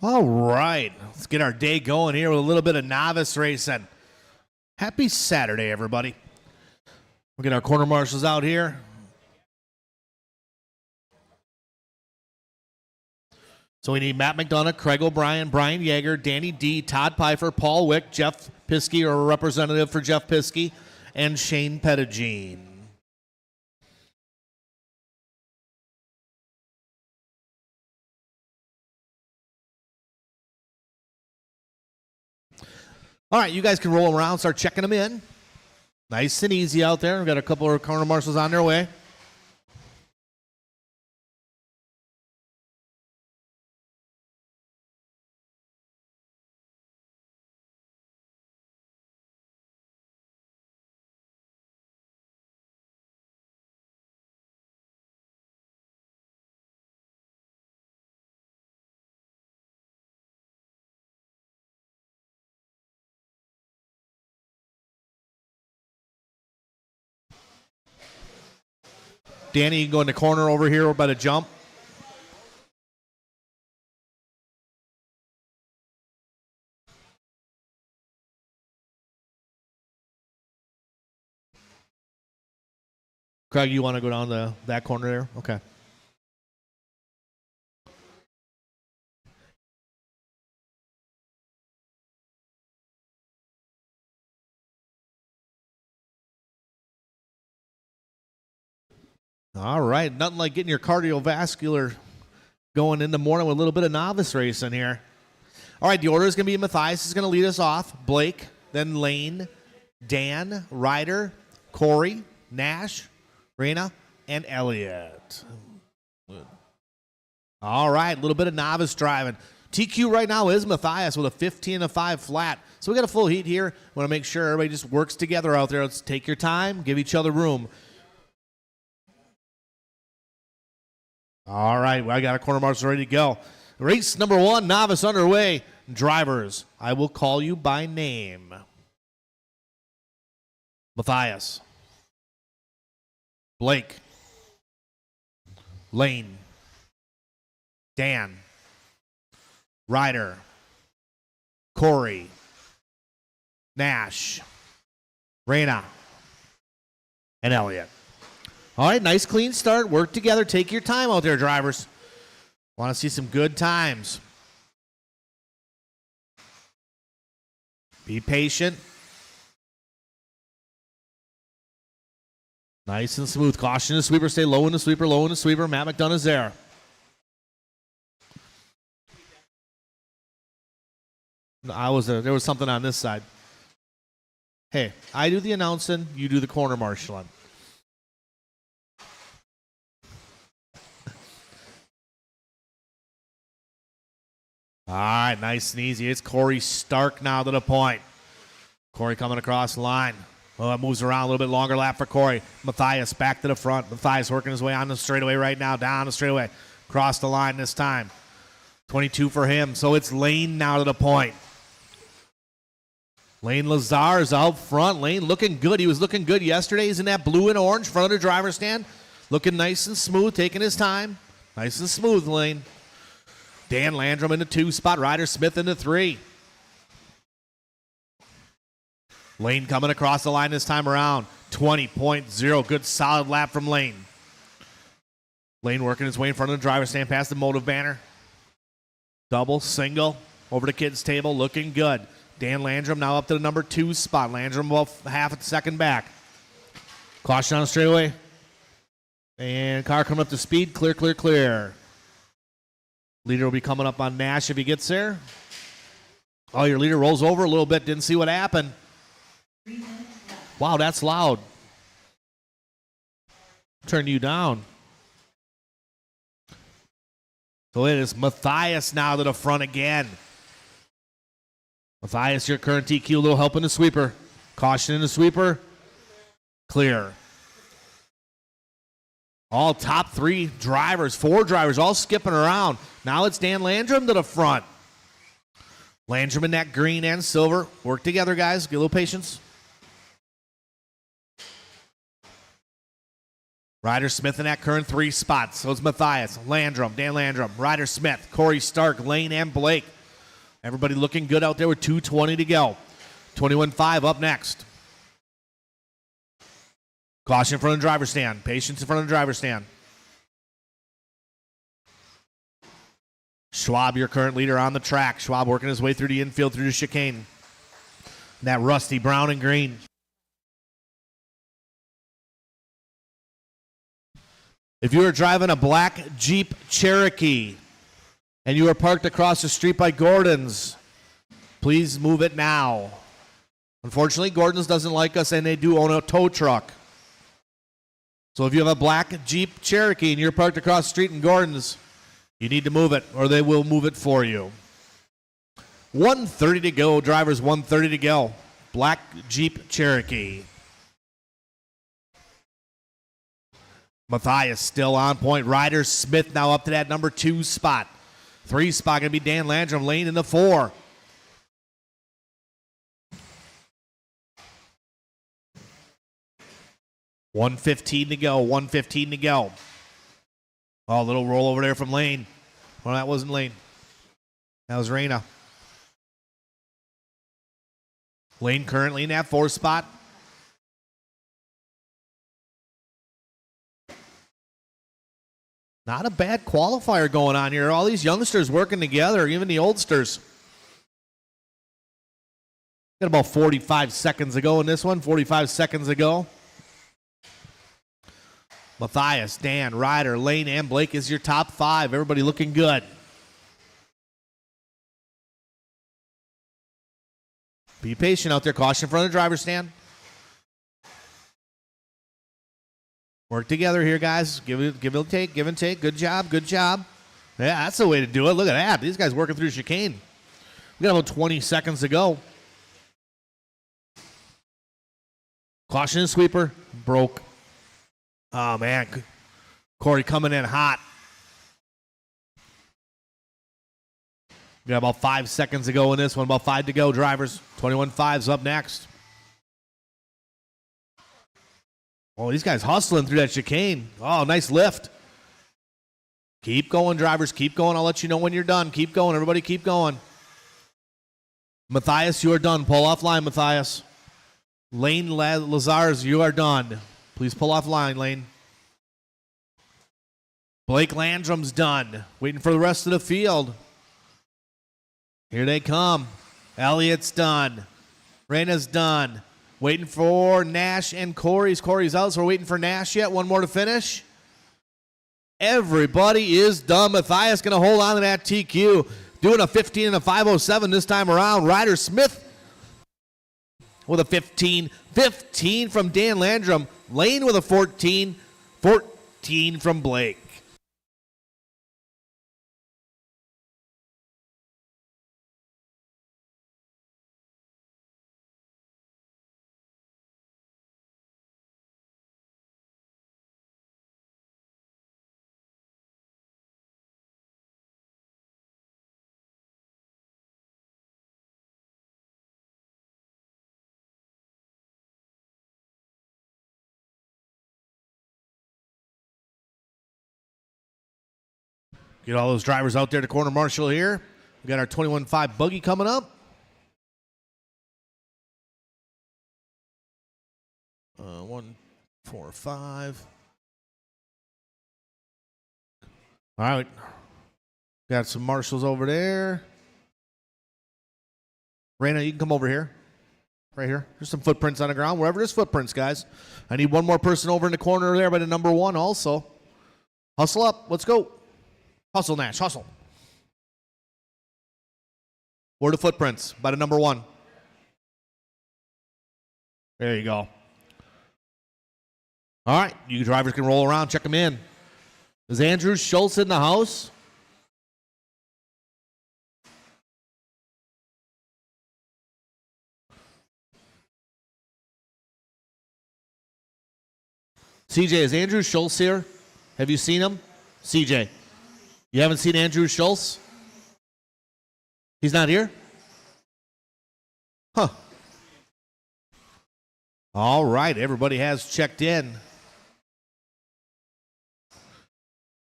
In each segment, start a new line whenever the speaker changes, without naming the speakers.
All right, let's get our day going here with a little bit of novice racing. Happy Saturday, everybody. We'll get our corner marshals out here. So we need Matt McDonough, Craig O'Brien, Brian Yeager, Danny D, Todd Pfeiffer, Paul Wick, Jeff Piskey, or a representative for Jeff Piskey, and Shane Pettigene. All right, you guys can roll them around, start checking them in. Nice and easy out there. We've got a couple of corner marshals on their way. Danny, you can go in the corner over here by the jump. Craig, you want to go down that corner there? Okay. All right, nothing like getting your cardiovascular going in the morning with a little bit of novice racing here. All right, the order is going to be Matthias is going to lead us off. Blake, then Lane, Dan, Ryder, Corey, Nash, Rena, and Elliott. All right, a little bit of novice driving. TQ right now is Matthias with a 15-5 flat. So we got a full heat here. Want to make sure everybody just works together out there. Let's take your time, give each other room. All right, well, I got our corner marshals ready to go. Race number 1, novice underway. Drivers, I will call you by name. Matthias. Blake. Lane. Dan. Ryder. Corey. Nash. Rena. And Elliott. All right, nice clean start. Work together. Take your time out there, drivers. Want to see some good times. Be patient. Nice and smooth. Caution in the sweeper. Stay low in the sweeper, low in the sweeper. Matt McDonough's there. There was something on this side. Hey, I do the announcing. You do the corner marshaling. All right, nice and easy. It's Corey Stark now to the point. Corey coming across the line. Well, it moves around a little bit longer lap for Corey. Matthias back to the front. Matthias working his way on the straightaway right now. Down the straightaway. Cross the line this time. 22 for him. So it's Lane now to the point. Lane Lazar's out front. Lane looking good. He was looking good yesterday. He's in that blue and orange front of the driver's stand. Looking nice and smooth, taking his time. Nice and smooth, Lane. Dan Landrum in the 2 spot. Ryder Smith in the 3. Lane coming across the line this time around. 20.0. Good solid lap from Lane. Lane working his way in front of the driver's stand past the motive banner. Double, single, over the kids' table. Looking good. Dan Landrum now up to the number 2 spot. Landrum about half a second back. Caution on the straightaway. And car coming up to speed. Clear, clear, clear. Leader will be coming up on Nash if he gets there. Oh, your leader rolls over a little bit. Didn't see what happened. Wow, that's loud. Turn you down. So it is Matthias now to the front again. Matthias, your current TQ, a little help in the sweeper. Caution in the sweeper. Clear. All top 3 drivers, 4 drivers, all skipping around. Now it's Dan Landrum to the front. Landrum in that green and silver. Work together, guys. Get a little patience. Ryder Smith in that current 3 spot. So it's Matthias, Landrum, Dan Landrum, Ryder Smith, Corey Stark, Lane, and Blake. Everybody looking good out there with 2:20 to go. 21.5 up next. Caution in front of the driver's stand. Patience in front of the driver's stand. Schwab, your current leader on the track. Schwab working his way through the infield through the chicane. That rusty brown and green. If you are driving a black Jeep Cherokee and you are parked across the street by Gordon's, please move it now. Unfortunately, Gordon's doesn't like us and they do own a tow truck. So if you have a black Jeep Cherokee and you're parked across the street in Gordon's, you need to move it or they will move it for you. 1:30 to go, drivers, 1:30 to go. Black Jeep Cherokee. Matthias still on point. Ryder Smith now up to that number 2 spot. 3 spot going to be Dan Landrum. Lane in the 4. $1:15 to go. 1:15 to go. Oh, a little roll over there from Lane. Well, that wasn't Lane. That was Reyna. Lane currently in that 4 spot. Not a bad qualifier going on here. All these youngsters working together, even the oldsters. Got about 45 seconds to go in this one. 45 seconds to go. Matthias, Dan, Ryder, Lane, and Blake is your top 5. Everybody looking good. Be patient out there. Caution in front of the driver's stand. Work together here, guys. Give and take, give and take. Good job, good job. Yeah, that's the way to do it. Look at that. These guys working through chicane. We got about 20 seconds to go. Caution and sweeper. Broke. Oh, man. Corey coming in hot. We got about 5 seconds to go in this one. About 5 to go, drivers. 21.5's up next. Oh, these guys hustling through that chicane. Oh, nice lift. Keep going, drivers. Keep going. I'll let you know when you're done. Keep going. Everybody keep going. Matthias, you are done. Pull off line, Matthias. Lane Lazars, you are done. Please pull off line, Lane. Blake Landrum's done. Waiting for the rest of the field. Here they come. Elliott's done. Reyna's done. Waiting for Nash and Corey's. Corey's out, so we're waiting for Nash yet. One more to finish. Everybody is done. Matthias going to hold on to that TQ. Doing a 15 and a 5:07 this time around. Ryder Smith with a 15. 15 from Dan Landrum. Lane with a 14. 14 from Blake. Get all those drivers out there to corner marshal here. We got our 21.5 buggy coming up. 1, 4, 5. All right. Got some marshals over there. Reyna, you can come over here. Right here. There's some footprints on the ground. Wherever there's footprints, guys. I need one more person over in the corner there by the number 1 also. Hustle up. Let's go. Hustle, Nash. Hustle. Where are the footprints? By the number 1. There you go. All right. You drivers can roll around. Check them in. Is Andrew Schultz in the house? CJ, is Andrew Schultz here? Have you seen him? CJ. You haven't seen Andrew Schultz? He's not here? Huh. All right. Everybody has checked in.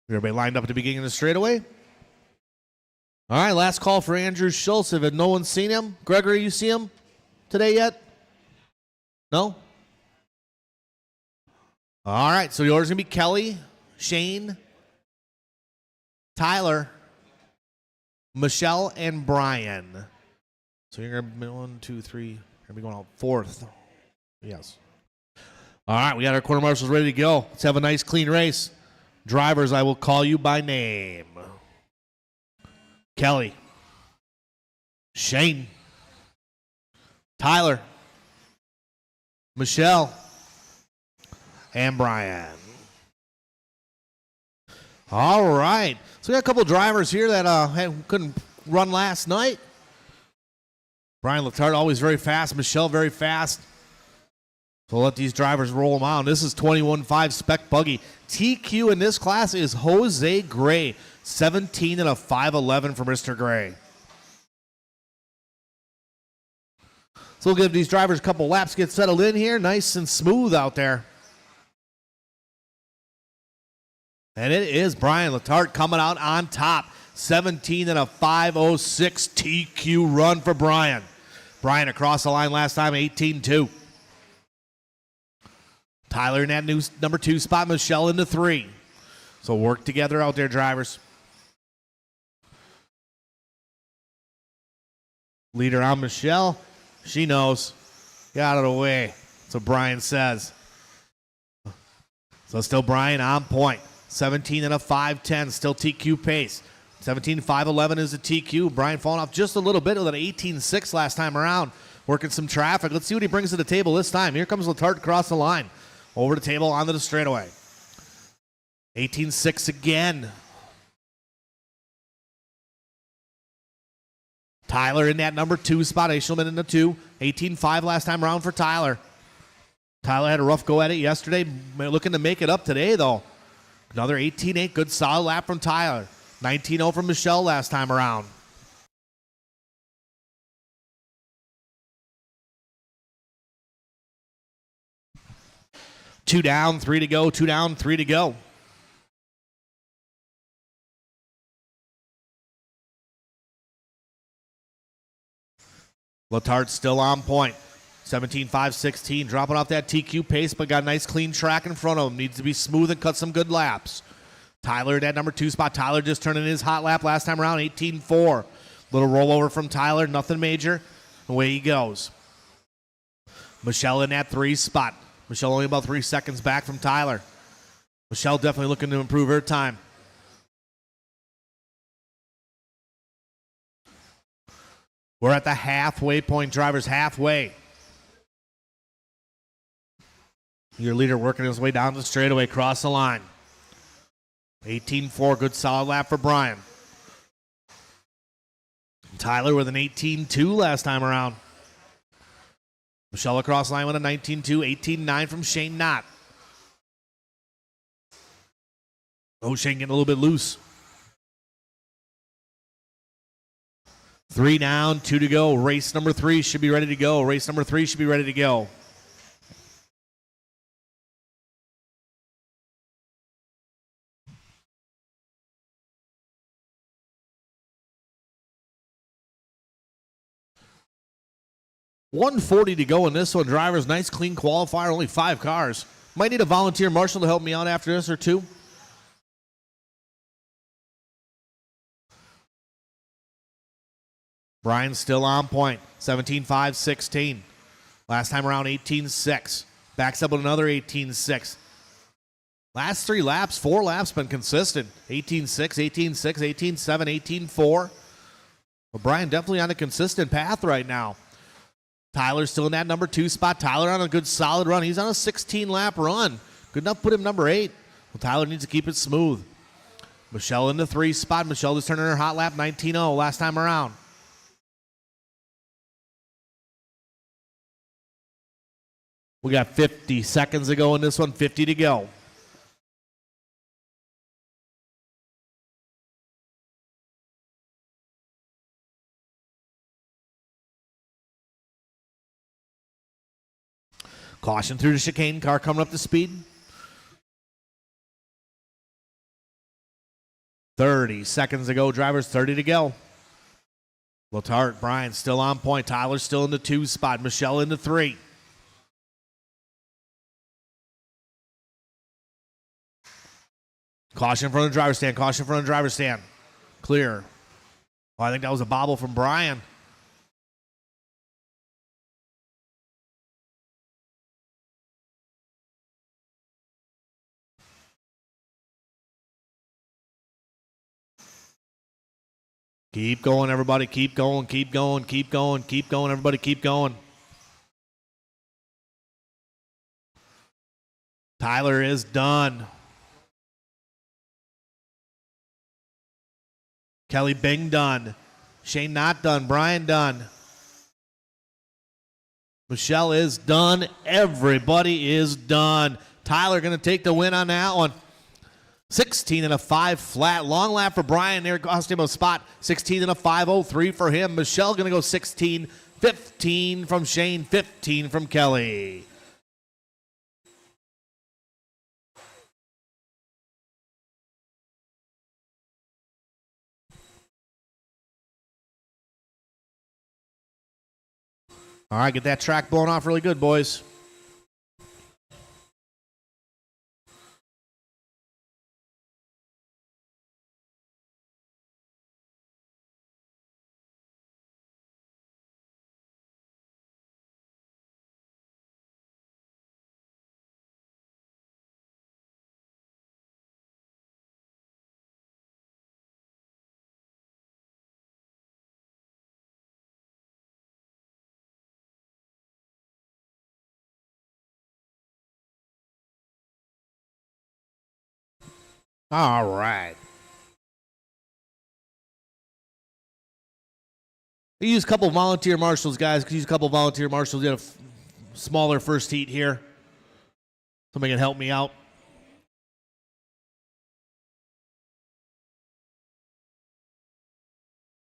Everybody lined up at the beginning of the straightaway. All right, last call for Andrew Schultz. If no one's seen him, Gregory, you see him today yet? No? All right, so the order's going to be Kelly, Shane, Tyler, Michelle, and Brian. So you're going to be 1, 2, 3. You're going to be going out fourth. Yes. All right, we got our quarter marshals ready to go. Let's have a nice, clean race. Drivers, I will call you by name. Kelly, Shane, Tyler, Michelle, and Brian. All right. So we got a couple drivers here that couldn't run last night. Brian Letard, always very fast. Michelle, very fast. So let these drivers roll them out. This is 21.5 Spec Buggy. TQ in this class is Jose Gray. 17 and a 5.11 for Mr. Gray. So we'll give these drivers a couple laps, get settled in here. Nice and smooth out there. And it is Brian Letard coming out on top. 17 and a 5.06 TQ run for Brian. Brian across the line last time, 18-2. Tyler in that new number 2 spot, Michelle into 3. So work together out there, drivers. Leader on Michelle. She knows. Get out of the way. That's what Brian says. So still Brian on point. 17 and a 5.10. Still TQ pace. 17.5.11 is the TQ. Brian falling off just a little bit with an 18.6 last time around. Working some traffic. Let's see what he brings to the table this time. Here comes Letard across the line. Over the table onto the straightaway. 18.6 again. Tyler in that number 2 spot. Eshelman in the 2. 18.5 last time around for Tyler. Tyler had a rough go at it yesterday. Looking to make it up today, though. Another 18.8. Good solid lap from Tyler. 19.0 from Michelle last time around. Two down, 3 to go. 2 down, 3 to go. Letard still on point. 17.5.16, dropping off that TQ pace, but got a nice clean track in front of him. Needs to be smooth and cut some good laps. Tyler in that number 2 spot. Tyler just turning his hot lap last time around, 18.4. Little rollover from Tyler, nothing major. Away he goes. Michelle in that 3 spot. Michelle only about 3 seconds back from Tyler. Michelle definitely looking to improve her time. We're at the halfway point, drivers, halfway. Your leader working his way down the straightaway, across the line. 18.4, good solid lap for Brian. Tyler with an 18.2 last time around. Michelle across line with a 19.2, 18.9 from Shane Knott. Oh, Shane getting a little bit loose. 3 down, 2 to go. Race number 3 should be ready to go. Race number 3 should be ready to go. $140 to go in this one. Drivers, nice clean qualifier, only 5 cars. Might need a volunteer marshal to help me out after this or 2. Brian's still on point. 17.5.16. Last time around 18.6. Backs up with another 18.6. Last 3 laps, 4 laps been consistent. 18.6, 18.6, 18.7, 18.4. But Brian definitely on a consistent path right now. Tyler's still in that number 2 spot. Tyler on a good solid run. He's on a 16-lap run. Good enough to put him number 8. Well, Tyler needs to keep it smooth. Michelle in the 3 spot. Michelle just turning her hot lap 19.0 last time around. We got 50 seconds to go in this one, 50 to go. Caution through the chicane, car coming up to speed. 30 seconds to go. Drivers 30 to go. Letarte, Brian still on point. Tyler's still in the 2 spot. Michelle in the 3. Caution from the driver's stand. Caution from the driver's stand. Clear. Oh, I think that was a bobble from Brian. Keep going, everybody. Keep going, keep going, keep going, keep going, everybody. Keep going. Tyler is done. Kelly Bing done. Shane not done. Brian done. Michelle is done. Everybody is done. Tyler going to take the win on that one. 16 and a 5 flat. Long lap for Brian there. Cost him a spot. 16 and a 5.03 for him. Michelle going to go 16. 15 from Shane. 15 from Kelly. All right, get that track blown off really good, boys. All right. We use a couple volunteer marshals, guys. Could use a couple volunteer marshals. Get a smaller first heat here. Somebody can help me out.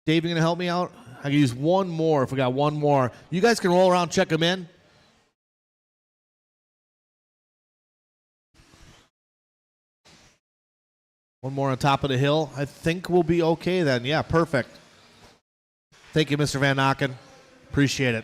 Dave, you going to help me out? I can use one more if we got one more. You guys can roll around, check them in. One more on top of the hill. I think we'll be okay then. Yeah, perfect. Thank you, Mr. Van Nokken. Appreciate it.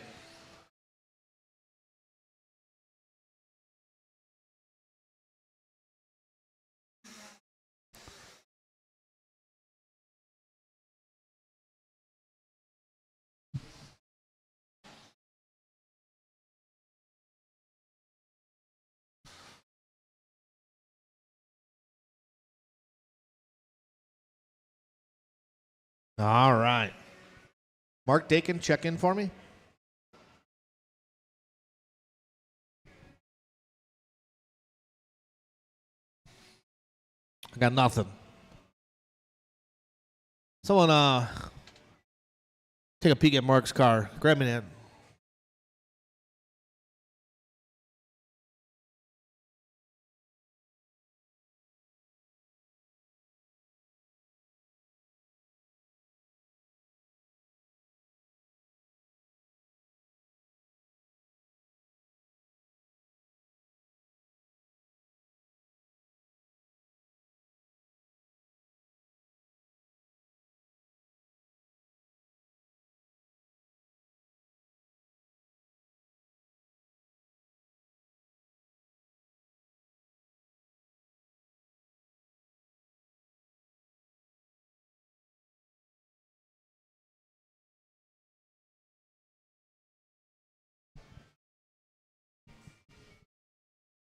All right. Mark Dakin, check in for me. I got nothing. Someone take a peek at Mark's car. Grab me that.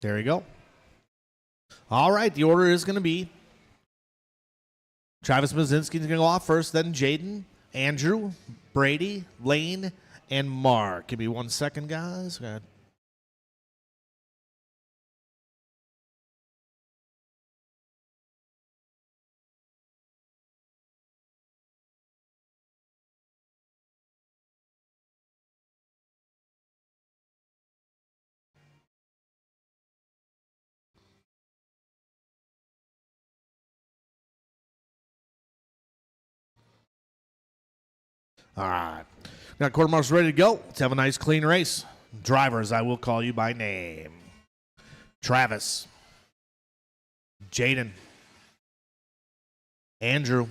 There you go. All right, the order is going to be Travis Mazinski's going to go off first, then Jaden, Andrew, Brady, Lane, and Mark. Give me 1 second, guys. All right. Got quarter marshals ready to go. Let's have a nice, clean race. Drivers, I will call you by name. Travis. Jaden. Andrew,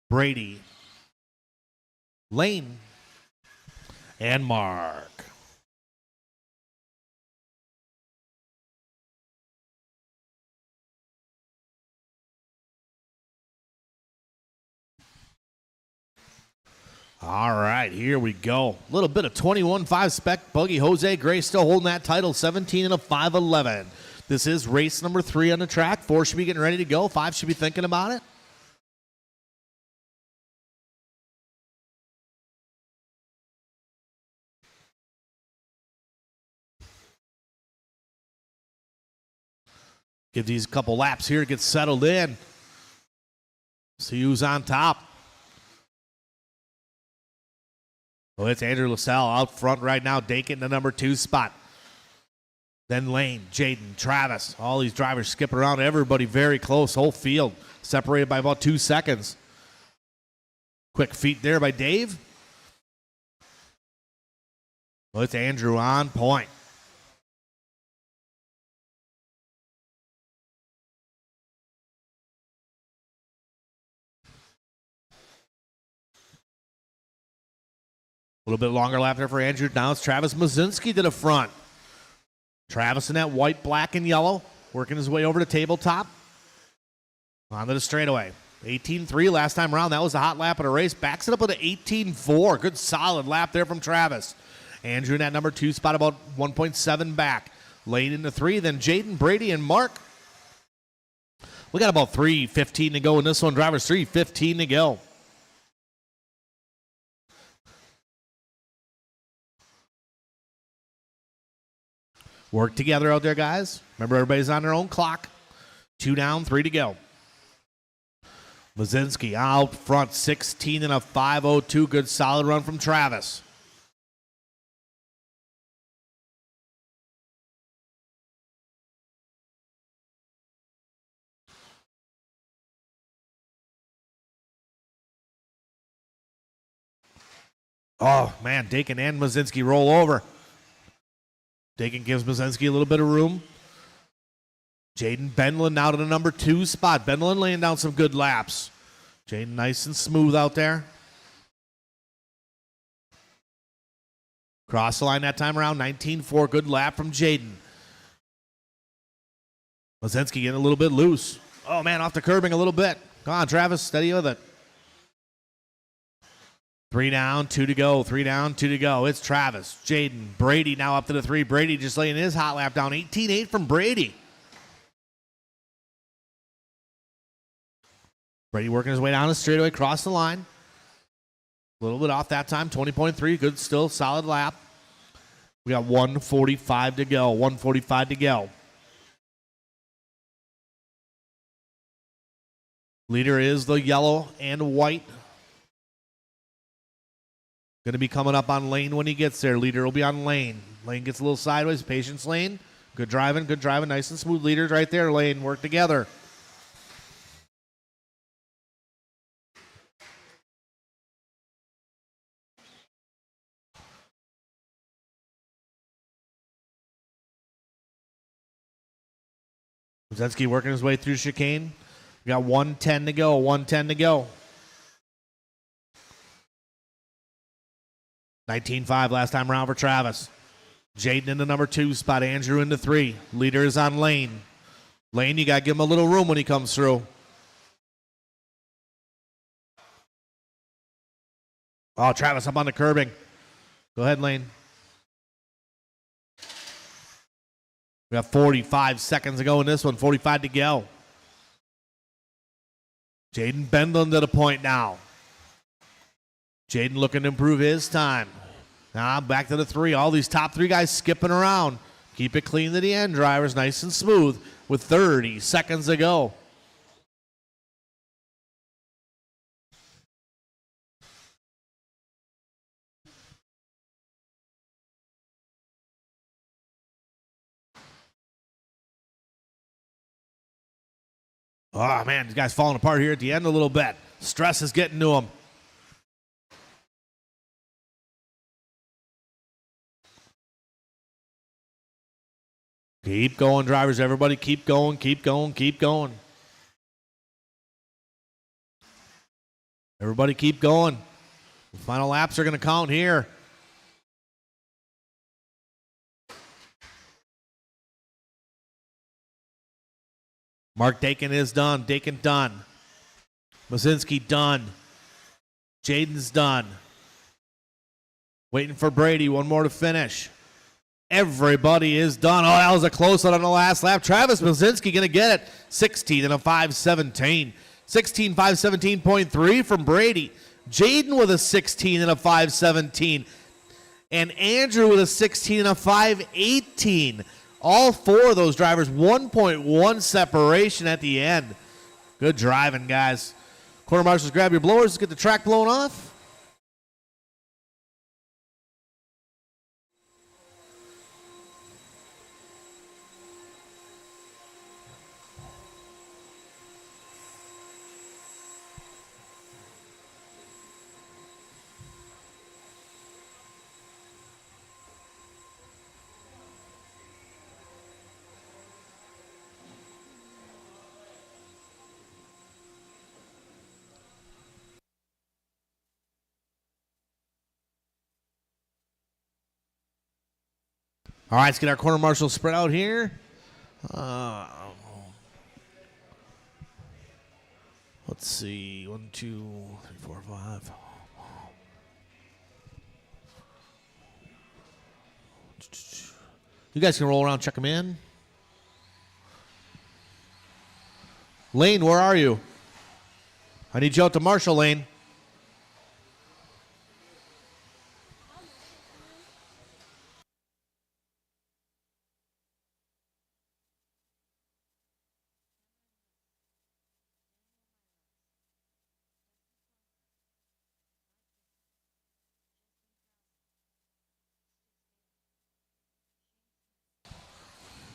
Brady, Lane, and Mark. All right, here we go. A little bit of 21.5 spec buggy. Jose Gray still holding that title, 17 and a 5.11. This is race number 3 on the track. 4 should be getting ready to go. 5 should be thinking about it. Give these a couple laps here to get settled in. See who's on top. Well, it's Andrew LaSalle out front right now, Dakin the number 2 spot. Then Lane, Jaden, Travis. All these drivers skipping around. Everybody very close. Whole field separated by about 2 seconds. Quick feet there by Dave. Well, it's Andrew on point. A little bit longer lap there for Andrew. Now it's Travis Mazinski to the front. Travis in that white, black, and yellow, working his way over to tabletop. Onto the straightaway. 18.3 last time around. That was a hot lap of the race. Backs it up with an 18.4. Good solid lap there from Travis. Andrew in that number 2 spot, about 1.7 back. Lane into 3, then Jaden, Brady, and Mark. We got about 3:15 to go in this one. Drivers 3:15 to go. Work together out there, guys. Remember, everybody's on their own clock. 2 down, 3 to go. Mazinski out front, 16 and a 5.02. Good solid run from Travis. Oh, man, Dakin and Mazinski roll over. Dakin gives Mazinski a little bit of room. Jaden Benlin now to the number 2 spot. Benlin laying down some good laps. Jaden nice and smooth out there. Cross the line that time around, 19.4. Good lap from Jaden. Mazinski getting a little bit loose. Oh, man, off the curbing a little bit. Come on, Travis, steady with it. 3 down, 2 to go. 3 down, 2 to go. It's Travis, Jaden, Brady now up to the 3. Brady just laying his hot lap down. 18.8 from Brady. Brady working his way down the straightaway, cross the line. A little bit off that time, 20.3. Good, still solid lap. We got 1:45 to go. 1:45 to go. Leader is the yellow and white. Going to be coming up on Lane when he gets there. Leader will be on Lane. Lane gets a little sideways. Patience, Lane. Good driving, good driving. Nice and smooth. Leaders right there. Lane, work together. Mazinski working his way through chicane. We got 1:10 to go. 1:10 to go. 19.5 last time around for Travis. Jaden in the number 2 spot. Andrew in the 3. Leader is on Lane. Lane, you got to give him a little room when he comes through. Oh, Travis up on the curbing. Go ahead, Lane. We got 45 seconds to go in this one. 45 to go. Jaden Bendlin to the point now. Jaden looking to improve his time. Now back to the 3. All these top 3 guys skipping around. Keep it clean to the end, drivers. Nice and smooth with 30 seconds to go. Oh, man, these guys falling apart here at the end a little bit. Stress is getting to them. Keep going, drivers. Everybody keep going, keep going, keep going. Everybody keep going. The final laps are going to count here. Mark Dakin is done. Dakin done. Mazinski done. Jaden's done. Waiting for Brady. One more to finish. Everybody is done. Oh, that was a close one on the last lap. Travis Mazinski going to get it. 16 and a 5.17. 16.517.3 from Brady. Jaden with a 16 and a 5.17. And Andrew with a 16 and a 5.18. All four of those drivers, 1.1 separation at the end. Good driving, guys. Quarter marshals, grab your blowers. Let's get the track blown off. All right, let's get our corner marshal spread out here. Let's see. 1, 2, 3, 4, 5. You guys can roll around, check them in. Lane, where are you? I need you out to marshal, Lane.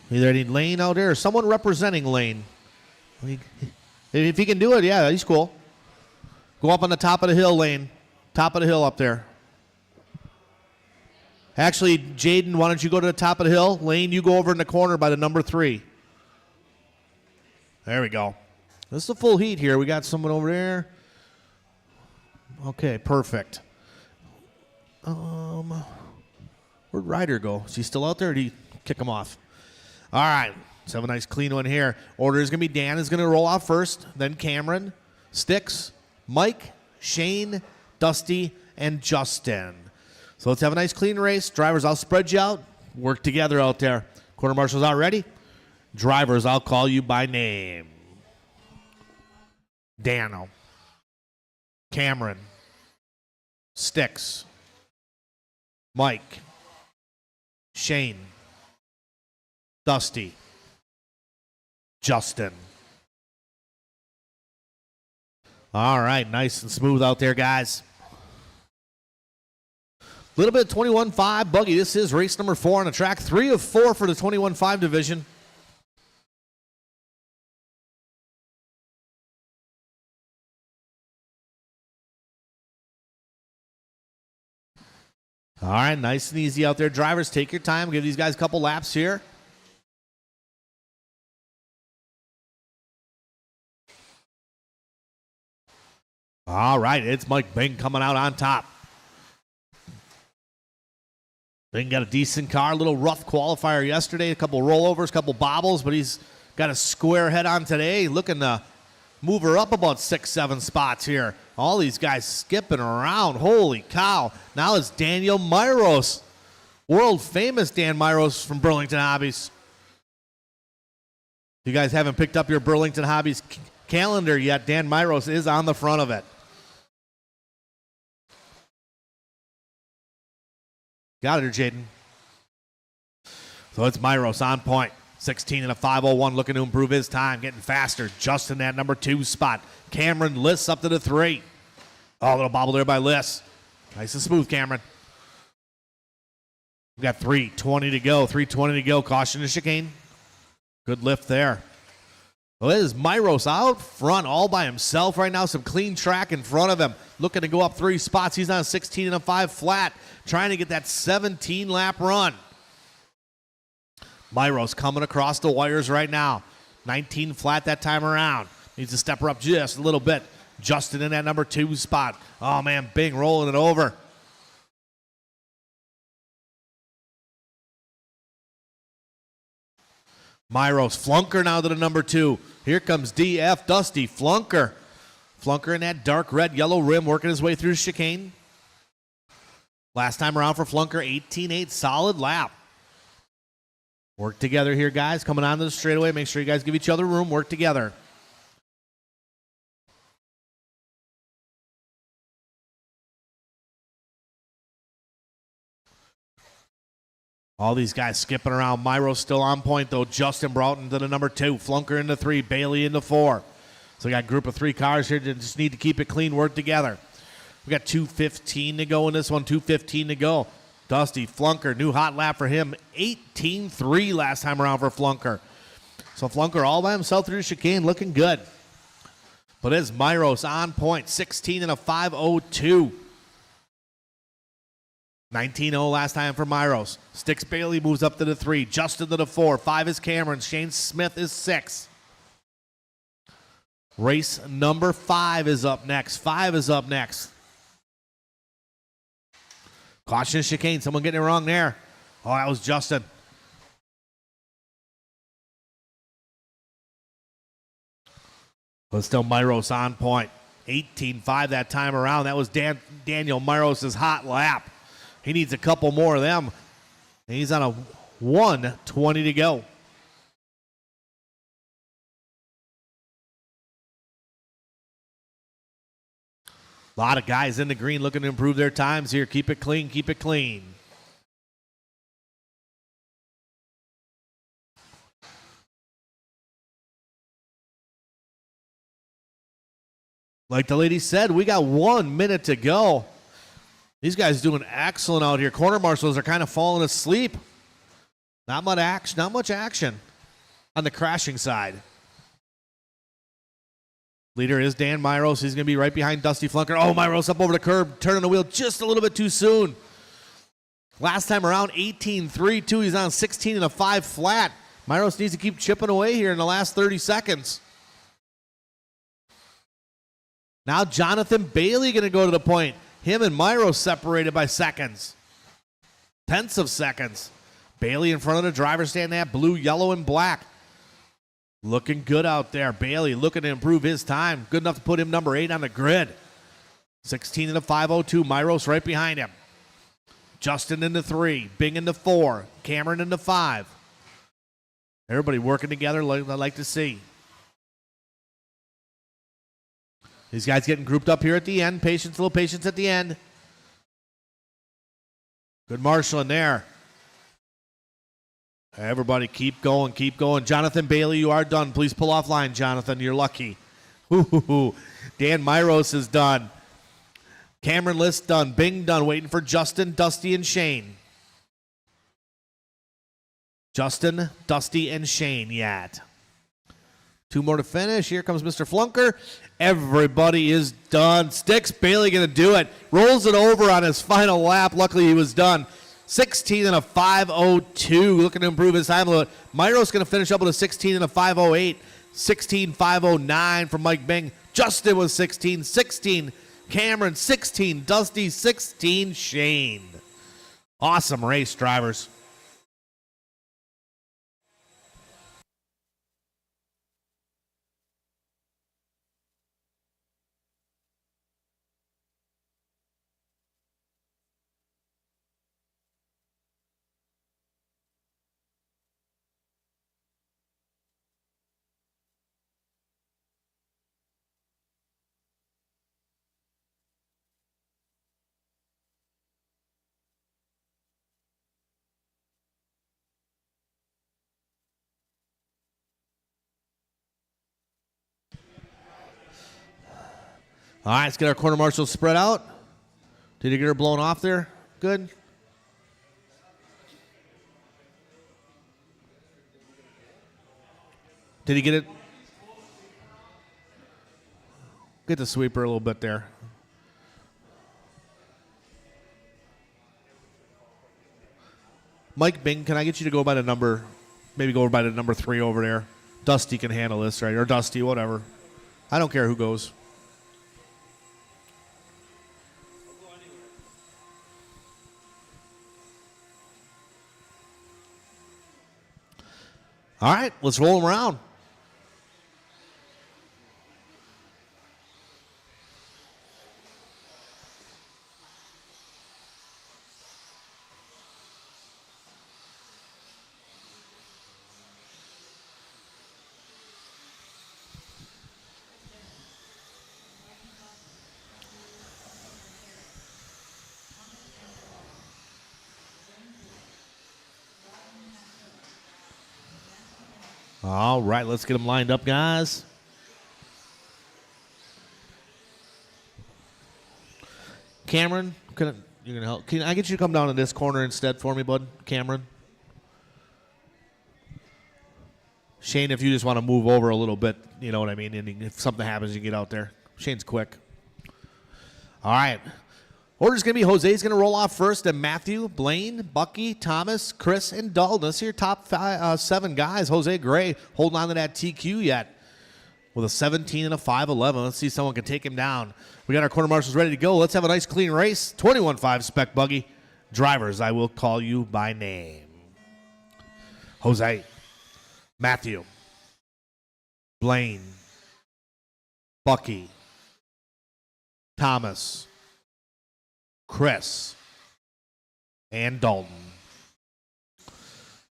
Either I need Lane out there or someone representing Lane. If he can do it, yeah, he's cool. Go up on the top of the hill, Lane. Top of the hill up there. Actually, Jaden, why don't you go to the top of the hill? Lane, you go over in the corner by the number 3. There we go. This is a full heat here. We got someone over there. Okay, perfect. Where'd Ryder go? Is he still out there or did he kick him off? All right, let's have a nice clean one here. Order is going to be Dan is going to roll off first, then Cameron, Sticks, Mike, Shane, Dusty, and Justin. So let's have a nice clean race. Drivers, I'll spread you out. Work together out there. Quarter marshals out ready? Drivers, I'll call you by name. Dano, Cameron, Sticks, Mike, Shane, Dusty, Justin. All right, nice and smooth out there, guys. A little bit of 21.5 Buggy. This is race number 4 on the track. 3 of 4 for the 21.5 division. All right, nice and easy out there. Drivers, take your time. Give these guys a couple laps here. All right, it's Mike Bing coming out on top. Bing got a decent car, a little rough qualifier yesterday, a couple rollovers, a couple bobbles, but he's got a square head on today, looking to move her up about 6-7 spots here. All these guys skipping around. Holy cow. Now it's Daniel Myros, world famous Dan Myros from Burlington Hobbies. If you guys haven't picked up your Burlington Hobbies calendar yet, Dan Myros is on the front of it. Got it, Jaden. So it's Myros on point. 16 and a 5:01, looking to improve his time, getting faster. Just in that number 2 spot. Cameron Liss up to the 3. Oh, a little bobble there by Liss. Nice and smooth, Cameron. We got 3:20 to go. 3:20 to go. Caution to chicane. Good lift there. Well, it is Myros out front all by himself right now. Some clean track in front of him. Looking to go up 3 spots. He's on a 16 and a 5 flat. Trying to get that 17-lap run. Myros coming across the wires right now. 19 flat that time around. Needs to step her up just a little bit. Justin in that number 2 spot. Oh, man, Bing rolling it over. Myros, Flunker now to the number 2. Here comes DF, Dusty, Flunker. Flunker in that dark red, yellow rim, working his way through the chicane. Last time around for Flunker, 18.8, solid lap. Work together here, guys. Coming onto the straightaway. Make sure you guys give each other room. Work together. All these guys skipping around. Myro's still on point, though. Justin Broughton to the number 2. Flunker into 3. Bailey into 4. So we got a group of 3 cars here that just need to keep it clean, work together. We got 2:15 to go in this one. 2:15 to go. Dusty, Flunker, new hot lap for him. 18.3 last time around for Flunker. So Flunker all by himself through the chicane, looking good. But it's Myros on point. 16 and a 5.02. 19.0 last time for Myros. Sticks Bailey moves up to the 3. Justin to the 4. 5 is Cameron. Shane Smith is 6. Race number 5 is up next. 5 is up next. Caution chicane. Someone getting it wrong there. Oh, that was Justin. But still Myros on point. 18.5 that time around. That was Daniel Myros' hot lap. He needs a couple more of them. And he's on a 1:20 to go. A lot of guys in the green looking to improve their times here. Keep it clean, keep it clean. Like the lady said, we got 1 minute to go. These guys doing excellent out here. Corner marshals are kind of falling asleep. Not much action on the crashing side. Leader is Dan Myros. He's going to be right behind Dusty Flunker. Oh, Myros up over the curb, turning the wheel just a little bit too soon. Last time around, 18.3 too. He's on 16 and a 5 flat. Myros needs to keep chipping away here in the last 30 seconds. Now Jonathan Bailey going to go to the point. Him and Myros separated by seconds. Tenths of seconds. Bailey in front of the driver's stand, that blue, yellow, and black. Looking good out there. Bailey looking to improve his time. Good enough to put him number 8 on the grid. 16 and a 5.02. Myros right behind him. Justin into 3. Bing into 4. Cameron into 5. Everybody working together like I like to see. These guys getting grouped up here at the end. Patience, little patience at the end. Good marshaling there. Everybody keep going, keep going. Jonathan Bailey, you are done. Please pull off line, Jonathan. You're lucky. Ooh, Dan Myros is done. Cameron List done. Bing done. Waiting for Justin, Dusty, and Shane. Justin, Dusty, and Shane yet. 2 more to finish. Here comes Mr. Flunker. Everybody is done. Sticks Bailey going to do it. Rolls it over on his final lap. Luckily, he was done. 16 and a 5.02. Looking to improve his time a little. Myros going to finish up with a 16 and a 5.08. 16.509 from Mike Bing. Justin was 16. 16. Cameron, 16. Dusty, 16. Shane. Awesome race, drivers. All right, let's get our corner marshals spread out. Did you get her blown off there? Good. Did he get it? Get the sweeper a little bit there. Mike Bing, can I get you to go by the number, maybe go by the number 3 over there? Dusty can handle this, right? Or Dusty, whatever. I don't care who goes. All right, let's roll them around. All right, let's get them lined up, guys. Cameron, you're gonna help. Can I get you to come down to this corner instead for me, bud? Cameron. Shane, if you just want to move over a little bit, you know what I mean? And if something happens, you get out there. Shane's quick. All right. Order's going to be Jose's going to roll off first, and Matthew, Blaine, Bucky, Thomas, Chris, and Dalton. Let's see your top 7 guys. Jose Gray holding on to that TQ yet with a 17 and a 5.11. Let's see if someone can take him down. We got our quarter marshals ready to go. Let's have a nice clean race. 21.5 spec Buggy. Drivers, I will call you by name. Jose, Matthew, Blaine, Bucky, Thomas, Chris, and Dalton.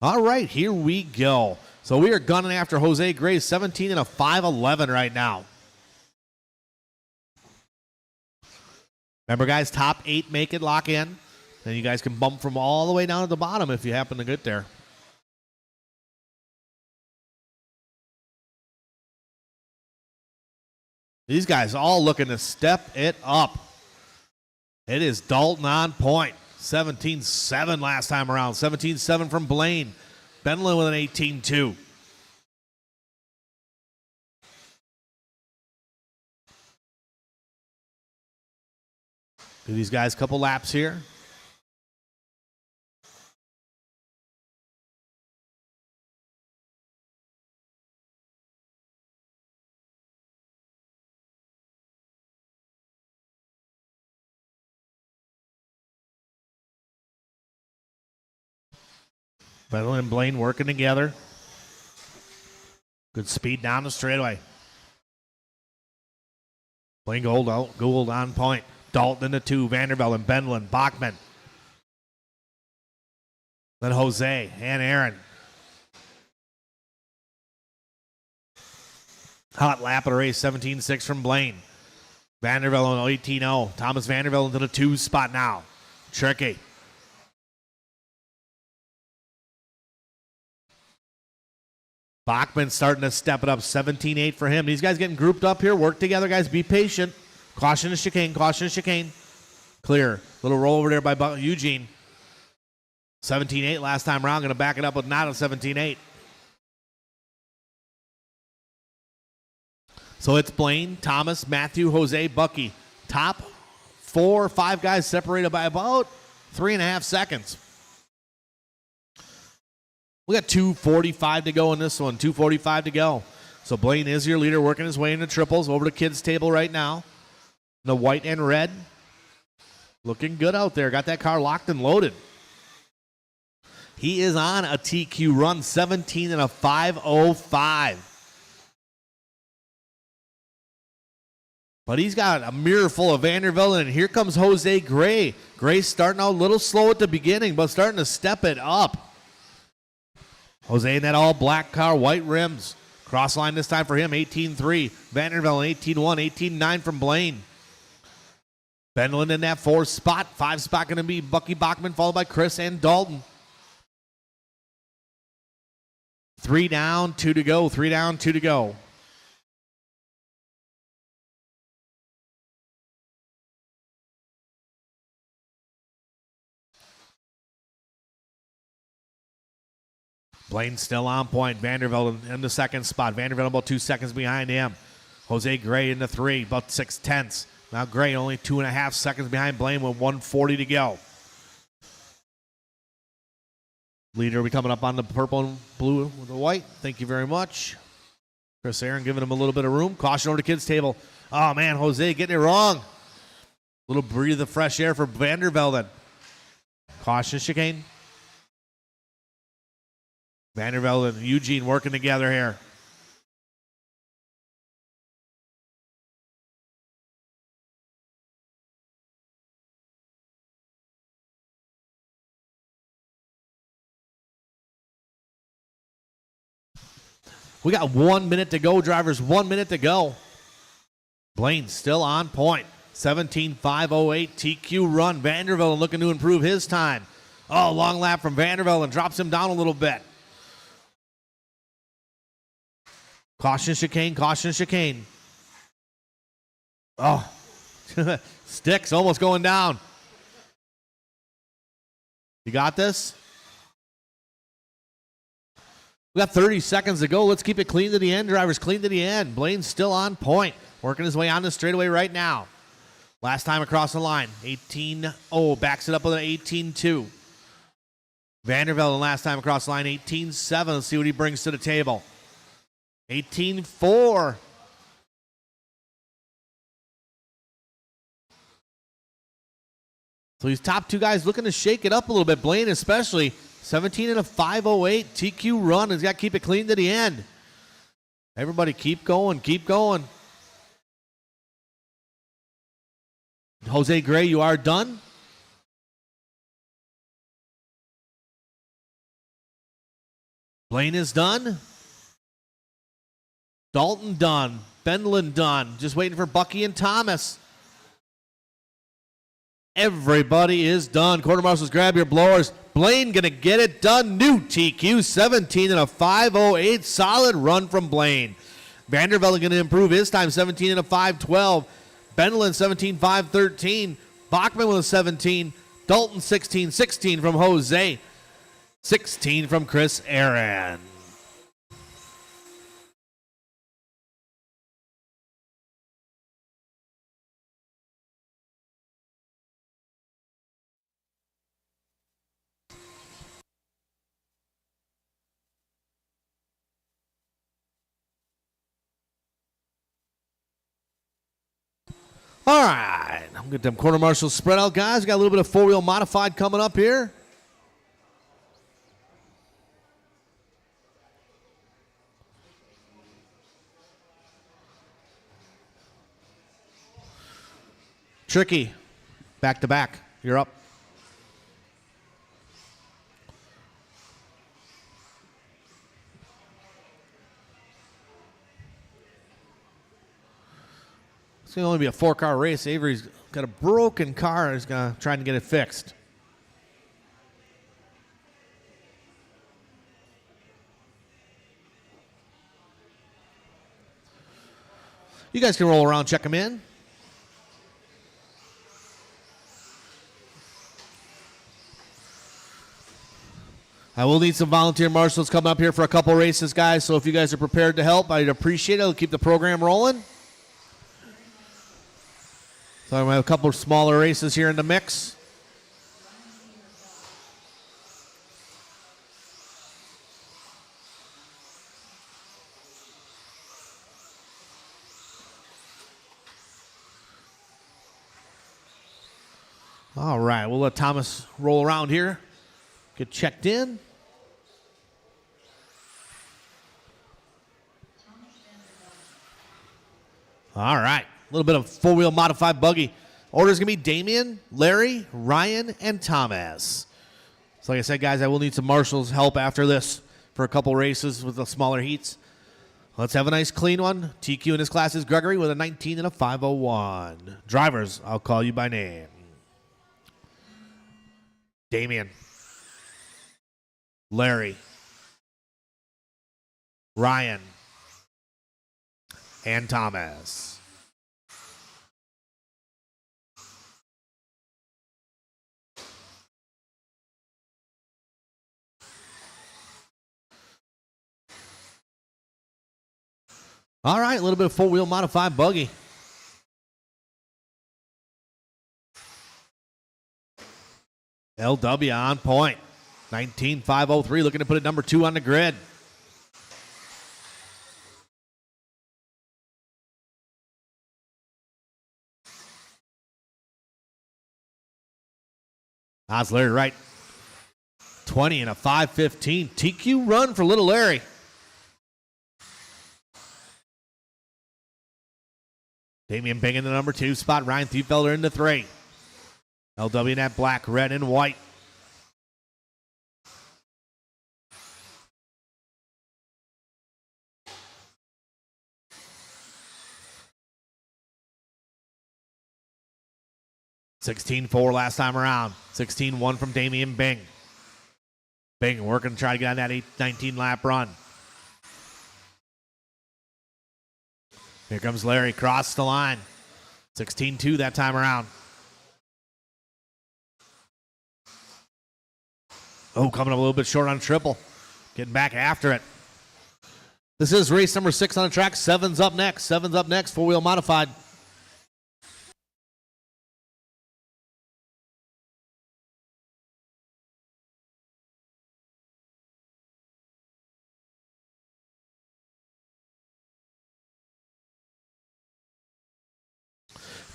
All right, here we go. So we are gunning after Jose Gray, 17 and a 5.11 right now. Remember, guys, top 8 make it lock in. Then you guys can bump from all the way down to the bottom if you happen to get there. These guys all looking to step it up. It is Dalton on point. 17-7 last time around. 17-7 from Blaine. Benlin with an 18-2. Do these guys a couple laps here. Benlin and Blaine working together. Good speed down the straightaway. Blaine Gould on point. Dalton in the 2. Vanderbilt and Benlin. Bachman. Then Jose and Aaron. Hot lap of the race. 17-6 from Blaine. Vanderbilt on 18-0. Thomas Vanderbilt into the 2 spot now. Tricky. Bachman starting to step it up, 17-8 for him. These guys getting grouped up here. Work together, guys. Be patient. Caution to chicane. Caution to chicane. Clear. Little roll over there by Eugene. 17-8 last time around. Going to back it up with not a 17-8. So it's Blaine, Thomas, Matthew, Jose, Bucky. Top 4 or 5 guys separated by about 3.5 seconds. We got 2:45 to go in this one. 2:45 to go. So Blaine is your leader, working his way into triples. Over to kids' table right now. The white and red. Looking good out there. Got that car locked and loaded. He is on a TQ run, 17 and a 5.05. But he's got a mirror full of Vanderbilt, and here comes Jose Gray. Gray's starting out a little slow at the beginning, but starting to step it up. Jose in that all-black car, white rims. Cross line this time for him, 18-3. Vanderbilt, 18-1, 18-9 from Blaine. Benlin in that 4 spot. 5 spot going to be Bucky Bachman, followed by Chris and Dalton. 3 down, 2 to go. 3 down, 2 to go. Blaine still on point. Vanderbilt in the 2nd spot. Vanderbilt about 2 seconds behind him. Jose Gray in the 3, about 6/10. Now Gray only 2.5 seconds behind Blaine with 1:40 to go. Leader will be coming up on the purple and blue with the white. Thank you very much. Chris Aaron giving him a little bit of room. Caution over to kids' table. Oh, man, Jose getting it wrong. Little breathe of fresh air for Vanderbilt then. Caution chicane. Vandervelde and Eugene working together here. We got 1 minute to go, drivers. 1 minute to go. Blaine still on point. 17.508 TQ run. Vandervelde looking to improve his time. Oh, long lap from Vandervelde and drops him down a little bit. Caution chicane, caution chicane. Oh, Sticks almost going down. You got this? We got 30 seconds to go. Let's keep it clean to the end, drivers. Clean to the end. Blaine's still on point. Working his way on the straightaway right now. Last time across the line. 18-0. Backs it up with an 18-2. Vandervelde last time across the line. 18-7. Let's see what he brings to the table. 18-4. So these top two guys looking to shake it up a little bit. Blaine especially. 17 and a 508 TQ run. He's got to keep it clean to the end. Everybody keep going, keep going. Jose Gray, you are done. Blaine is done. Dalton done. Bendlin done. Just waiting for Bucky and Thomas. Everybody is done. Quarter marshals, grab your blowers. Blaine gonna get it done. New TQ, 17 and a 508. Solid run from Blaine. Vandervelde gonna improve his time, 17 and a 512. Bendlin 17-5-13. Bachman with a 17. Dalton 16-16 from Jose. 16 from Chris Aaron. All right, I'm get them quarter marshals spread out, guys. Got a little bit of four-wheel modified coming up here. Tricky, back to back. You're up. It's going to only be a 4-car race. Avery's got a broken car. He's going to try to get it fixed. You guys can roll around, check them in. I will need some volunteer marshals coming up here for a couple races, guys. So if you guys are prepared to help, I'd appreciate it. It'll keep the program rolling. So we have a couple of smaller races here in the mix. All right, we'll let Thomas roll around here, get checked in. All right. A little bit of four-wheel modified buggy. Order's going to be Damien, Larry, Ryan, and Thomas. So like I said, guys, I will need some marshals' help after this for a couple races with the smaller heats. Let's have a nice clean one. TQ in his class is Gregory with a 19 and a 501. Drivers, I'll call you by name. Damien, Larry, Ryan, and Thomas. All right, a little bit of four-wheel modified buggy. LW on point. 19.503, looking to put it number 2 on the grid. Osler right. 20 and a 5:15. TQ run for Little Larry. Damian Bing in the number 2 spot. Ryan Thiefelder in the 3. LW in that black, red, and white. $16.4 last time around. 16.1 from Damian Bing. Bing working to try to get on that 19 lap run. Here comes Larry, cross the line. 16.2 that time around. Oh, coming up a little bit short on triple. Getting back after it. This is race number 6 on the track. 7's up next. 7's up next, 4-wheel modified.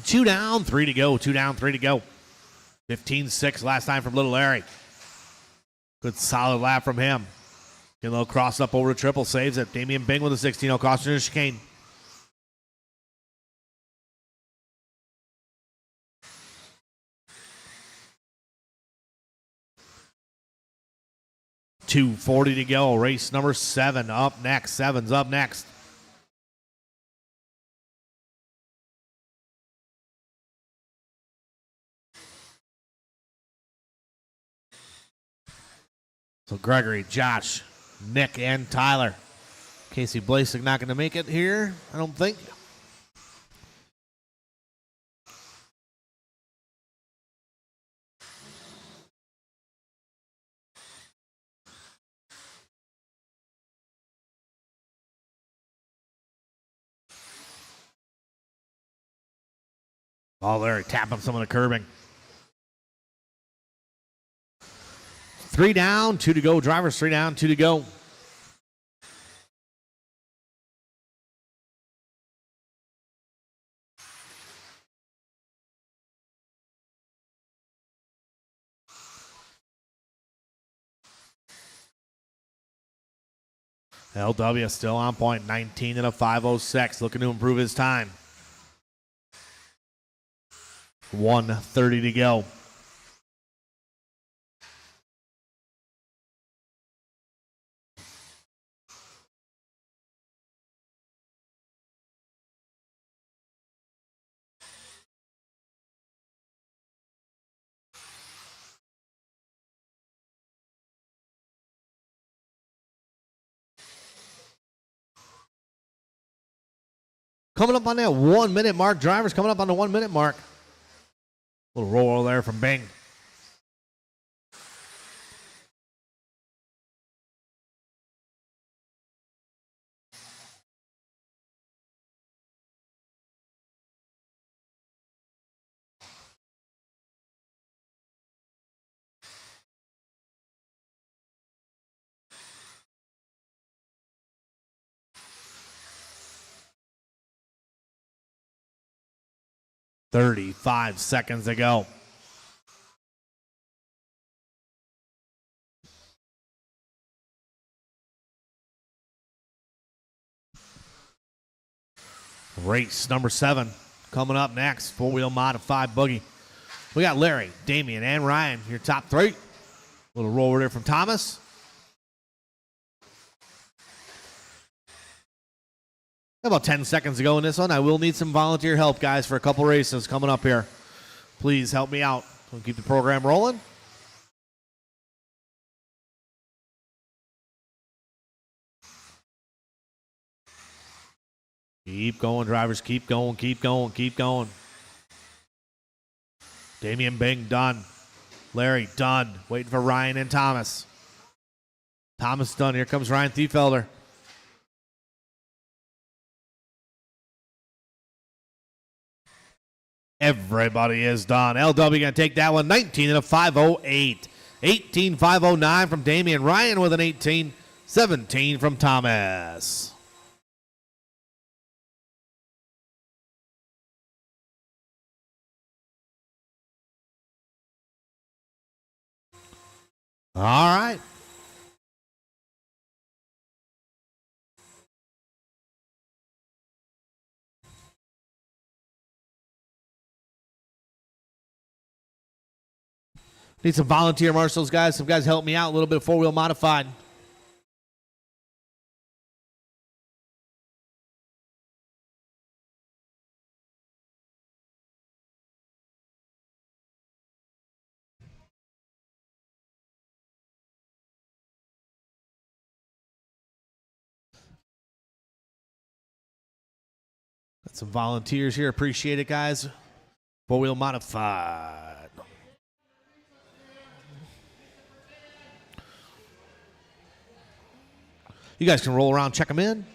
Two down, 3 to go. 2 down, 3 to go. 15.6 last time from Little Larry. Good solid lap from him. Get a little cross up over to triple, saves it. Damian Bing with a 16-0 caution and chicane. $2.40 to go. Race number 7 up next. 7's up next. So Gregory, Josh, Nick, and Tyler. Casey Blasek not going to make it here, I don't think. Oh, Larry tapping some of the curbing. 3 down, 2 to go. Drivers 3 down, 2 to go. LW still on point, 19 and a 5:06, looking to improve his time. 1:30 to go. Coming up on that 1 minute mark. Drivers coming up on the 1 minute mark. Little roll there from Bing. $35 seconds to go. Race number 7 coming up next. 4-wheel modified buggy. We got Larry, Damian, and Ryan, your top 3. Little roll there from Thomas. About 10 seconds to go in this one. I will need some volunteer help, guys, for a couple races coming up here. Please help me out. We'll keep the program rolling. Keep going, drivers. Keep going, keep going, keep going. Damian Bing, done. Larry, done. Waiting for Ryan and Thomas. Thomas done. Here comes Ryan Thiefelder. Everybody is done. LW going to take that one. 19 and a 5:08. 18.509 from Damian. Ryan with an 18. 17 from Thomas. All right. Need some volunteer marshals, guys. Some guys help me out a little bit. Four-wheel modified. Got some volunteers here. Appreciate it, guys. Four-wheel modified. You guys can roll around, check them in.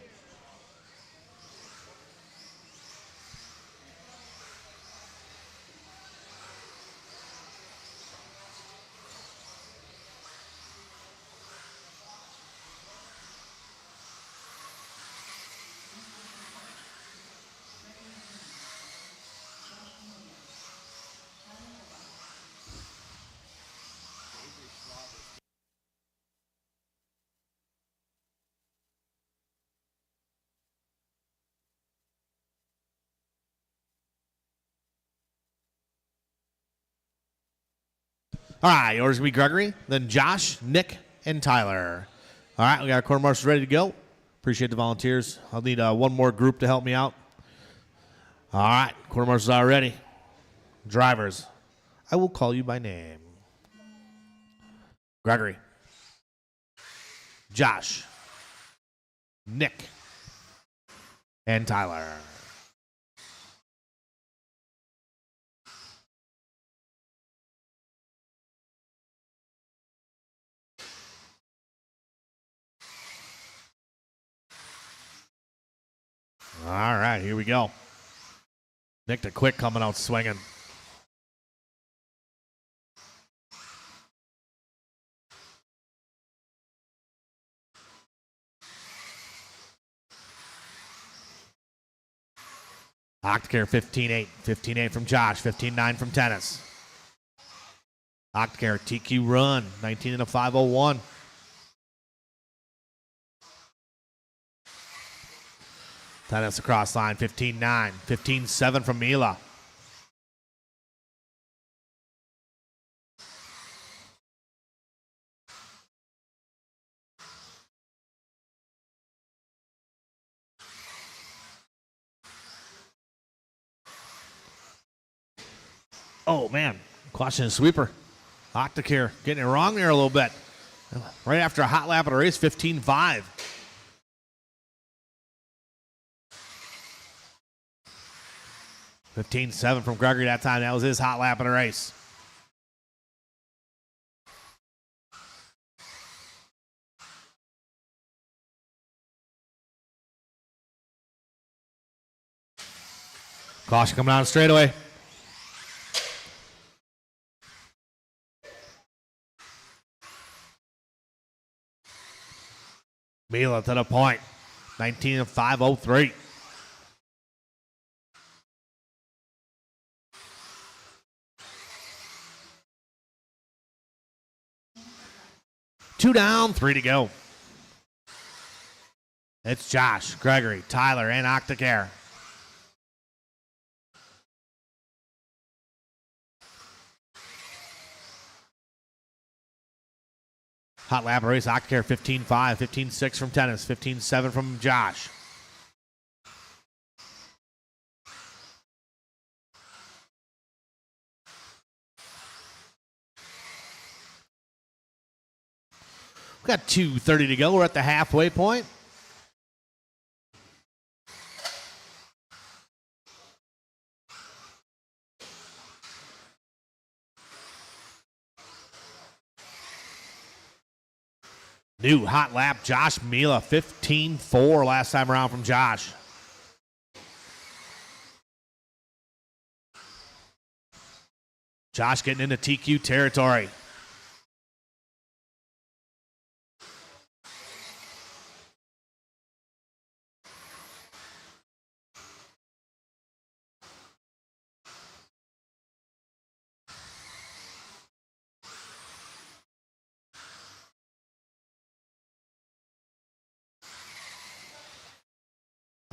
All right, yours will be Gregory, then Josh, Nick, and Tyler. All right, we got our quarter marshals ready to go. Appreciate the volunteers. I'll need one more group to help me out. All right, quarter marshals are ready. Drivers, I will call you by name. Gregory, Josh, Nick, and Tyler. All right, here we go. Nick the Quick coming out swinging. Octacare 15-8. 15-8 from Josh. 15-9 from Tennis. Octacare TQ run. 19 and a 501. Tennis across line. 15-9. 15-7 from Mila. Oh, man. Caution sweeper. Octacare getting it wrong there a little bit. Right after a hot lap of the race, 15-5. $15-7 from Gregory that time. That was his hot lap of the race. Caution coming down straight away. Mila to the point. 19 and 503. Two down, three to go. It's Josh, Gregory, Tyler, and Octacare. Hot lap race, Octacare 15-5, 15-6 from Tennis, 15-7 from Josh. We got 2:30 to go. We're at the halfway point. New hot lap, Josh Mila, 15-4 last time around from Josh. Josh getting into TQ territory.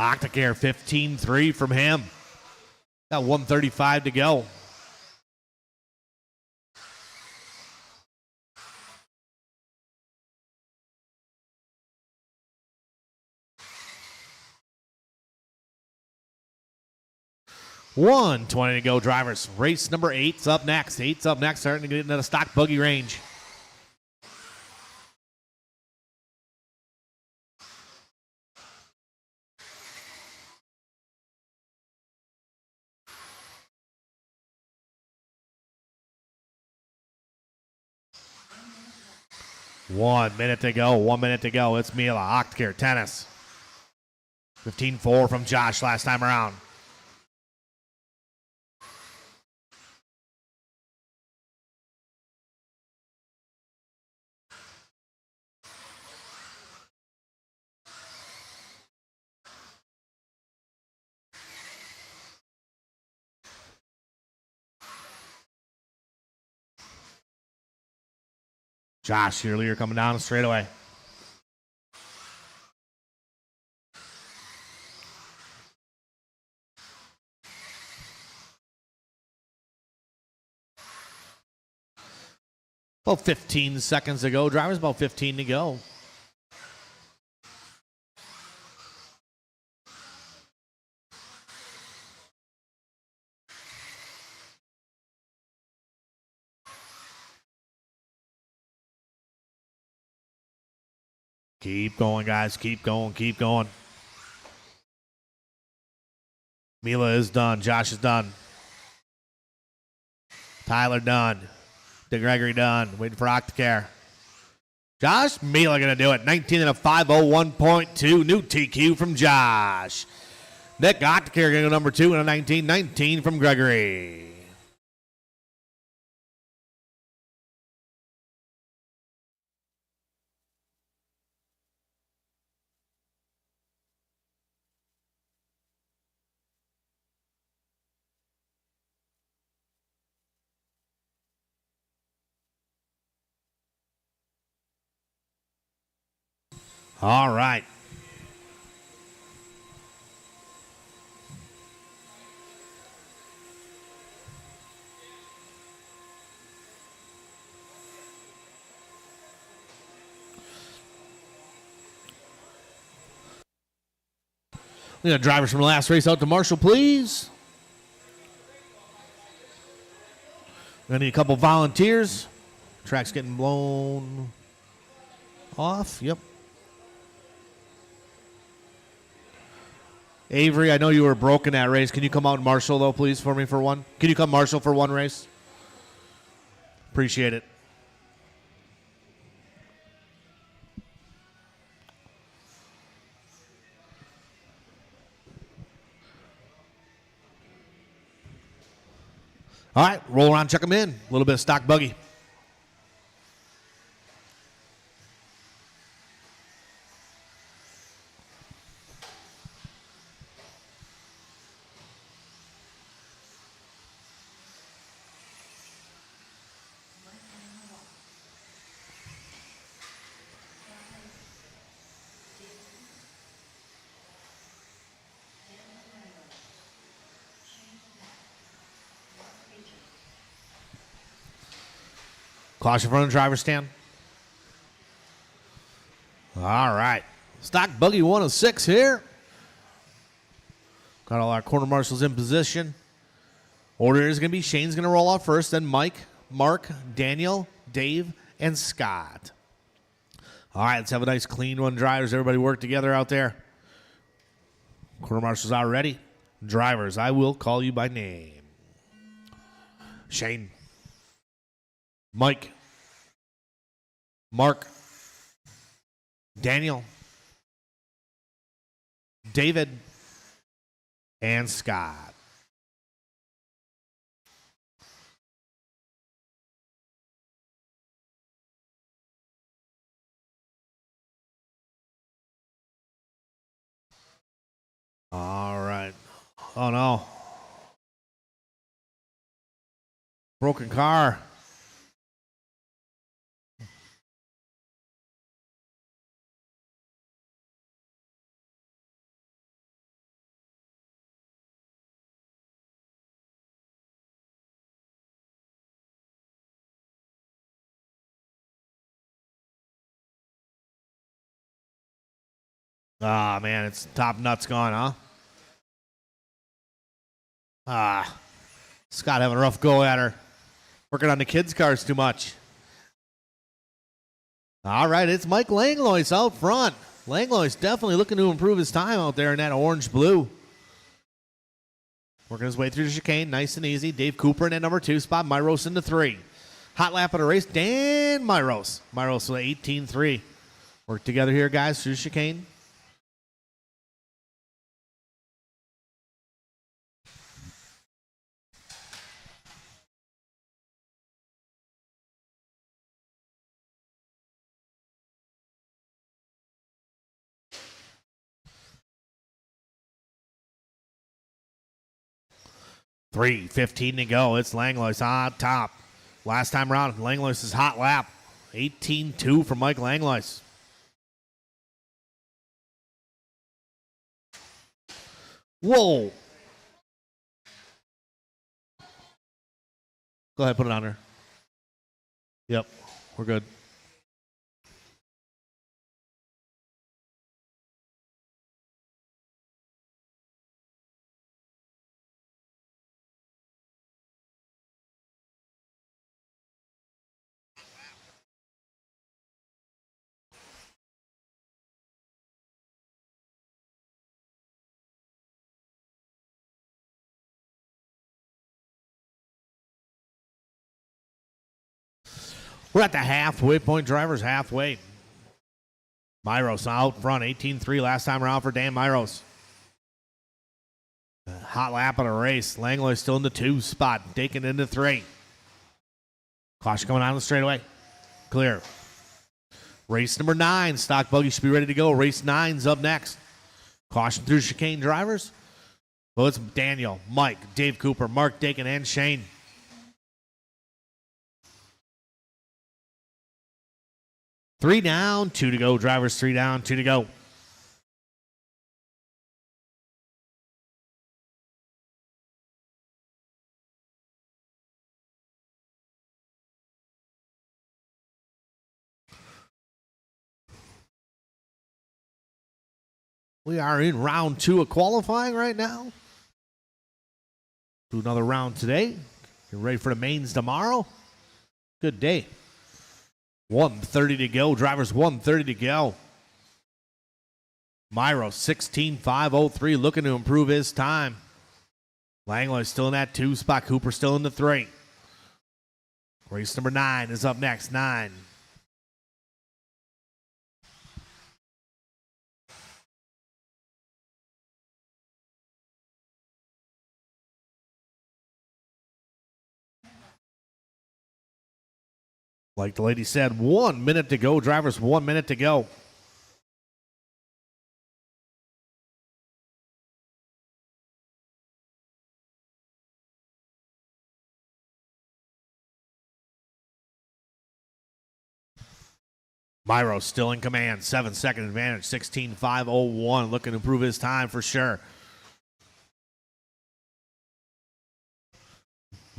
Octacare 15-3 from him. Got 1:35 to go. $1:20 to go, drivers. Race number 8's up next. 8's up next, starting to get into the stock buggy range. One minute to go. It's Mila, Octacare, tennis. 15-4 from Josh last time around. Josh Earlier coming down the straightaway. About 15 seconds to go. Drivers, about 15 to go. Keep going, guys. Keep going. Mila is done. Josh is done. Tyler done. DeGregory done. Waiting for Octacare. Josh, Mila going to do it. 19 and a 5:01.2. New TQ from Josh. Nick Octacare going to go number 2 and a 19. 19 from Gregory. All right. We got drivers from the last race out to Marshall, please. We're going to need a couple volunteers. Track's getting blown off. Yep. Avery, I know you were broken that race. Can you come out and marshal, though, please, for me for one? Can you come marshal for one race? Appreciate it. All right, roll around, check them in. A little bit of stock buggy. Caution front of the driver's stand. All right. Stock buggy 106 here. Got all our corner marshals in position. Order is going to be Shane's going to roll off first, then Mike, Mark, Daniel, Dave, and Scott. All right, let's have a nice clean one, drivers. Everybody work together out there. Corner marshals are ready. Drivers, I will call you by name. Shane. Mike, Mark, Daniel, David, and Scott. All right. Oh, no. Broken car. Ah, man, it's top nuts gone, huh? Scott having a rough go at her. Working on the kids' cars too much. All right, it's Mike Langlois out front. Langlois definitely looking to improve his time out there in that orange-blue. Working his way through the chicane, nice and easy. Dave Cooper in that number 2 spot. Myros into 3. Hot lap of the race, Dan Myros. Myros with 18-3. Work together here, guys, through the chicane. $3:15 to go. It's Langlois on top. Last time around, Langlois' hot lap. 18-2 for Mike Langlois. Whoa. Go ahead, put it on there. Yep, we're good. We're at the halfway point, drivers halfway. Myros out front, 18-3 last time around for Dan Myros. Hot lap of the race. Langlois still in the 2 spot, taking into 3. Caution coming on the straightaway. Clear. Race number 9. Stock Buggy should be ready to go. Race 9's up next. Caution through chicane, drivers. Well, it's Daniel, Mike, Dave Cooper, Mark Dakin, and Shane. Three down, 2 to go. Drivers 3 down, 2 to go. We are in round 2 of qualifying right now. Do another round today. Get ready for the mains tomorrow. Good day. 1:30 to go. Drivers 1:30 to go. Myros 16.503, looking to improve his time. Langlois still in that 2 spot. Cooper still in the 3. Race number 9 is up next. 9. Like the lady said, 1 minute to go. Drivers 1 minute to go. Myros still in command. 7-second advantage. 16.501. Looking to improve his time for sure.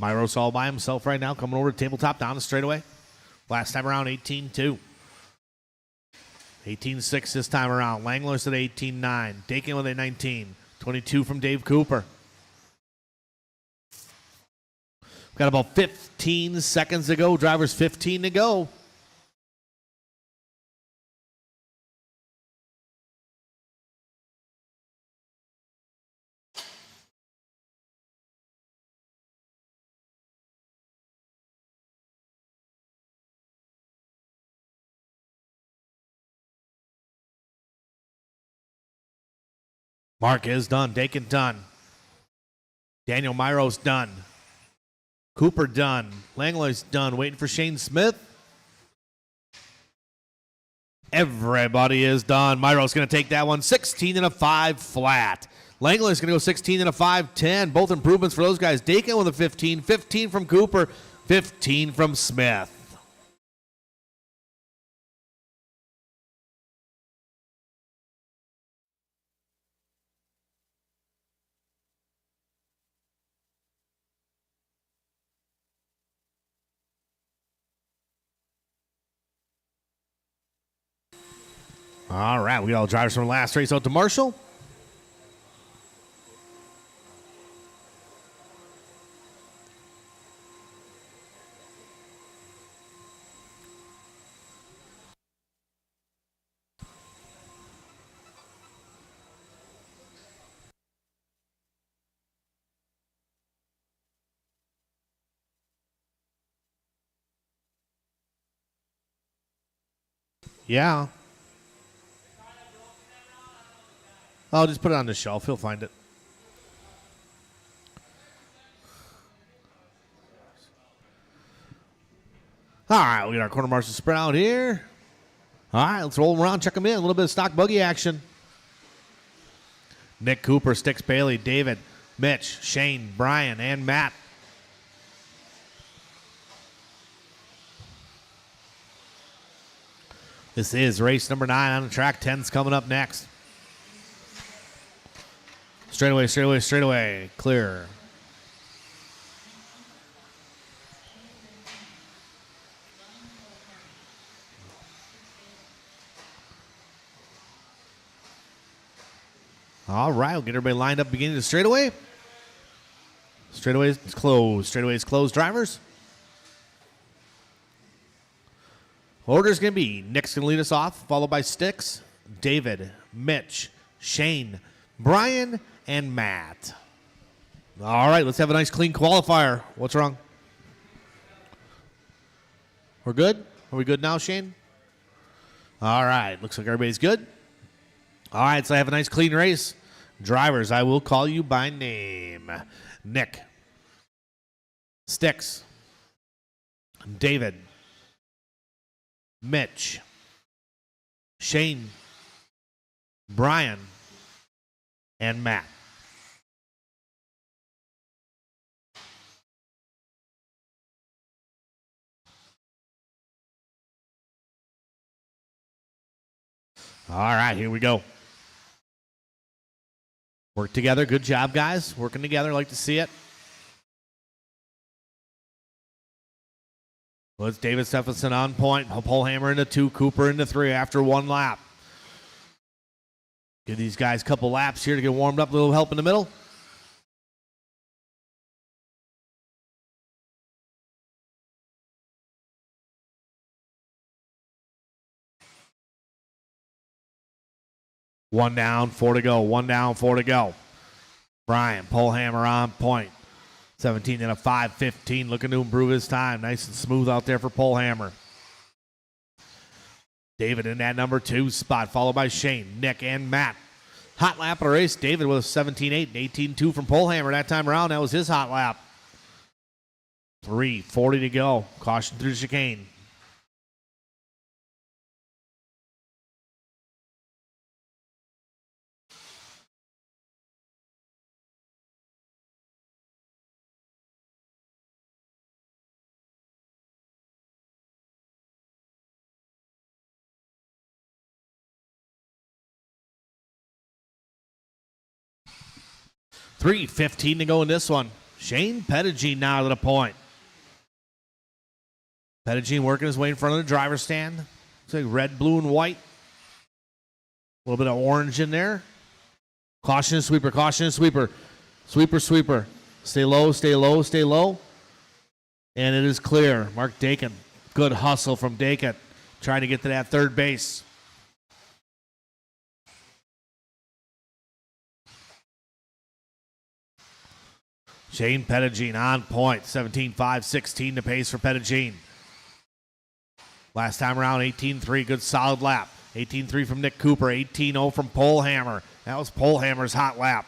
Myros all by himself right now. Coming over to tabletop down the straightaway. Last time around, 18-2. 18-6 this time around. Langlois at 18-9. Dakin with a 19. 22 from Dave Cooper. Got about 15 seconds to go. Drivers 15 to go. Mark is done. Dakin done. Daniel Myros done. Cooper done. Langlois done. Waiting for Shane Smith. Everybody is done. Myros going to take that one. 16 and a 5 flat. Langlois going to go 16 and a 5-10. Both improvements for those guys. Dakin with a 15. 15 from Cooper. 15 from Smith. All right, we got all drivers from last race out to Marshall. Yeah. I'll just put it on the shelf. He'll find it. All right, we got our quarter marshal spread out here. All right, let's roll them around, check them in. A little bit of stock buggy action. Nick Cooper, Sticks Bailey, David, Mitch, Shane, Brian, and Matt. This is race number 9 on the track. 10's coming up next. Straightaway, straightaway, straightaway. Clear. All right, we'll get everybody lined up beginning the straightaway. Straightaway is closed. Straightaway is closed, drivers. Order's going to be Nick's going to lead us off, followed by Sticks, David, Mitch, Shane, Brian, and Matt. All right, let's have a nice clean qualifier. What's wrong? We're good? Are we good now, Shane? All right, looks like everybody's good. All right, so I have a nice clean race. Drivers, I will call you by name. Nick, Sticks, David, Mitch, Shane, Brian, and Matt. All right, here we go. Work together. Good job, guys. Working together. Like to see it. Well, it's David Stephenson on point. Polehammer into 2, Cooper into 3 after 1 lap. Give these guys a couple laps here to get warmed up. A little help in the middle. One down, 4 to go. 1 down, 4 to go. Brian, Polehammer on point. 17 and a 5:15, looking to improve his time. Nice and smooth out there for Polehammer. David in that number 2 spot, followed by Shane, Nick, and Matt. Hot lap of the race. David with a 17.8 and 18.2 from Polehammer that time around. That was his hot lap. 3:40 to go. Caution through the chicane. $3:15 to go in this one. Shane Pettigene now to the point. Pettigene working his way in front of the driver's stand. Looks like red, blue, and white. A little bit of orange in there. Caution and sweeper, caution and sweeper. Sweeper, sweeper. Stay low, stay low, stay low. And it is clear. Mark Dakin. Good hustle from Dakin. Trying to get to that third base. Shane Pettigene on point. 17.5-16 the pace for Pettigene. Last time around, 18.3. Good solid lap. 18.3 from Nick Cooper. 18.0 from Polehammer. That was Polehammer's hot lap.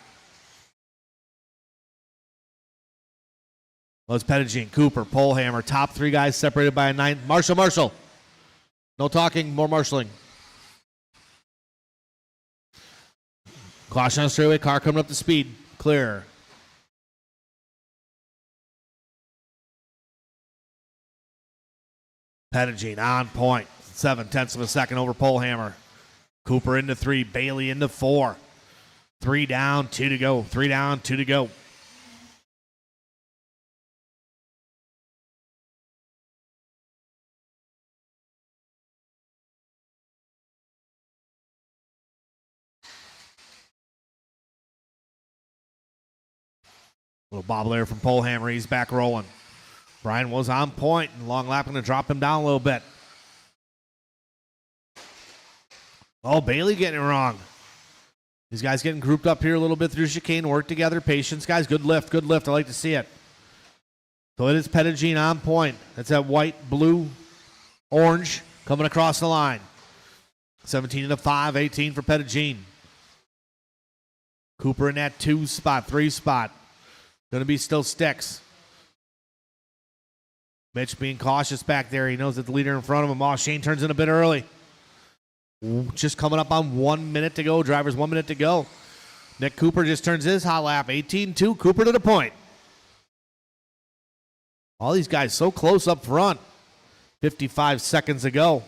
Well, it's Pettigene, Cooper, Polehammer. Top 3 guys separated by a 9. Marshall. No talking, more marshalling. Caution on straightaway. Car coming up to speed. Clear. Pettigene on point. 0.7 of a second over Polehammer. Cooper into 3. Bailey into 4. 3 down, 2 to go. 3 down, 2 to go. Little bobble there from Polehammer. He's back rolling. Brian was on point, and long lap going to drop him down a little bit. Oh, Bailey getting it wrong. These guys getting grouped up here a little bit through chicane. Work together. Patience, guys. Good lift. Good lift. I like to see it. So it is Pettigene on point. That's that white, blue, orange coming across the line. 17-5, 18 for Pettigene. Cooper in that 2 spot, 3 spot. Going to be still Sticks. Mitch being cautious back there. He knows that the leader in front of him. Oh, Shane turns in a bit early. Just coming up on 1 minute to go. Drivers 1 minute to go. Nick Cooper just turns his hot lap. 18-2. Cooper to the point. All these guys so close up front. 55 seconds to go.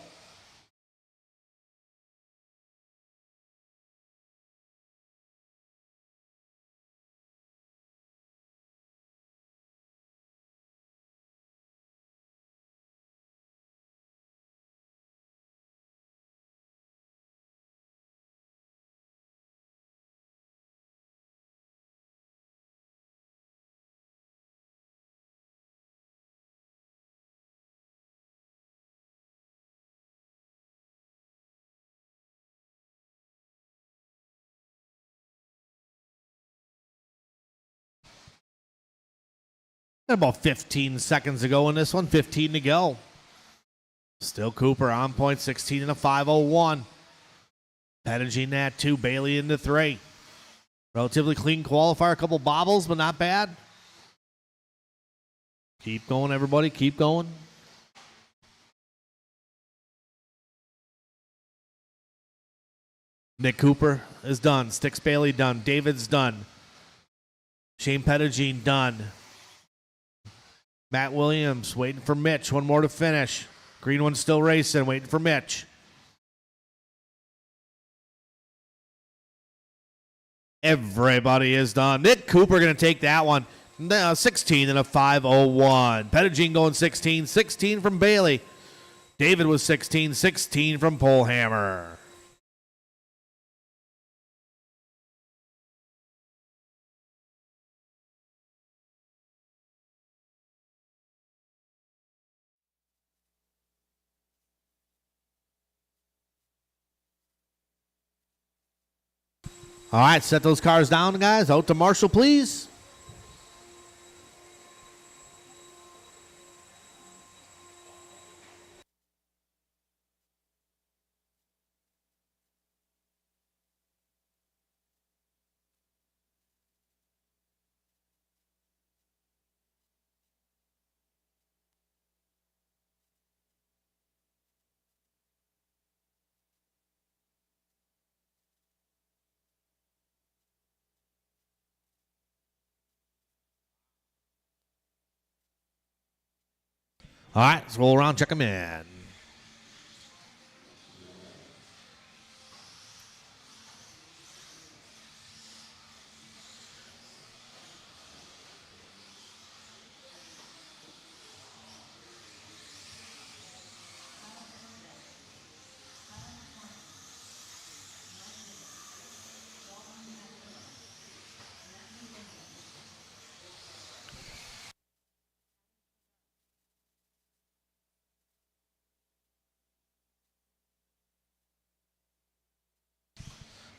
About 15 seconds to go in this one. 15 to go. Still Cooper on point. 16-5, 5:01. Pettigene that 2. Bailey into 3. Relatively clean qualifier. A couple bobbles, but not bad. Keep going, everybody. Keep going. Nick Cooper is done. Sticks Bailey done. David's done. Shane Pettigene done. Matt Williams waiting for Mitch. One more to finish. Green one's still racing, waiting for Mitch. Everybody is done. Nick Cooper going to take that one. 16-5:01. Pettigene going 16. 16 from Bailey. David was 16. 16 from Polehammer. All right, set those cars down, guys. Out to Marshall, please. All right, let's roll around, check them in.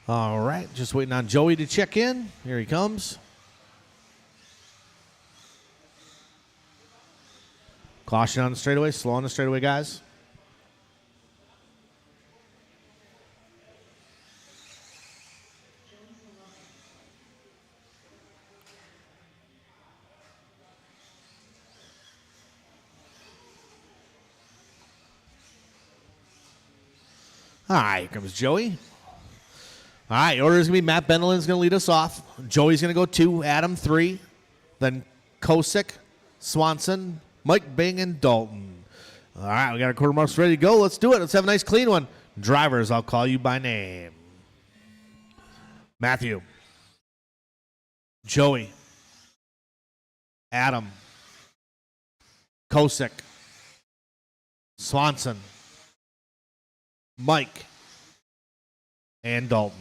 All right, just waiting on Joey to check in. Here he comes. Caution on the straightaway, slow on the straightaway, guys. All right, here comes Joey. All right, the order is going to be Matt Bendelin's going to lead us off. Joey's going to go 2, Adam 3, then Kosick, Swanson, Mike Bing, and Dalton. All right, we got our quarter marks ready to go. Let's do it. Let's have a nice clean one. Drivers, I'll call you by name. Matthew, Joey, Adam, Kosick, Swanson, Mike, and Dalton.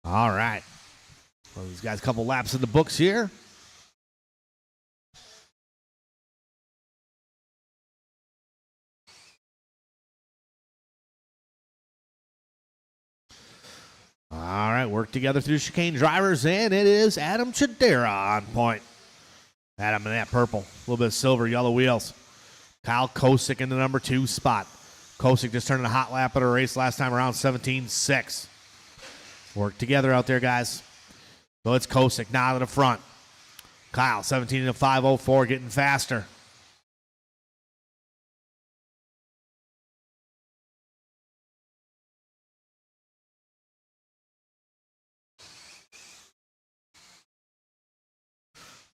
All right. Well, these guys a couple laps in the books here. All right, work together through chicane drivers, and it is Adam Chidera on point. Adam in that purple, a little bit of silver, yellow wheels. Kyle Kosick in the number 2 spot. Kosick just turned a hot lap at a race last time around, 17.6. Work together out there, guys. So it's Kosick now to the front. Kyle, 17.504, getting faster.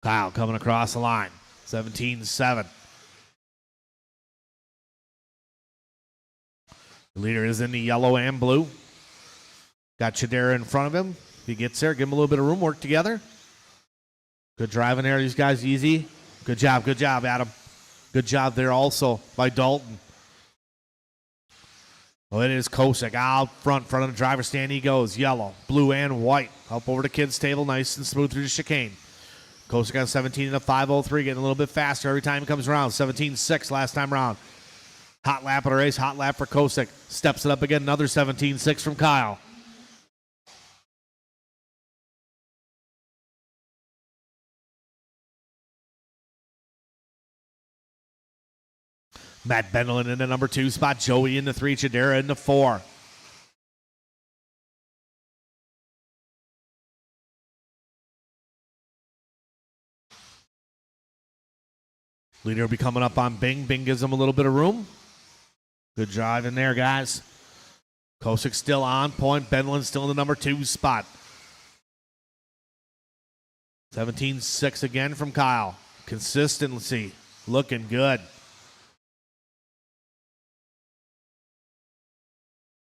Kyle coming across the line, 17.7. The leader is in the yellow and blue. Got Chidera in front of him. If he gets there, give him a little bit of room, work together. Good driving there, these guys, easy. Good job, Adam. Good job there also by Dalton. Well, it is Kosick out front of the driver's stand he goes. Yellow, blue, and white. Up over the kids' table, nice and smooth through the chicane. Kosick on 17.503, getting a little bit faster every time he comes around. 17.6 last time around. Hot lap of the race, hot lap for Kosick. Steps it up again, another 17.6 from Kyle. Matt Bendlin in the number 2 spot. Joey in the 3, Chidera in the 4. Leader will be coming up on Bing. Bing gives him a little bit of room. Good drive in there, guys. Kosick still on point. Bendlin still in the number 2 spot. 17.6 again from Kyle. Consistency looking good.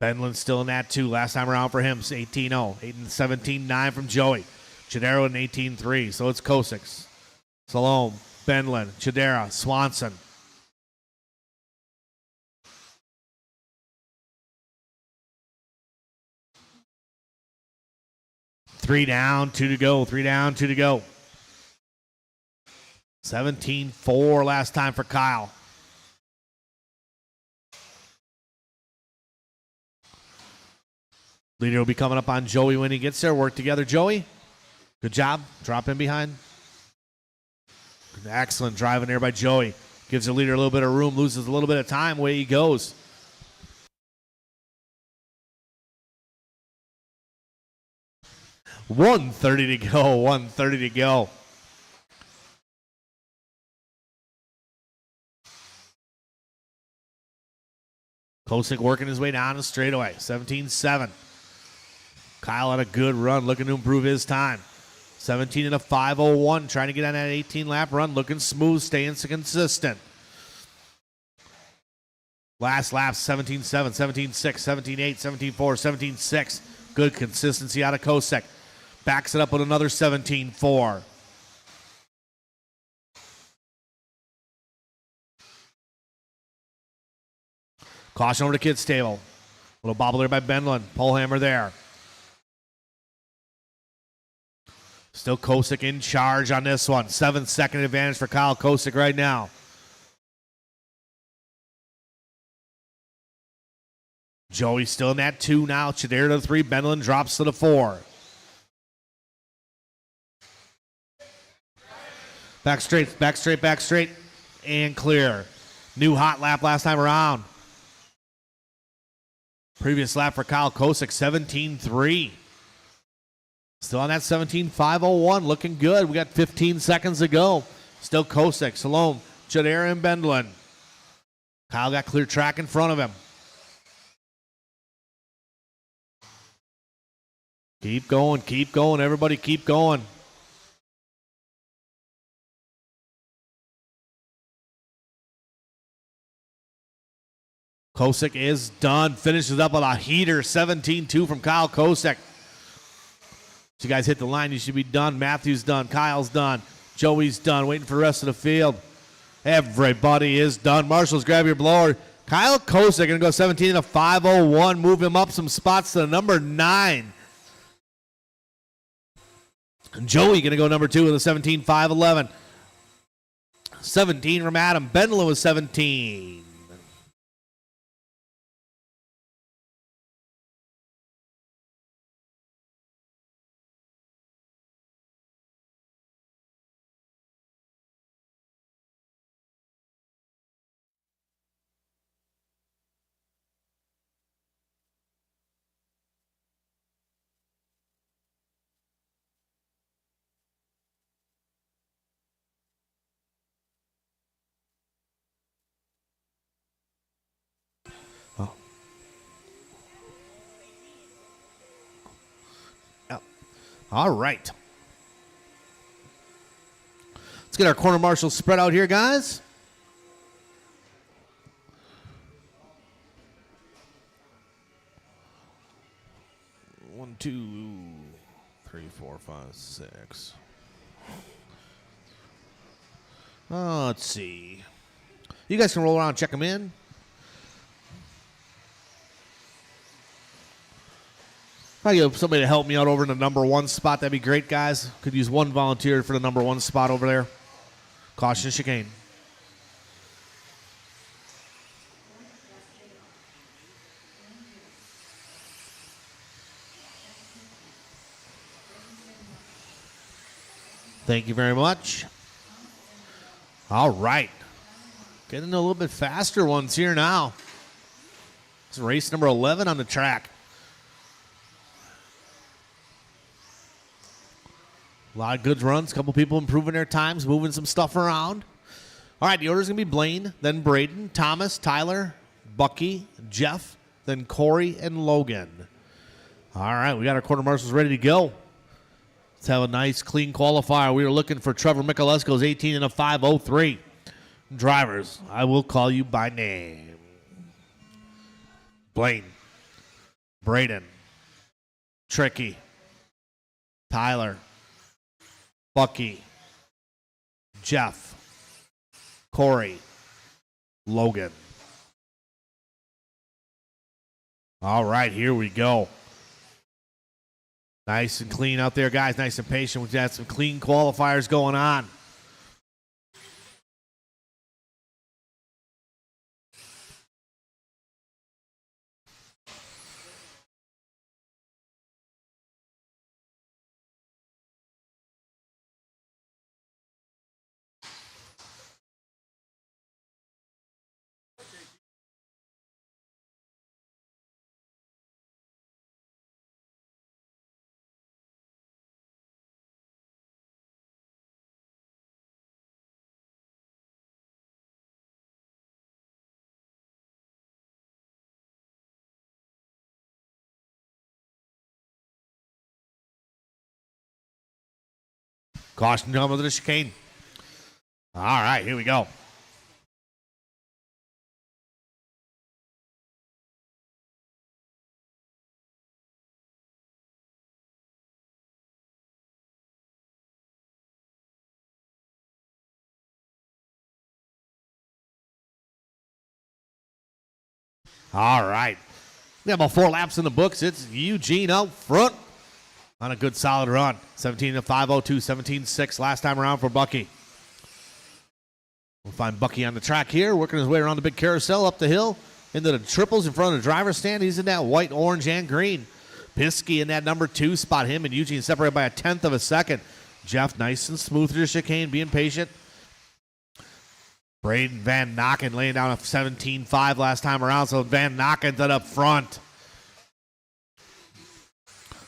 Bendlin still in that 2. Last time around for him, 18.0. 17.9 from Joey. Chidera in 18.3. So it's Kosick, Salome, Bendlin, Chidera, Swanson. Three down, 2 to go. 3 down, 2 to go. 17.4 last time for Kyle. Leader will be coming up on Joey when he gets there. Work together, Joey. Good job. Drop in behind. Excellent driving there by Joey. Gives the leader a little bit of room, loses a little bit of time. Away he goes. $130 to go. $130 to go. Kosick working his way down the straightaway. 17.7. Kyle had a good run, looking to improve his time. 17.501, trying to get on that 18-lap run, looking smooth, staying consistent. Last lap, 17.7, 17.6, 17.8, 17.4, 17.6. Good consistency out of Kosick. Backs it up with another 17.4. Caution over to kids' table. Little bobble there by Bendlin. Pole hammer there. Still Kosick in charge on this one. 7-second advantage for Kyle Kosick right now. Joey still in that 2 now. Chidera to the 3. Bendlin drops to the 4. Back straight, back straight, back straight. And clear. New hot lap last time around. Previous lap for Kyle Kosick, 17.3. Still on that 17.501, looking good. We got 15 seconds to go. Still Kosick, Salome, Chidera, and Bendlin. Kyle got clear track in front of him. Keep going, everybody keep going. Kosick is done, finishes up with a heater, 17.2 from Kyle Kosick. So you guys hit the line, you should be done. Matthew's done, Kyle's done, Joey's done, waiting for the rest of the field. Everybody is done. Marshals, grab your blower. Kyle Kosick going to go 17.501, move him up some spots to the number 9. Joey going to go number 2 with a 17.511. 17 from Adam. Benla with 17. All right. Let's get our corner marshals spread out here, guys. One, two, 3, 4, 5, 6. Let's see. You guys can roll around and check them in. If I get somebody to help me out over in the number 1 spot, that'd be great, guys. Could use one volunteer for the number 1 spot over there. Caution chicane. Thank you very much. All right. Getting a little bit faster ones here now. It's race number 11 on the track. A lot of good runs. A couple people improving their times, moving some stuff around. All right, the order's going to be Blaine, then Braden, Thomas, Tyler, Bucky, Jeff, then Corey, and Logan. All right, we got our quarter marshals ready to go. Let's have a nice, clean qualifier. We are looking for Trevor Michalesco's 18 and a 5:03. Drivers, I will call you by name. Blaine, Braden, Tricky, Tyler, Bucky, Jeff, Corey, Logan. All right, here we go. Nice and clean out there, guys. Nice and patient. We've got some clean qualifiers going on. Caution coming to the chicane. All right, here we go. All right. We have about 4 laps in the books. It's Eugene out front on a good solid run. 17 to 5:02, 17.6 last time around for Bucky. We'll find Bucky on the track here, working his way around the big carousel up the hill into the triples in front of the driver's stand. He's in that white, orange, and green. Piskey in that number 2 spot. Him and Eugene separated by 1/10 of a second. Jeff nice and smooth through the chicane, being patient. Braden Van Nocken laying down a 17.5 last time around, so Van Nocken's up front.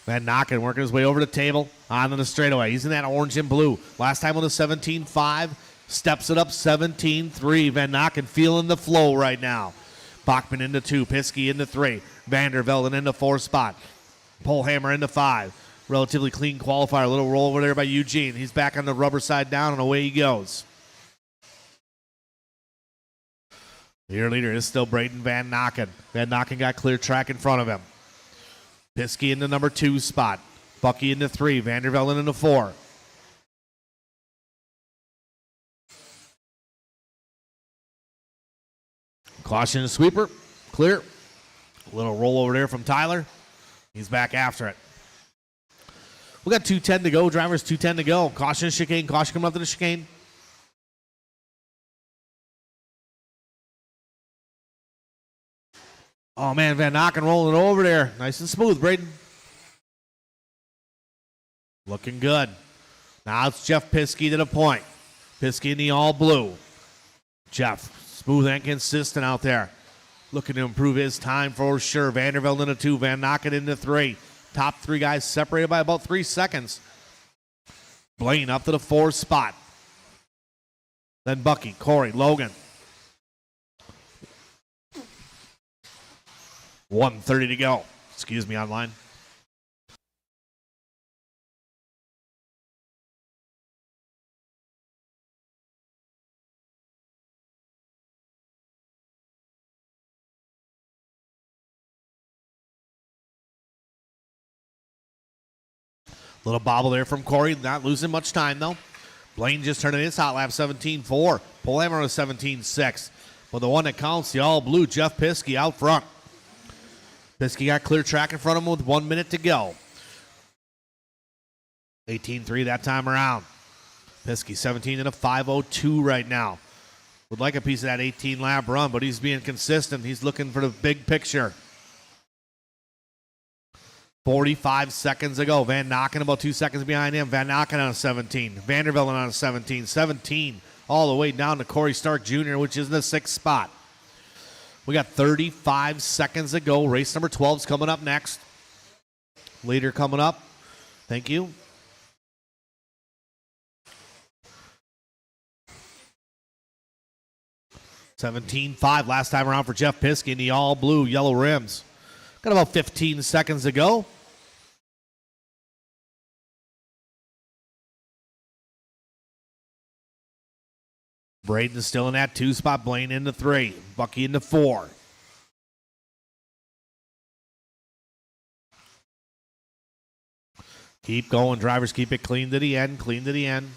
Van Nocken working his way over the table on the straightaway. He's in that orange and blue. Last time on the 17.5, steps it up 17.3. Van Nocken feeling the flow right now. Bachman into 2, Piskey into 3, Vandervelden into 4 spot. Polhammer into 5. Relatively clean qualifier. A little roll over there by Eugene. He's back on the rubber side down, and away he goes. Your leader is still Braden Van Nocken. Van Nocken got clear track in front of him. Piskey in the number 2 spot. Bucky into 3. Vandervelden into 4. Caution and sweeper. Clear. A little roll over there from Tyler. He's back after it. We got 2:10 to go. Drivers, 2:10 to go. Caution chicane. Caution coming up to the chicane. Oh, man, Van Nocken rolling it over there. Nice and smooth, Braden. Looking good. Now it's Jeff Piskey to the point. Piskey in the all blue. Jeff, smooth and consistent out there. Looking to improve his time for sure. Vandervelde into 2. Van Nocken into 3. Top 3 guys separated by about 3 seconds. Blaine up to the 4th spot. Then Bucky, Corey, Logan. 1:30 to go. Excuse me, online. Little bobble there from Corey. Not losing much time, though. Blaine just turning his hot lap 17.4. Polhammer was 17.6. But the one that counts, the all blue, Jeff Piskey out front. Piskey got clear track in front of him with 1 minute to go. 18.3 that time around. Piskey 17 in a 5.02 right now. Would like a piece of that 18 lap run, but he's being consistent. He's looking for the big picture. 45 seconds ago. Van Nocken about 2 seconds behind him. Van Nocken on a 17. Vandervelde on a 17. 17 all the way down to Corey Stark Jr., which is in the 6th spot. We got 35 seconds to go. Race number 12 is coming up next. Leader coming up. Thank you. $17.5 last time around for Jeff Piskey in the all blue, yellow rims. Got about 15 seconds to go. Braden still in that 2 spot. Blaine into 3. Bucky into 4. Keep going. Drivers keep it clean to the end. Clean to the end.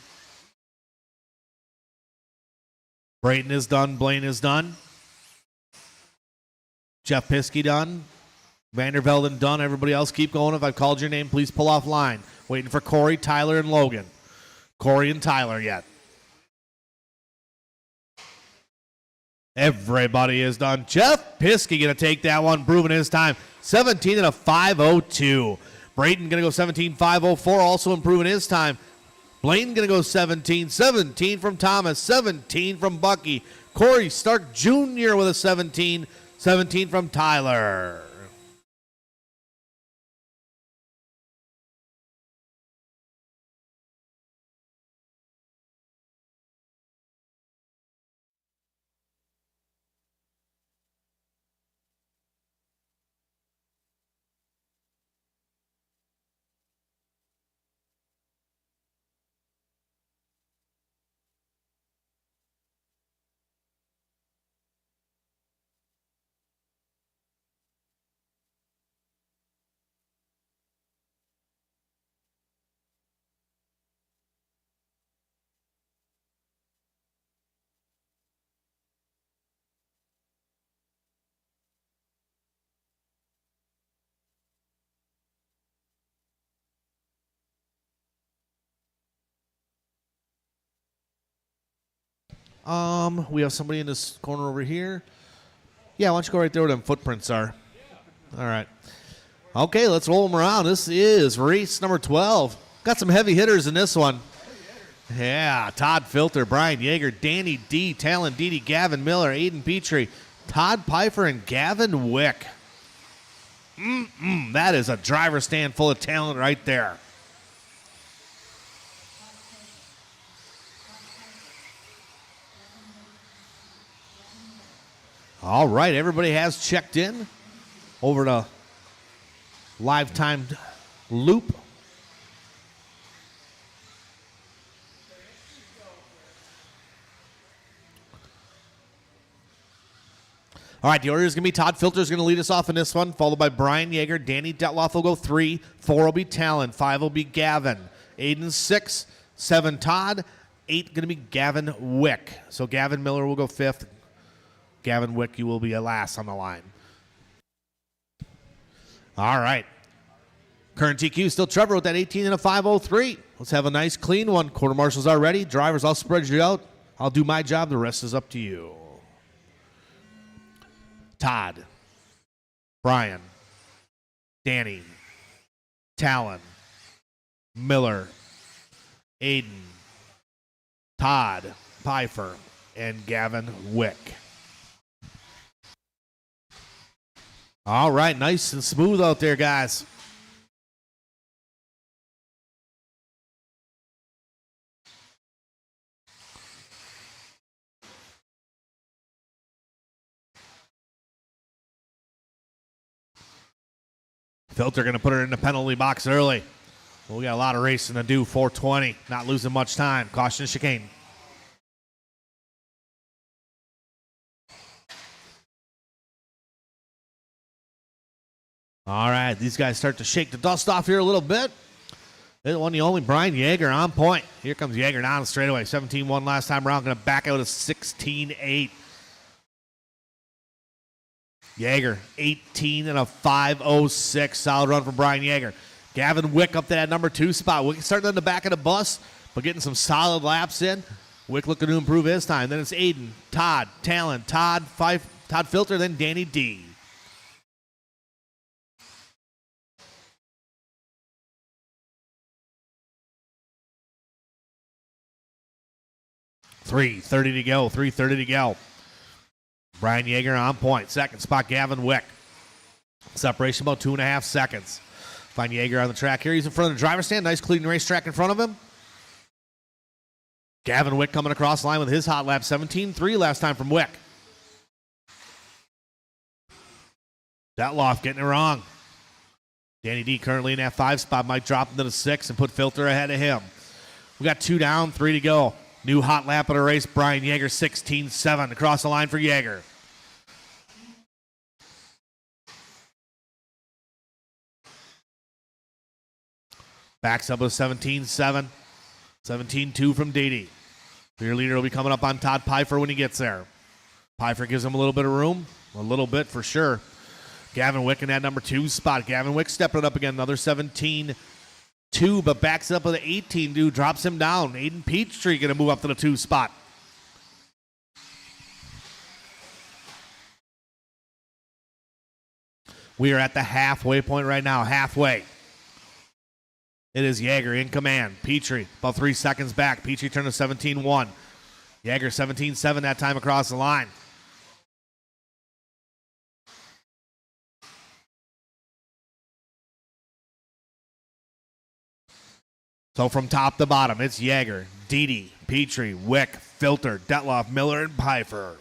Braden is done. Blaine is done. Jeff Piskey done. Vandervelde done. Everybody else keep going. If I've called your name, please pull off line. Waiting for Corey, Tyler, and Logan. Corey and Tyler yet. Everybody is done. Jeff Piskey going to take that one, proving his time. 17 and a 5.02. Braden going to go 17.504, also improving his time. Blaine going to go 17. 17 from Thomas. 17 from Bucky. Corey Stark Jr. with a 17. 17 from Tyler. We have somebody in this corner over here. Yeah, why don't you go right there where them footprints are. All right. Okay, let's roll them around. This is race number 12. Got some heavy hitters in this one. Yeah, Todd Filter, Brian Yeager, Danny D, Talon Didi, Gavin Miller, Aiden Petrie, Todd Pfeiffer, and Gavin Wick. That is a driver stand full of talent right there. All right, everybody has checked in over to live timed loop. All right, the order is going to be Todd Filter is going to lead us off in this one, followed by Brian Yeager. Danny Detloff will go 3. 4 will be Talon. 5 will be Gavin. Aiden 6. 7 Todd. 8 going to be Gavin Wick. So Gavin Miller will go 5th. Gavin Wick, you will be last on the line. All right. Current TQ still Trevor with that 18 and a 503. Let's have a nice clean one. Quarter marshals are ready. Drivers, I'll spread you out. I'll do my job. The rest is up to you. Todd, Brian, Danny, Talon, Miller, Aiden, Todd, Pfeiffer, and Gavin Wick. All right, nice and smooth out there, guys. Filter going to put her in the penalty box early. Well, we got a lot of racing to do. 420, not losing much time. Caution chicane. All right, these guys start to shake the dust off here a little bit. They're the one, the only Brian Yeager on point. Here comes Yeager down the straightaway. 17-1 last time around. Going to back out to 16-8. Yeager, 18 and a 506. Solid run from Brian Yeager. Gavin Wick up to that number 2 spot. Wick starting on the back of the bus, but getting some solid laps in. Wick looking to improve his time. Then it's Aiden, Todd, Talon, Todd Filter, then Danny D. $3:30 to go. 3:30 to go. Brian Yeager on point. Second spot, Gavin Wick. Separation about 2.5 seconds. Find Yeager on the track here. He's in front of the driver's stand. Nice clean racetrack in front of him. Gavin Wick coming across the line with his hot lap. 17.3 last time from Wick. Detloff getting it wrong. Danny D currently in that 5 spot. Might drop into the 6 and put Filter ahead of him. We got 2 down, 3 to go. New hot lap of the race. Brian Yeager 16.7 across the line for Yeager. Backs up with 17.7. 17.2 from Dede. Your leader will be coming up on Todd Pfeiffer when he gets there. Pfeiffer gives him a little bit of room. A little bit for sure. Gavin Wick in that number 2 spot. Gavin Wick stepping it up again. Another 17.2, but backs up with an 18. Dude drops him down. Aiden Peachtree going to move up to the 2 spot. We are at the halfway point right now. Halfway. It is Yeager in command. Petrie about 3 seconds back. Petrie turned to 17-1. Yeager 17-7 that time across the line. So from top to bottom, it's Yeager, Dede, Petrie, Wick, Filter, Detloff, Miller, and Pfeiffer.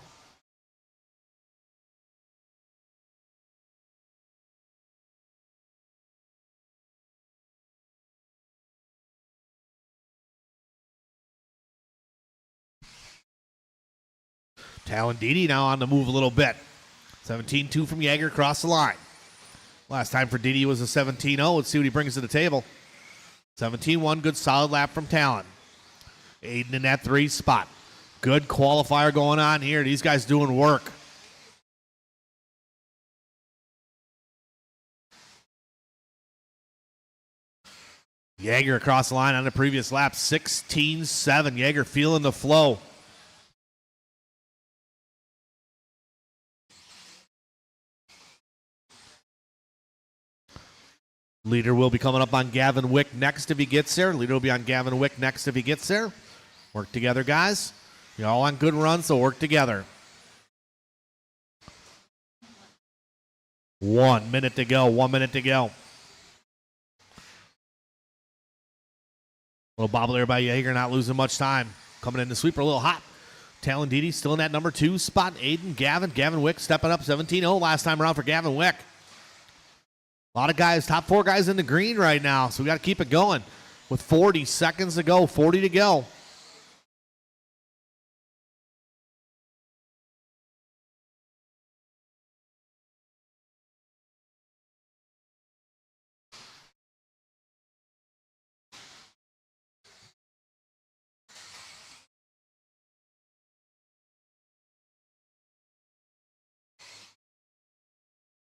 Talon Dede now on the move a little bit. 17-2 from Yeager across the line. Last time for Dede was a 17-0. Let's see what he brings to the table. 17-1, good solid lap from Talon. Aiden in that 3 spot. Good qualifier going on here. These guys doing work. Yeager across the line on the previous lap. 16-7. Yeager feeling the flow. Leader will be coming up on Gavin Wick next if he gets there. Leader will be on Gavin Wick next if he gets there. Work together, guys. You're all on good runs, so work together. 1 minute to go. 1 minute to go. Little bobble there by Yeager, not losing much time. Coming in the sweeper a little hot. Talon Dede still in that number 2 spot. Aiden, Gavin Wick stepping up 17-0 last time around for Gavin Wick. A lot of guys, top 4 guys in the green right now, so we got to keep it going. With 40 seconds to go, 40 to go.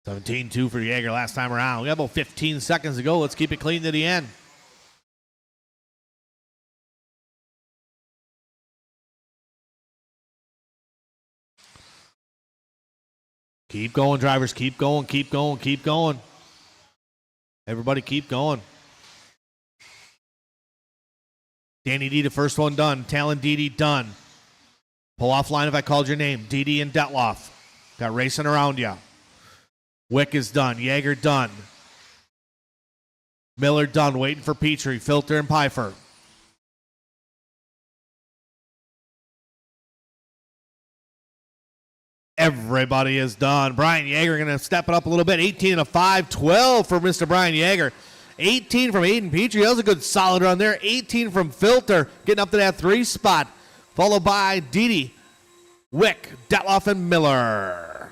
17-2 for Jaeger last time around. We got about 15 seconds to go. Let's keep it clean to the end. Keep going, drivers. Keep going, keep going, keep going. Everybody keep going. Danny D, the first one done. Talon Didi done. Pull off line if I called your name. Didi and Detloff. Got racing around you. Wick is done. Jaeger done. Miller done. Waiting for Petrie, Filter, and Pfeiffer. Everybody is done. Brian Jaeger going to step it up a little bit. 18-5, 12 for Mr. Brian Jaeger. 18 from Aiden Petrie. That was a good solid run there. 18 from Filter, getting up to that 3 spot. Followed by Didi, Wick, Detloff, and Miller.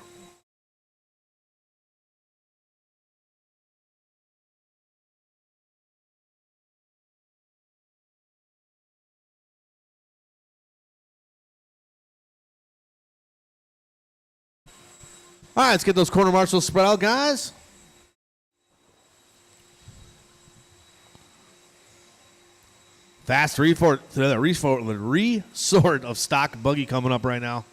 All right, let's get those corner marshals spread out, guys. Fast resort of stock buggy coming up right now.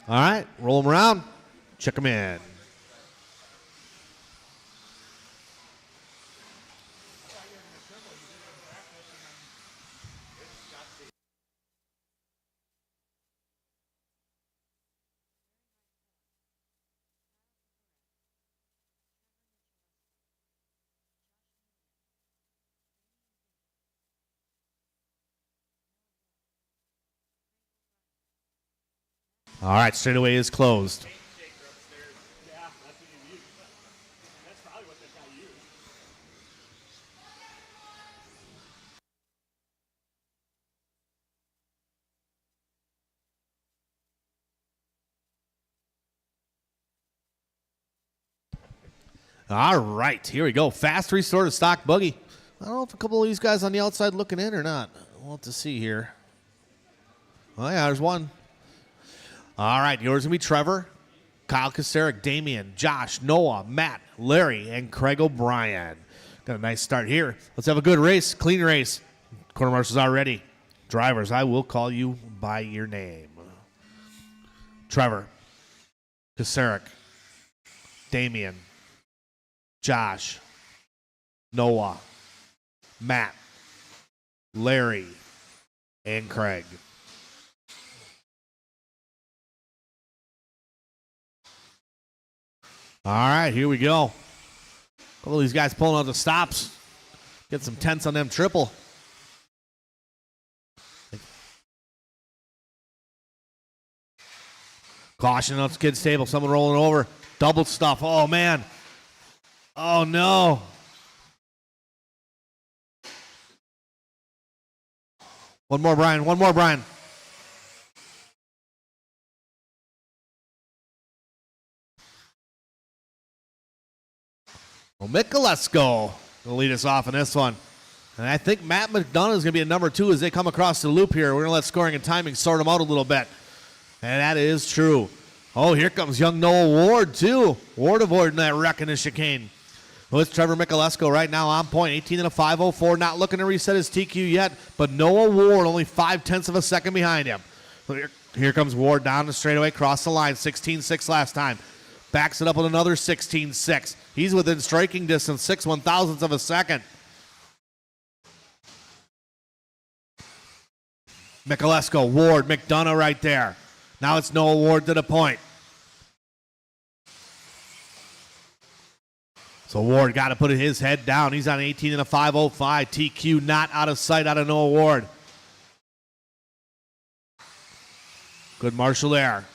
All right, roll them around. Check them in. All right, straightaway is closed. All right, here we go. Fast restore to stock buggy. I don't know if a couple of these guys on the outside looking in or not. We'll have to see here. Oh, yeah, there's one. All right, yours going to be Trevor, Kyle Kasarik, Damian, Josh, Noah, Matt, Larry, and Craig O'Brien. Got a nice start here. Let's have a good race, clean race. Corner marshals are ready. Drivers, I will call you by your name. Trevor, Kasarik, Damian, Josh, Noah, Matt, Larry, and Craig. All right, here we go. A couple of these guys pulling out the stops. Get some tenths on them triple. Caution on skid stable. Someone rolling over. Double stuff. Oh, man. Oh, no. One more, Brian. One more, Brian. Well, Mikulesko will lead us off in this one. And I think Matt McDonough is going to be a number 2 as they come across the loop here. We're going to let scoring and timing sort them out a little bit. And that is true. Oh, here comes young Noah Ward, too. Ward avoiding that wreck in the chicane. Well, it's Trevor Mikulesko right now on point. 18-504. Not looking to reset his TQ yet, but Noah Ward only 0.5 of a second behind him. So here comes Ward down the straightaway, cross the line. 16-6 last time. Backs it up with another 16-6. He's within striking distance, 6/1000ths of a second. Mikulesko, Ward, McDonough right there. Now it's Noah Ward to the point. So Ward got to put his head down. He's on 18-505. TQ not out of sight out of Noah Ward. Good marshal there.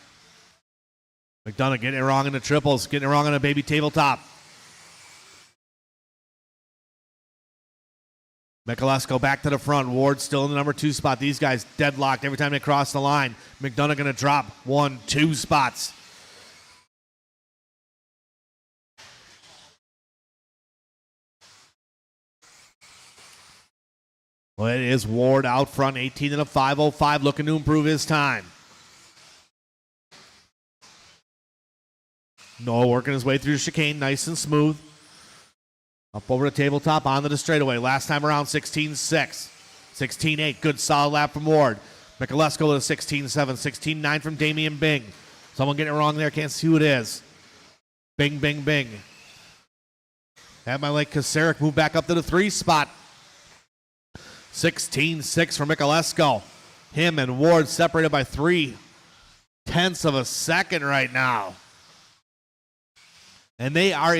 McDonough getting it wrong in the triples, getting it wrong on a baby tabletop. Mikulesko back to the front. Ward still in the number 2 spot. These guys deadlocked every time they cross the line. McDonough going to drop 1, 2 spots. Well, it is Ward out front, 18 and a 5:05, looking to improve his time. Noah working his way through the chicane, nice and smooth. Up over the tabletop, onto the straightaway. Last time around, 16-6. 16-8, good solid lap from Ward. Mikulesko with a 16-7, 16-9 from Damian Bing. Someone getting it wrong there, can't see who it is. Bing, bing, bing. Had my like Kasarek move back up to the 3 spot. 16-6 for Mikulesko. Him and Ward separated by 0.3 of a second right now. And they are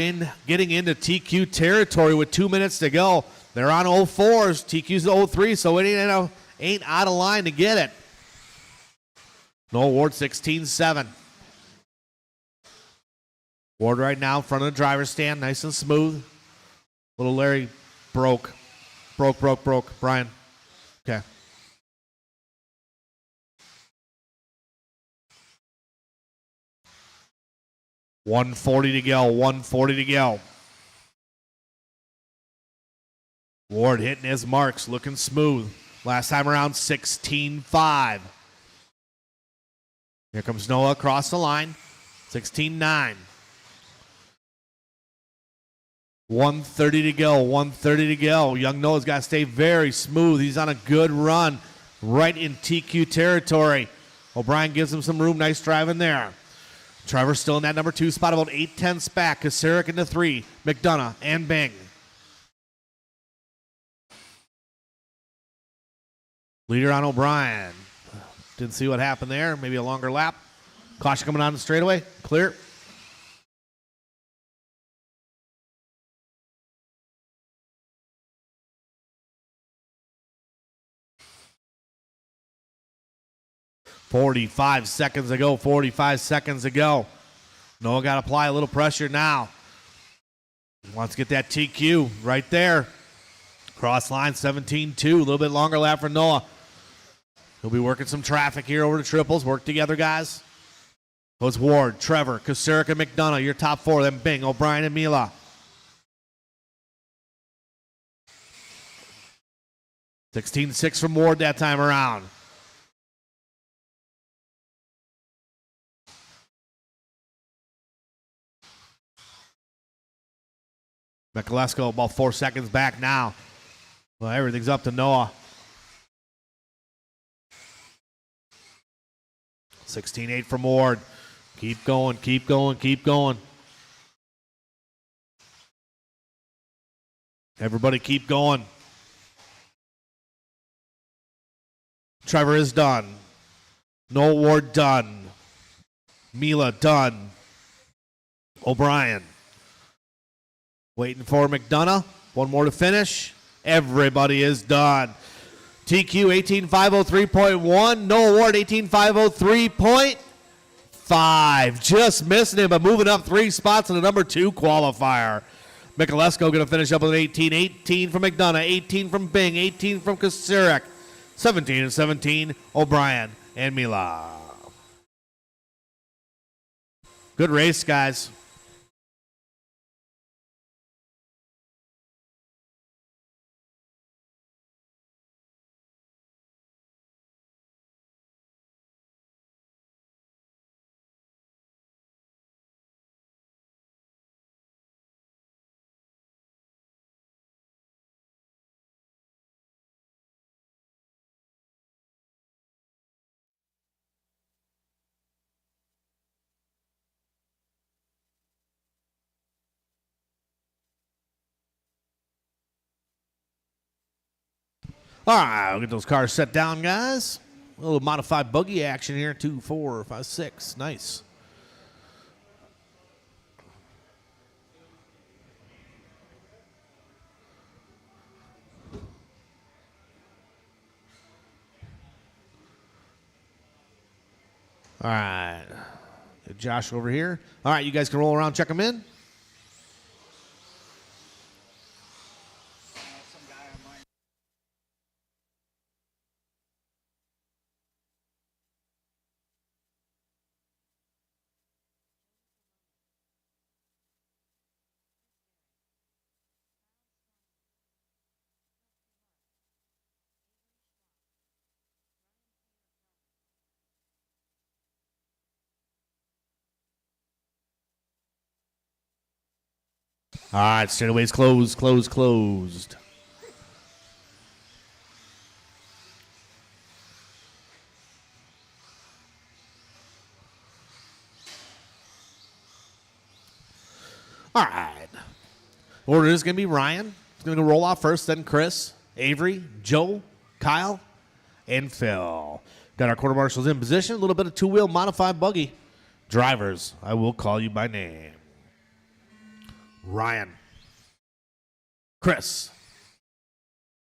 getting into TQ territory with 2 minutes to go. They're on 04s. TQ's 03, so it ain't out of line to get it. No, Ward 16-7. Ward right now in front of the driver's stand, nice and smooth. Little Larry broke. Brian. Okay. $140 to go. $140 to go. Ward hitting his marks, looking smooth. Last time around, 16-5. Here comes Noah across the line. 16-9. 130 to go. 130 to go. Young Noah's got to stay very smooth. He's on a good run right in TQ territory. O'Brien gives him some room. Nice driving there. Trevor still in that number 2 spot, about 8/10 back. Kasarek into 3. McDonough and Bing. Leader on O'Brien. Didn't see what happened there. Maybe a longer lap. Caution coming on the straightaway. Clear. $45 seconds ago. 45 seconds ago. Noah got to apply a little pressure now. Wants to get that TQ right there. Cross line 17-2. A little bit longer lap for Noah. He'll be working some traffic here over the triples. Work together, guys. Goes Ward, Trevor, Kasarek, and McDonough. Your top 4. Then Bing, O'Brien, and Mila. 16-6 from Ward that time around. Mikulesko about 4 seconds back now. Well, everything's up to Noah. 16-8 from Ward. Keep going, keep going, keep going. Everybody keep going. Trevor is done. Noah Ward done. Mila done. O'Brien. Waiting for McDonough. One more to finish. Everybody is done. TQ 18.503.1. Noah Ward 18.503.5. Just missing him, but moving up 3 spots in the number 2 qualifier. Mikulesko going to finish up with an 18. 18 from McDonough. 18 from Bing. 18 from Kasarek. 17 and 17, O'Brien and Mila. Good race, guys. All right, we'll get those cars set down, guys. A little modified buggy action here. 2, 4, 5, 6. Nice. All right. Get Josh over here. All right, you guys can roll around, check them in. All right, straightaways closed. All right. Order is going to be Ryan. He's going to roll off first, then Chris, Avery, Joe, Kyle, and Phil. Got our quarter marshals in position. A little bit of two-wheel modified buggy. Drivers, I will call you by name. Ryan, Chris,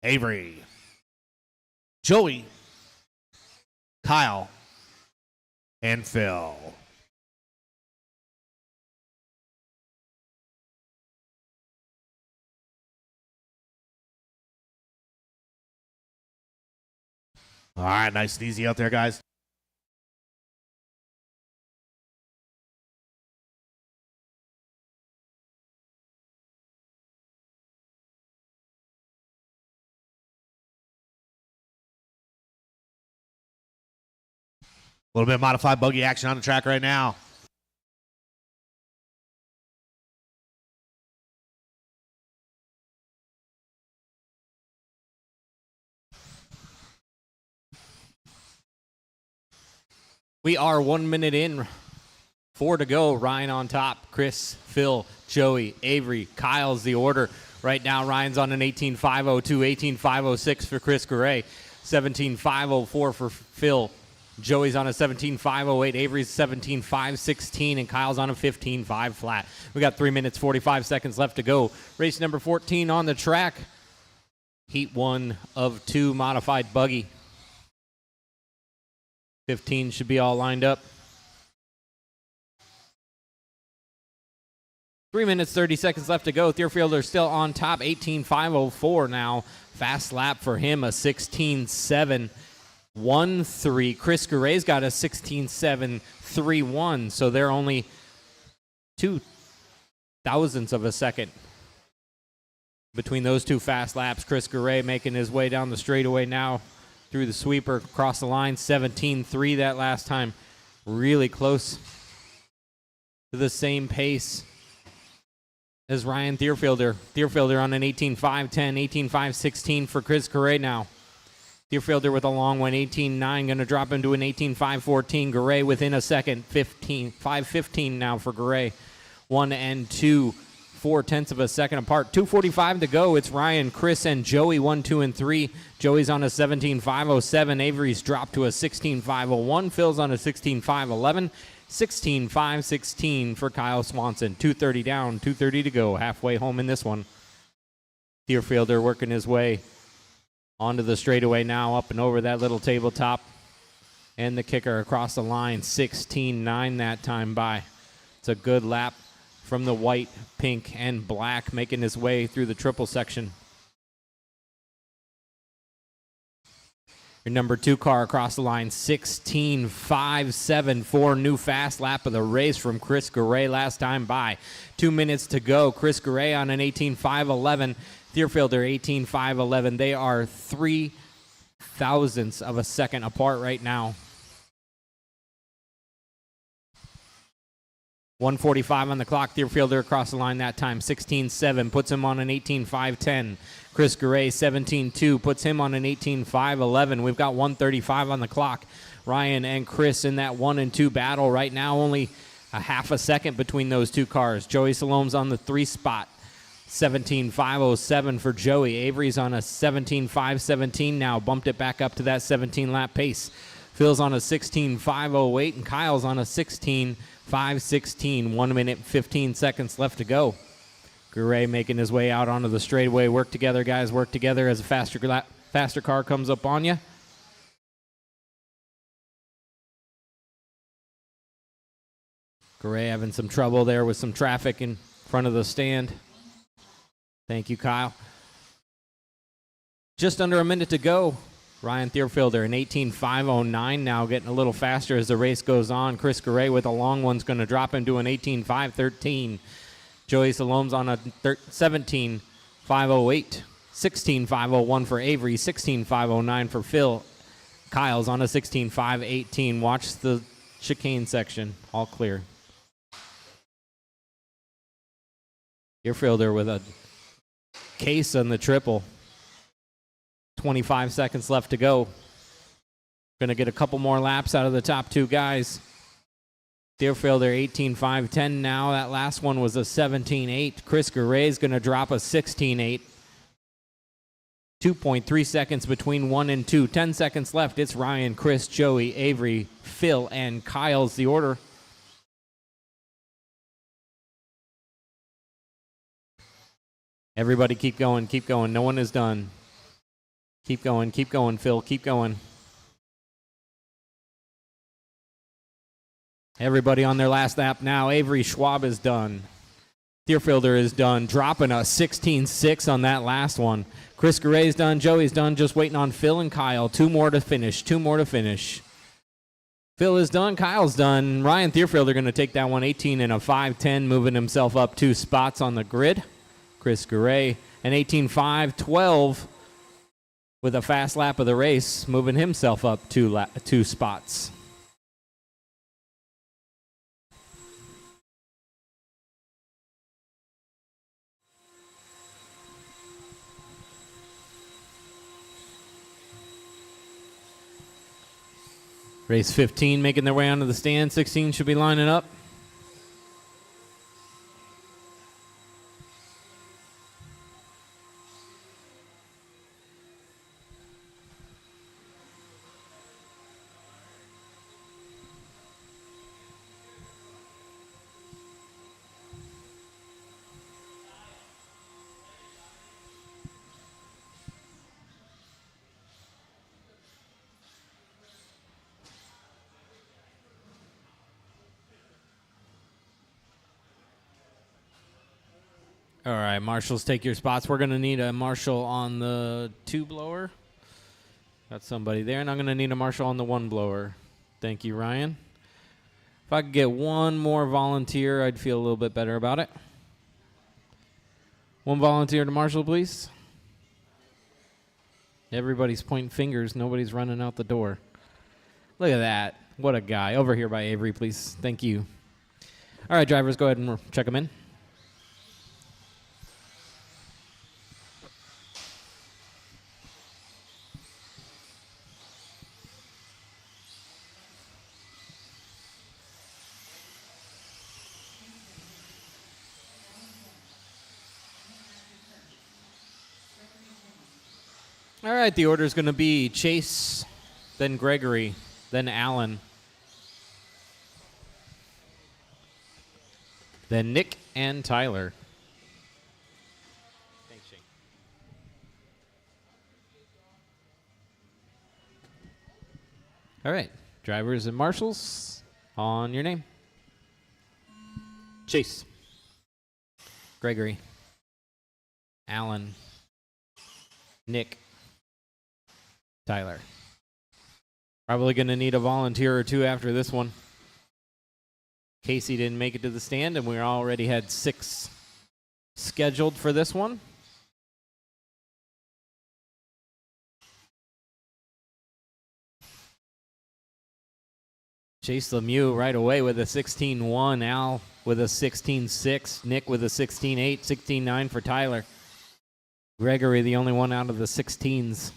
Avery, Joey, Kyle, and Phil. All right, nice and easy out there, guys. A little bit of modified buggy action on the track right now.
We are 1 minute in, 4 to go. Ryan on top, Chris, Phil, Joey, Avery, Kyle's the order. Right now, Ryan's on an 18.502, 18.506 for Chris Garay, 17.504 for Phil. Joey's on a 17.508, Avery's 17.516, and Kyle's on a 15.5 flat. We got 3 minutes, 45 seconds left to go. Race number 14 on the track. Heat 1 of 2 modified buggy. 15 should be all lined up. 3 minutes, 30 seconds left to go. Thierfielder still on top, 18.504 now. Fast lap for him, a 16.713. Chris Garay's got a 16.731, so they're only 2 thousandths of a second between those two fast laps. Chris Garay making his way down the straightaway now through the sweeper, across the line, 17.3 that last time. Really close to the same pace as Ryan Thierfielder. Thierfielder on an 18.510, 18.516 for Chris Garay now. Thierfielder with a long one, 18.9, going to drop into an 18.514. Garay within a second, 5.15 now for Garay. 1 and 2. 0.4 of a second apart. 2:45 to go. It's Ryan, Chris, and Joey, 1, 2, and 3. Joey's on a 17.507. Avery's dropped to a 16.501. Phil's on a 16.511. 16.516 for Kyle Swanson. 2:30 down, 2:30 to go. Halfway home in this one. Thierfielder working his way onto the straightaway now, up and over that little tabletop. And the kicker across the line, 16.9 that time by. It's a good lap from the white, pink, and black, making his way through the triple section. Your number 2 car across the line, 16.574. New fast lap of the race from Chris Garay last time by. 2 minutes to go. Chris Garay on an 18.511. Thierfielder 18.511. They are 3 thousandths of a second apart right now. 1:45 on the clock. Thierfielder across the line that time. 16.7 puts him on an 18.510. Chris Garay 17.2 puts him on an 18.511. We've got 1:35 on the clock. Ryan and Chris in that 1 and 2 battle right now. Only a half a second between those two cars. Joey Salome's on the 3 spot. 17.507 for Joey. Avery's on a 17.517 now. Bumped it back up to that 17 lap pace. Phil's on a 16.508 and Kyle's on a 16.516. 1 minute, 15 seconds left to go. Garay making his way out onto the straightaway. Work together, guys. Work together as a faster car comes up on you. Garay having some trouble there with some traffic in front of the stand. Thank you, Kyle. Just under a minute to go. Ryan Thierfielder, an 18.509 now, getting a little faster as the race goes on. Chris Garay with a long one's going to drop him to an 18.513. Joey Salome's on a 17.508. 16.501 for Avery. 16.509 for Phil. Kyle's on a 16.518. Watch the chicane section. All clear. Deerfielder with a case on the triple. 25 seconds left to go. Going to get a couple more laps out of the top two guys. Deerfielder 18.5.10 now. That last one was a 17.8. Chris Garay is going to drop a 16.8. 2.3 seconds between 1 and 2. 10 seconds left. It's Ryan, Chris, Joey, Avery, Phil, and Kyle's the order. Everybody keep going, keep going. No one is done. Keep going, Phil, keep going. Everybody on their last lap now. Avery Schwab is done. Deerfielder is done, dropping a 16.6 on that last one. Chris Garay's done, Joey's done, just waiting on Phil and Kyle. Two more to finish. Phil is done, Kyle's done. Ryan Deerfielder going to take that one, 18 and a 5.10, moving himself up 2 spots on the grid. Chris Garay, an 18.5.12 with a fast lap of the race, moving himself up 2 spots. Race 15 making their way onto the stand. 16 should be lining up. All right, marshals, take your spots. We're going to need a marshal on the 2 blower. Got somebody there, and I'm going to need a marshal on the 1 blower. Thank you, Ryan. If I could get one more volunteer, I'd feel a little bit better about it. 1 volunteer to marshal, please. Everybody's pointing fingers. Nobody's running out the door. Look at that. What a guy. Over here by Avery, please. Thank you. All right, drivers, go ahead and check them in. All right, the order is going to be Chase, then Gregory, then Allen, then Nick and Tyler. Thanks, Shane. All right, drivers and marshals, on your name. Chase, Gregory, Allen, Nick, Tyler. Probably going to need a volunteer or 2 after this one. Casey didn't make it to the stand, and we already had 6 scheduled for this one. Chase Lemieux right away with a 16.1. Al with a 16.6. Nick with a 16.8. 16.9 for Tyler. Gregory, the only one out of the 16s.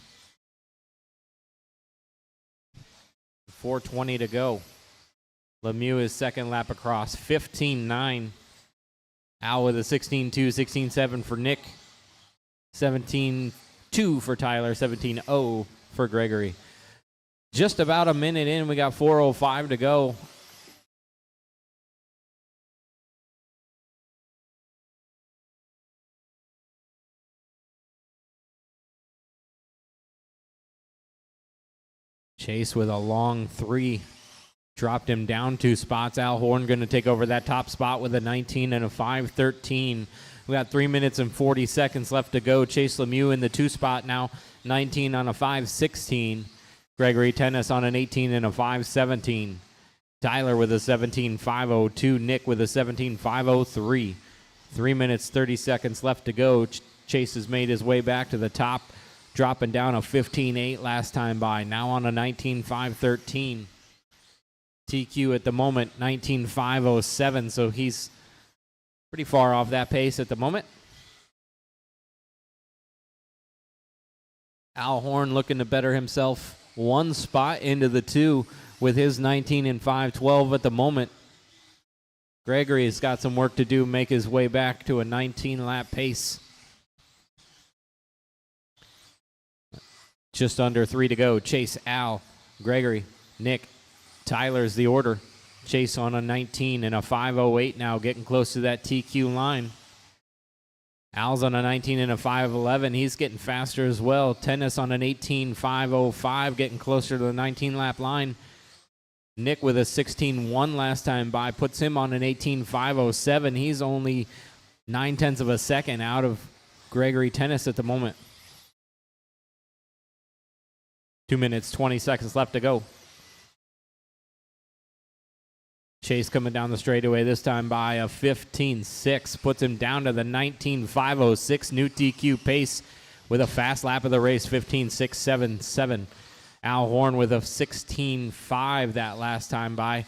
4:20 to go. Lemieux is second lap across. 15.9. Al with a 16.2, 16.7 for Nick. 17.2 for Tyler. 17.0 for Gregory. Just about a minute in. We got 4:05 to go. Chase with a long 3. Dropped him down 2 spots. Al Horn going to take over that top spot with a 19 and a 5.13. We got 3 minutes and 40 seconds left to go. Chase Lemieux in the 2 spot now. 19 on a 5.16. Gregory Tennis on an 18 and a 5.17. Tyler with a 17.502. Nick with a 17.503. 3 minutes, 30 seconds left to go. Chase has made his way back to the top, dropping down a 15.8 last time by. Now on a 19.513. TQ at the moment, 19.507, so he's Pretty far off that pace at the moment. Al Horn looking to better himself one spot into the 2 with his 19 and 5:12 at the moment. Gregory has got some work to do, make his way back to a 19-lap pace. Just under 3 to go. Chase, Al, Gregory, Nick, Tyler's the order. Chase on a 19 and a 5:08 now, getting close to that TQ line. Al's on a 19 and a 5:11. He's getting faster as well. Tennis on an 18.505, getting closer to the 19-lap line. Nick with a 16.1 last time by puts him on an 18.507. He's only 0.9 of a second out of Gregory Tennis at the moment. 2 minutes, 20 seconds left to go. Chase coming down the straightaway this time by a 15.6. Puts him down to the 19.506 new TQ pace with a fast lap of the race, 15.677. Al Horn with a 16.5 that last time by.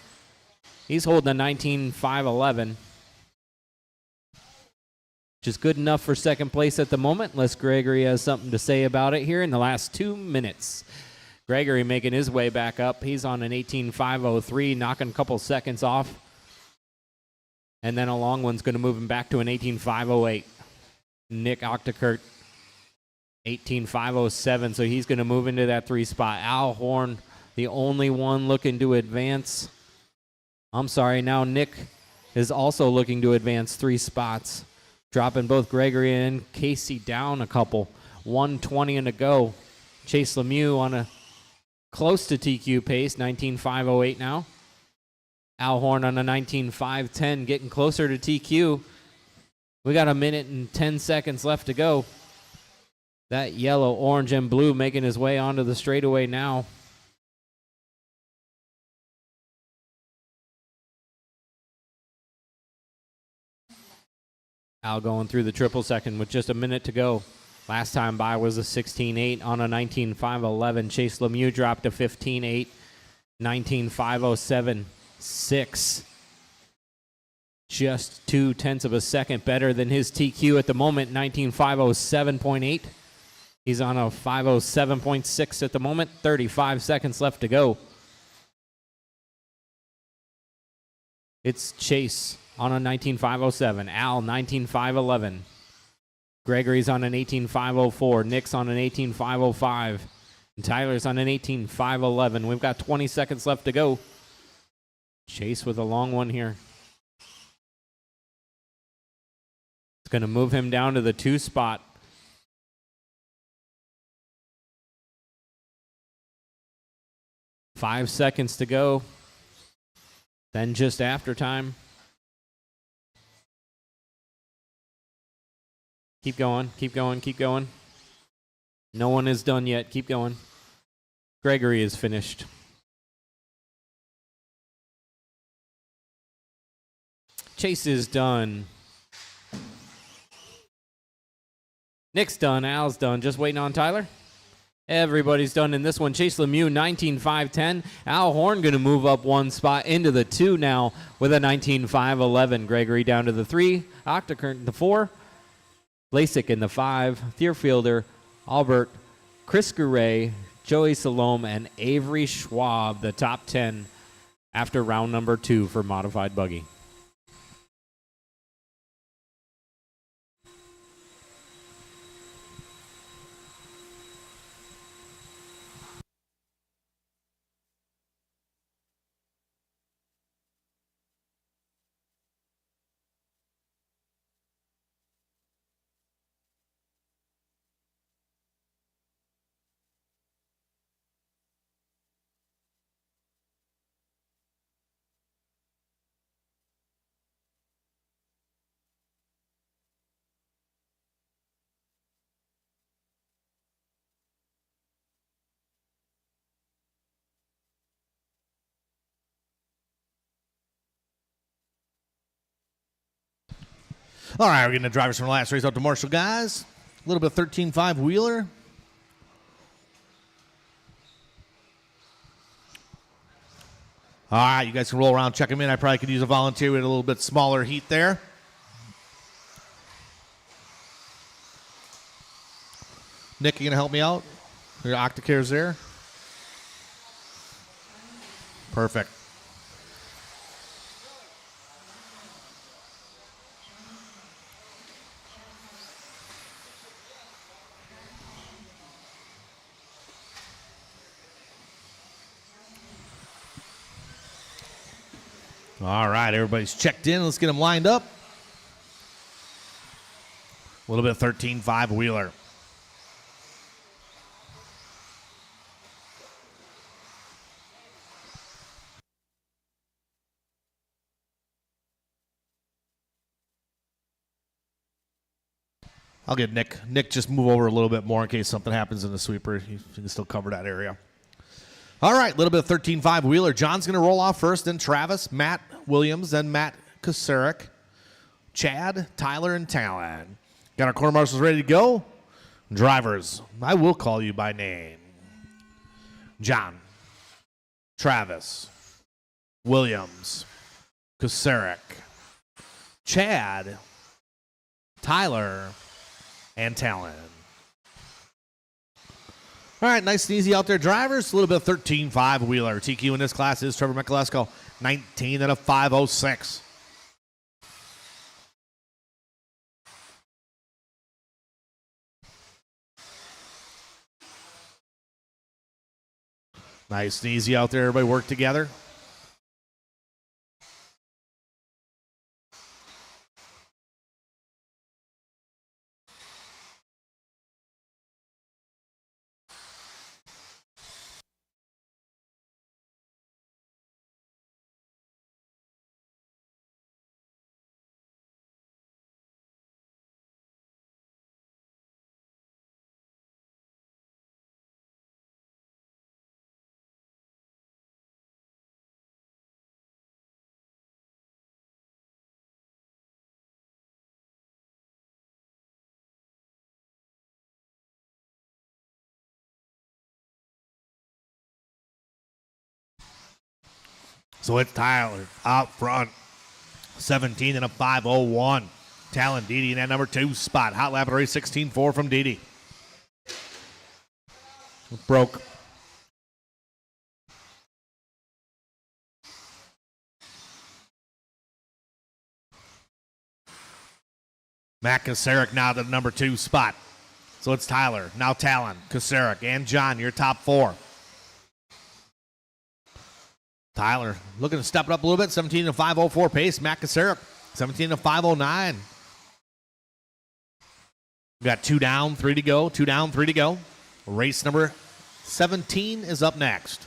He's holding a 19.511. Which is good enough for second place at the moment, unless Gregory has something to say about it here in the last 2 minutes. Gregory making his way back up. He's on an 18.503, knocking a couple seconds off. And then a long one's going to move him back to an 18.508. Nick Octakert, 18.507, so he's going to move into that 3 spot. Al Horn, the only one looking to advance. I'm sorry, now Nick is also looking to advance 3 spots. Dropping both Gregory and Casey down a couple. 1:20 to go. Chase Lemieux on a close to TQ pace, 19.508 now. Al Horn on a 19.510, getting closer to TQ. We got 1 minute and 10 seconds left to go. That yellow, orange, and blue making his way onto the straightaway now. Al going through the triple second with just 1 minute to go. Last time by was a 16.8 on a 19.511. Chase Lemieux dropped to 15.8, 19.507, 6. Just 0.2 of a second better than his TQ at the moment, 19.507.8. He's on a 507.6 at the moment, 35 seconds left to go. It's Chase on a 19.507, Al 19.511. Gregory's on an 18.504. Nick's on an 18.505. And Tyler's on an 18.511. We've got 20 seconds left to go. Chase with a long one here. It's going to move him down to the 2 spot. Five seconds to go. Then just after time. Keep going, keep going, keep going. No one is done yet. Keep going. Gregory is finished. Chase is done. Nick's done. Al's done. Just waiting on Tyler. Everybody's done in this one. Chase Lemieux, 19.510. Al Horn going to move up 1 spot into the 2 now with a 19.511. Gregory down to the 3. Octakert in the 4. Lasik in the 5. Thierfielder, Albert, Chris Gouret, Joey Salome, and Avery Schwab, the top 10 after round number 2 for Modified Buggy.
All right, we're getting the drivers from the last race out to Marshall, guys. A little bit of 13.5 wheeler. All right, you guys can roll around, check them in. I probably could use a volunteer with a little bit smaller heat there. Nick, you going to help me out? Your Octacare's there? Perfect. All right, everybody's checked in. Let's get them lined up. A little bit of 13.5 wheeler. I'll get Nick. Nick, just move over a little bit more in case something happens in the sweeper. You can still cover that area. All right, a little bit of 13.5 wheeler. John's going to roll off first, then Travis, Matt Williams, then Matt Kosarik, Chad, Tyler, and Talon. Got our corner marshals ready to go. Drivers, I will call you by name. John, Travis, Williams, Kosarik, Chad, Tyler, and Talon. All right, nice and easy out there, drivers. A little bit of 13.5 wheeler. TQ in this class is Trevor Michalesko, 19 out of 506. Nice and easy out there. Everybody work together. So it's Tyler out front, 17 and a 501. Talon Didi in that number 2 spot. Hot lap at race 16.4 from Didi. Broke. Matt Kosarik now to the number 2 spot. So it's Tyler, now Talon, Kosarik, and John, your top 4. Tyler looking to step it up a little bit, 17 to 504 pace. Matt Kosarik, 17 to 509. We got 2 down, 3 to go. 2 down, 3 to go. Race number 17 is up next.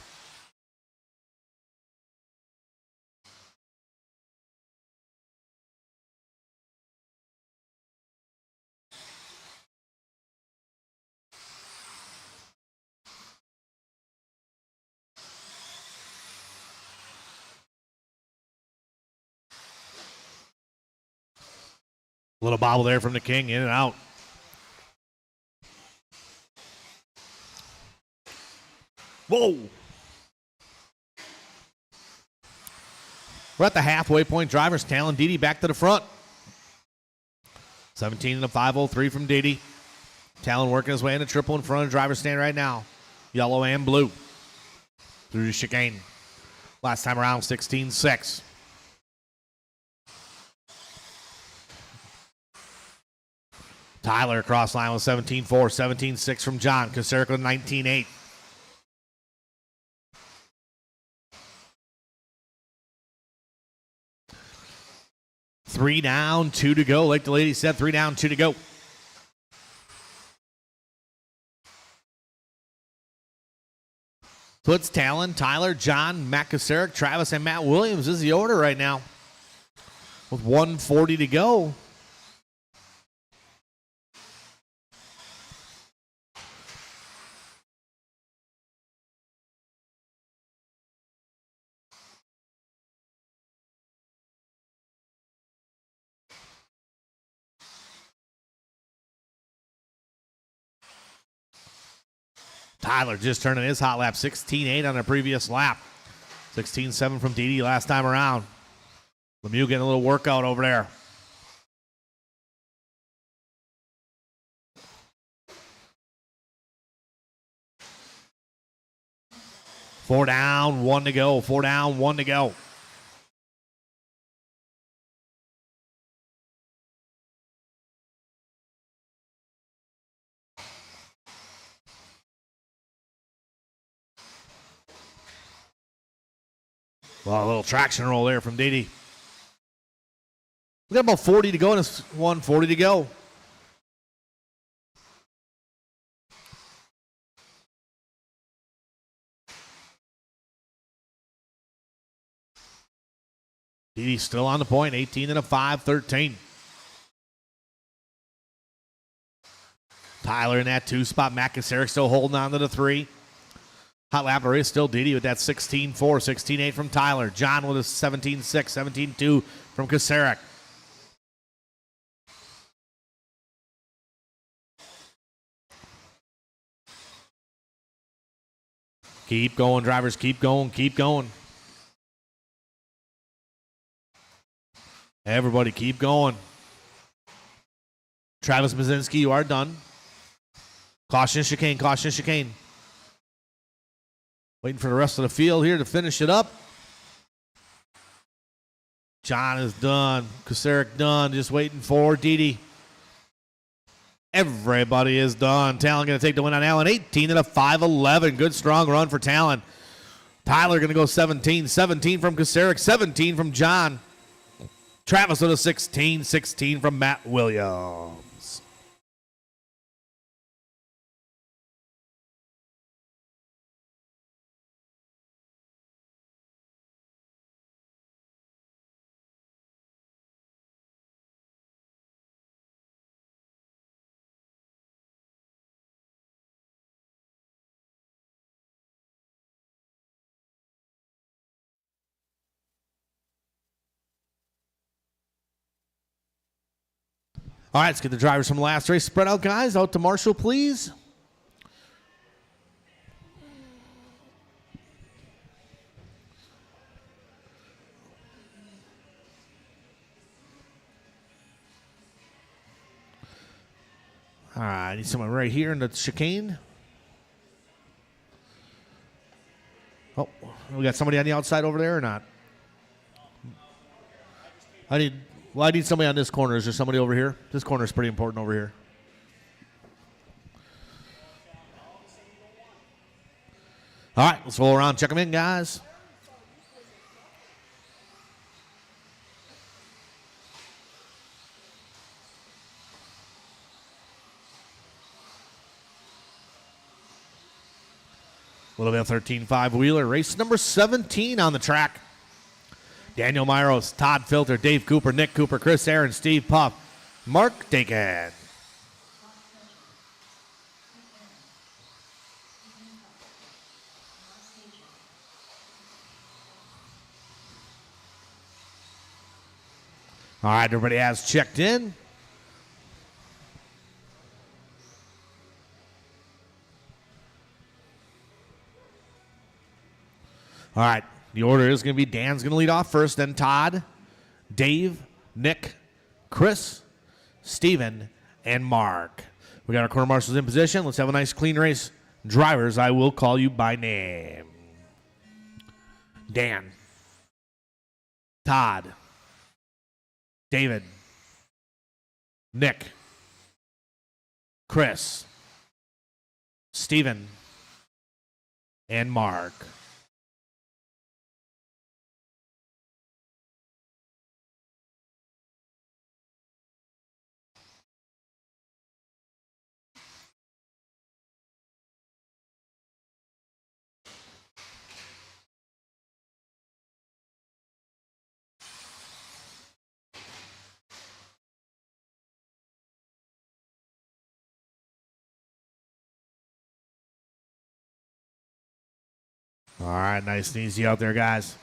Little bobble there from the King, in and out. Whoa. We're at the halfway point. Drivers, Talon Didi back to the front. 17 and a 503 from Didi. Talon working his way in a triple in front of the driver's stand right now. Yellow and blue. Through the chicane. Last time around, 16-6. Tyler across line with 17-4, 17-6 from John. Kosarik with 19-8. Three down, 2 to go. Like the lady said, 3 down, 2 to go. So it's Talon, Tyler, John, Matt Kosarik, Travis, and Matt Williams is the order right now. With 1:40 to go. Tyler just turning his hot lap, 16.8 on the previous lap. 16.7 from Didi last time around. Lemieux getting a little workout over there. 4 down, 1 to go. 4 down, 1 to go. Well, a little traction roll there from Didi. We got about 40 to go in this one. 40 to go. Didi still on the point. 18 and a 5, 13. Tyler in that 2 spot. Matt Kasarek still holding on to the 3. Hot lap race still Didi with that 16-4, 16-8 from Tyler. John with a 17-6, 17-2 from Kasarek. Keep going, drivers. Keep going. Keep going. Everybody keep going. Travis Mazinski, you are done. Caution chicane, caution chicane. Waiting for the rest of the field here to finish it up. John is done. Kasarek done. Just waiting for Didi. Everybody is done. Talon going to take the win on Allen. 18 and a 5-11. Good strong run for Talon. Tyler going to go 17. 17 from Kasarek. 17 from John. Travis with a 16. 16 from Matt Williams. All right, let's get the drivers from the last race spread out, guys. Out to Marshall, please. All right, I need someone right here in the chicane. Oh, we got somebody on the outside over there or not? I need somebody on this corner. Is there somebody over here? This corner is pretty important over here. All right, let's roll around. Check them in, guys. A little bit of 13.5 wheeler. Race number 17 on the track. Daniel Myros, Todd Filter, Dave Cooper, Nick Cooper, Chris Aaron, Steve Puff, Mark Dakin. All right, everybody has checked in. All right, the order is going to be Dan's going to lead off first, then Todd, Dave, Nick, Chris, Steven, and Mark. We got our corner marshals in position. Let's have a nice clean race. Drivers, I will call you by name. Dan, Todd, David, Nick, Chris, Steven, and Mark. All right, nice and easy out there, guys.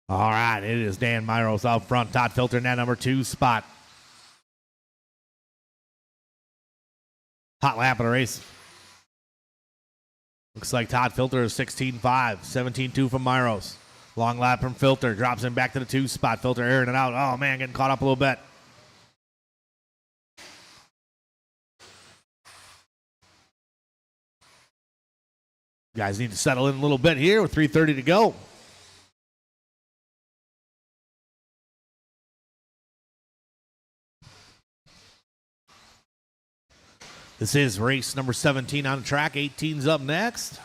All right, it is Dan Myros out front. Todd Filter in that number 2 spot. Hot lap of the race. Looks like Todd Filter is 16.5, 17.2 from Myros. Long lap from Filter, drops him back to the 2 spot. Filter airing it out. Oh, man, getting caught up a little bit. Guys need to settle in a little bit here with 3:30 to go. This is race number 17 on the track. 18's up next.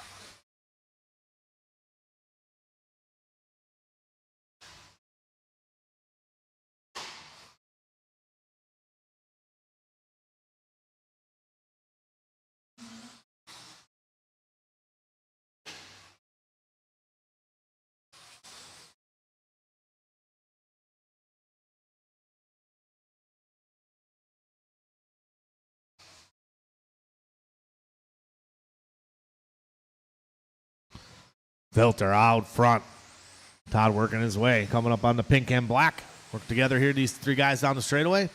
Filter out front. Todd working his way, coming up on the pink and black. Work together here, these 3 guys down the straightaway.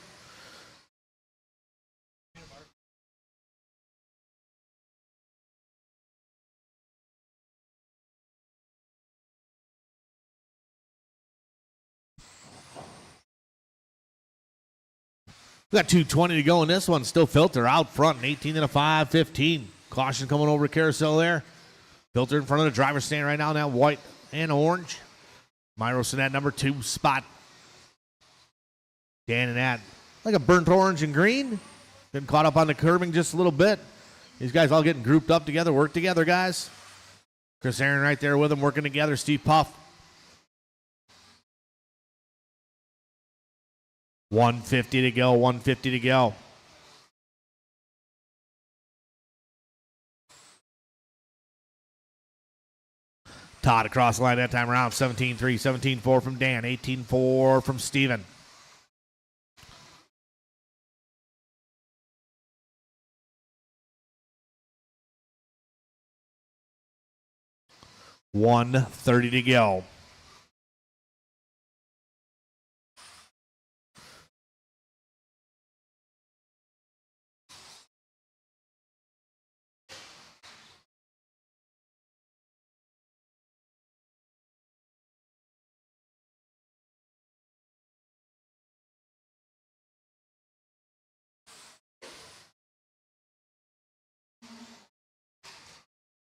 We got 2:20 to go in this one. Still Filter out front, an 18 and a 5, 15. Caution coming over the carousel there. Filter in front of the driver's stand right now, white and orange. Myros in that number 2 spot. Dan in that like a burnt orange and green. Been caught up on the curbing just a little bit. These guys all getting grouped up together, work together, guys. Chris Aaron right there with them, working together. Steve Puff. 150 to go, 150 to go. Todd across the line that time around. 17-3, 17-4 from Dan, 18-4 from Steven. $130 to go.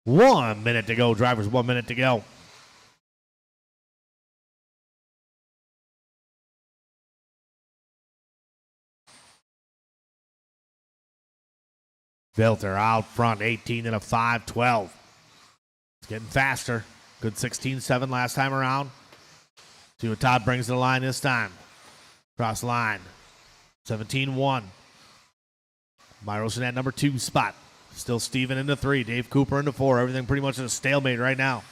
One minute to go, drivers. 1 minute to go. Filter out front, 18 and a 5, 12. It's getting faster. Good 16-7 last time around. See what Todd brings to the line this time. Cross line, 17-1. Myros in that number 2 spot. Still Steven into 3, Dave Cooper into 4. Everything pretty much in a stalemate right now.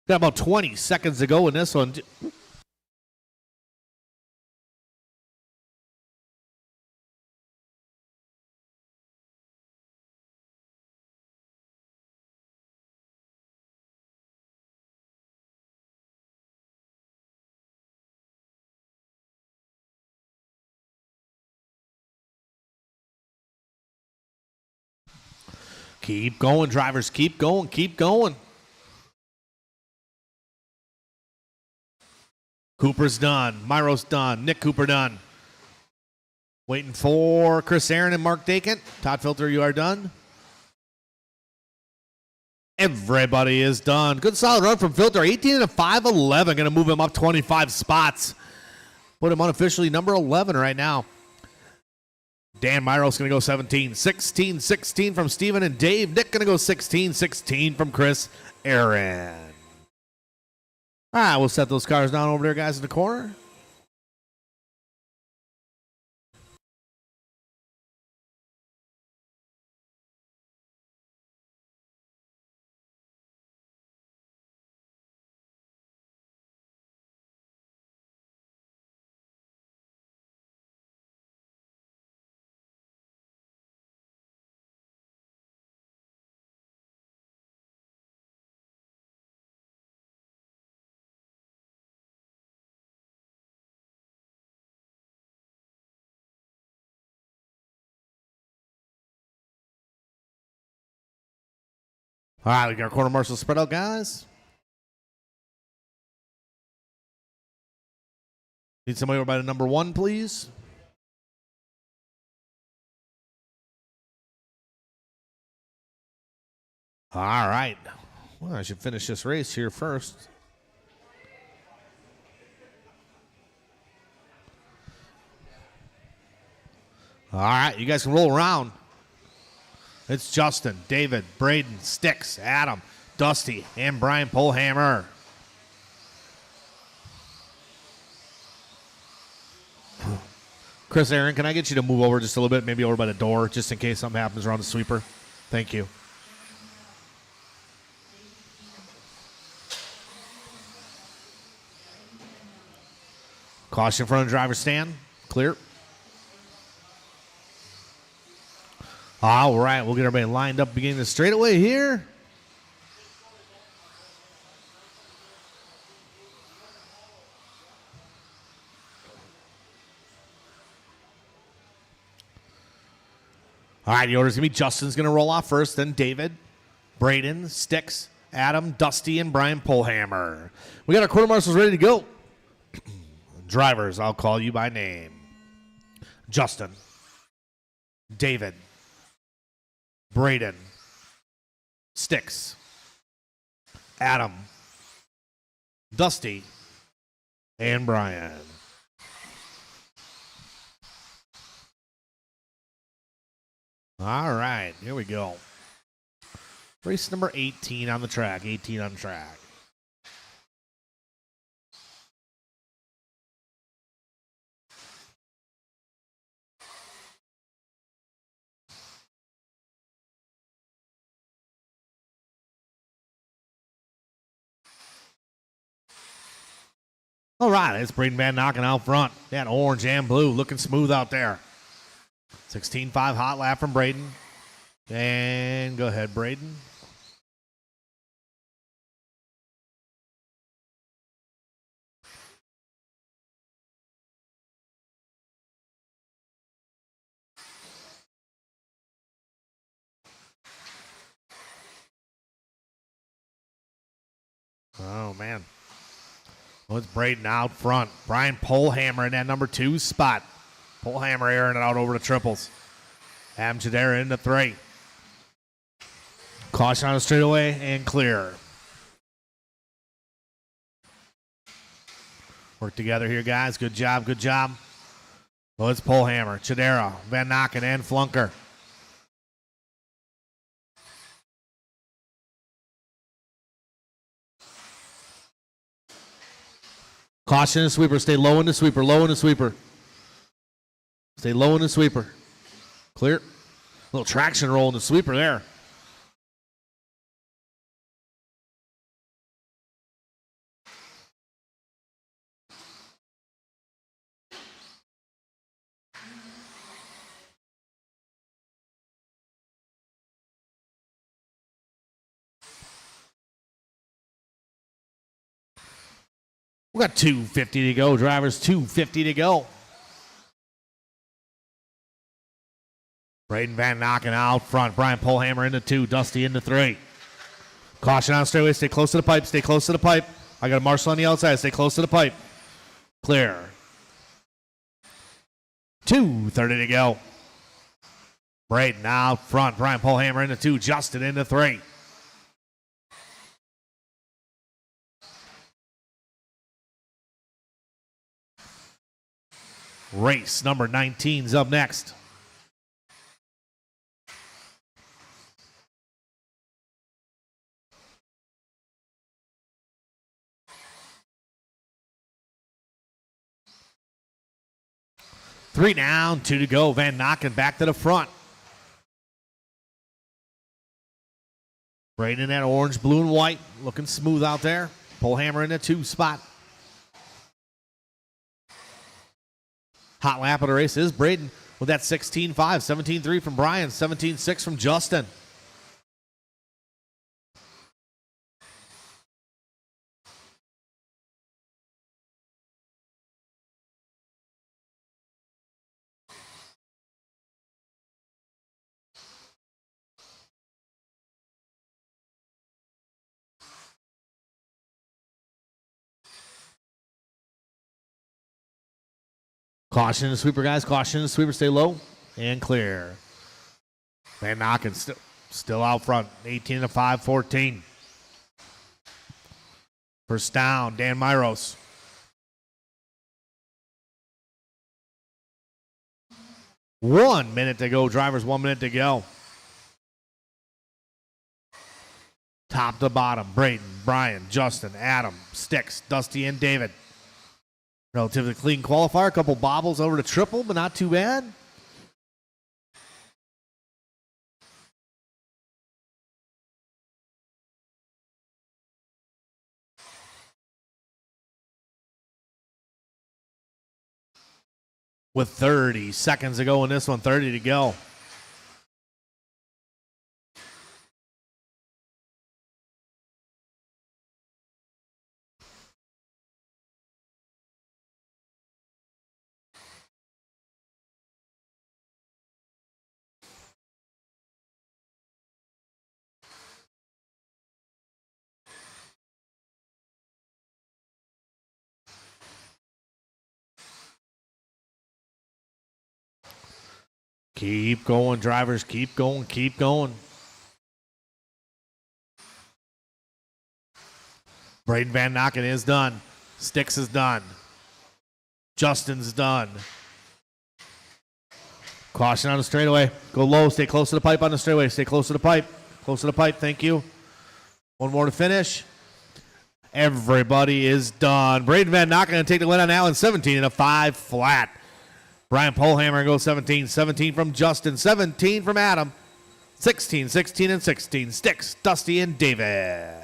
Got about 20 seconds to go in this one. Keep going, drivers. Keep going. Keep going. Cooper's done. Myros done. Nick Cooper done. Waiting for Chris Aaron and Mark Dakent. Todd Filter, you are done. Everybody is done. Good solid run from Filter. 18 and a 5-11. Going to move him up 25 spots. Put him unofficially number 11 right now. Dan Myros going to go 17. 16-16 from Steven and Dave. Nick going to go 16-16 from Chris Aaron. All right, we'll set those cars down over there, guys, in the corner. All right, we got our quarter marshal spread out, guys. Need somebody over by the number 1, please. All right. Well, I should finish this race here first. All right, you guys can roll around. It's Justin, David, Braden, Sticks, Adam, Dusty, and Brian Polhammer. Chris Aaron, can I get you to move over just a little bit, maybe over by the door, just in case something happens around the sweeper? Thank you. Caution in front of the driver's stand. Clear. All right, we'll get everybody lined up beginning the straightaway here. All right, the order's going to be Justin's going to roll off first, then David, Braden, Sticks, Adam, Dusty, and Brian Polhammer. We got our quarter marshals ready to go. Drivers, I'll call you by name. Justin, David, Braden, Sticks, Adam, Dusty, and Brian. All right, here we go. Race number 18 on the track. 18 on track. All right, it's Braden Van knocking out front. That orange and blue looking smooth out there. 16.5 hot lap from Braden. And go ahead, Braden. Oh, man. Well, it's Braden out front. Brian Polhammer in that number 2 spot. Polhammer airing it out over the triples. Adam Chidera into 3. Caution on the straightaway and clear. Work together here, guys. Good job, good job. Well, it's Polhammer, Chidera, Van Nokken, and Flunker. Caution in the sweeper. Stay low in the sweeper. Low in the sweeper. Stay low in the sweeper. Clear. A little traction roll in the sweeper there. We got 2:50 to go, drivers. 2:50 to go. Braden Van Nokken out front. Brian Polhammer into 2. Dusty into 3. Caution on straightaway. Stay close to the pipe. Stay close to the pipe. I got a marshal on the outside. Stay close to the pipe. Clear. 2:30 to go. Braden out front. Brian Polhammer into 2. Justin into 3. Race number 19's up next. Three down, 2 to go. Van Nokken back to the front. Braden in that orange, blue, and white. Looking smooth out there. Polhammer in the 2 spot. Hot lap of the race is Braden with that 16.5, 17.3 from Brian, 17.6 from Justin. Caution to sweeper, guys. Caution to sweeper. Stay low and clear. Van Nocken still out front. 18-5, 14. First down, Dan Myros. One minute to go, drivers. 1 minute to go. Top to bottom, Braden, Brian, Justin, Adam, Sticks, Dusty, and David. Relatively clean qualifier. A couple bobbles over to triple, but not too bad. With 30 seconds to go in this one, 30 to go. Keep going, drivers. Keep going, keep going. Braden Van Nocken is done. Sticks is done. Justin's done. Caution on the straightaway. Go low. Stay close to the pipe on the straightaway. Stay close to the pipe. Close to the pipe. Thank you. One more to finish. Everybody is done. Braden Van Nocken going to take the win on Allen. 17-5 flat. Brian Polhammer goes 17. 17 from Justin. 17 from Adam. 16, 16, and 16. Sticks, Dusty, and David.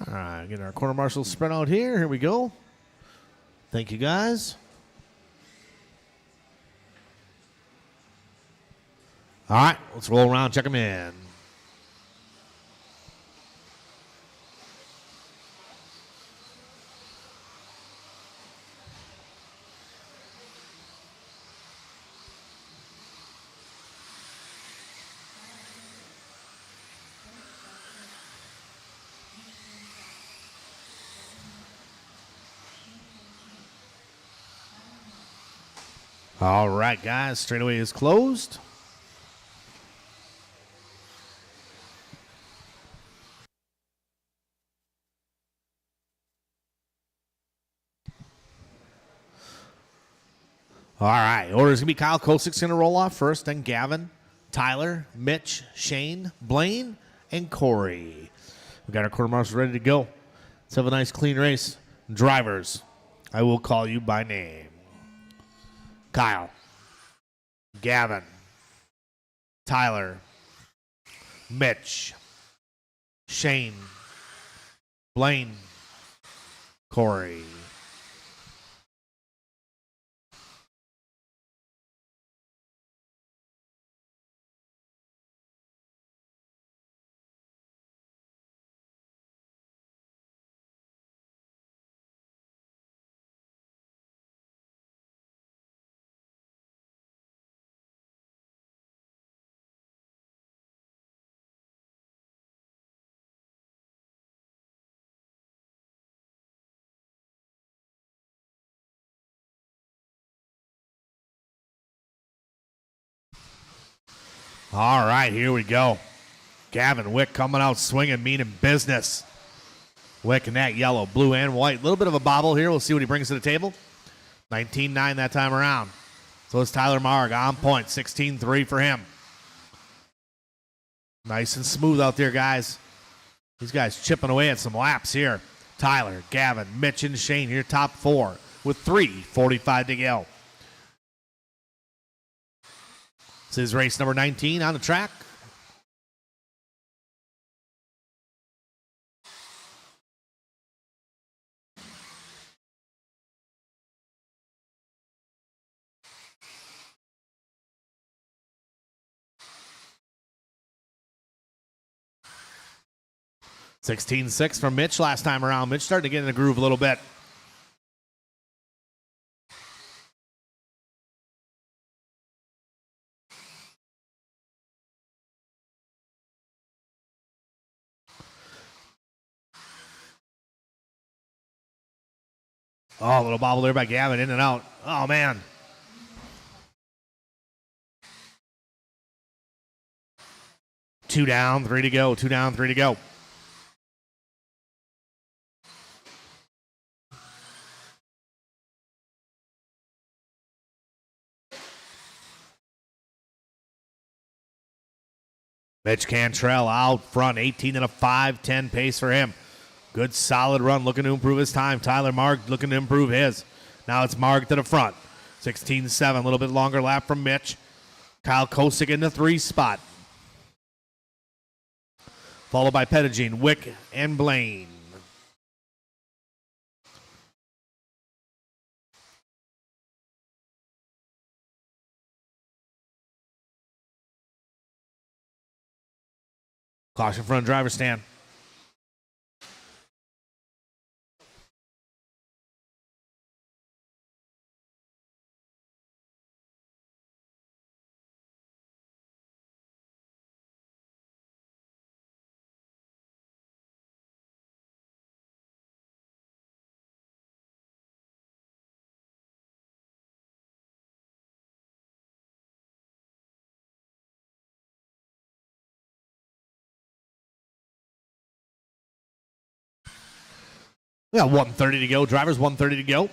All right, getting our quarter marshals spread out here. Here we go. Thank you, guys. All right, let's roll around, check them in. All right, guys, straightaway is closed. All right, order's going to be Kyle Kosick's going to roll off first, then Gavin, Tyler, Mitch, Shane, Blaine, and Corey. We got our quarter marshals ready to go. Let's have a nice, clean race. Drivers, I will call you by name. Kyle, Gavin, Tyler, Mitch, Shane, Blaine, Corey. All right, here we go. Gavin Wick coming out swinging, meaning business. Wick in that yellow, blue, and white. A little bit of a bobble here. We'll see what he brings to the table. 19-9 that time around. So it's Tyler Marg on point. 16-3 for him. Nice and smooth out there, guys. These guys chipping away at some laps here. Tyler, Gavin, Mitch, and Shane here, top four with 3:45 to go. This is race number 19 on the track. 16-6 from Mitch last time around. Mitch starting to get in the groove a little bit. Oh, a little bobble there by Gavin, in and out. Oh, man. Two down, three to go. Two down, three to go. Mitch Cantrell out front, 18 and a 5:10 pace for him. Good solid run, looking to improve his time. Tyler Marg looking to improve his. Now it's Marg to the front. 16-7, a little bit longer lap from Mitch. Kyle Kosick in the 3 spot. Followed by Pettigene, Wick, and Blaine. Caution front driver stand. We got 1:30 to go. Drivers, 1:30 to go.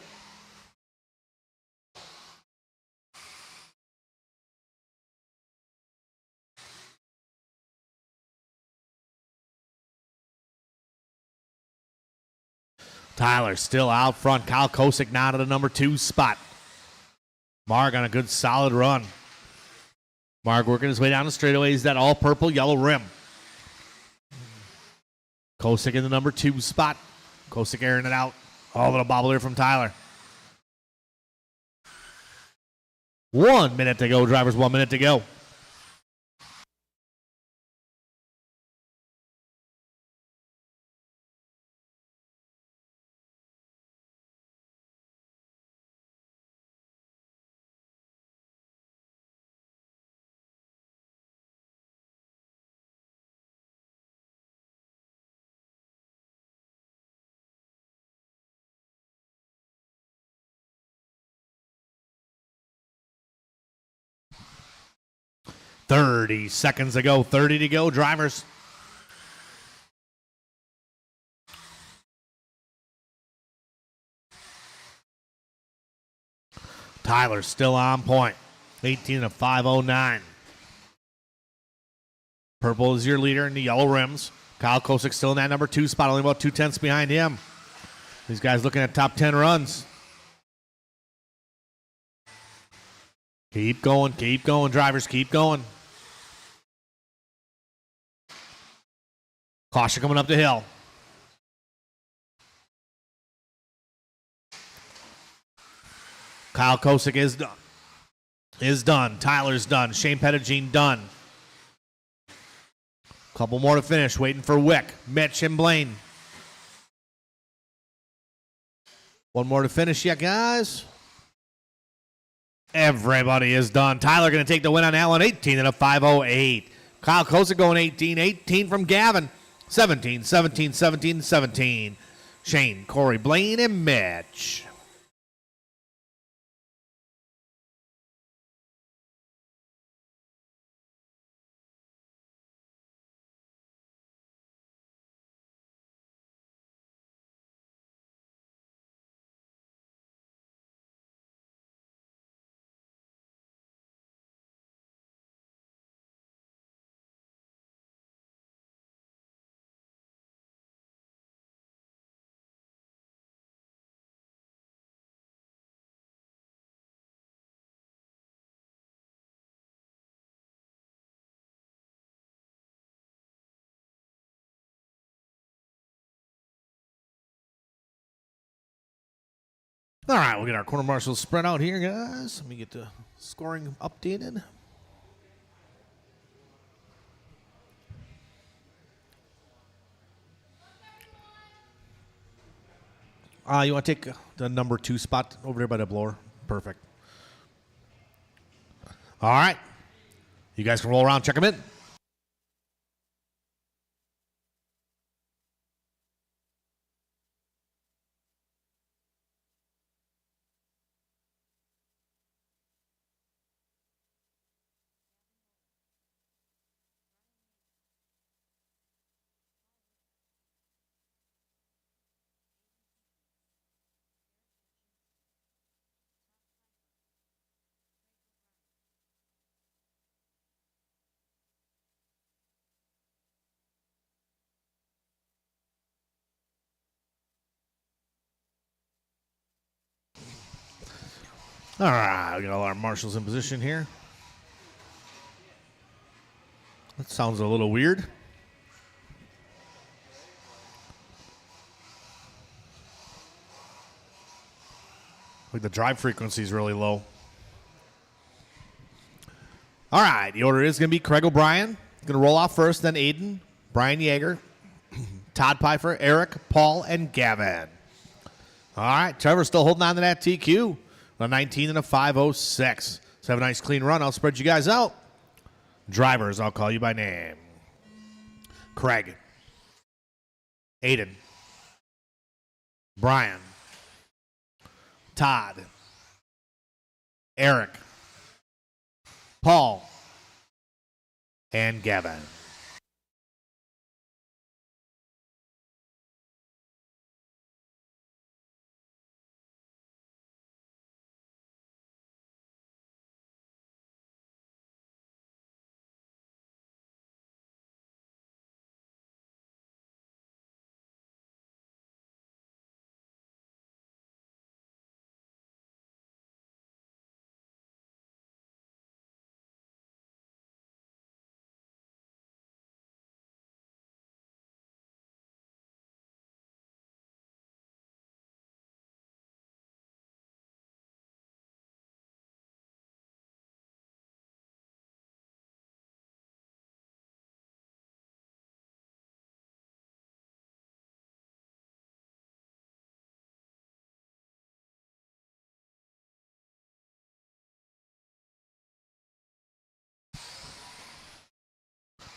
Tyler still out front. Kyle Kosick now to the number 2 spot. Marg on a good solid run. Marg working his way down the straightaway. He's that all purple yellow rim. Kosick in the number 2 spot. Kosick airing it out. Oh, a little bobble here from Tyler. 1 minute to go, drivers. 1 minute to go. Thirty seconds to go. 30 to go, drivers. Tyler still on point. 18 of 509. Purple is your leader in the yellow rims. Kyle Kosick still in that number 2 spot, only about 2/10 behind him. These guys looking at top 10 runs. Keep going, drivers, keep going. Caution coming up the hill. Kyle Kosick is done. Tyler's done. Shane Pettigene done. Couple more to finish. Waiting for Wick, Mitch, and Blaine. One more to finish yet, guys. Everybody is done. Tyler going to take the win on that one. 18 and a 508. Kyle Kosick going 18. 18 from Gavin. 17, 17, 17, 17. Shane, Corey, Blaine, and Mitch. All right, we'll get our quarter marshals spread out here, guys. Let me get the scoring updated. You want to take the number 2 spot over there by the blower? Perfect. All right. You guys can roll around, check them in. All right, we got all our marshals in position here. That sounds a little weird. Like the drive frequency is really low. All right, the order is going to be Craig O'Brien. Going to roll off first, then Aiden, Brian Yeager, Todd Pfeiffer, Eric, Paul, and Gavin. All right, Trevor's still holding on to that TQ. A 19 and a 506. So have a nice clean run. I'll spread you guys out. Drivers, I'll call you by name. Craig. Aiden. Brian. Todd. Eric. Paul. And Gavin.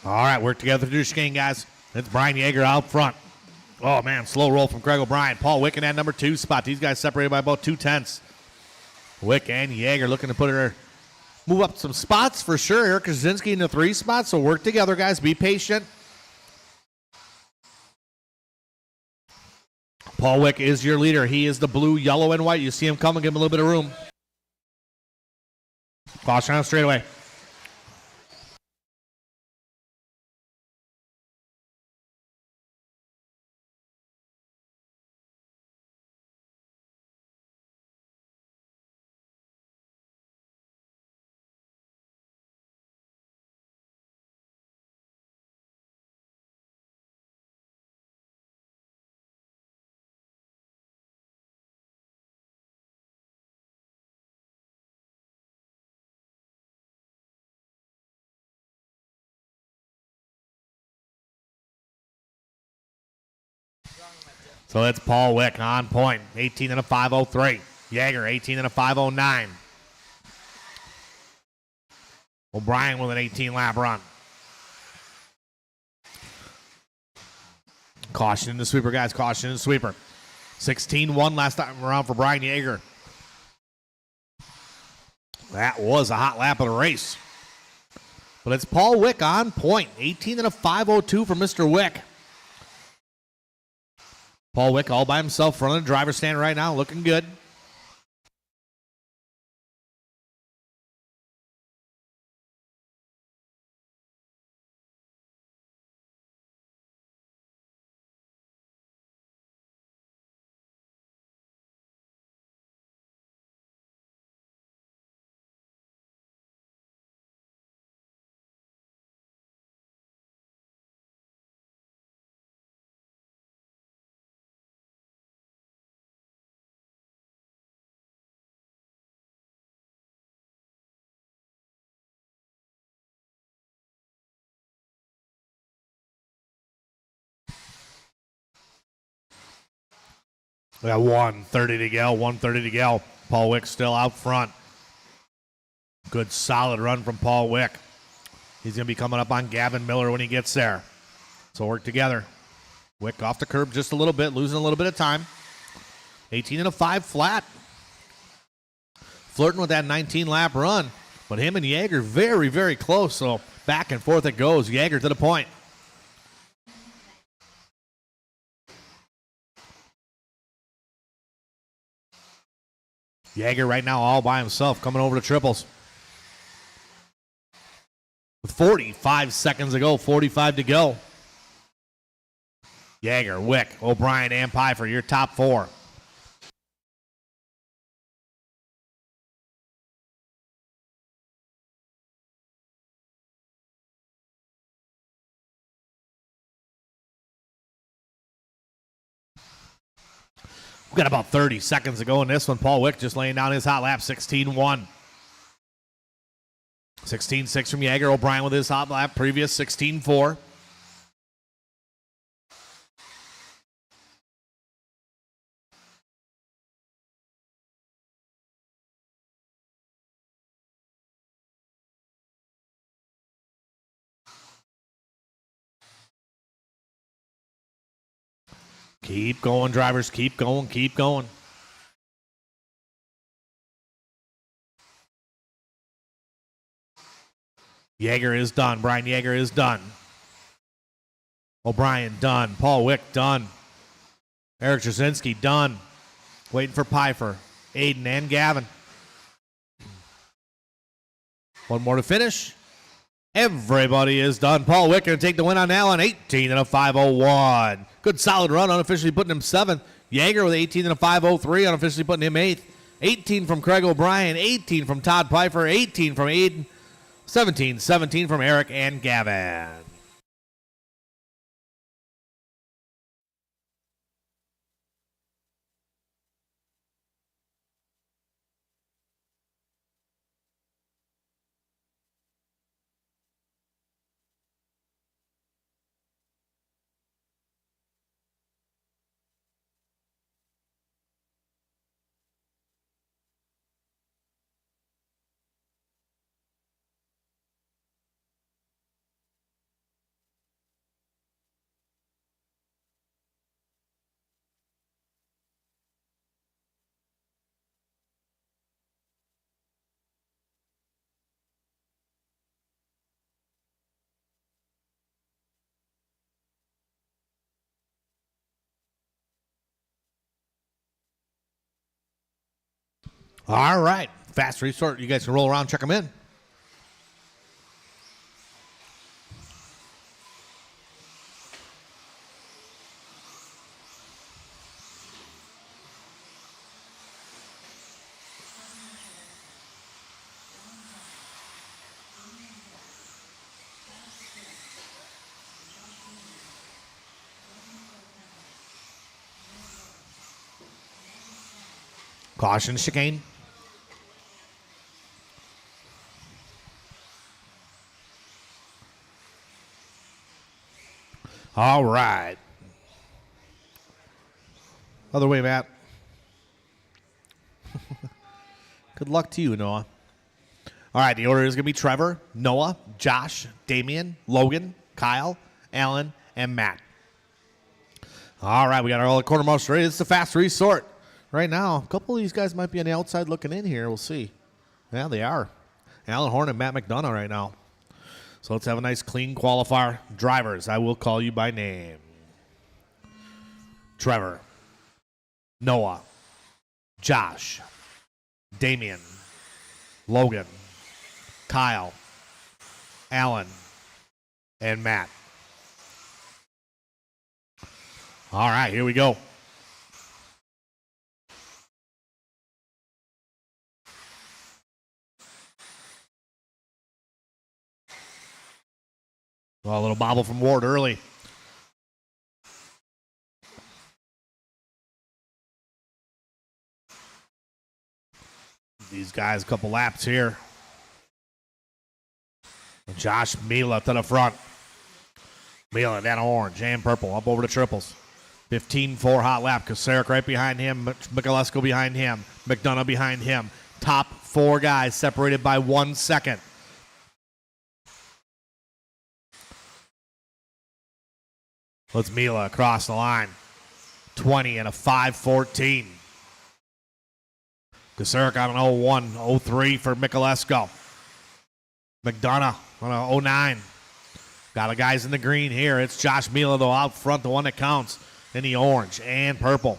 All right, work together to do chicane, guys. It's Brian Yeager out front. Oh, man, slow roll from Craig O'Brien. Paul Wick in that number 2 spot. These guys separated by about 2/10. Wick and Yeager looking to move up some spots for sure. Eric Krasinski in the 3 spot, so work together, guys. Be patient. Paul Wick is your leader. He is the blue, yellow, and white. You see him coming, give him a little bit of room. Caution on straightaway. So that's Paul Wick on point. 18 and a 503. Yeager, 18 and a 509. O'Brien with an 18-lap run. Caution in the sweeper, guys. Caution in the sweeper. 16-1 last time around for Brian Yeager. That was a hot lap of the race. But it's Paul Wick on point. 18 and a 502 for Mr. Wick. Paul Wick all by himself, front of the driver's stand right now, looking good. We got 1:30 to go. 1:30 to go. Paul Wick still out front. Good solid run from Paul Wick. He's going to be coming up on Gavin Miller when he gets there. So work together. Wick off the curb just a little bit, losing a little bit of time. 18 and a 5 flat. Flirting with that 19-lap run. But him and Yeager very, very close. So back and forth it goes. Yeager to the point. Yeager right now all by himself coming over to triples. With 45 seconds to go, 45 to go. Yeager, Wick, O'Brien, and Pfeiffer, your top four. We've got about 30 seconds to go in this one. Paul Wick just laying down his hot lap, 16-1. 16-6 from Yeager. O'Brien with his hot lap, previous 16-4. Keep going, drivers. Keep going, keep going. Yeager is done. Brian Yeager is done. O'Brien done. Paul Wick done. Eric Jasinski done. Waiting for Pfeiffer, Aiden, and Gavin. One more to finish. Everybody is done. Paul Wick going to take the win on Allen, 18 and a 5:01. Good solid run, unofficially putting him 7th. Yeager with 18 and a 5:03, unofficially putting him 8th. 18 from Craig O'Brien, 18 from Todd Pfeiffer, 18 from Aiden, 17 from Eric and Gavin. All right. Fast restart. You guys can roll around, check them in. Caution, chicane. All right. Other way, Matt. Good luck to you, Noah. All right, the order is going to be Trevor, Noah, Josh, Damian, Logan, Kyle, Alan, and Matt. All right, we got our all quarter mile straight. It's the fast resort. Right now, a couple of these guys might be on the outside looking in here. We'll see. Yeah, they are. Alan Horn and Matt McDonough right now. So let's have a nice clean qualifier. Drivers, I will call you by name. Trevor, Noah, Josh, Damian, Logan, Kyle, Alan, and Matt. All right, here we go. Well, a little bobble from Ward early. These guys, a couple laps here. Josh Mila to the front. Mila down orange and purple, up over the triples. 15-4 hot lap. Kosarik right behind him. Mikulesko behind him. McDonough behind him. Top 4 guys separated by 1 second. Let's Mila across the line. 20 and a 5:14. Kosarik on an 0-1, 0-3 for Mikulesko. McDonough on a 0-9. Got the guys in the green here. It's Josh Mila, though, out front, the one that counts in the orange and purple.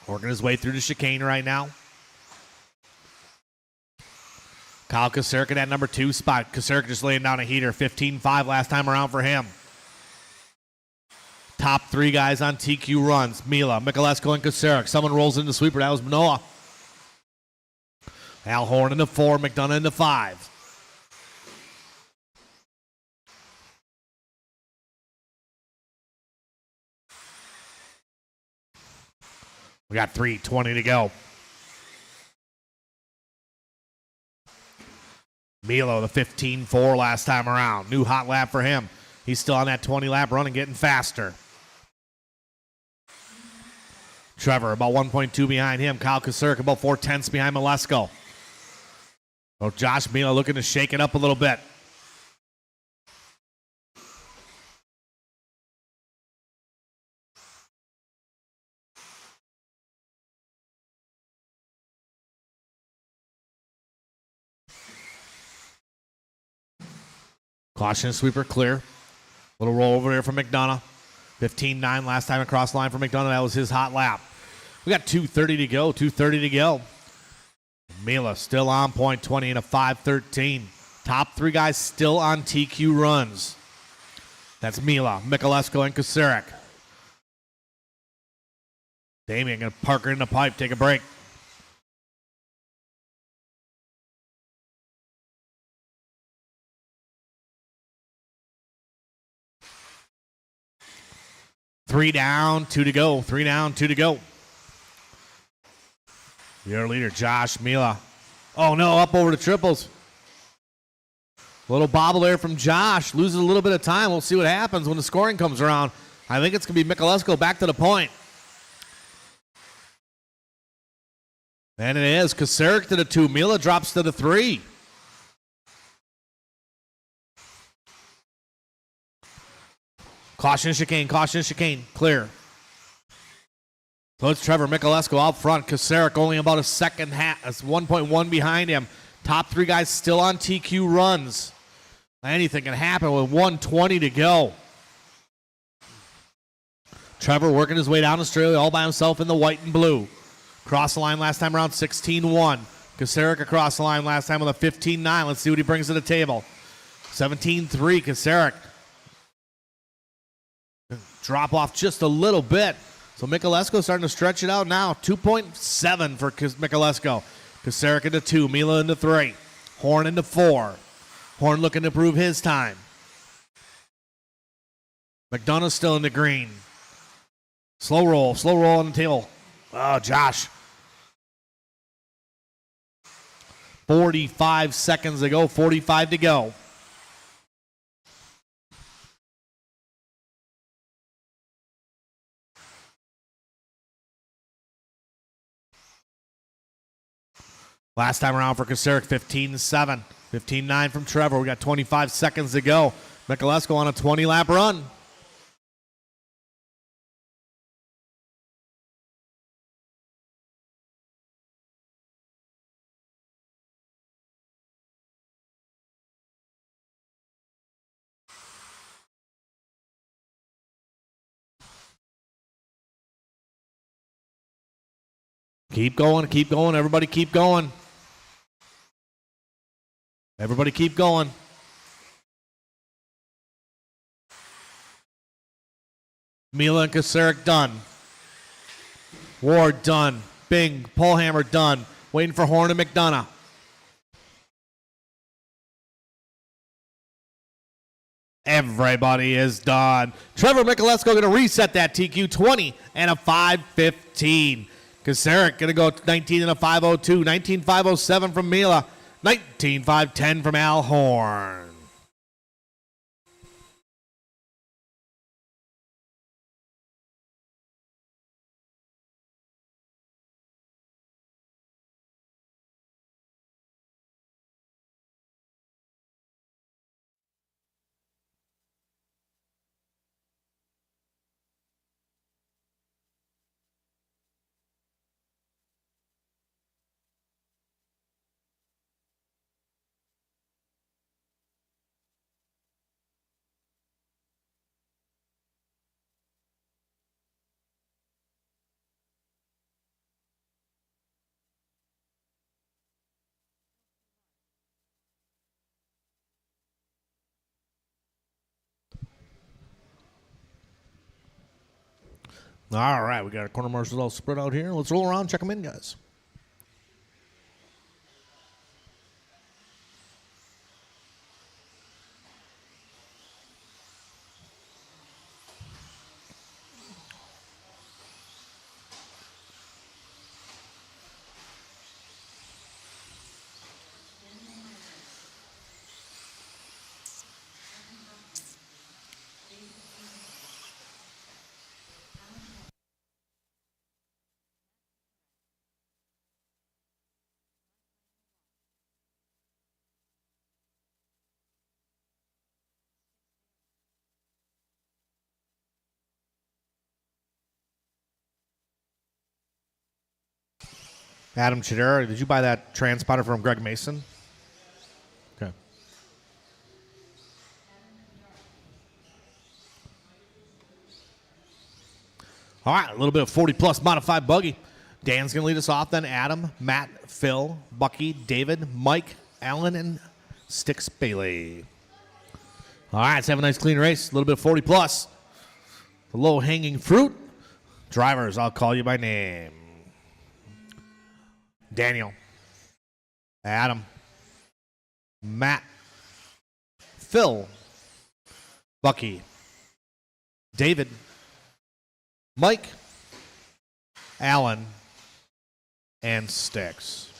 Working his way through the chicane right now. Kyle Kosarik at that number 2 spot. Kosarik just laying down a heater. 15-5 last time around for him. Top 3 guys on TQ runs. Mila, Mikulesko, and Kosarik. Someone rolls in the sweeper. That was Manoa. Al Horn in the 4, McDonough in the 5. We got 3:20 to go. Milo, the 15-4 last time around. New hot lap for him. He's still on that 20-lap run and getting faster. Trevor about 1.2 behind him. Kyle Kosarik about 4/10 behind Mikulesko. So Josh Mila looking to shake it up a little bit. Caution sweeper clear. Little roll over there from McDonough. 15-9 last time across the line for McDonough. That was his hot lap. We got 2:30 to go. 2:30 to go. Mila still on point, 20 and a 5:13. Top 3 guys still on TQ runs. That's Mila, Mikulesko, and Kosarik. Damian gonna park her in the pipe, take a break. Three down, 2 to go. 3 down, 2 to go. Your leader, Josh Mila. Oh, no, up over the triples. Little bobble there from Josh. Loses a little bit of time. We'll see what happens when the scoring comes around. I think it's going to be Mikulesko back to the point. And it is. Kosarik to the 2. Mila drops to the 3. Caution chicane, caution chicane. Clear. So it's Trevor Mikulesko out front. Kosarik only about a second half. That's 1.1 behind him. Top 3 guys still on TQ runs. Anything can happen with 1:20 to go. Trevor working his way down Australia all by himself in the white and blue. Cross the line last time around 16-1. Kosarik across the line last time with a 15-9. Let's see what he brings to the table. 17-3 Kosarik. Drop off just a little bit. So Mikulesko starting to stretch it out now. 2.7 for Mikulesko. Kosarik into 2, Mila into 3. Horn into 4. Horn looking to prove his time. McDonough still in the green. Slow roll on the table. Oh, Josh. 45 seconds to go, 45 to go. Last time around for Kosarik, 15-7. 15-9 from Trevor. We got 25 seconds to go. Mikulesko on a 20-lap run. Keep going, everybody keep going. Everybody keep going. Mila and Kosarik done. Ward done. Bing, Pullhammer done. Waiting for Horn and McDonough. Everybody is done. Trevor Mikulesko going to reset that TQ 20 and a 5:15. Kosarik going to go 19 and a 5:02. 19.507 from Mila. 19.510 from Al Horn. All right, we got our corner marshals all spread out here. Let's roll around, check them in, guys. Adam Chidera, did you buy that transponder from Greg Mason? Okay. All right, a little bit of 40-plus modified buggy. Dan's going to lead us off, then Adam, Matt, Phil, Bucky, David, Mike, Alan, and Sticks Bailey. All right, let's have a nice clean race. A little bit of 40-plus. The low-hanging fruit. Drivers, I'll call you by name. Daniel, Adam, Matt, Phil, Bucky, David, Mike, Alan, and Sticks.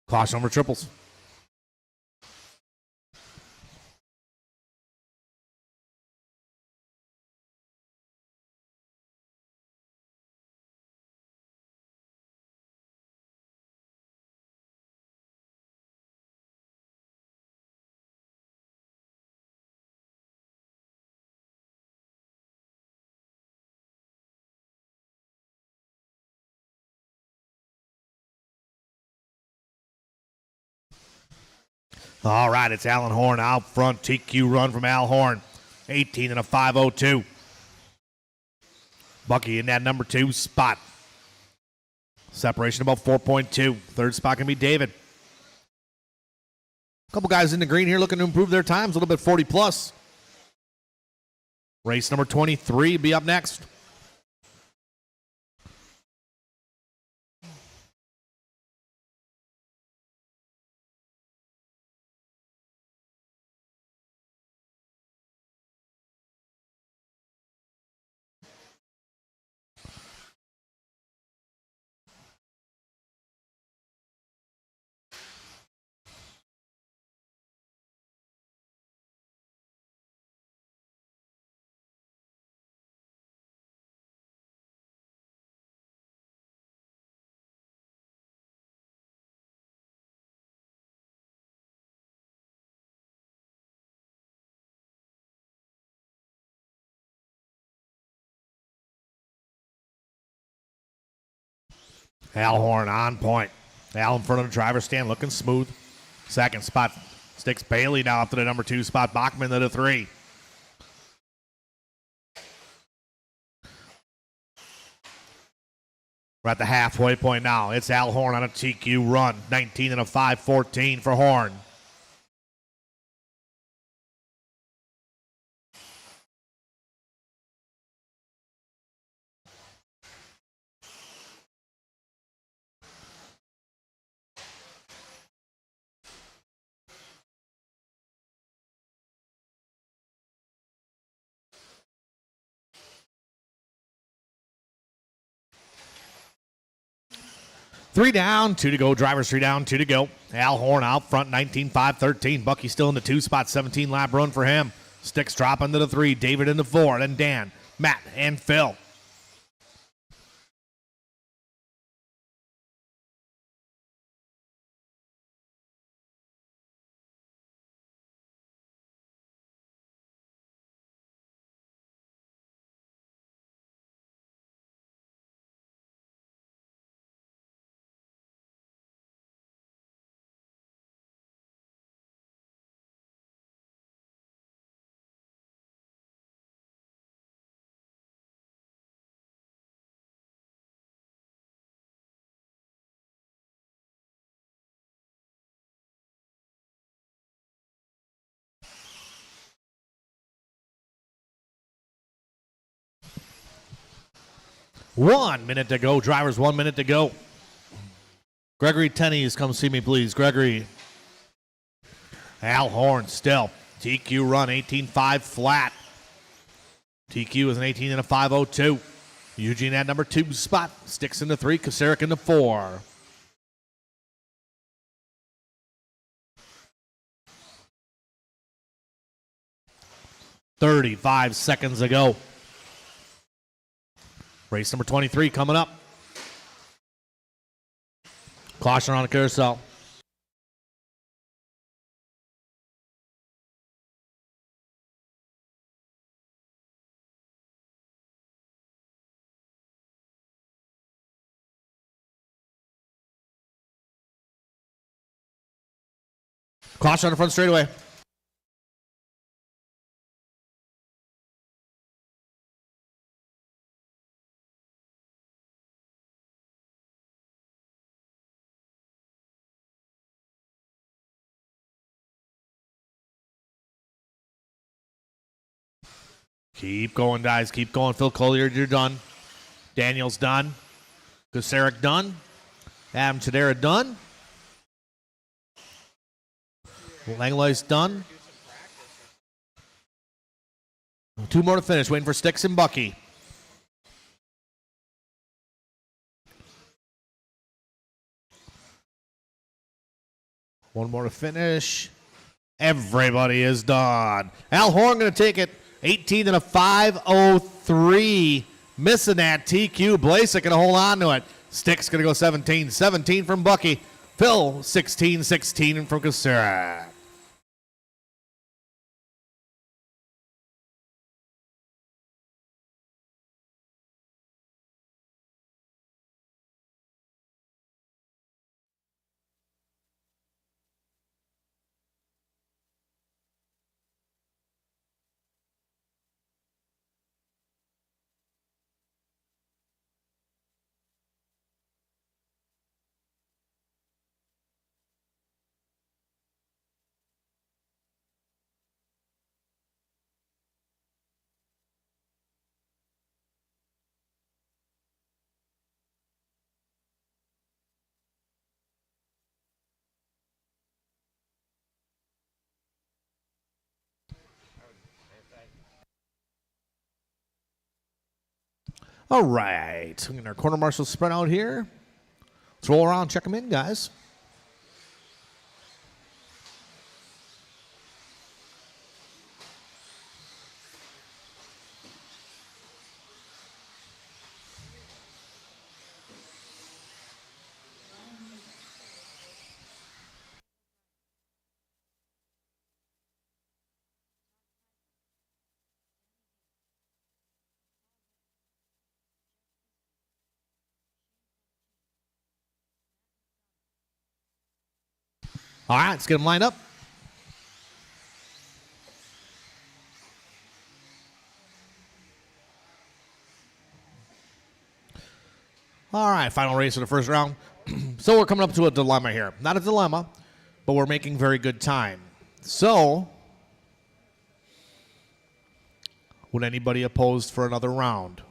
Caution over triples. All right, it's Alan Horn out front. TQ run from Al Horn. 18 and a 5:02. Bucky in that number 2 spot. Separation about 4.2. Third spot can be David. A couple guys in the green here looking to improve their times. A little bit 40-plus. Race number 23 be up next. Al Horn on point. Al in front of the driver's stand looking smooth. Second spot, Sticks Bailey now up to the number 2 spot. Bachman to the 3. We're at the halfway point now. It's Al Horn on a TQ run. 19 and a 5:14 for Horn. Three down, 2 to go. Drivers 3 down, 2 to go. Al Horn out front, 19-5-13. Bucky still in the 2 spot, 17 lap run for him. Sticks dropping to the 3. David in the 4. Then Dan, Matt, and Phil. 1 minute to go. Drivers, 1 minute to go. Gregory Tenney's, come see me, please. Gregory. Al Horn still. TQ run 18.5 flat. TQ is an 18 and a 5.02. Eugene at number 2 spot. Sticks into 3. Koceric into 4. "35 seconds to go. Race number 23 coming up. Caution on the carousel. Caution on the front straightaway. Keep going, guys. Keep going. Phil Collier, you're done. Daniel's done. Koceric done. Adam Chidera done. Langlois done. 2 more to finish. Waiting for Sticks and Bucky. One more to finish. Everybody is done. Al Horn going to take it. 18 and a 5.03. Missing that TQ. Blasek going to hold on to it. Sticks going to go 17. 17 from Bucky. Phil 16-16 from Koceric. All right. We're getting our corner marshals spread out here. Let's roll around, check them in, guys. All right, let's get them lined up. All right, final race of the first round. So we're coming up to a dilemma here. Not a dilemma, but we're making very good time. So, would anybody opposed for another round?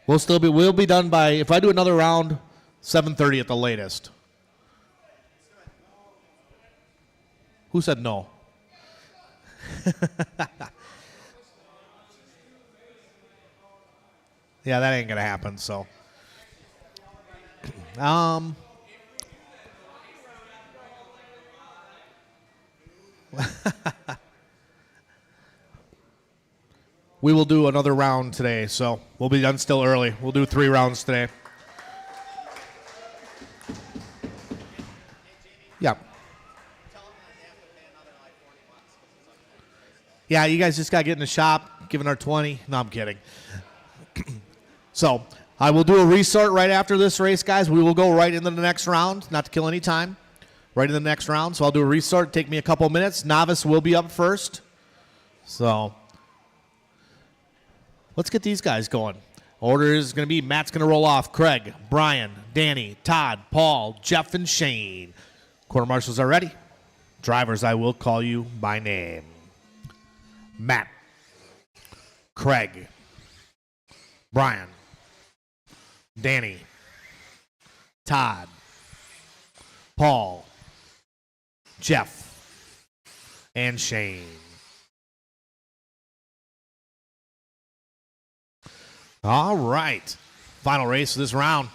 We'll be done by, if I do another round, 7:30 at the latest. Who said no? Yeah, that ain't gonna happen, so. We will do another round today, so we'll be done still early. We'll do 3 rounds today. Yeah. Yeah, you guys just got to get in the shop, giving our 20. No, I'm kidding. So I will do a restart right after this race, guys. We will go right into the next round, not to kill any time. Right in the next round. So I'll do a restart. Take me a couple minutes. Novice will be up first. So let's get these guys going. Order is going to be Matt's going to roll off. Craig, Brian, Danny, Todd, Paul, Jeff, and Shane. Quarter marshals are ready. Drivers, I will call you by name. Matt, Craig, Brian, Danny, Todd, Paul, Jeff, and Shane. All right. Final race of this round.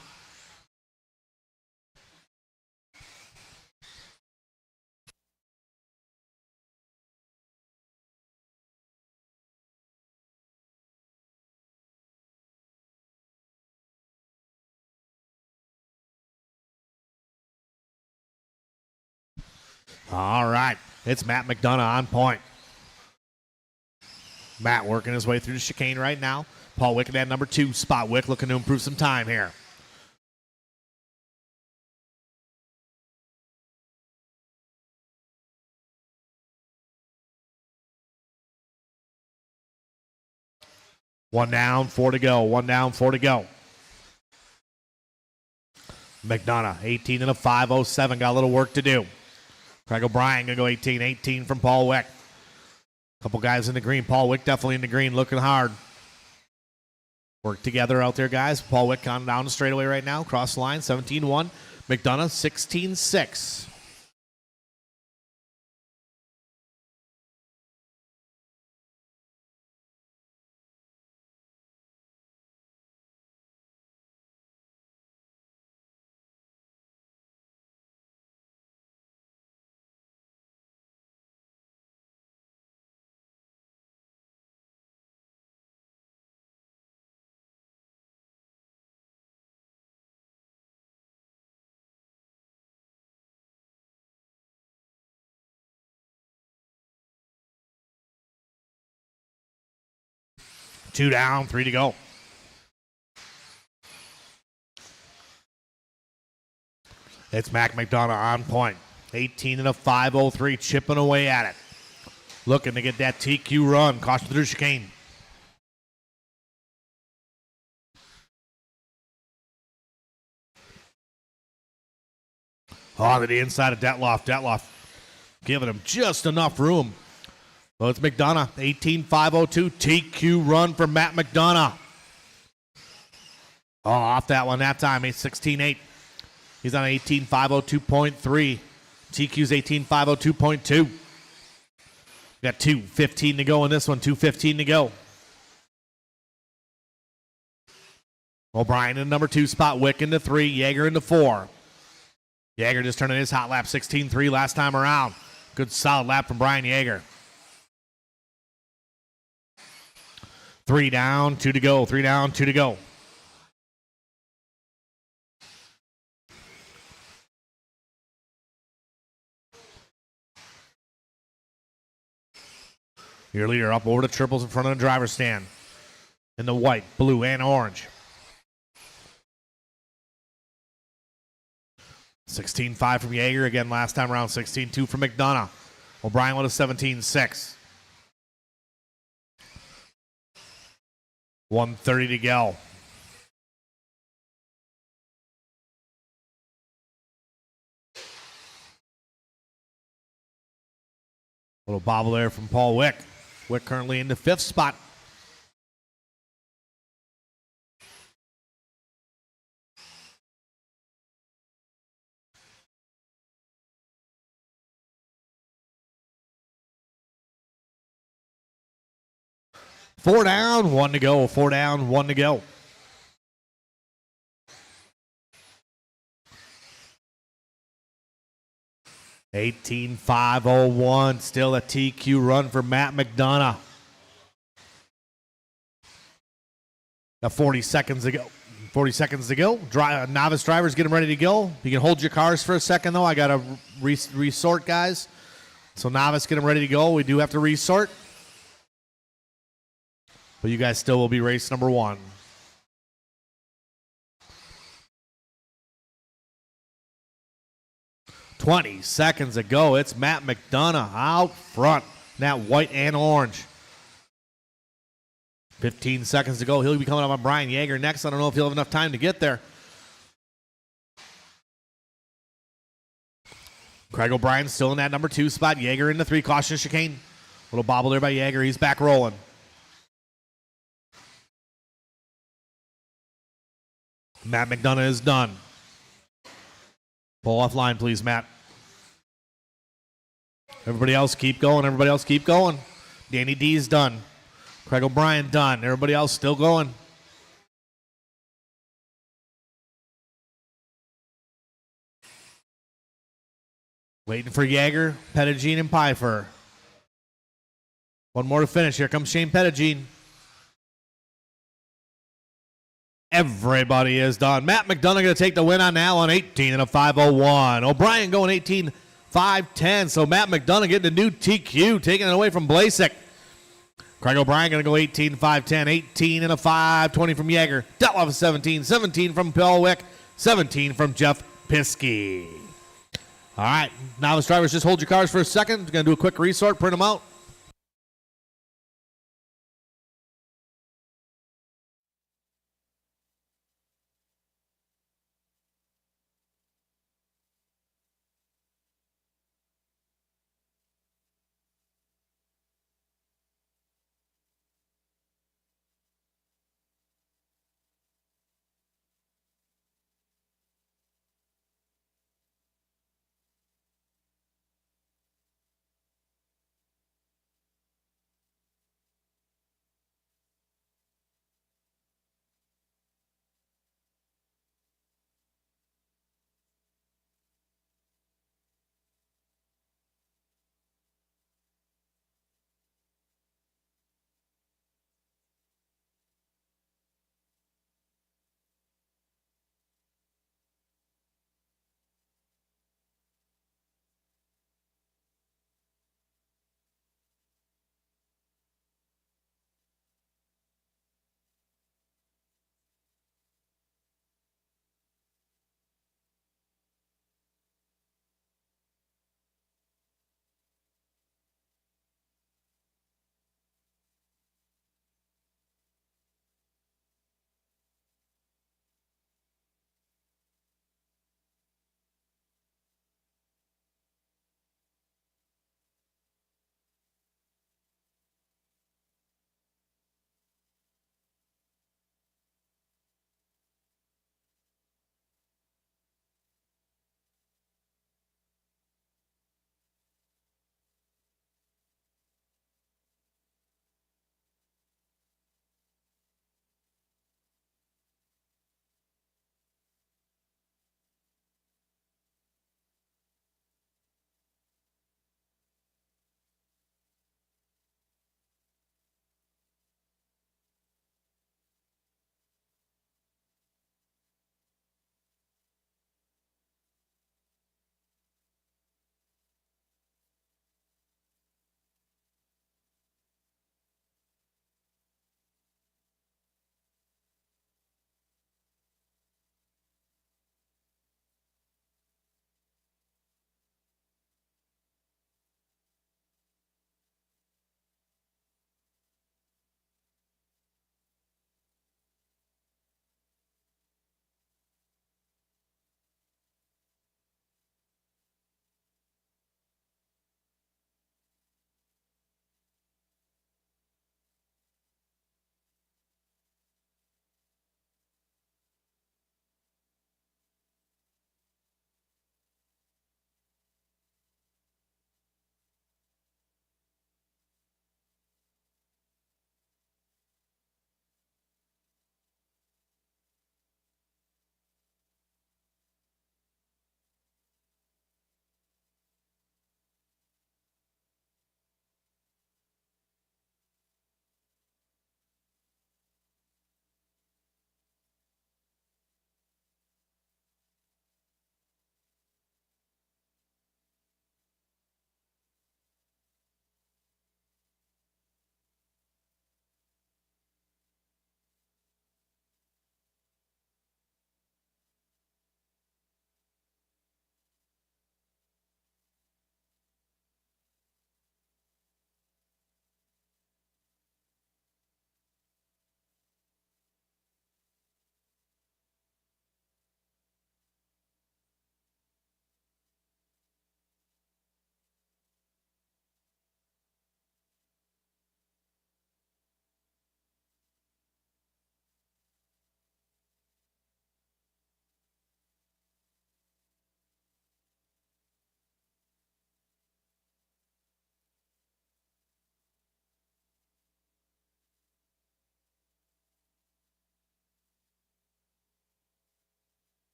All right. It's Matt McDonough on point. Matt working his way through the chicane right now. Paul Wick at that number 2 spot. Wick looking to improve some time here. One down, 4 to go. One down, 4 to go. McDonough, 18 and a 5:07. Got a little work to do. Craig O'Brien going to go 18. 18 from Paul Wick. Couple guys in the green. Paul Wick definitely in the green, looking hard. Work together out there, guys. Paul Wick on down the straightaway right now. Cross the line, 17-1. McDonough, 16-6. Two down, 3 to go. It's Mac McDonough on point. 18 and a 5:03, chipping away at it. Looking to get that TQ run. Caution through chicane. Oh, to the inside of Detloff. Detloff giving him just enough room. Well, it's McDonough, 18-502, TQ run for Matt McDonough. Oh, off that one that time, 16-8. He's on 18-502.3. TQ's 18-502.2. Got 2:15 to go in this one, 2:15 to go. O'Brien in number 2 spot, Wick into 3, Yeager into 4. Yeager just turning his hot lap, 16-3 last time around. Good solid lap from Brian Yeager. 3 down, 2 to go. 3 down, 2 to go. Your leader up over the triples in front of the driver's stand. In the white, blue, and orange. 16-5 from Yeager. Again, last time around, 16-2 from McDonough. O'Brien with a 17-6. 1:30 to go. Little bobble there from Paul Wick. Wick currently in the 5th spot. Four down, 1 to go. 4 down, 1 to go. (18-501). Still a TQ run for Matt McDonough. Got 40 seconds to go. 40 seconds to go. Novice drivers, get them ready to go. You can hold your cars for a second, though. I got to resort, guys. So novice, get them ready to go. We do have to resort. But you guys still will be race number 1. (20 seconds to go). It's Matt McDonough out front. That white and orange. 15 seconds to go. He'll be coming up on Brian Yeager next. I don't know if he'll have enough time to get there. Craig O'Brien still in that number 2 spot. Yeager in the 3. Caution chicane. Little bobble there by Yeager. He's back rolling. Matt McDonough is done. Pull off line, please, Matt. Everybody else keep going. Everybody else keep going. Danny D's done. Craig O'Brien done. Everybody else still going. Waiting for Yeager, Pettigene, and Pfeiffer. One more to finish. Here comes Shane Pettigene. Everybody is done. Matt McDonough going to take the win on Allen, 18 and a 5:01. O'Brien going 18-5-10. So Matt McDonough getting a new TQ, taking it away from Blasek. Craig O'Brien going to go 18-5-10, 18 and a 5:20 from Yeager. Detloff is 17 from Pelwick, 17 from Jeff Piskey. All right, novice drivers, just hold your cars for a second. We're going to do a quick resort, print them out.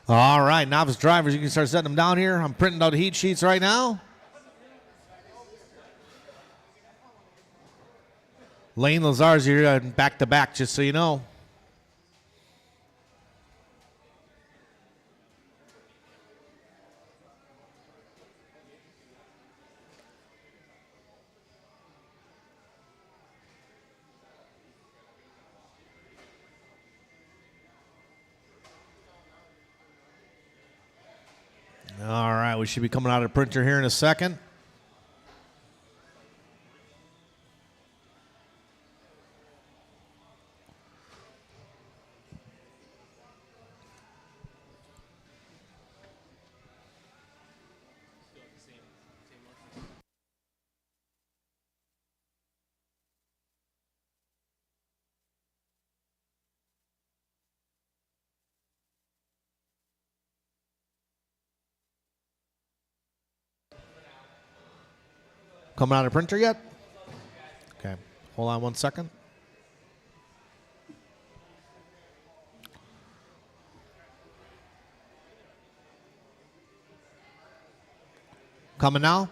All right, novice drivers, you can start setting them down here. I'm printing out the heat sheets right now. Lane Lazar's here back to back, just so you know. All right, we should be coming out of the printer here in a second. Coming out of the printer yet? Okay, hold on 1 second. Coming now?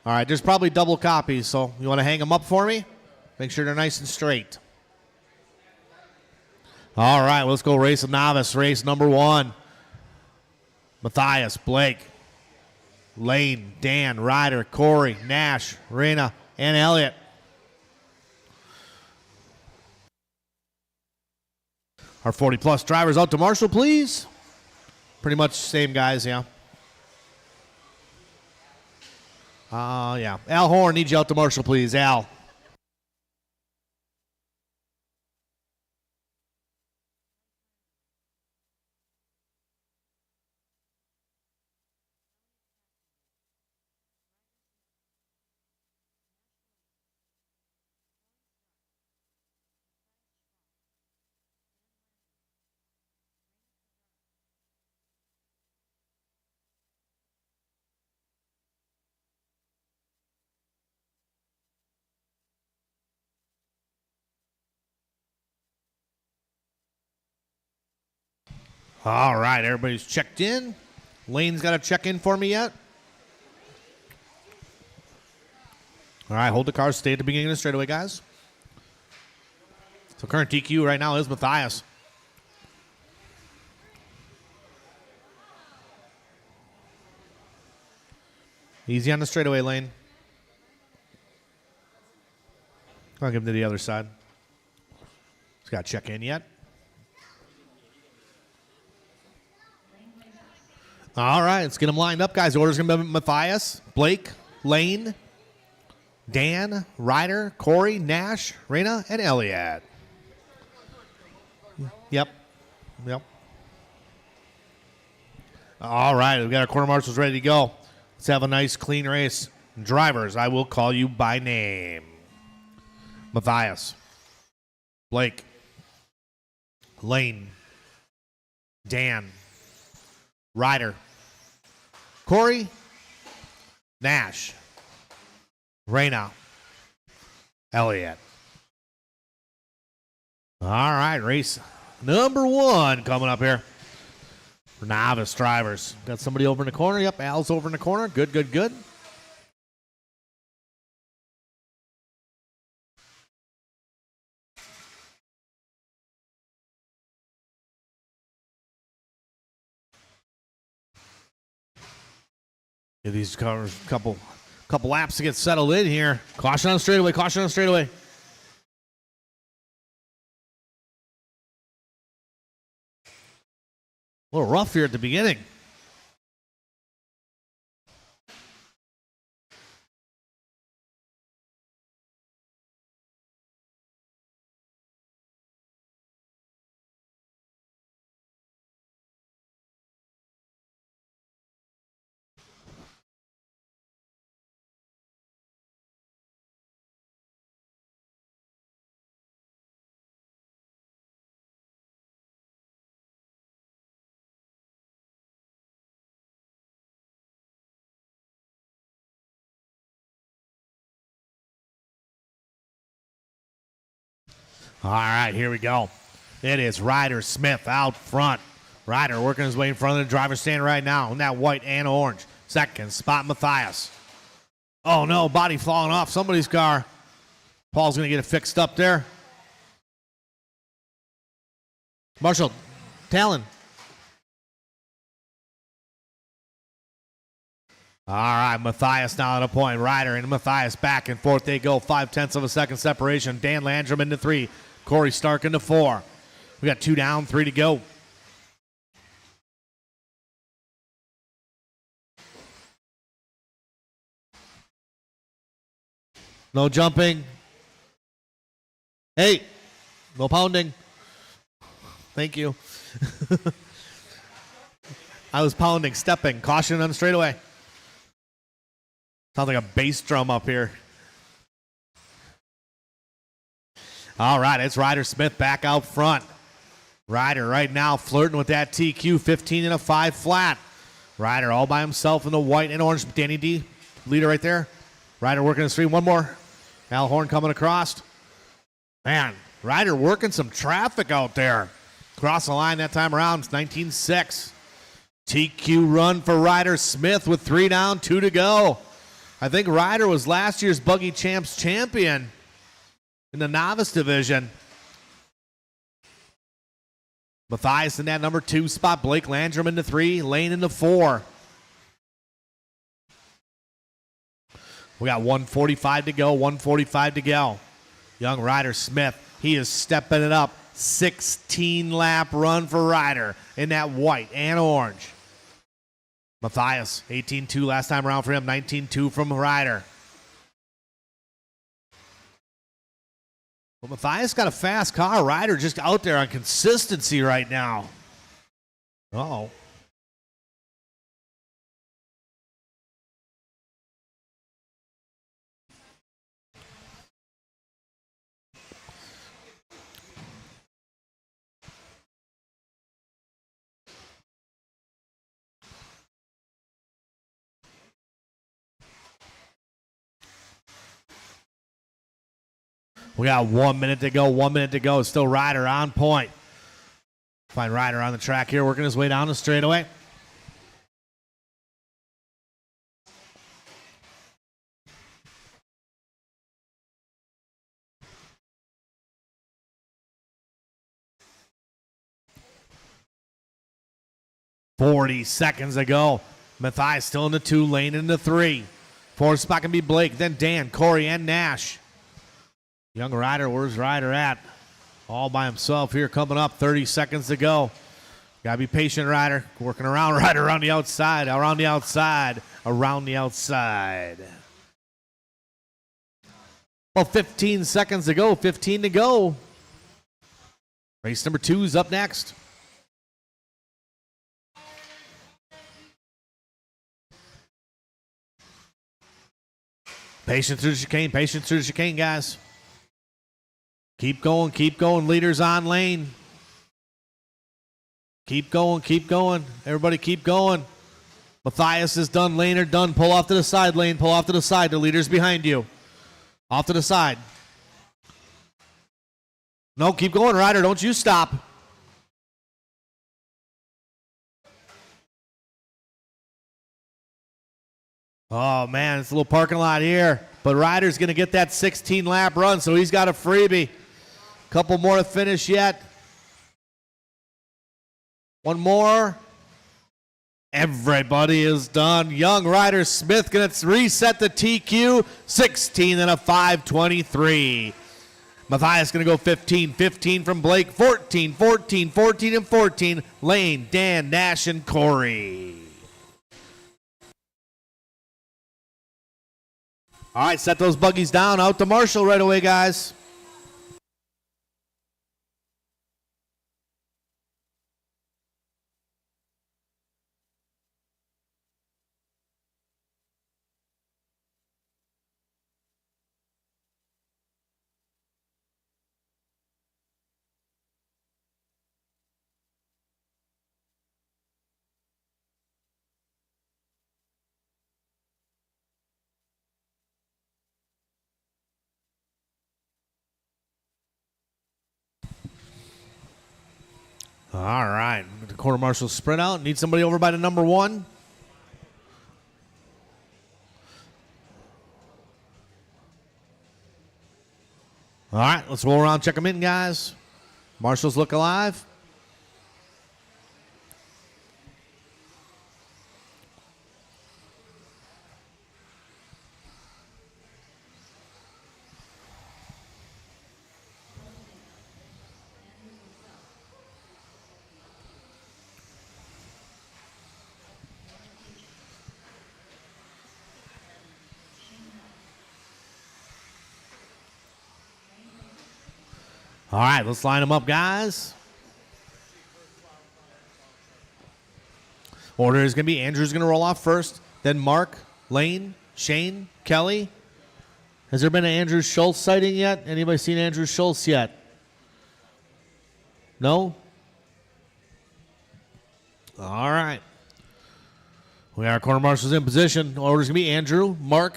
All right, there's probably double copies, so you want to hang them up for me? Make sure they're nice and straight. All right, let's go race a novice. Race number 1. Matthias, Blake, Lane, Dan, Ryder, Corey, Nash, Rena, and Elliott. Our 40-plus drivers out to Marshall, please. Pretty much same guys, yeah. Yeah. Al Horn, need you out to Marshall, please. Al. All right, everybody's checked in. Lane's got to check in for me yet? All right, hold the car. Stay at the beginning of the straightaway, guys. So current DQ right now is Matthias. Easy on the straightaway lane. I'll give him to the other side. He's got to check in yet. All right, let's get them lined up, guys. The order's going to be Matthias, Blake, Lane, Dan, Ryder, Corey, Nash, Rena, and Elliott. Yep. All right, we've got our quarter marshals ready to go. Let's have a nice, clean race. Drivers, I will call you by name. Matthias, Blake, Lane, Dan, Ryder, Corey, Nash, Rena, Elliott. All right, race number 1 coming up here for novice drivers. Got somebody over in the corner. Yep, Al's over in the corner. Good. Give these cars a couple laps to get settled in here. Caution on the straightaway. A little rough here at the beginning. All right, here we go. It is Ryder Smith out front. Ryder working his way in front of the driver's stand right now in that white and orange. Second spot, Matthias. Oh no, body falling off somebody's car. Paul's going to get it fixed up there. Marshall, Talon. All right, Matthias now at a point. Ryder and Matthias back and forth they go. 0.5 of a second separation. Dan Landrum into 3. Corey Stark into 4. We got 2 down, 3 to go. No jumping. Hey, no pounding. Thank you. I was pounding, stepping, caution on the straightaway. Sounds like a bass drum up here. All right, it's Ryder Smith back out front. Ryder right now flirting with that TQ, 15 and a 5 flat. Ryder all by himself in the white and orange. Danny D, leader right there. Ryder working his 3. One more. Al Horn coming across. Man, Ryder working some traffic out there. Cross the line that time around. It's 19-6. TQ run for Ryder Smith with 3 down, 2 to go. I think Ryder was last year's Buggy Champs champion in the novice division. Matthias in that number 2 spot. Blake Landrum into 3. Lane into 4. We got 1:45 to go. 1:45 to go. Young Ryder Smith. He is stepping it up. 16-lap run for Ryder in that white and orange. Matthias, 18-2 last time around for him. 19-2 from Ryder. Well, Matthias got a fast car. Ryder just out there on consistency right now. Uh-oh. We got 1 minute to go. 1 minute to go. Still Ryder on point. Find Ryder on the track here, working his way down the straightaway. .40 seconds ago. Matthias still in the 2, Lane in the 3. 4th spot can be Blake, then Dan, Corey, and Nash. Young Ryder, where's Ryder at? All by himself here, coming up. 30 seconds to go. Gotta be patient, Ryder. Working around Ryder around the outside, around the outside, around the outside. Well, 15 seconds to go, 15 to go. Race number 2 is up next. Patience through the chicane, guys. Keep going. Leaders on lane. Keep going. Everybody keep going. Matthias is done. Lane are done. Pull off to the side, Lane. Pull off to the side. The leader's behind you. Off to the side. No, keep going, Ryder. Don't you stop. Oh, man, it's a little parking lot here. But Ryder's going to get that 16-lap run, so he's got a freebie. Couple more to finish yet. One more. Everybody is done. Young Ryder Smith going to reset the TQ. 16 and a 5:23. Matthias going to go 15. 15 from Blake. 14, 14, 14, and 14. Lane, Dan, Nash, and Corey. All right, set those buggies down. Out to Marshall right away, guys. All right, Quarter marshal sprint out. Need somebody over by the number 1. All right, let's roll around, check them in, guys. Marshals look alive. All right, let's line them up, guys. Order is going to be Andrew's going to roll off first, then Mark, Lane, Shane, Kelly. Has there been an Andrew Schultz sighting yet? Anybody seen Andrew Schultz yet? No? All right. We are quarter marshals in position. Order's going to be Andrew, Mark,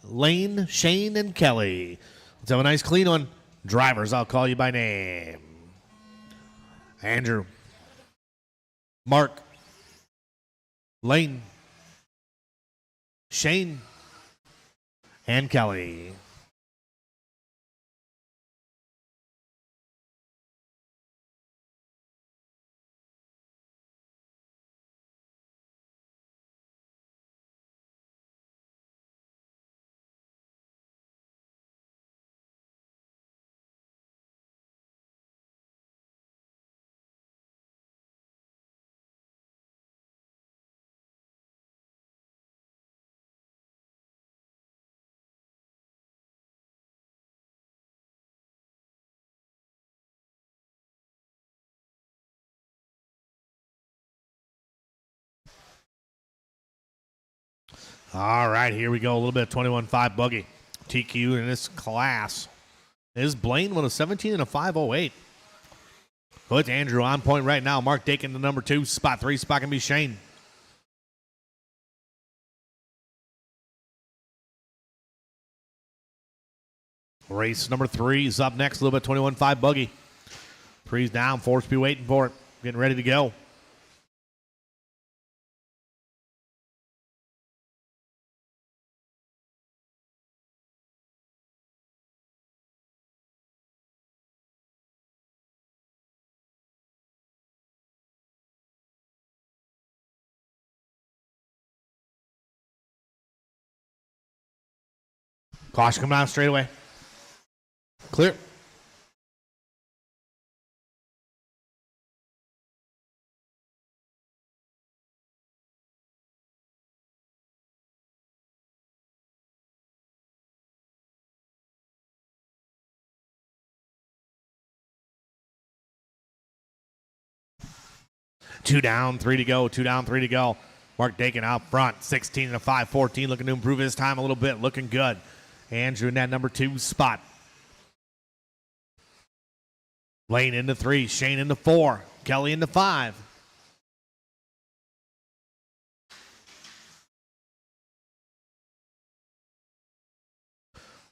Lane, Shane, and Kelly. Let's have a nice clean one. Drivers, I'll call you by name. Andrew, Mark, Lane, Shane, and Kelly. All right, here we go. A little bit of 21.5 Buggy. TQ in this class is Blaine with a 17 and a 5.08. So it's Andrew on point right now. Mark Dakin, the number 2. Spot 3 spot can be Shane. Race number 3 is up next. A little bit 21.5 Buggy. 3's down. 4's be waiting for it. Getting ready to go. Caution coming out straight away. Clear. Two down, 3 to go. 2 down, 3 to go. Mark Dakin out front. 16 and a 5.14. Looking to improve his time a little bit. Looking good. Andrew in that number 2 spot. Lane into 3. Shane into 4. Kelly into 5.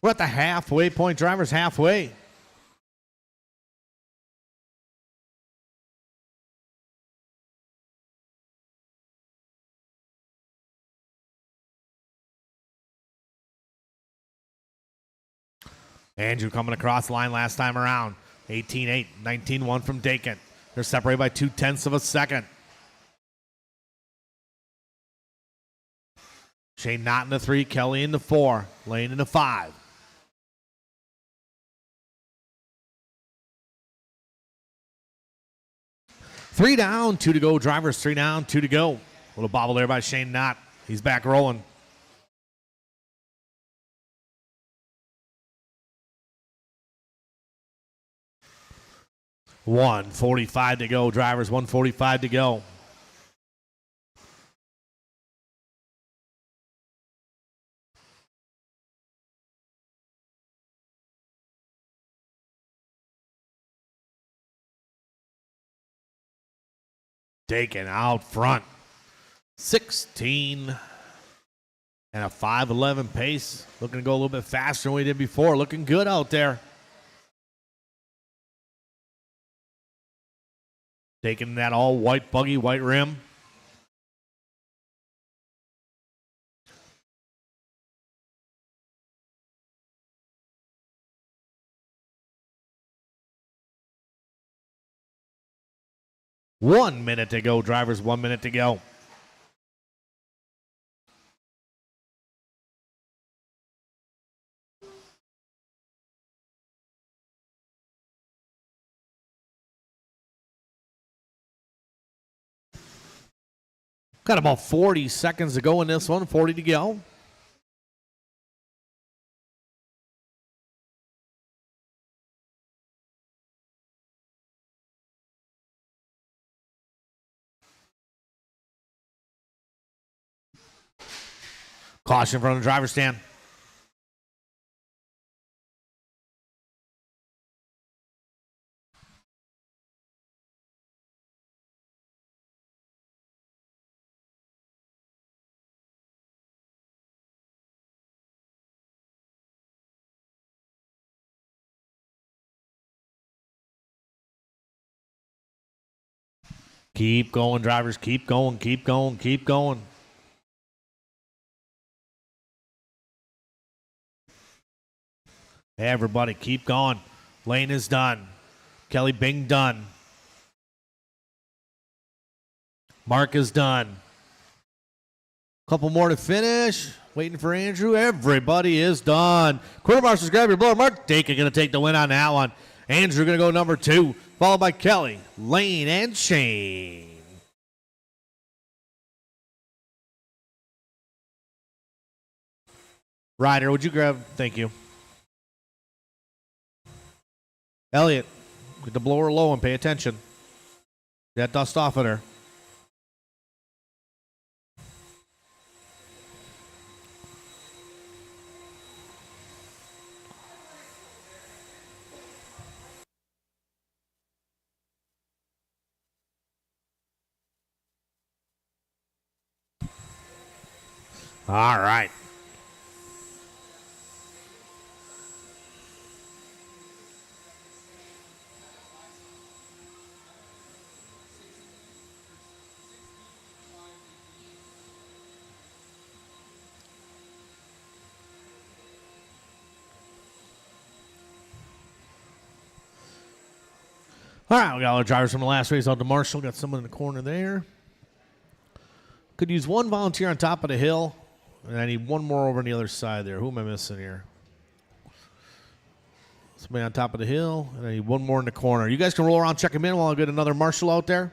We're at the halfway point. Drivers halfway. Andrew coming across the line last time around. 18-8, 19-1 from Dakin. They're separated by 0.2 of a second. Shane not in the 3, Kelly in the 4, Lane in the 5. Three down, 2 to go. Drivers 3 down, 2 to go. A little bobble there by Shane Knott. He's back rolling. $1:45 to go. Drivers, $1:45 to go. Dakin out front. 16 and a 5:11 pace. Looking to go a little bit faster than we did before. Looking good out there. Taking that all white buggy, white rim. One minute to go, drivers. 1 minute to go. Got about 40 seconds to go in this one. 40 to go. Caution from the driver's stand. Keep going, drivers. Keep going, keep going, keep going. Everybody, keep going. Lane is done. Kelly Bing done. Mark is done. Couple more to finish. Waiting for Andrew. Everybody is done. Quartermasters, grab your blower. Mark Dacon going to take the win on that one. Andrew going to go number 2, followed by Kelly, Lane, and Shane. Ryder, would you grab? Thank you. Elliot, get the blower low and pay attention. Get that dust off of her. All right. All right, we got all the drivers from the last race out to Marshall. Got someone in the corner there. Could use one volunteer on top of the hill, and I need one more over on the other side there. Who am I missing here? Somebody on top of the hill, and I need one more in the corner. You guys can roll around, check them in while I get another Marshall out there.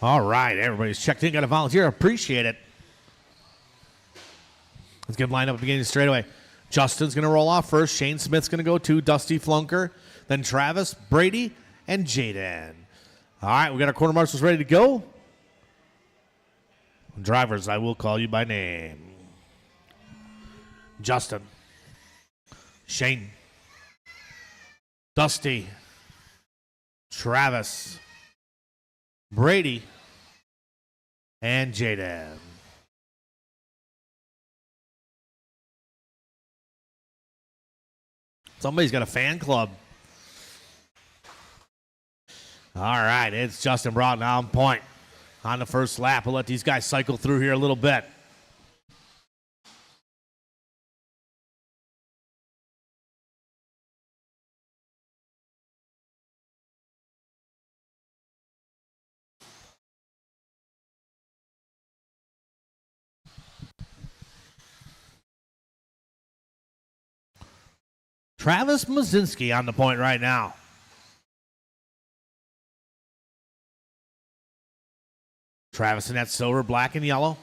All right, everybody's checked in, got a volunteer. Appreciate it. Let's get them lined up at the beginning straight away. Justin's going to roll off first. Shane Smith's going to go 2. Dusty Flunker. Then Travis, Brady, and Jaden. All right, we got our quarter marshals ready to go. Drivers, I will call you by name. Justin. Shane. Dusty. Travis. Brady, and Jaden. Somebody's got a fan club. All right, it's Justin Broughton on point on the first lap. We'll let these guys cycle through here a little bit. Travis Mazinski on the point right now. Travis in that silver, black, and yellow.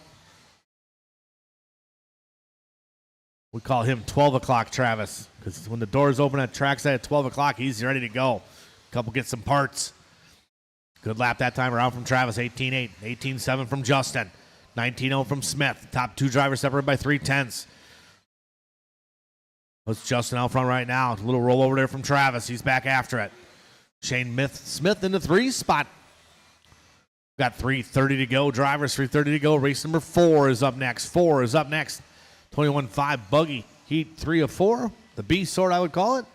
We call him 12 o'clock Travis because when the doors open at Trackside at 12 o'clock, he's ready to go. Couple get some parts. Good lap that time around from Travis, 18-8. 18-7 from Justin. 19-0 from Smith. Top two drivers separated by 3/10. Let's Justin out front right now. A little rollover there from Travis. He's back after it. Shane Smith in the 3 spot. Got 3:30 to go. Drivers, 3:30 to go. Race number 4 is up next. 21-5 Buggy. Heat 3 of 4. The B sort, I would call it.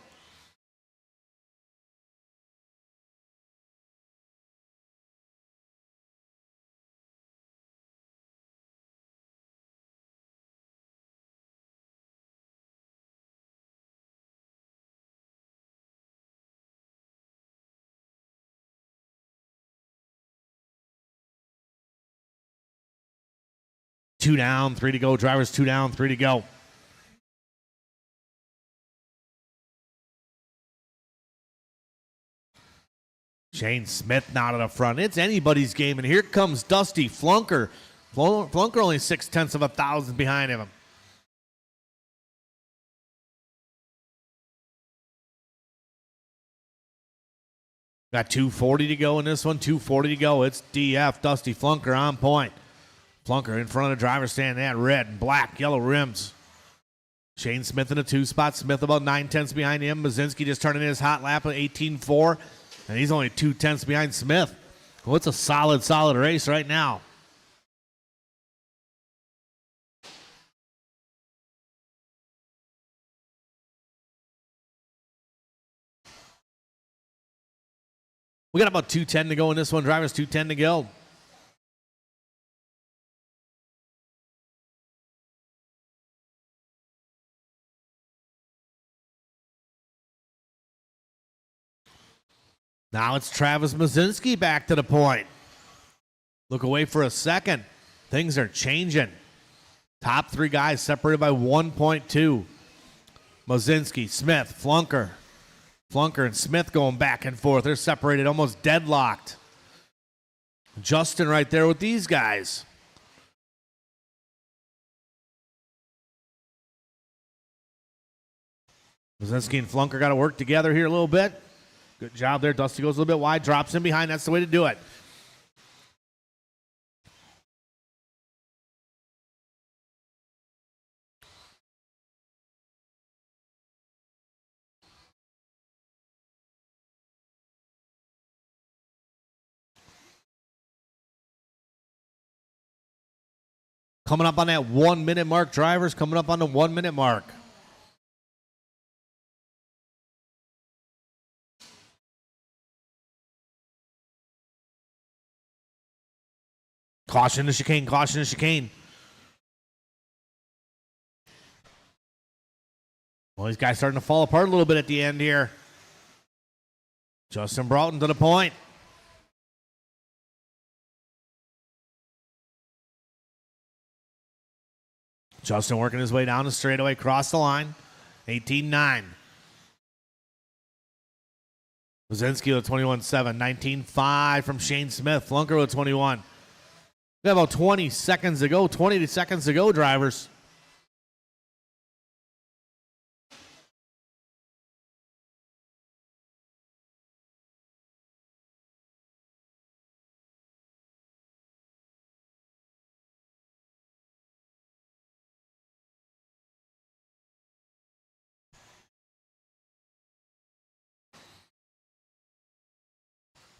Two down, 3 to go. Drivers, 2 down, 3 to go. Shane Smith not at the front. It's anybody's game, and here comes Dusty Flunker. Flunker only 0.6 of a thousand behind him. Got 2:40 to go in this one. 2:40 to go. It's DF Dusty Flunker on point. Flunker in front of the driver's stand. That red and black, yellow rims. Shane Smith in a 2 spot. Smith about 9/10 behind him. Mazinski just turning in his hot lap at 18-4. And he's only 2/10 behind Smith. Well, it's a solid race right now. We got about 2:10 to go in this one. Drivers, 2:10 to go. Now it's Travis Mazinski back to the point. Look away for a second. Things are changing. Top 3 guys separated by 1.2. Mazinski, Smith, Flunker. Flunker and Smith going back and forth. They're separated, almost deadlocked. Justin right there with these guys. Mazinski and Flunker got to work together here a little bit. Good job there. Dusty goes a little bit wide, drops in behind. That's the way to do it. Coming up on that 1 minute mark, drivers coming up on the 1 minute mark. Caution to chicane, caution to chicane. Well, these guys starting to fall apart a little bit at the end here. Justin Broughton to the point. Justin working his way down the straightaway, across the line. 18-9. Mazinski with 21-7. 19-5 from Shane Smith. Flunker with 21. We got about 20 seconds to go. 20 seconds to go, drivers.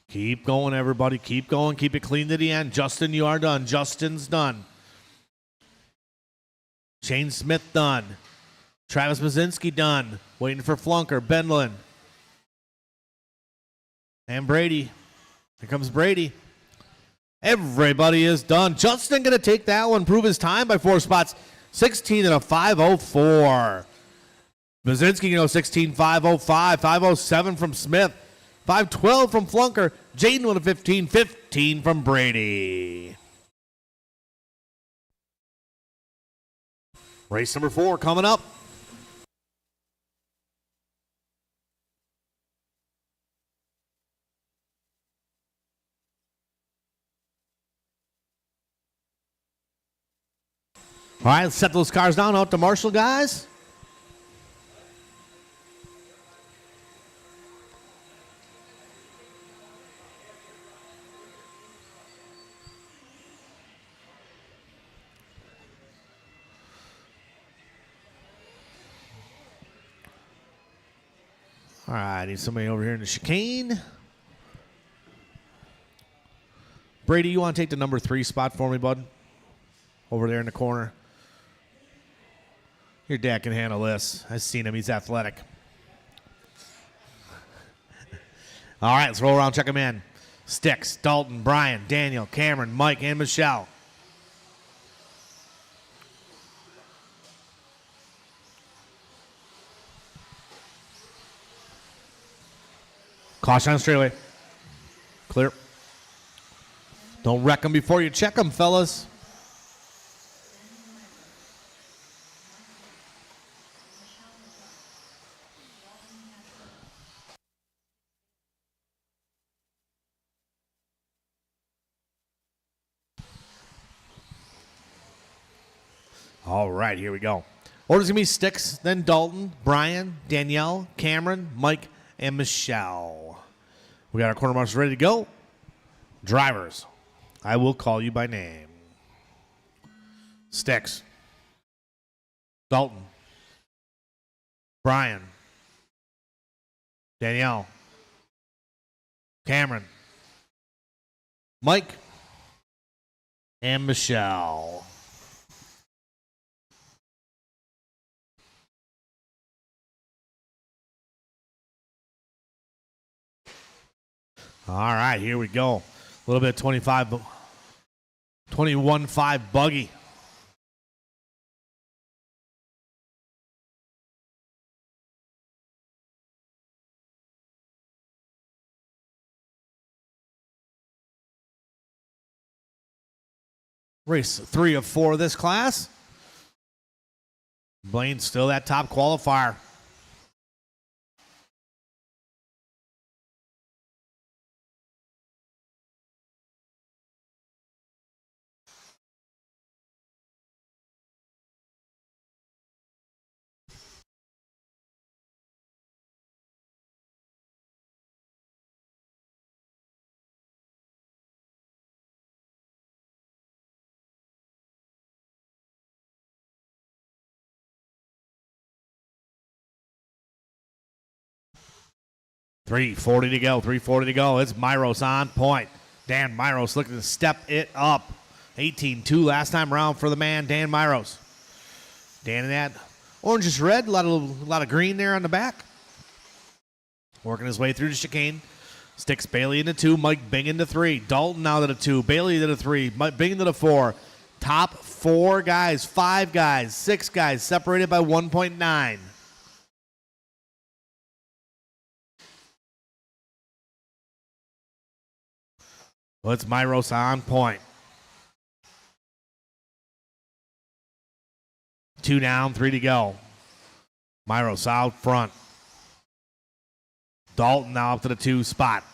Keep going, everybody. Keep going. Keep it clean to the end. Justin, you are done. Justin's done. Shane Smith done. Travis Mazinski done. Waiting for Flunker. Bendlin. And Brady. Here comes Brady. Everybody is done. Justin going to take that one. Prove his time by 4 spots. 16 and a 5:04. Mazinski, 16, 5:05. 5:07 from Smith. 5:12 from Flunker. Jaden with a 15 from Brady. Race number 4 coming up. All right, let's set those cars down out to Marshall, guys. All right, need somebody over here in the chicane. Brady, you want to take the number 3 spot for me, bud? Over there in the corner. Your dad can handle this. I've seen him. He's athletic. All right, let's roll around, check him in. Sticks, Dalton, Brian, Daniel, Cameron, Mike, and Michelle. Caution on straightaway. Clear. Don't wreck them before you check them, fellas. All right, here we go. Order's going to be Sticks, then Dalton, Brian, Danielle, Cameron, Mike, and Michelle. We got our quarter marshals ready to go. Drivers, I will call you by name. Sticks, Dalton, Brian, Danielle, Cameron, Mike, and Michelle. All right, here we go. A little bit of 21-5 Buggy. Race 3 of 4 of this class. Blaine still that top qualifier. .340 to go. .340 to go. It's Myros on point. Dan Myros looking to step it up. 18-2 last time around for the man, Dan Myros. Dan in that orangish red. A lot of green there on the back. Working his way through the chicane. Sticks Bailey into 2. Mike Bing into 3. Dalton now to the 2. Bailey to the 3. Mike Bing into the 4. Top 4 guys, 5 guys, 6 guys separated by 1.9. Well, it's Myros on point. 2 down, 3 to go. Myros out front. Dalton now up to the 2 spot.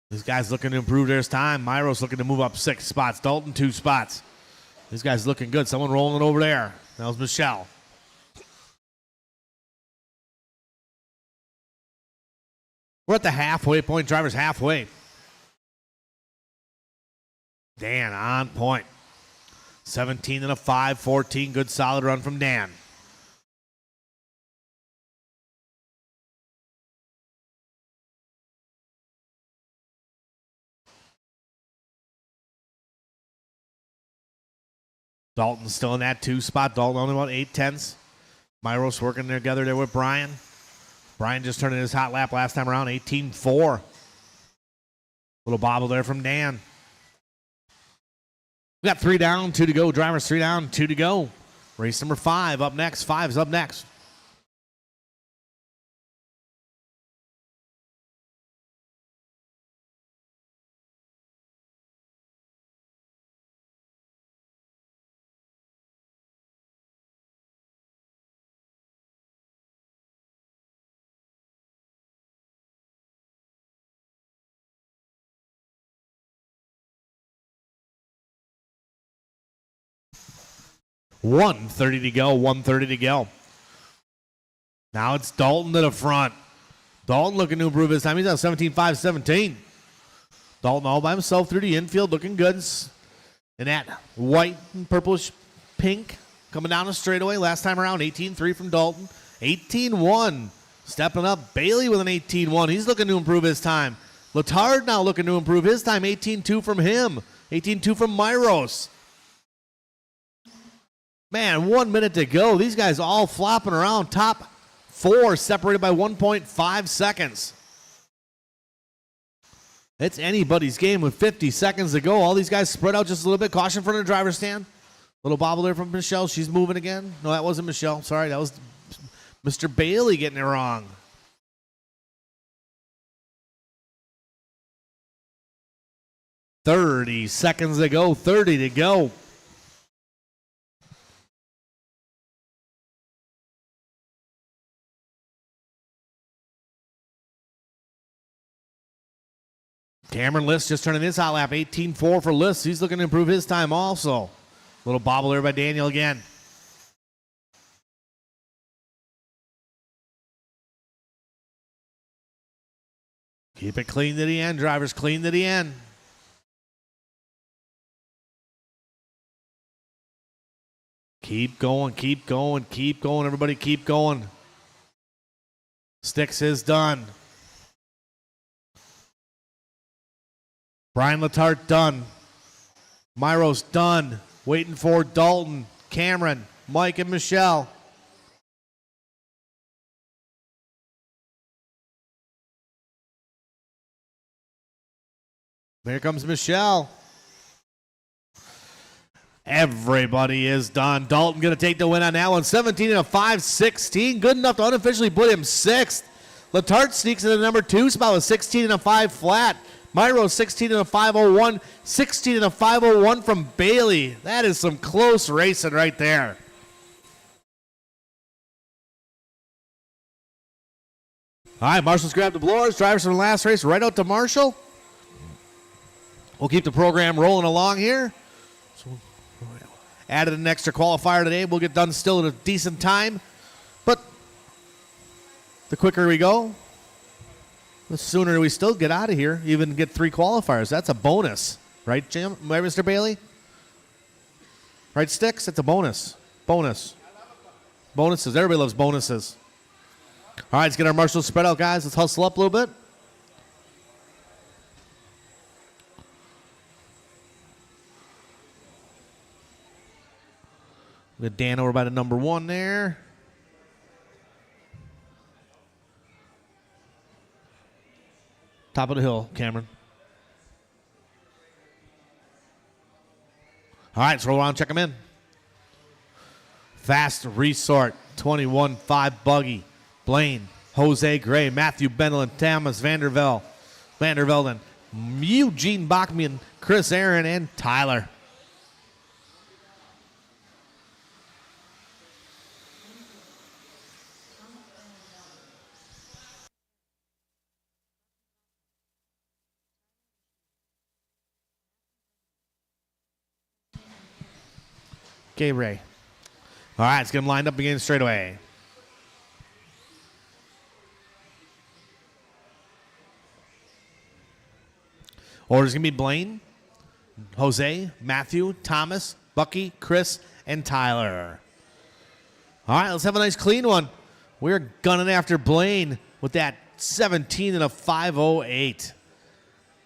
These guys looking to improve their time. Myros looking to move up 6 spots. Dalton 2 spots. These guys looking good. Someone rolling over there. That was Michelle. We're at the halfway point. Drivers halfway. Dan on point. 17 and a 5, 14. Good solid run from Dan. Dalton's still in that 2 spot. Dalton only about 8/10. Myros working together there with Brian. Brian just turning his hot lap last time around. 18-4. Little bobble there from Dan. We got 3 down, 2 to go. Drivers 3 down, 2 to go. Race number 5 up next. 5's up next. .130 to go. 1:30 to go. Now it's Dalton to the front. Dalton looking to improve his time. He's on 17.5-17. Dalton all by himself through the infield, looking good. And that white and purplish pink coming down the straightaway. Last time around, 18-3 from Dalton. 18-1. Stepping up, Bailey with an 18-1. He's looking to improve his time. Letard now looking to improve his time. 18-2 from him. 18-2 from Myros. Man, 1 minute to go. These guys all flopping around. Top four separated by 1.5 seconds. It's anybody's game with 50 seconds to go. All these guys spread out just a little bit. Caution from the driver's stand. Little bobble there from Michelle. She's moving again. No, that wasn't Michelle. Sorry, that was Mr. Bailey getting it wrong. "30 seconds to go. 30 to go. Cameron List just turning his hot lap. 18-4 for List. He's looking to improve his time also. Little bobble there by Daniel again. Keep it clean to the end, drivers. Clean to the end. Keep going, keep going, keep going. Everybody keep going. Sticks is done. Brian Letarte done. Myros done. Waiting for Dalton, Cameron, Mike, and Michelle. Here comes Michelle. Everybody is done. Dalton going to take the win on that one. 17 and a 5-16. Good enough to unofficially put him sixth. Letarte sneaks into the number 2 spot with 16 and a 5 flat. Myro 16 and a 501. 16 and a 501 from Bailey. That is some close racing right there. All right, Marshall's grabbed the blowers. Drivers from the last race right out to Marshall. We'll keep the program rolling along here. So, added an extra qualifier today. We'll get done still at a decent time. But the quicker we go, the sooner we still get out of here, even get 3 qualifiers. That's a bonus. Right, Jim? Right, Mr. Bailey? Right, Sticks? It's a bonus. Bonus. Bonuses. Everybody loves bonuses. All right, let's get our marshals spread out, guys. Let's hustle up a little bit. We got Dan over by the number 1 there. Top of the hill, Cameron. All right, let's roll around and check them in. Fast Resort, 21-5 Buggy. Blaine, Jose Gray, Matthew Bendelin, Thomas Vandervelden, Eugene Bachman, Chris Aaron, and Tyler. Okay, Ray. All right, let's get them lined up again straight away. Order's going to be Blaine, Jose, Matthew, Thomas, Bucky, Chris, and Tyler. All right, let's have a nice clean one. We're gunning after Blaine with that 17 and a 508.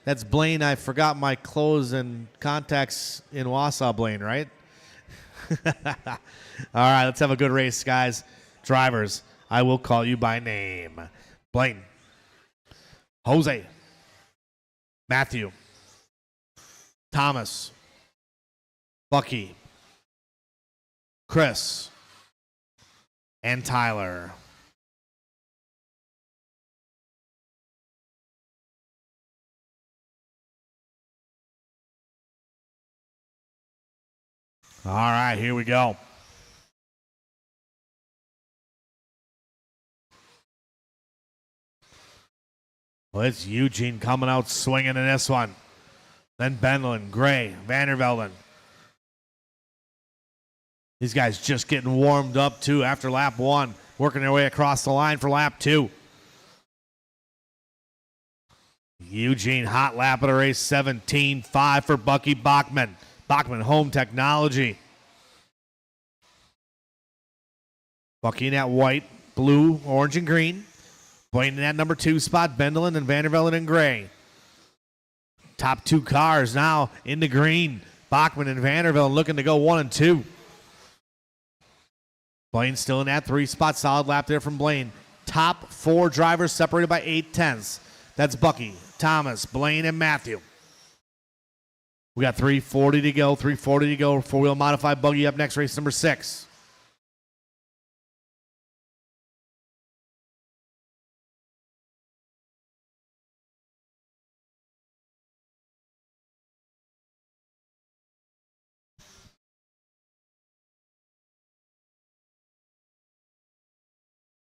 That's Blaine. I forgot my clothes and contacts in Wausau, Blaine, right? All right, let's have a good race, guys. Drivers, I will call you by name. Blaine, Jose, Matthew, Thomas, Bucky, Chris, and Tyler. All right, here we go. Well, it's Eugene coming out swinging in this one. Then Benlin, Gray, Vandervelden. These guys just getting warmed up, too, after lap 1. Working their way across the line for lap 2. Eugene, hot lap of the race, 17-5 for Bucky Bachman. Bachman, Home Technology. Bucky in that white, blue, orange, and green. Blaine in that number 2 spot, Bendelin and Vandervelde and Gray. Top 2 cars now in the green. Bachman and Vandervelde looking to go 1 and 2. Blaine still in that 3 spot. Solid lap there from Blaine. Top 4 drivers separated by 8/10. That's Bucky, Thomas, Blaine, and Matthew. We got 3:40 to go. 3:40 to go. 4-wheel modified buggy up next, race number 6.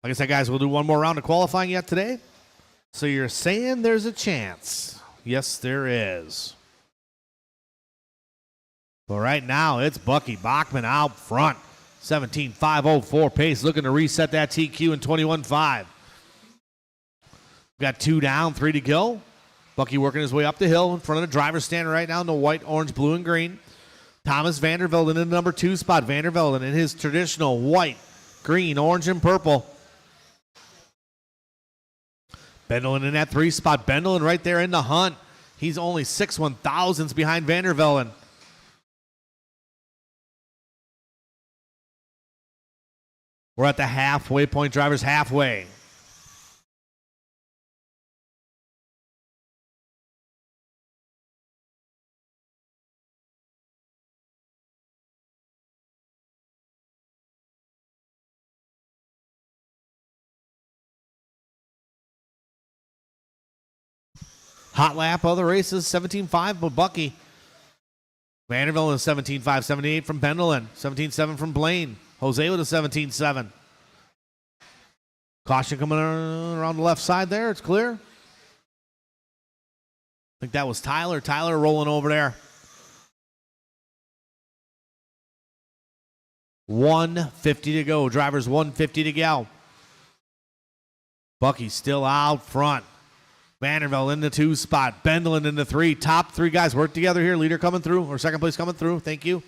Like I said, guys, we'll do one more round of qualifying yet today. So you're saying there's a chance. Yes, there is. But right now, it's Bucky Bachman out front. 17.504 pace, looking to reset that TQ in 21.5. Got 2 down, 3 to go. Bucky working his way up the hill in front of the driver's stand right now in the white, orange, blue, and green. Thomas Vandervelde in the number 2 spot. Vandervelde in his traditional white, green, orange, and purple. Bendelin in that 3 spot. Bendelin right there in the hunt. He's only 6/1000ths behind Vandervelde. We're at the halfway point, drivers halfway. Hot lap of the races, 17.5 but Bucky. Vandervelde in 17.5, 78 from Bendelin, 17.7 from Blaine. Jose with a 17.7. Caution coming around the left side there. It's clear. I think that was Tyler. Tyler rolling over there. 150 to go. Drivers 150 to go. Bucky still out front. Vandervelde in the 2 spot. Bendelin in the 3. Top 3 guys work together here. Leader coming through, or second place coming through. Thank you.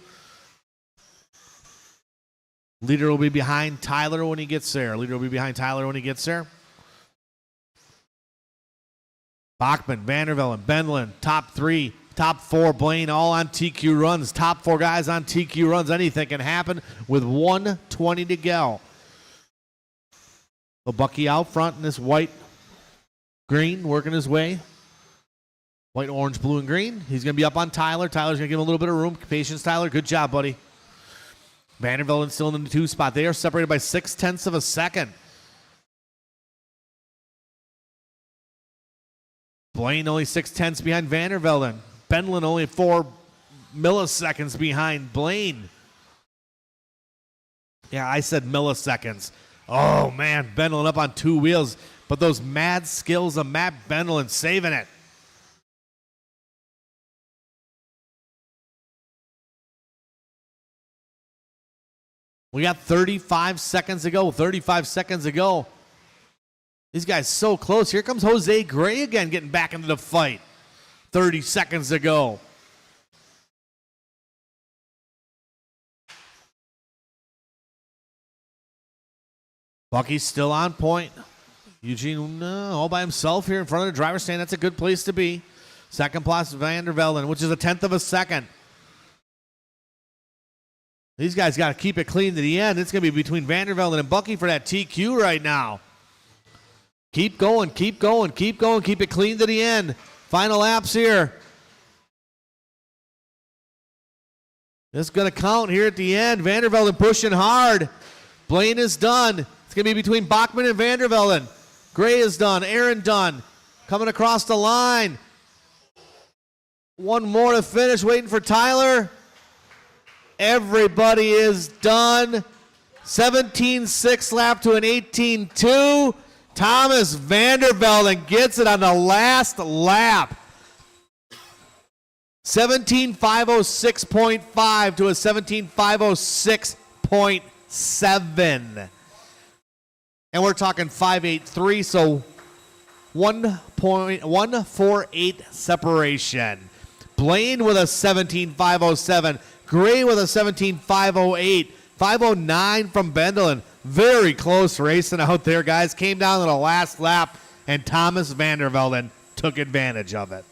Leader will be behind Tyler when he gets there. Bachman, Vandervelde, and Bendelin. Top 3, top 4, Blaine, all on TQ runs. Top 4 guys on TQ runs. Anything can happen with 120 to go. So Bucky out front in this white, green, working his way. White, orange, blue, and green. He's going to be up on Tyler. Tyler's going to give him a little bit of room. Patience, Tyler. Good job, buddy. Vandervelde still in the 2 spot. They are separated by 0.6 of a second. Blaine only 0.6 behind Vandervelde. Bendelin only 4 milliseconds behind Blaine. Yeah, I said milliseconds. Oh, man, Bendelin up on 2 wheels. But those mad skills of Matt Bendelin saving it. We got 35 seconds to go. 35 seconds to go. These guys so close. Here comes Jose Gray again getting back into the fight. 30 seconds to go. Bucky's still on point. Eugene all by himself here in front of the driver's stand. That's a good place to be. Second place, Vandervelde, which is 1/10 of a second. These guys got to keep it clean to the end. It's going to be between Vandervelde and Bucky for that TQ right now. Keep going, keep going, keep going. Keep it clean to the end. Final laps here. This is going to count here at the end. Vandervelde pushing hard. Blaine is done. It's going to be between Bachman and Vandervelde. Gray is done. Aaron done. Coming across the line. One more to finish. Waiting for Tyler. Everybody is done. 17.6 lap to an 18.2. Thomas Vandervelde gets it on the last lap. 17.506.5 to a 17.506.7. And we're talking 5.83, so 1.148 separation. Blaine with a 17.507. Gray with a 17.508. 5:09 from Bendelin. Very close racing out there, guys. Came down to the last lap, and Thomas Vandervelden took advantage of it.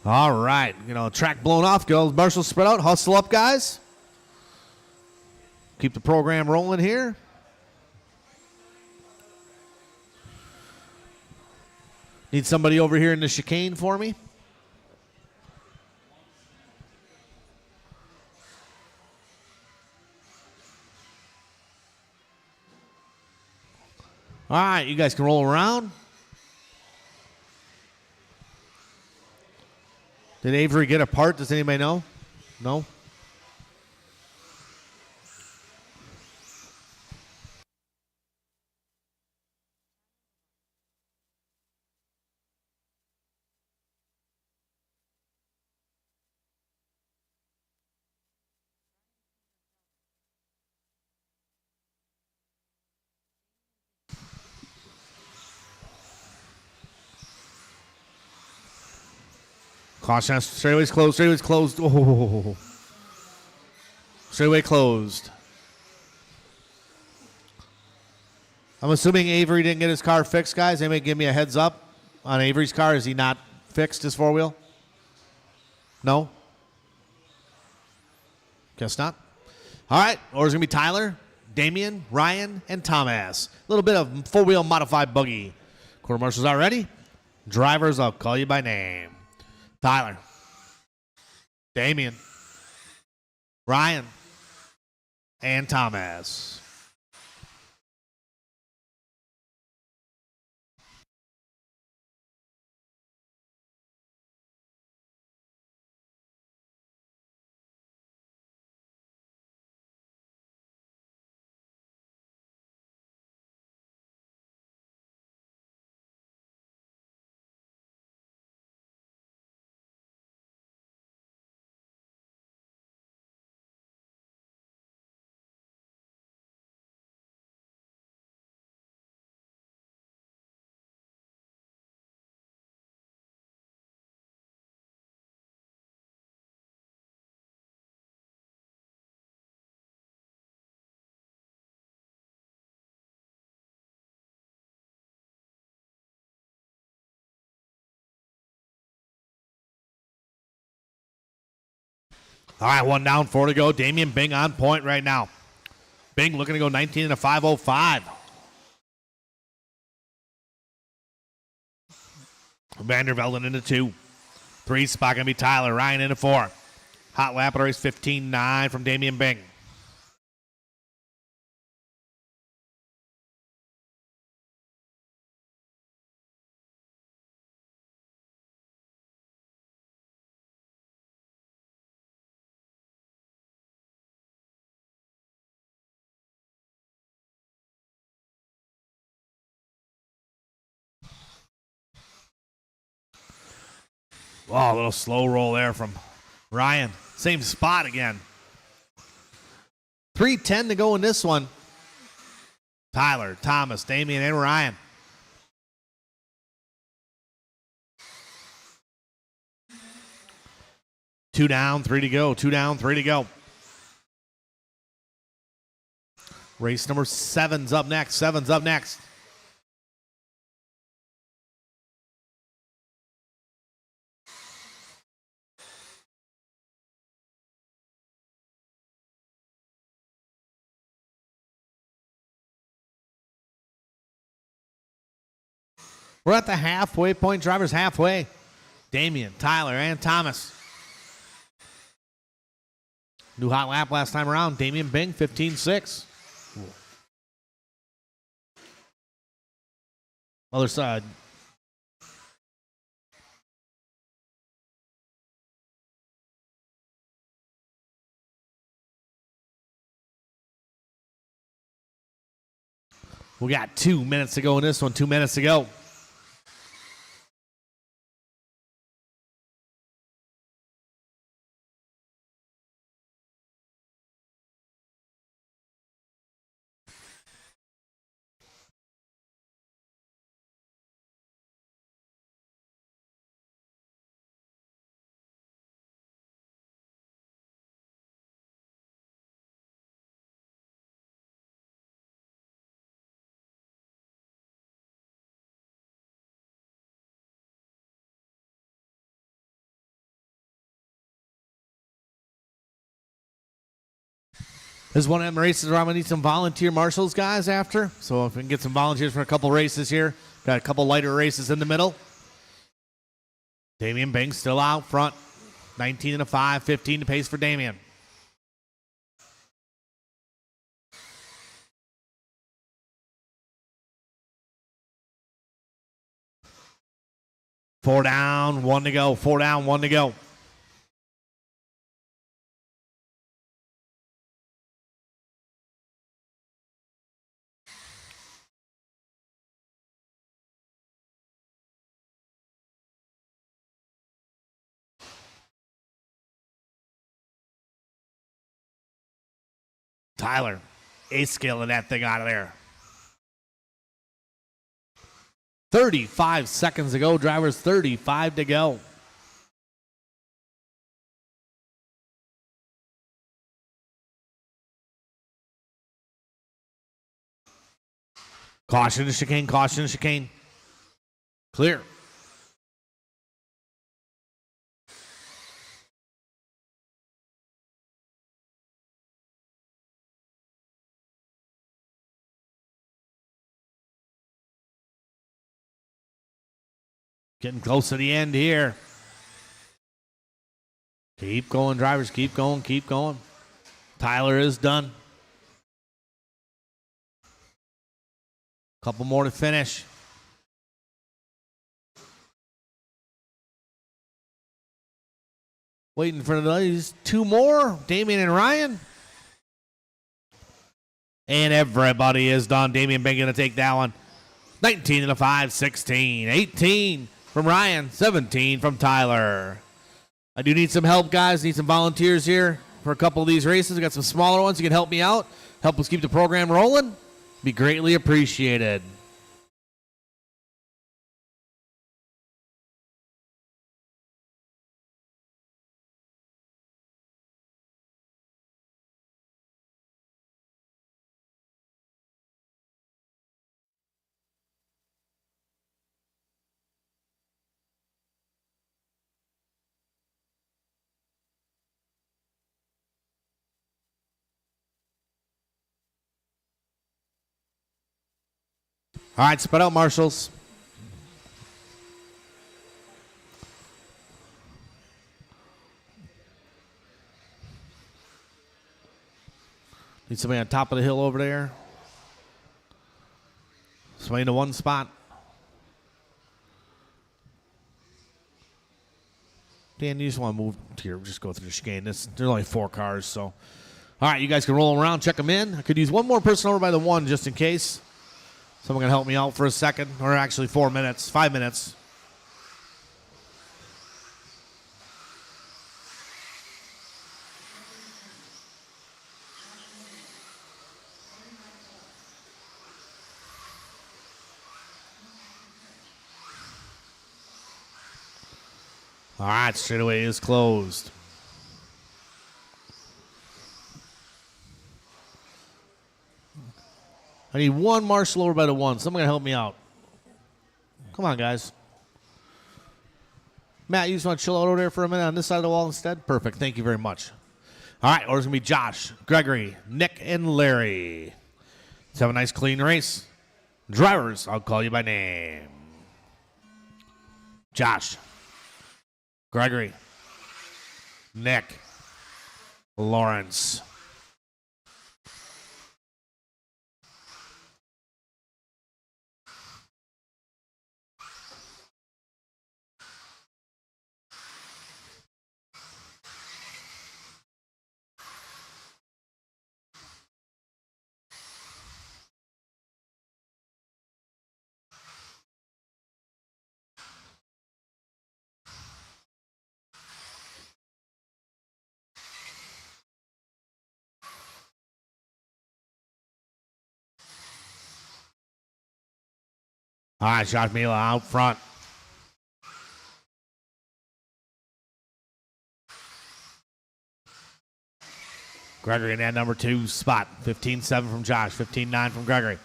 All right, track blown off. Go Marshall spread out. Hustle up, guys. Keep the program rolling here. Need somebody over here in the chicane for me. All right, you guys can roll around. Did Avery get a part? Does anybody know? No? Caution, straightaway's closed, Oh. Straightaway closed. I'm assuming Avery didn't get his car fixed, guys. Anybody give me a heads up on Avery's car? Is he not fixed, his four-wheel? No? Guess not. All right, orders going to be Tyler, Damian, Ryan, and Thomas. A little bit of four-wheel modified buggy. Quarter marshals are ready. Drivers, I'll call you by name. Tyler, Damian, Ryan, and Thomas. All right, one down, four to go. Damian Bing on point right now. Bing looking to go 19 and a 5:05. Vandervelden into 2. 3 spot going to be Tyler. Ryan into 4. Hot lap of the race 15.9 from Damian Bing. Oh, a little slow roll there from Ryan. Same spot again. 3:10 to go in this one. Tyler, Thomas, Damian, and Ryan. Two down, 3 to go. 2 down, 3 to go. Race number 7's up next. 7's up next. We're at the halfway point. Drivers halfway. Damian, Tyler, and Thomas. New hot lap last time around. Damian Bing, 15.6. Other side. We got 2 minutes to go in this one. 2 minutes to go. There's one of them races where I'm going to need some volunteer marshals, guys, after. So if we can get some volunteers for a couple races here. Got a couple lighter races in the middle. Damian Banks still out front. 19 and a 5, 15 to pace for Damian. Four down, one to go. 4 down, 1 to go. Tyler, ace skilling that thing out of there. 35 seconds to go, drivers. 35 to go. Caution to chicane, caution to chicane. Clear. Getting close to the end here. Keep going, drivers. Keep going, keep going. Tyler is done. Couple more to finish. Waiting for these 2 more. Damian and Ryan. And everybody is done. Damian Bank going to take that one. 19 and a 5, 16. 18 from Ryan. 17 from Tyler. I do need some help, guys. Need some volunteers here for a couple of these races. I got some smaller ones. You can help me out. Help us keep the program rolling. Be greatly appreciated. All right, spread out, marshals. Need somebody on top of the hill over there. Somebody in the one spot. Dan, you just want to move here. Just go through the chicane. There's only 4 cars, so. All right, you guys can roll them around, check them in. I could use one more person over by the 1 just in case. Someone can help me out for a second, or actually 4 minutes, 5 minutes. All right, straightaway is closed. I need one marshal over by the 1. Someone can help me out. Come on, guys. Matt, you just want to chill out over there for a minute on this side of the wall instead? Perfect. Thank you very much. All right, order's going to be Josh, Gregory, Nick, and Larry. Let's have a nice, clean race. Drivers, I'll call you by name. Josh, Gregory, Nick, Lawrence. All right, Josh Mila out front. Gregory in that number 2 spot. 15-7 from Josh, 15-9 from Gregory.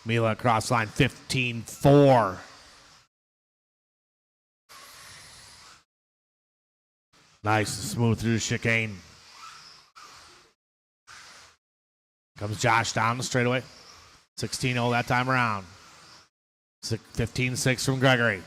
Mila across line 15-4. Nice and smooth through the chicane. Comes Josh down the straightaway. 16-0 that time around. 15-6 from Gregory.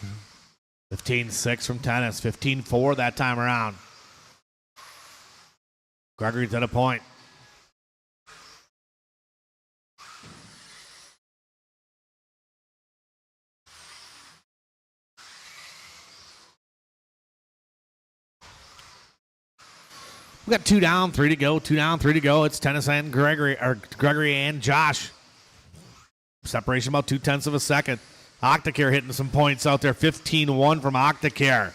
Mm-hmm. 15-6 from Tennis. 15-4 that time around. Gregory's at a point. We got 2 down, 3 to go. 2 down, 3 to go. It's Tennis and Gregory and Josh. Separation about 0.2 of a second. Octacare hitting some points out there. 15-1 from Octacare.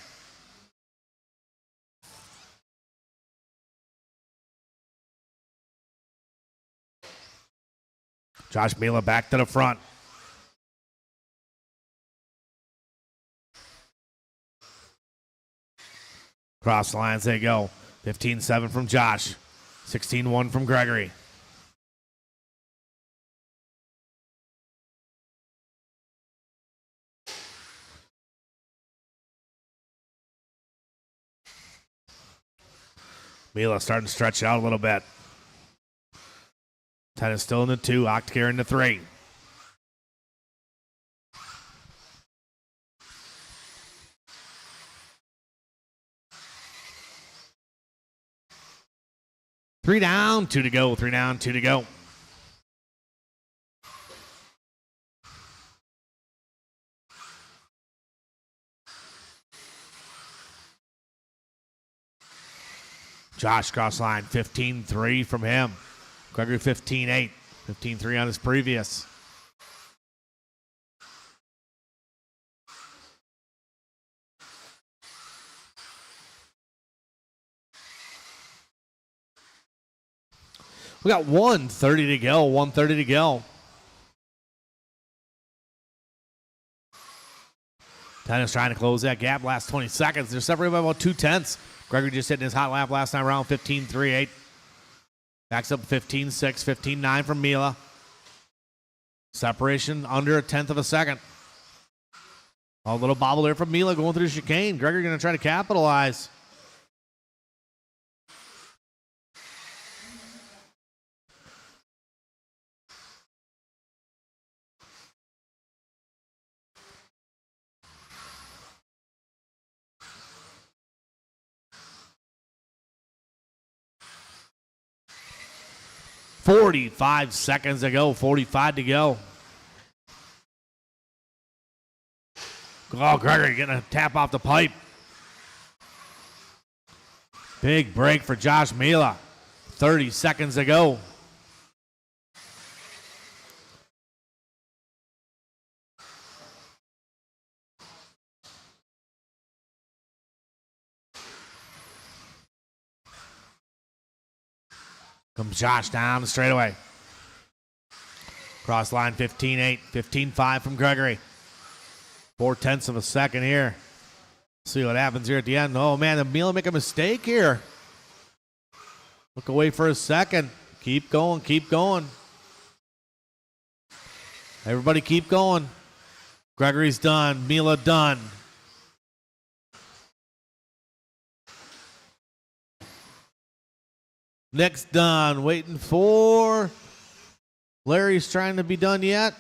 Josh Mila back to the front. Cross the lines they go. 15-7 from Josh. 16-1 from Gregory. Mila starting to stretch out a little bit. Tennis still in the 2. Octacare in the 3. Three down, 2 to go. 3 down, 2 to go. Josh cross line, 15-3 from him. Gregory 15-8. 15-3 on his previous. We got 1:30 to go. 1:30 to go. Tennis trying to close that gap last 20 seconds. They're separated by about 0.2. Gregory just hitting his hot lap last time around, 15-3-8. Backs up 15-6, 15-9 from Mila. Separation under 0.1 of a second. A little bobble there from Mila going through the chicane. Gregory going to try to capitalize. .45 seconds to go. 45 to go. Oh, Gregory getting a tap off the pipe. Big break for Josh Mila. 30 seconds to go. Comes Josh down the straightaway. Cross line 15-8, 15-5 from Gregory. 0.4 of a second here. See what happens here at the end. Oh, man, did Mila make a mistake here? Look away for a second. Keep going, keep going. Everybody keep going. Gregory's done. Mila done. Nick's done. Waiting for Larry's trying to be done yet.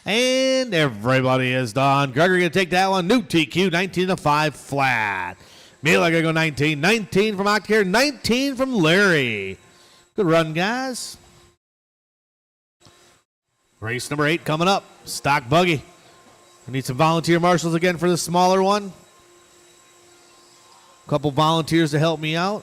And everybody is done. Gregory going to take that one. New TQ, 19-5 flat. Mila going to go 19. 19 from Octacare, 19 from Larry. Good run, guys. Race number 8 coming up. Stock Buggy. I need some volunteer marshals again for the smaller one. A couple volunteers to help me out.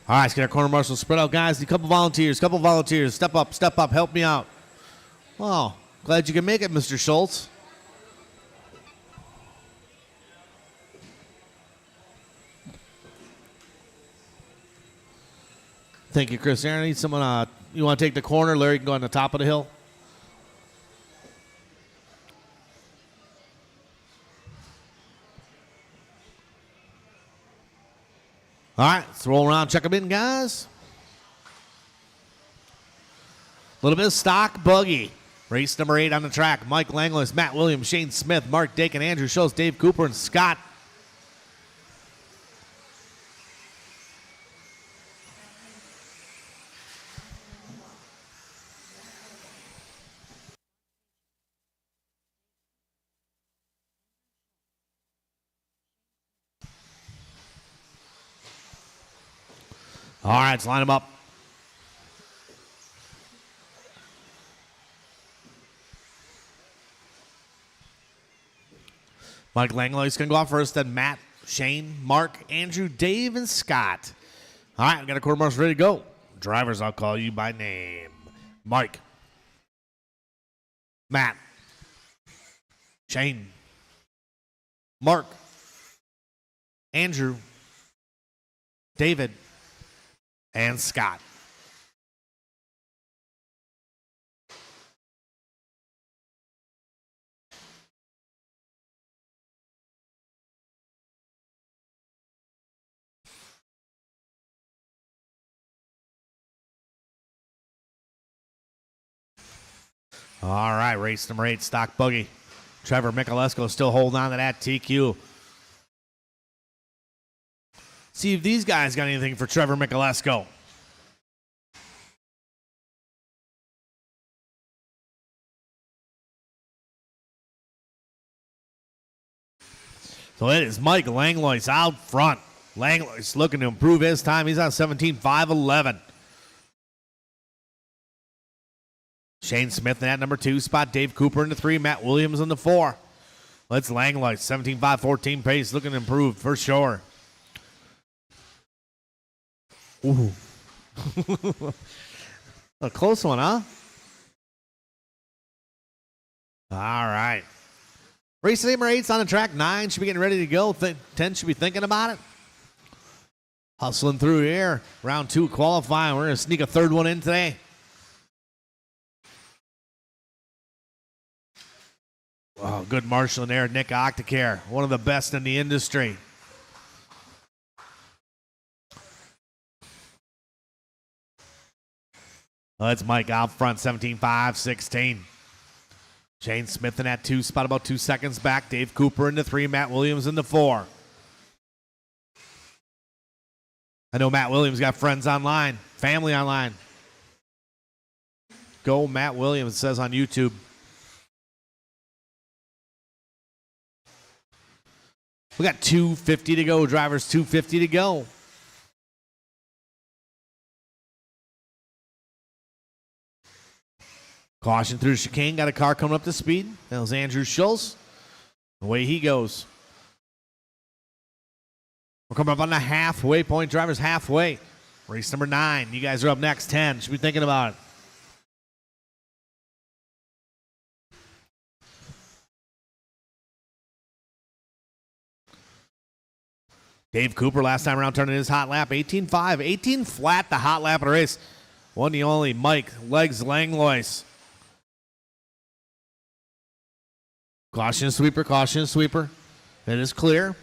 All right, let's get our corner marshal spread out, guys. Need a couple volunteers. Step up, help me out. Oh, glad you can make it, Mr. Schultz. Thank you, Chris. Aaron, I need someone. You want to take the corner? Larry can go on the top of the hill. All right, let's roll around, check them in, guys. A little bit of stock buggy. Race number 8 on the track. Mike Langlis, Matt Williams, Shane Smith, Mark Dakin, Andrew Schultz, Dave Cooper, and Scott. All right, let's line them up. Mike Langlois going to go off first, then Matt, Shane, Mark, Andrew, Dave, and Scott. All right, we got a quarter marshal ready to go. Drivers, I'll call you by name. Mike. Matt. Shane. Mark. Andrew. David. And Scott. All right, race number 8, stock buggy. Trevor Michalesco still holding on to that TQ. See if these guys got anything for Trevor Michalesco. So it is Mike Langlois out front. Langlois looking to improve his time. He's on 17.511. Shane Smith in that number 2 spot. Dave Cooper in the 3. Matt Williams in the 4. Let's Langlois. 17.514 pace. Looking to improve for sure. Ooh. A close one, huh? All right. Race number 8's on the track. 9 should be getting ready to go. 10 should be thinking about it. Hustling through here. Round 2 qualifying. We're going to sneak a third one in today. Oh, good marshaling there, Nick Octacare. One of the best in the industry. That's Mike out front, 17.516. Shane Smith in that 2 spot, about 2 seconds back. Dave Cooper in the 3, Matt Williams in the 4. I know Matt Williams got friends online, family online. Go Matt Williams, it says on YouTube. We got 2:50 to go, drivers, 2:50 to go. Caution through the chicane. Got a car coming up to speed. That was Andrew Schultz. Away he goes. We're coming up on the halfway point. Drivers halfway. Race number 9. You guys are up next. 10. Should be thinking about it. Dave Cooper last time around turning his hot lap. 18.5. 18 flat the hot lap of the race. One the only Mike Legs Langlois. Caution sweeper, caution sweeper. It is clear.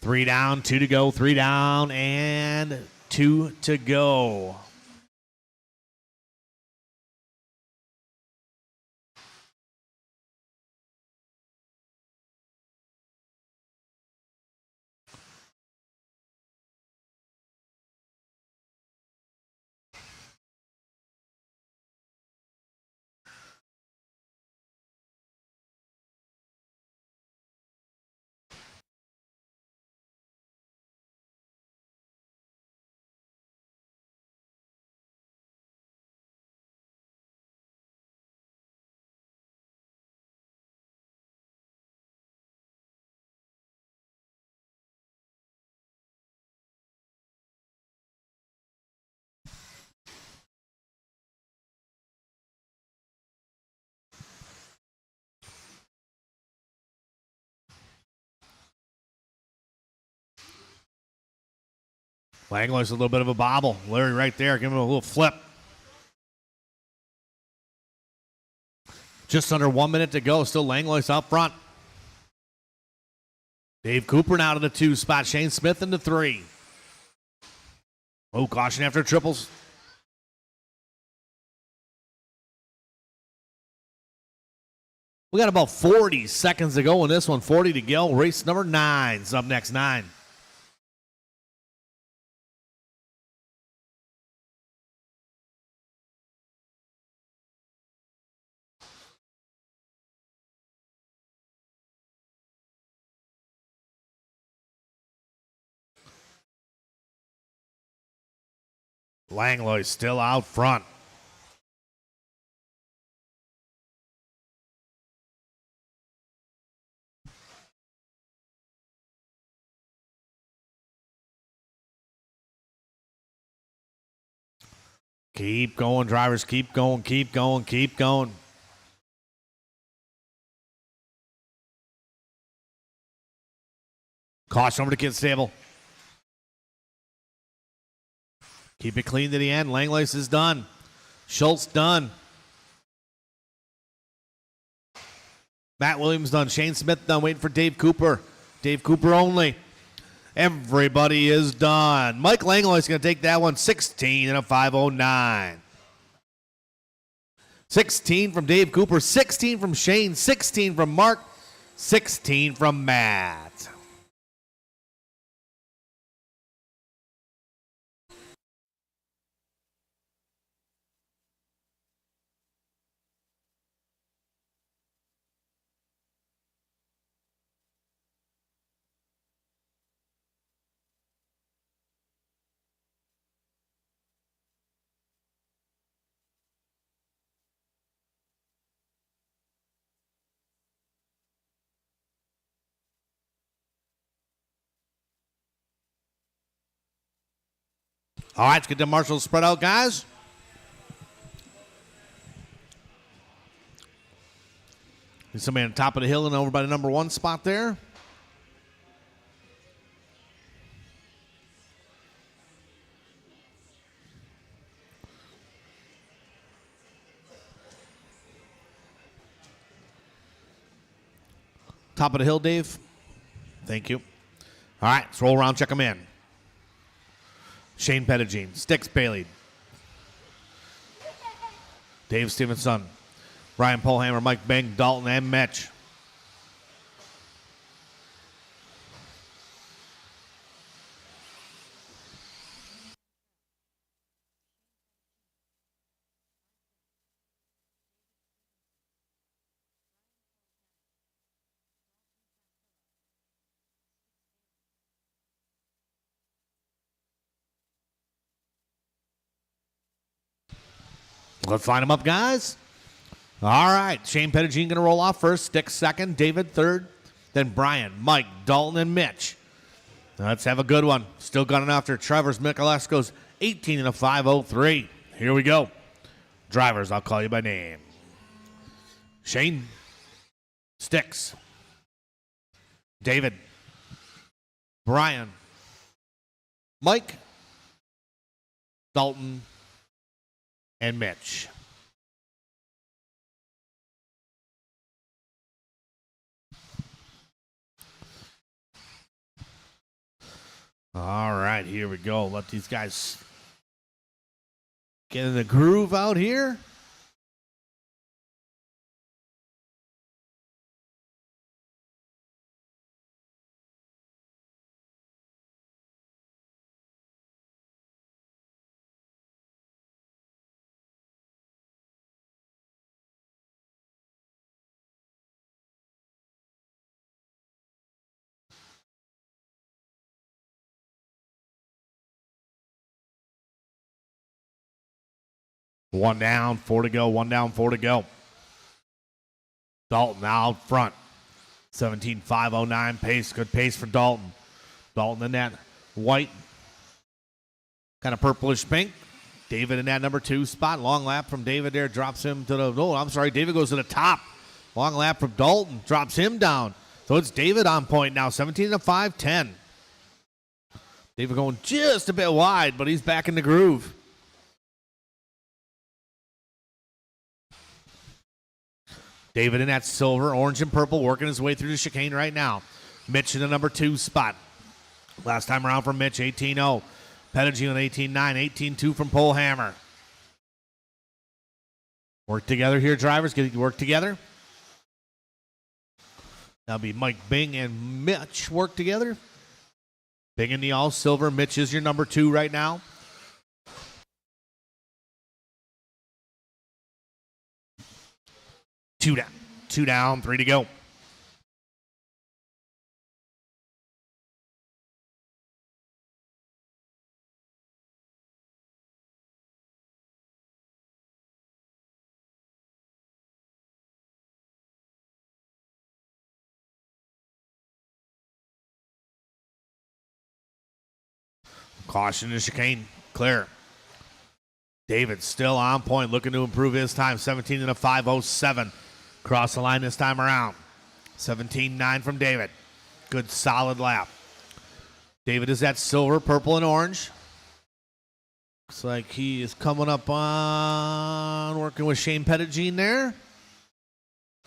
3 down, 2 to go, 3 down, and 2 to go. Langlois a little bit of a bobble. Larry right there, giving him a little flip. Just under 1 minute to go. Still Langlois up front. Dave Cooper now to the 2 spot. Shane Smith in the 3. Oh, caution after triples. We got about 40 seconds to go in this one. 40 to go. Race number 9's up next. 9. Langlois still out front. Keep going, drivers. Keep going, keep going, keep going. Caution over to Kid Stable. Keep it clean to the end. Langlois is done. Schultz done. Matt Williams done. Shane Smith done. Waiting for Dave Cooper. Dave Cooper only. Everybody is done. Mike Langlois is going to take that one. 16 and a 5:09. 16 from Dave Cooper. 16 from Shane. 16 from Mark. 16 from Matt. All right, let's get the marshals spread out, guys. There's somebody on top of the hill and over by the number 1 spot there. Top of the hill, Dave. Thank you. All right, let's roll around, check them in. Shane Pettigene, Sticks Bailey, Dave Stevenson, Ryan Polhammer, Mike Bang, Dalton, and Mitch. Let's line them up, guys. All right, Shane Pettigene going to roll off first. Sticks second. David third. Then Brian, Mike, Dalton, and Mitch. Let's have a good one. Still gunning after Trevor's Michalesco's 18 and a 5:03. Here we go. Drivers, I'll call you by name. Shane, Sticks, David, Brian, Mike, Dalton, and Mitch. All right, here we go. Let these guys get in the groove out here. One down, 4 to go. One down, 4 to go. Dalton now out front. 17.509 pace. Good pace for Dalton. Dalton in that white, kind of purplish pink. David in that number 2 spot. Long lap from David there drops him to the, oh, I'm sorry. David goes to the top. Long lap from Dalton drops him down. So it's David on point now. 17 to 5:10. David going just a bit wide, but he's back in the groove. David in that silver, orange, and purple, working his way through the chicane right now. Mitch in the number 2 spot. Last time around from Mitch, 18-0. Pettigene on 18-9, 18-2 from Polehammer. Work together here, drivers. Get work together. That'll be Mike Bing and Mitch work together. Bing in the all silver. Mitch is your number 2 right now. Two down, 3 to go. Caution to chicane, clear. David still on point, looking to improve his time. 17 and a 5:07. Cross the line this time around. 17-9 from David. Good solid lap. David is at silver, purple, and orange. Looks like he is coming up on working with Shane Pettigene there.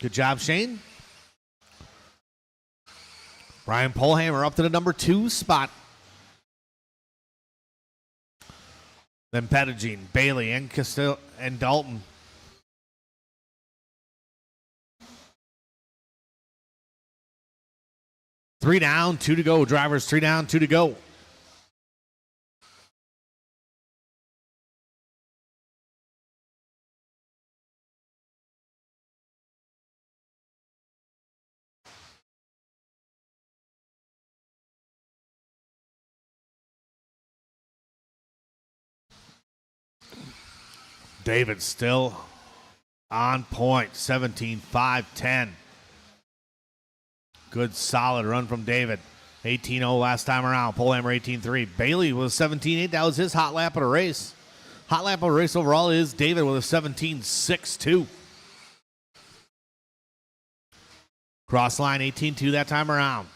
Good job, Shane. Brian Polehammer up to the number 2 spot. Then Pettigene, Bailey, and Castillo and Dalton. Three down, 2 to go. Drivers, 3 down, 2 to go. David still on point, 17-5-10. Good solid run from David. 18-0 last time around. Polehammer 18-3. Bailey was 17-8. That was his hot lap of the race. Hot lap of the race overall is David with a 17-6-2. Cross line 18-2 that time around.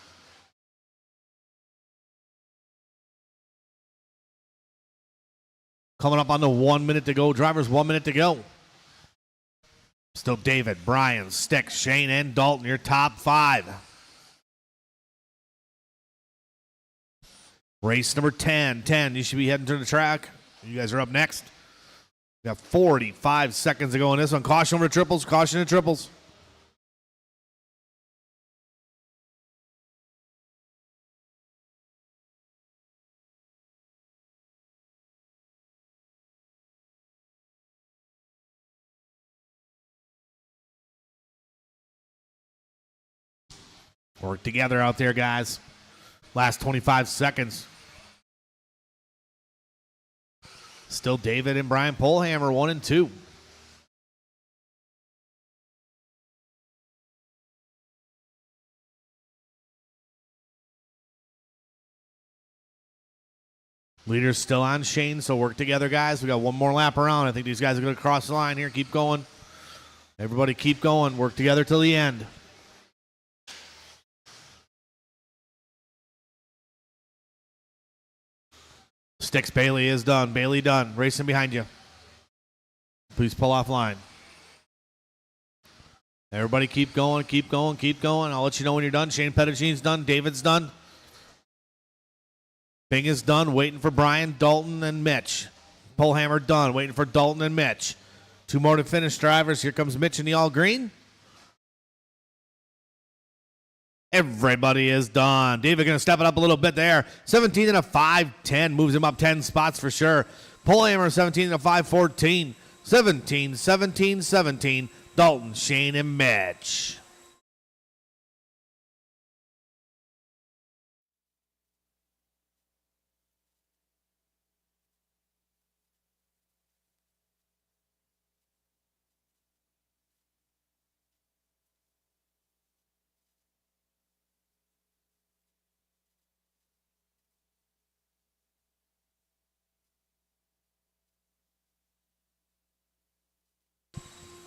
Coming up on the 1 minute to go. Drivers, 1 minute to go. Still David, Brian, Stick, Shane, and Dalton, your top 5. Race number 10. 10, you should be heading to the track. You guys are up next. We got 45 seconds to go in this one. Caution over the triples. Caution to triples. Work together out there, guys. Last 25 seconds. Still David and Brian Polehammer, 1 and 2. Leader's still on Shane, so work together, guys. We got one more lap around. I think these guys are going to cross the line here. Keep going. Everybody keep going. Work together till the end. Sticks, Bailey is done. Bailey done. Racing behind you. Please pull off line. Everybody keep going, keep going, keep going. I'll let you know when you're done. Shane Pettigene's done. David's done. Bing is done. Waiting for Brian, Dalton, and Mitch. Polehammer done. Waiting for Dalton and Mitch. 2 more to finish, drivers. Here comes Mitch in the all green. Everybody is done. David going to step it up a little bit there. 17 and a 5-10. Moves him up 10 spots for sure. Polehammer 17 and a 5-14. 17, 17, 17. Dalton, Shane, and Mitch.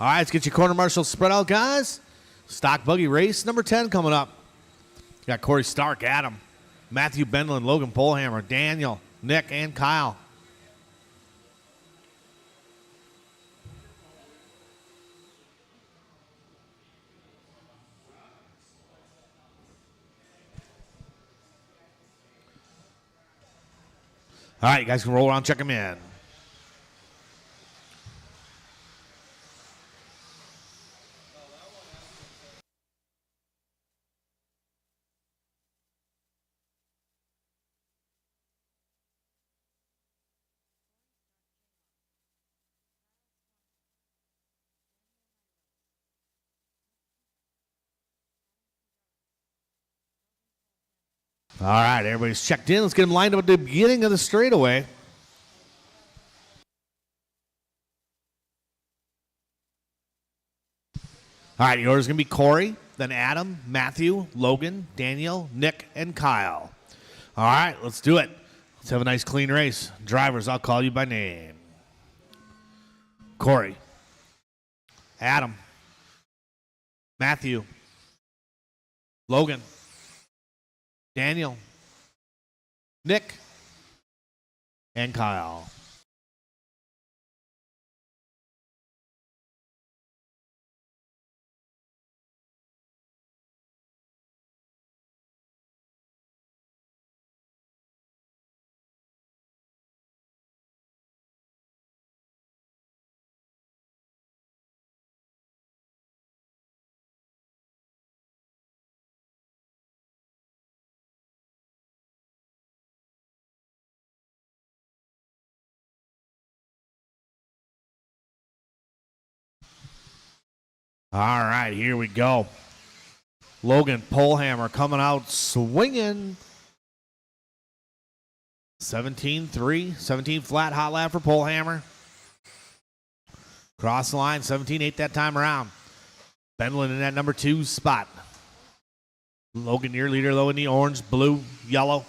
All right, let's get your corner marshal spread out, guys. Stock Buggy race number 10 coming up. Got Corey Stark, Adam. Matthew Bendlin, Logan Polhammer, Daniel, Nick, and Kyle. All right, you guys can roll around, check them in. All right, everybody's checked in. Let's get them lined up at the beginning of the straightaway. All right, yours is going to be Corey, then Adam, Matthew, Logan, Daniel, Nick, and Kyle. All right, let's do it. Let's have a nice, clean race. Drivers, I'll call you by name. Corey, Adam, Matthew, Logan, Daniel, Nick, and Kyle. All right, here we go. Logan Polhammer coming out swinging. 17-3, 17 flat hot lap for Polhammer. Cross the line, 17-8 that time around. Bendlin in that number 2 spot. Logan, your leader, though, in the orange, blue, yellow.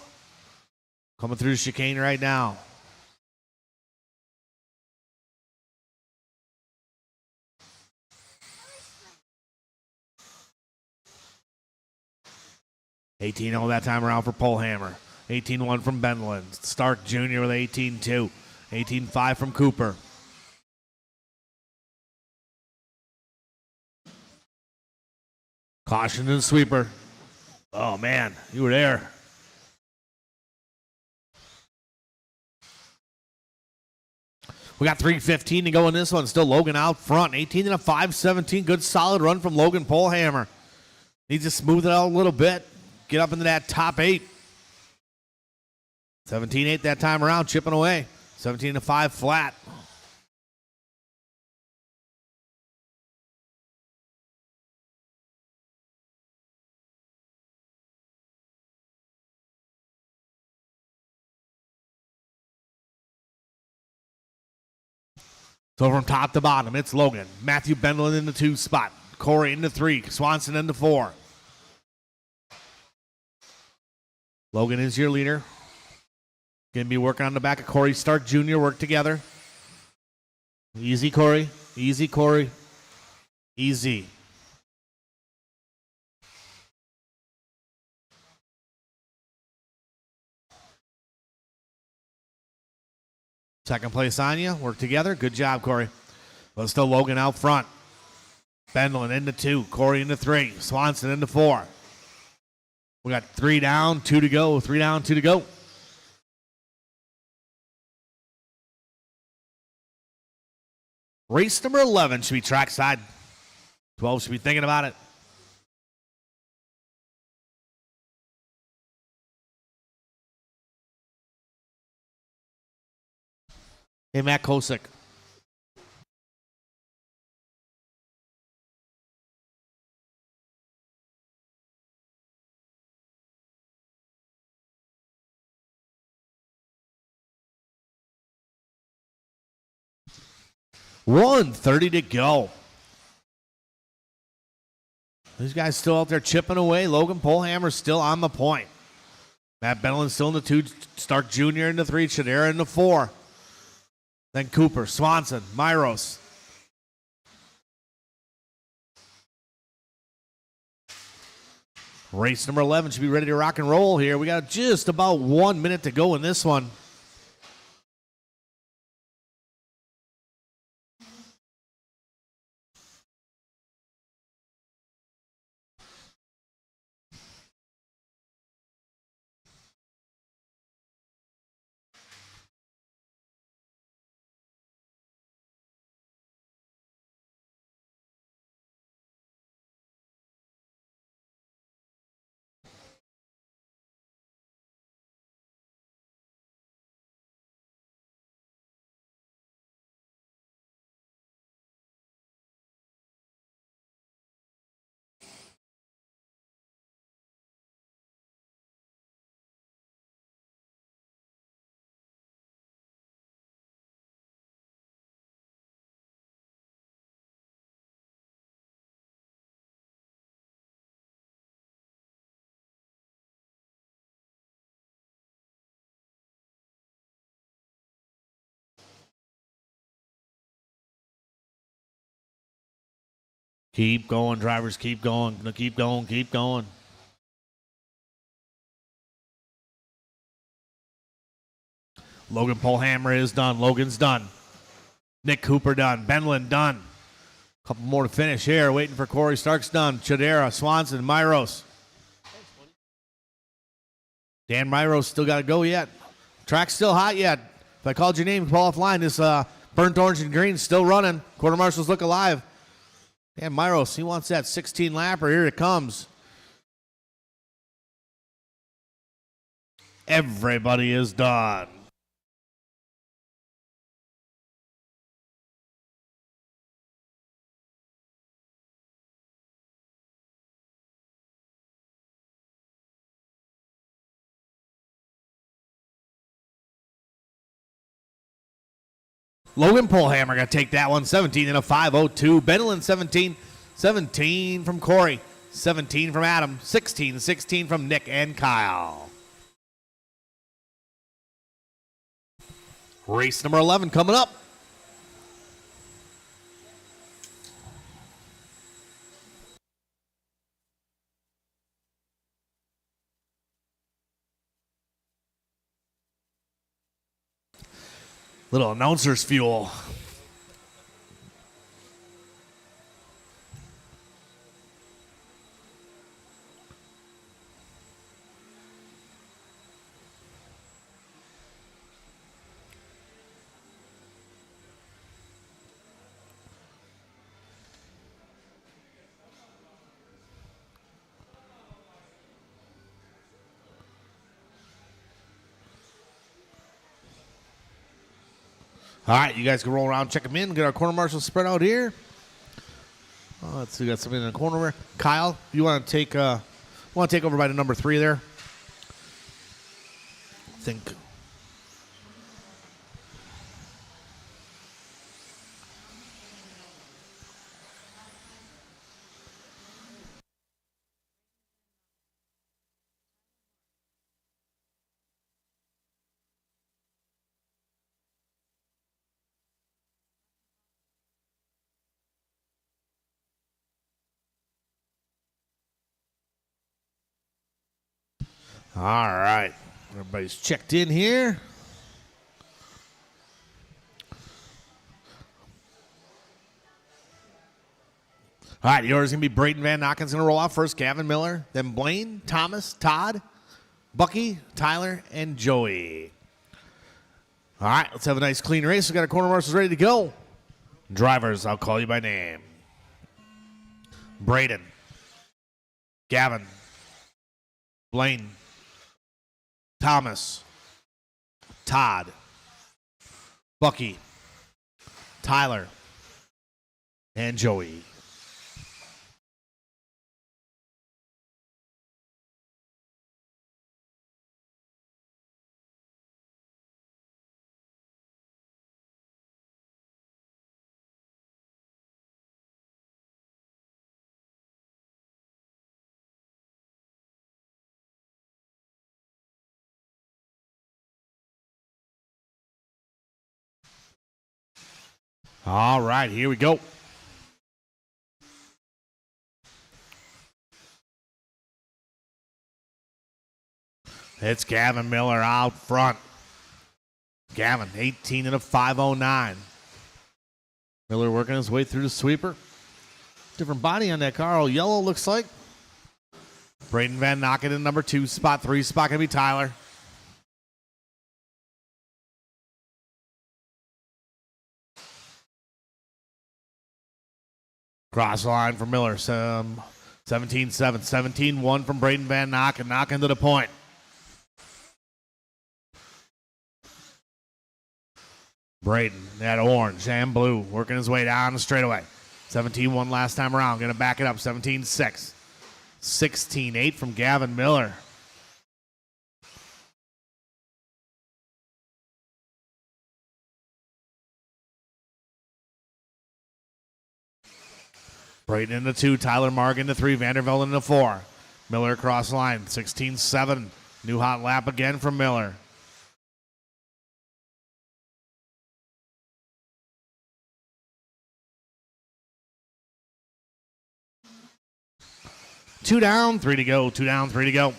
Coming through the chicane right now. $18-0 that time around for Polhammer. 18-1 from Bendlin. Stark Jr. with 18-2. 18-5 from Cooper. Caution to the sweeper. Oh, man, you were there. We got 3:15 to go in this one. Still Logan out front. 18-5, 17. Good solid run from Logan Polhammer. Needs to smooth it out a little bit. Get up into that top 8. 17-8 that time around, chipping away. 17-5 flat. So from top to bottom, it's Logan. Matthew Bendlin in the 2 spot. Corey in the 3. Swanson in the 4. Logan is your leader. Going to be working on the back of Corey. Stark Jr. work together. Easy, Corey. Easy, Corey. Easy. Second place on you. Work together. Good job, Corey. But still Logan out front. Bendlin in the 2. Corey in the 3. Swanson in the 4. We got 3 down, 2 to go. 3 down, 2 to go. Race number 11 should be trackside. 12 should be thinking about it. Hey, Matt Kosick. $130 to go. These guys still out there chipping away. Logan Polhammer still on the point. Matt Bendlin still in the 2. Stark Jr. in the 3. Chadera in the 4. Then Cooper, Swanson, Myros. Race number 11 should be ready to rock and roll here. We got just about 1 minute to go in this one. Keep going, drivers. Keep going. Keep going. Keep going. Logan Polhammer is done. Logan's done. Nick Cooper done. Benlin done. Couple more to finish here. Waiting for Corey Starks done. Chadera, Swanson, Myros. Dan Myros still got to go yet. Track's still hot yet. If I called your name, call offline. This burnt orange and green still running. Quarter marshals look alive. Dan Myros, he wants that 16 lapper. Here it comes. Everybody is done. Logan Polhammer going to take that one. 17 in a 5:02. Benelin 17. 17 from Corey. 17 from Adam. 16 from Nick and Kyle. Race number 11 coming up. Little announcer's fuel. All right, you guys can roll around, check them in, get our corner marshals spread out here. Let's see, we got somebody in the corner there. Kyle, you want to take over by the number 3 there? I think. All right. Everybody's checked in here. All right, yours is going to be Braden Van Nocken's going to roll off first. Gavin Miller, then Blaine, Thomas, Todd, Bucky, Tyler, and Joey. All right, let's have a nice clean race. We've got our corner marshals ready to go. Drivers, I'll call you by name. Braden, Gavin, Blaine, Thomas, Todd, Bucky, Tyler, and Joey. All right, here we go. It's Gavin Miller out front. Gavin, 18 and a 509. Miller working his way through the sweeper. Different body on that car. All yellow looks like. Braden Van Nocken in number 2 spot. 3 spot going to be Tyler. Cross line for Miller. 17-7. 17-1 from Braden Van Nocken. Nocken to the point. Braden, that orange and blue, working his way down the straightaway. 17-1 last time around. Going to back it up. 17-6. 16-8 from Gavin Miller. Braden into 2. Tyler Marg into 3. Vandervelde into 4. Miller across line. 16-7. New hot lap again from Miller. Two down, 3 to go. 2 down, 3 to go.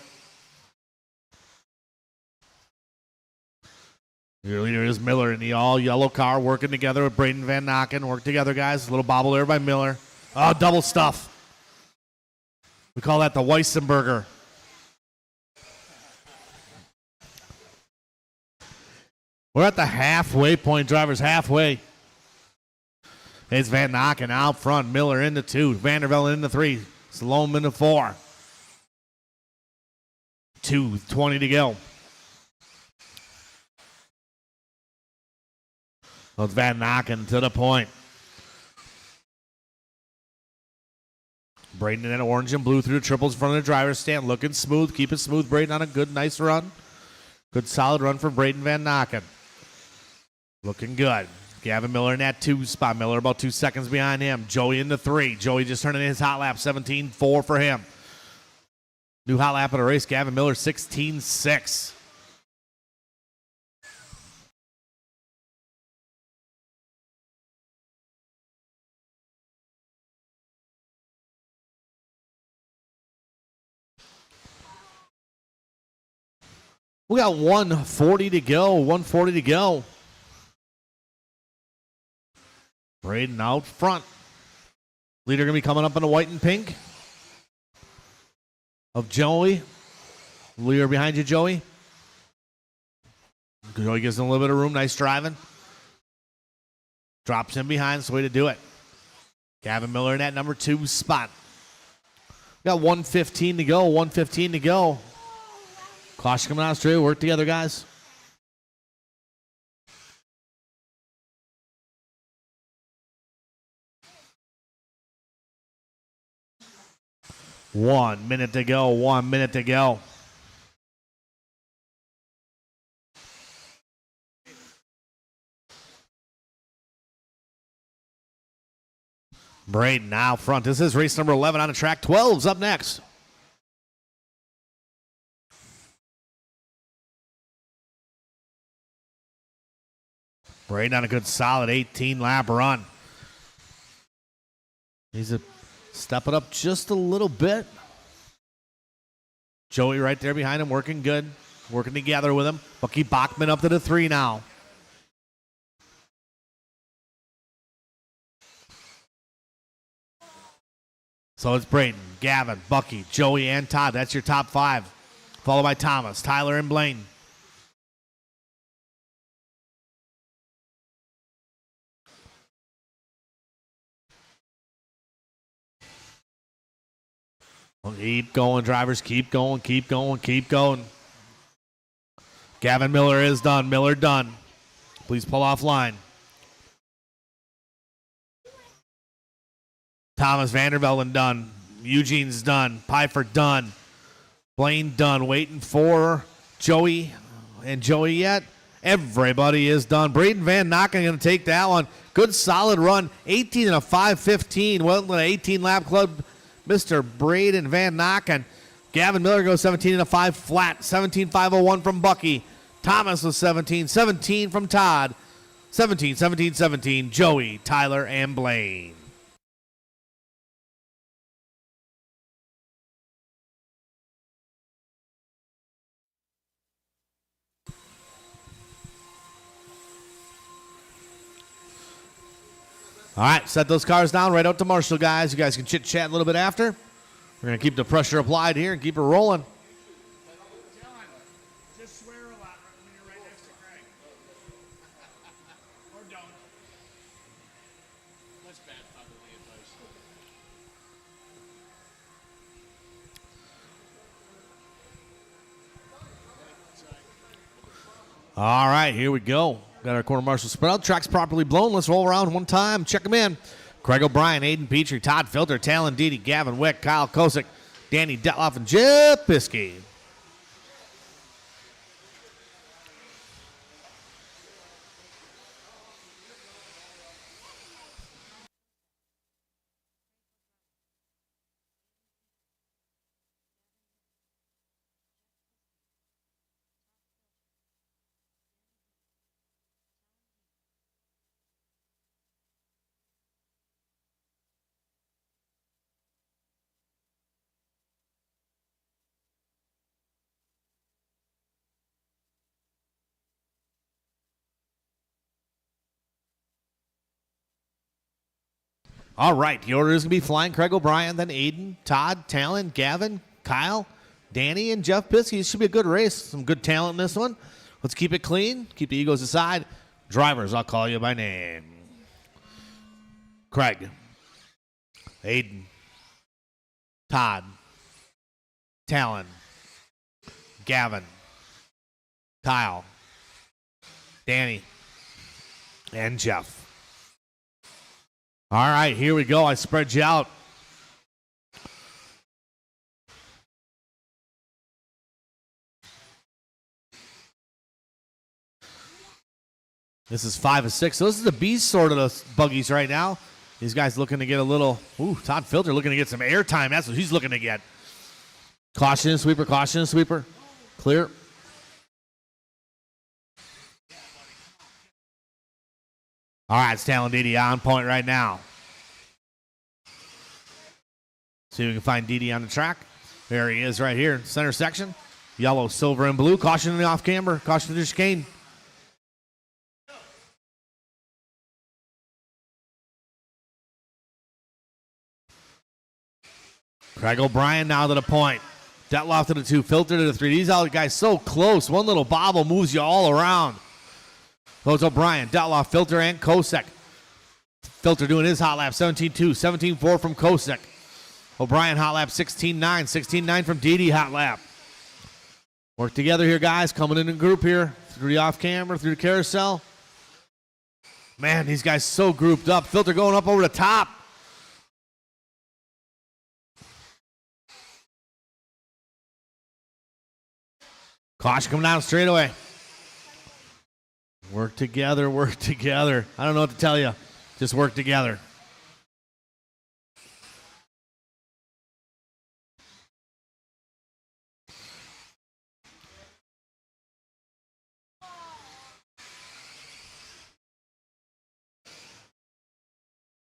Your leader is Miller in the all-yellow car, working together with Braden Van Nocken. Work together, guys. A little bobble there by Miller. Oh, double stuff. We call that the Weissenberger. We're at the halfway point, drivers, halfway. It's Van Nocken out front. Miller into 2. Vandervelde into 3. Salome into 4. 2:20 to go. So it's Van Nocken to the point. Braden in that orange and blue through the triples in front of the driver's stand. Looking smooth. Keep it smooth, Braden, on a good, nice run. Good, solid run for Braden Van Nocken. Looking good. Gavin Miller in that 2 spot. Miller about 2 seconds behind him. Joey into 3. Joey just turning in his hot lap. 17-4 for him. New hot lap of the race. Gavin Miller 16-6. We got 140 to go. 140 to go. Braden out front. Leader going to be coming up in the white and pink of Joey. Leader behind you, Joey. Joey gives him a little bit of room. Nice driving. Drops him behind. That's the way to do it. Gavin Miller in that number 2 spot. We got 1:15 to go. 1:15 to go. Caution coming out straight. Work together, guys. One minute to go. 1 minute to go. Braden out front. This is race number 11 on the track. 12's up next. Braden on a good solid 18-lap run. He's stepping up just a little bit. Joey right there behind him, working good. Working together with him. Bucky Bachman up to the 3 now. So it's Braden, Gavin, Bucky, Joey, and Todd. That's your top 5. Followed by Thomas, Tyler, and Blaine. Well, keep going, drivers. Keep going, keep going, keep going. Gavin Miller is done. Miller done. Please pull off line. Thomas Vandervelde done. Eugene's done. Pfeiffer done. Blaine done. Waiting for Joey. And Joey yet. Everybody is done. Braden Van Nocken going to take that one. Good solid run. 18 and a 5:15. Well, an 18-lap club. Mr. Braden Van Nocken. Gavin Miller goes 17 and a 5 flat. 17-501 from Bucky. Thomas was 17 from Todd. 17, Joey, Tyler, and Blaine. All right, set those cars down right out to Marshall, guys. You guys can chit-chat a little bit after. We're going to keep the pressure applied here and keep it rolling.
Just swear a lot when you're right next to Craig. Or don't. That's bad fatherly advice.
All right, here we go. Got our corner marshal spread out. Track's properly blown. Let's roll around one time. Check them in. Craig O'Brien, Aiden Petrie, Todd Filter, Talon Didi, Gavin Wick, Kyle Kosick, Danny Detloff, and Jeff Piskey. All right, the order is going to be flying Craig O'Brien, then Aiden, Todd, Talon, Gavin, Kyle, Danny, and Jeff Piskey. This should be a good race. Some good talent in this one. Let's keep it clean. Keep the egos aside. Drivers, I'll call you by name. Craig, Aiden, Todd, Talon, Gavin, Kyle, Danny, and Jeff. All right, here we go. I spread you out. This is 5 of 6. So this is the B sort of the buggies right now. These guys looking to get a little, Todd Filter looking to get some airtime. That's what he's looking to get. Caution and sweeper, caution and sweeper. Clear. All right, it's Talon Didi on point right now. See if we can find Didi on the track. There he is right here, center section. Yellow, silver, and blue. Caution in the off camber. Caution to the chicane. Craig O'Brien now to the point. Detloff to the 2, Filter to the 3. These all guys so close. One little bobble moves you all around. Goes O'Brien, Detloff, Filter, and Kosick. Filter doing his hot lap, 17-2, 17-4 from Kosick. O'Brien hot lap, 16-9, 16-9 from Didi hot lap. Work together here, guys. Coming in a group here. Through the off camera, through the carousel. Man, these guys so grouped up. Filter going up over the top. Caution coming down straightaway. Work together, work together. I don't know what to tell you. Just work together.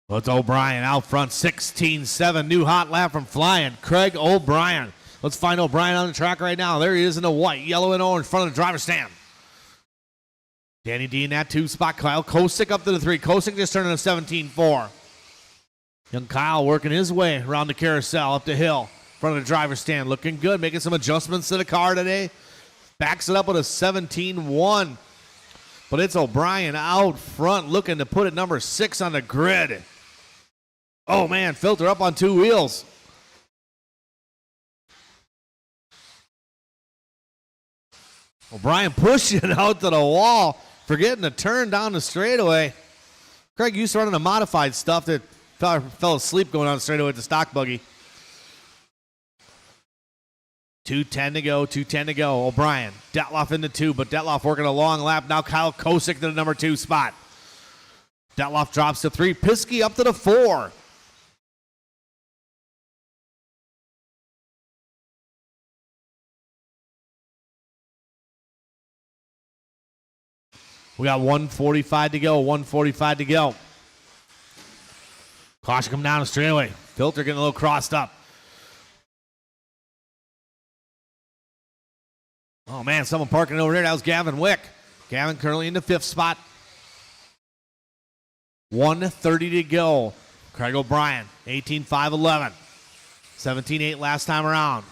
Well, it's O'Brien out front, 16-7. New hot lap from flying Craig O'Brien. Let's find O'Brien on the track right now. There he is in the white, yellow, and orange in front of the driver's stand. Danny D in that 2 spot. Kyle Kosick up to the 3. Kosick just turning a 17-4. Young Kyle working his way around the carousel up the hill in front of the driver's stand. Looking good, making some adjustments to the car today. Backs it up with a 17-1. But it's O'Brien out front looking to put it number 6 on the grid. Oh, man, Filter up on 2 wheels. O'Brien pushing out to the wall, forgetting to turn down the straightaway. Craig used to running the modified stuff that fell asleep going on the straightaway with the stock buggy. 2:10 to go, 2:10 to go. O'Brien, Detloff in the 2, but Detloff working a long lap. Now Kyle Kosick to the number 2 spot. Detloff drops to 3. Piskey up to the 4. We got 1:45 to go, 1:45 to go. Caution come down the straightaway. Filter getting a little crossed up. Oh, man, someone parking over there. That was Gavin Wick. Gavin currently in the 5th spot. 1:30 to go. Craig O'Brien, 18.5.11. 17.8 last time around.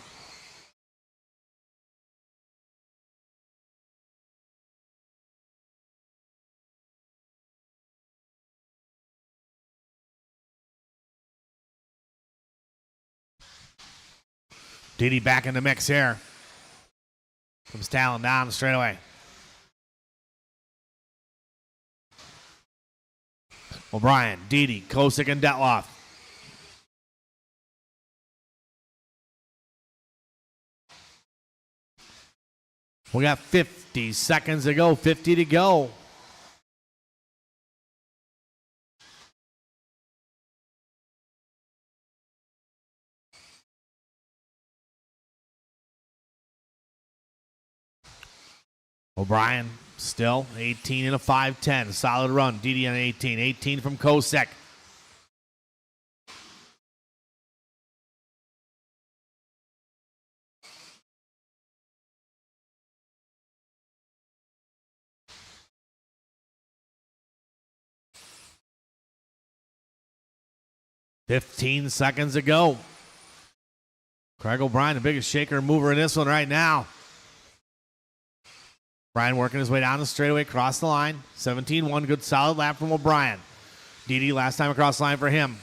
Didi back in the mix here. Comes Talon down the straightaway. O'Brien, Didi, Kosick, and Detloff. We got 50 seconds to go, 50 to go. O'Brien still 18 and a 5.10. Solid run. Didi on 18. 18 from Kosick. $15 seconds to go. Craig O'Brien, the biggest shaker and mover in this one right now. Brian working his way down the straightaway, across the line. 17-1, good solid lap from O'Brien. Didi last time across the line for him.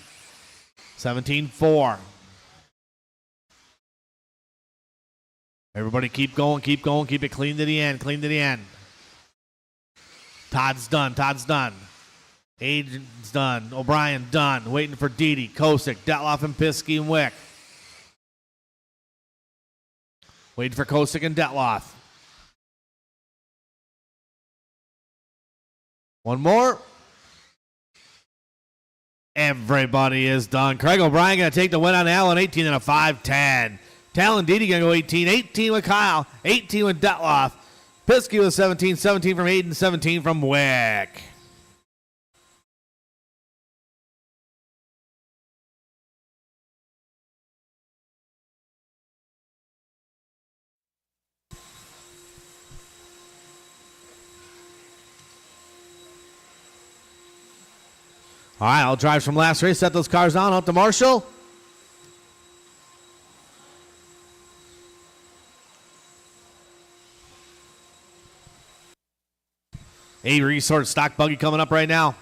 17-4. Everybody keep going, keep going, keep it clean to the end, clean to the end. Todd's done, Todd's done. Agent's done, O'Brien done. Waiting for Didi, Kosick, Detloff, and Piskey and Wick. Waiting for Kosick and Detloff. One more. Everybody is done. Craig O'Brien going to take the win on Allen, 18 and a 5.10. Talon Didi going to go 18. 18 with Kyle. 18 with Detloff. Piskey with 17. 17 from Hayden. 17 from Wick. All right, I'll drive from last race. Set those cars down. Up to Marshall. A Resource stock buggy coming up right now.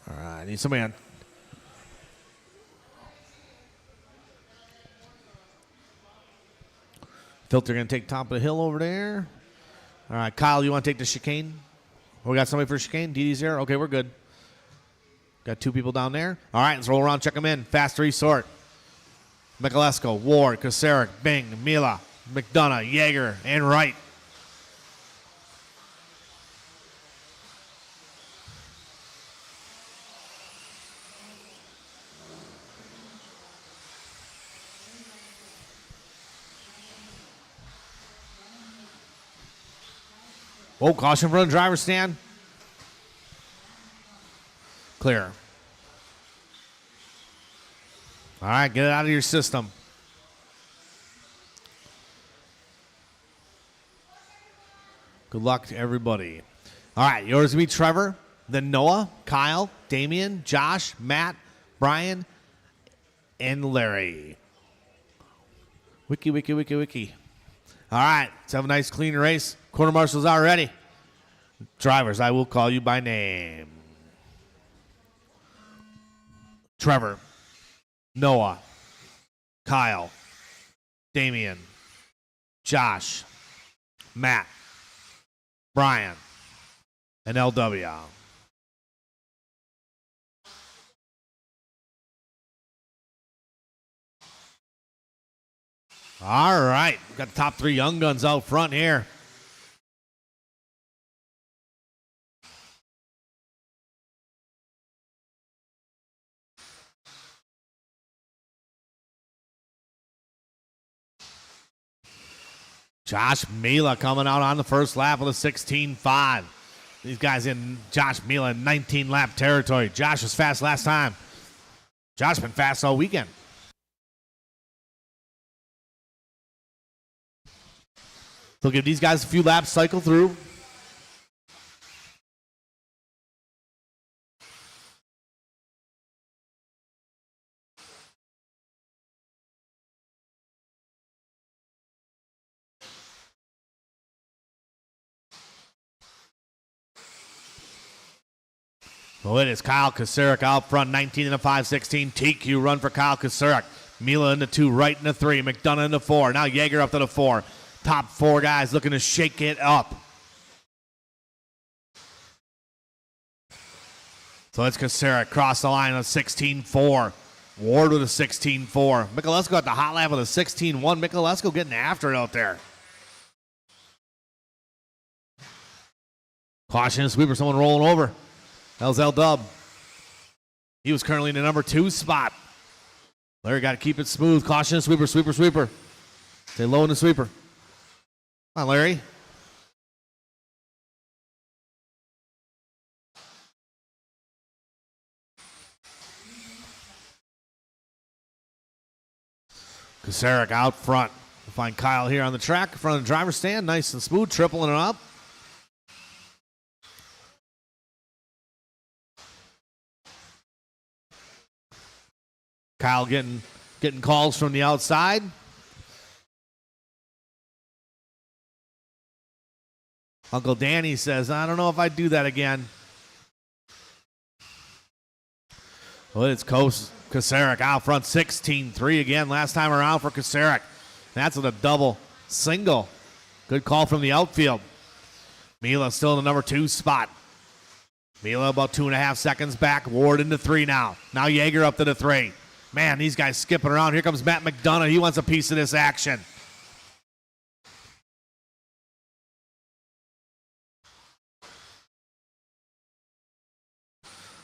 All right, I need somebody on. Filter going to take top of the hill over there. All right, Kyle, you want to take the chicane? We got somebody for chicane? Didi's here? Okay, we're good. Got two people down there. All right, let's roll around, check them in. Fast resort. Michalesco, Ward, Kosarik, Bing, Mila, McDonough, Yeager, and Wright. Oh, caution for the driver's stand. Clear. All right, get it out of your system. Good luck to everybody. All right, yours will be Trevor, then Noah, Kyle, Damian, Josh, Matt, Brian, and Larry. Wiki, wiki, wiki, wiki. All right, let's have a nice clean race. Quarter marshals are ready. Drivers, I will call you by name. Trevor, Noah, Kyle, Damian, Josh, Matt, Brian, and LW. All right, we've got the top three young guns out front here. Josh Mila coming out on the first lap with a 16.5. These guys in Josh Mila 19 lap territory. Josh was fast last time. Josh been fast all weekend. So give these guys a few laps, cycle through. So it is Kyle Kasarik out front, 19 and a 5.16. TQ run for Kyle Kasarik. Mila into 2, right into 3. McDonough into 4. Now Yeager up to the 4. Top 4 guys looking to shake it up. So it's Kasarik cross the line on 16-4. Ward with a 16-4. Mikulesko at the hot lap with a 16-1. Mikulesko getting after it out there. Caution sweeper, someone rolling over. That was L-Dub. He was currently in the number 2 spot. Larry got to keep it smooth. Caution sweeper, sweeper, sweeper. Stay low in the sweeper. Come on, Larry. Kasarik out front. We'll find Kyle here on the track in front of the driver's stand. Nice and smooth, tripling it up. Kyle getting calls from the outside. Uncle Danny says, I don't know if I'd do that again. Well, it's Kasarik out front, 16-3 again. Last time around for Kasarik. That's with a double single. Good call from the outfield. Mila still in the number 2 spot. Mila about 2.5 seconds back. Ward into 3 now. Now Yeager up to the 3. Man, these guys skipping around. Here comes Matt McDonough. He wants a piece of this action.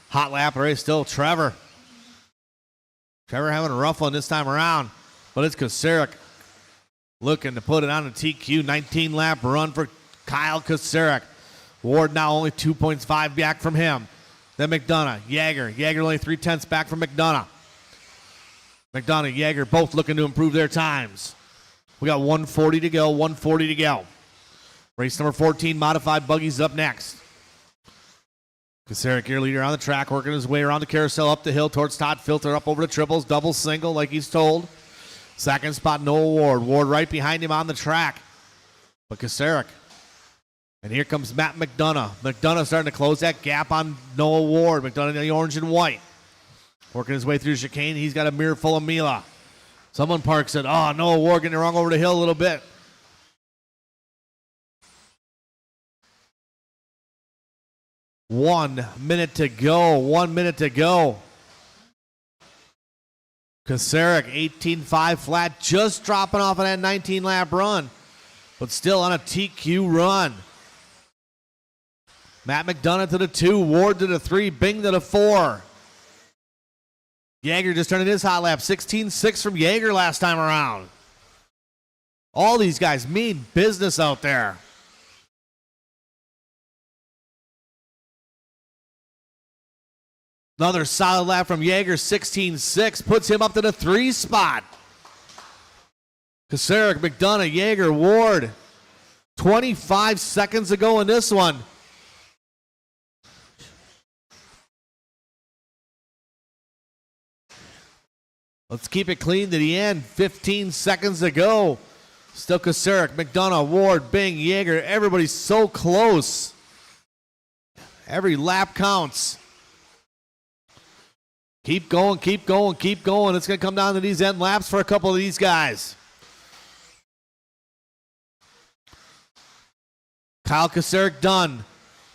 Hot lap race still Trevor. Trevor having a rough one this time around. But it's Kasarik looking to put it on a TQ. 19-lap run for Kyle Kasarik. Ward now only 2.5 back from him. Then McDonough, Yeager. Yeager only 0.3 back from McDonough. McDonough, Yeager both looking to improve their times. We got 140 to go, 140 to go. Race number 14, modified buggies up next. Kasarik, your leader on the track, working his way around the carousel, up the hill towards Todd Filter, up over the triples, double single like he's told. Second spot, Noah Ward. Ward right behind him on the track. But Kasarik. And here comes Matt McDonough. McDonough starting to close that gap on Noah Ward. McDonough in the orange and white. Working his way through chicane. He's got a mirror full of Mila. Someone parks it. Oh, Noah Ward getting it wrong over the hill a little bit. One minute to go. 1 minute to go. Kasarik, 18.5 flat, just dropping off of that 19-lap run, but still on a TQ run. Matt McDonough to the 2, Ward to the 3, Bing to the 4. Yeager just turning his hot lap, 16.6 from Yeager last time around. All these guys mean business out there. Another solid lap from Yeager, 16.6, puts him up to the 3 spot. Kasarik, McDonough, Yeager, Ward. 25 seconds to go in this one. Let's keep it clean to the end. 15 seconds to go. Still Kasarik, McDonough, Ward, Bing, Yeager. Everybody's so close. Every lap counts. Keep going, keep going, keep going. It's going to come down to these end laps for a couple of these guys. Kyle Kasarik done.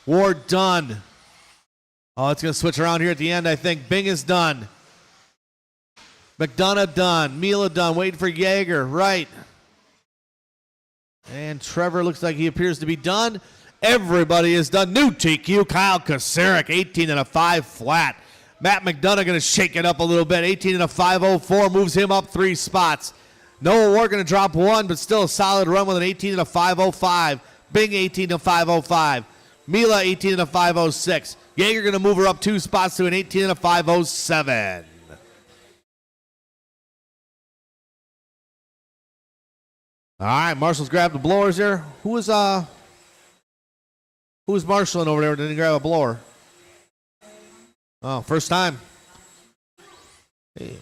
Ward done. Oh, it's going to switch around here at the end, I think. Bing is done. McDonough done. Mila done. Waiting for Yeager. Right. And Trevor looks like he appears to be done. Everybody is done. New TQ, Kyle Kasarik, 18 and a 5 flat. Matt McDonough going to shake it up a little bit. 18 and a 5.04 moves him up 3 spots. Noah Ward going to drop 1, but still a solid run with an 18 and a 5.05. Bing 18 and a 5.05. Mila 18 and a 5.06. Yeager going to move her up 2 spots to an 18 and a 5.07. All right, Marshall's grabbed the blowers here. Who's marshalling over there? Didn't he grab a blower? Oh, first time. Hey.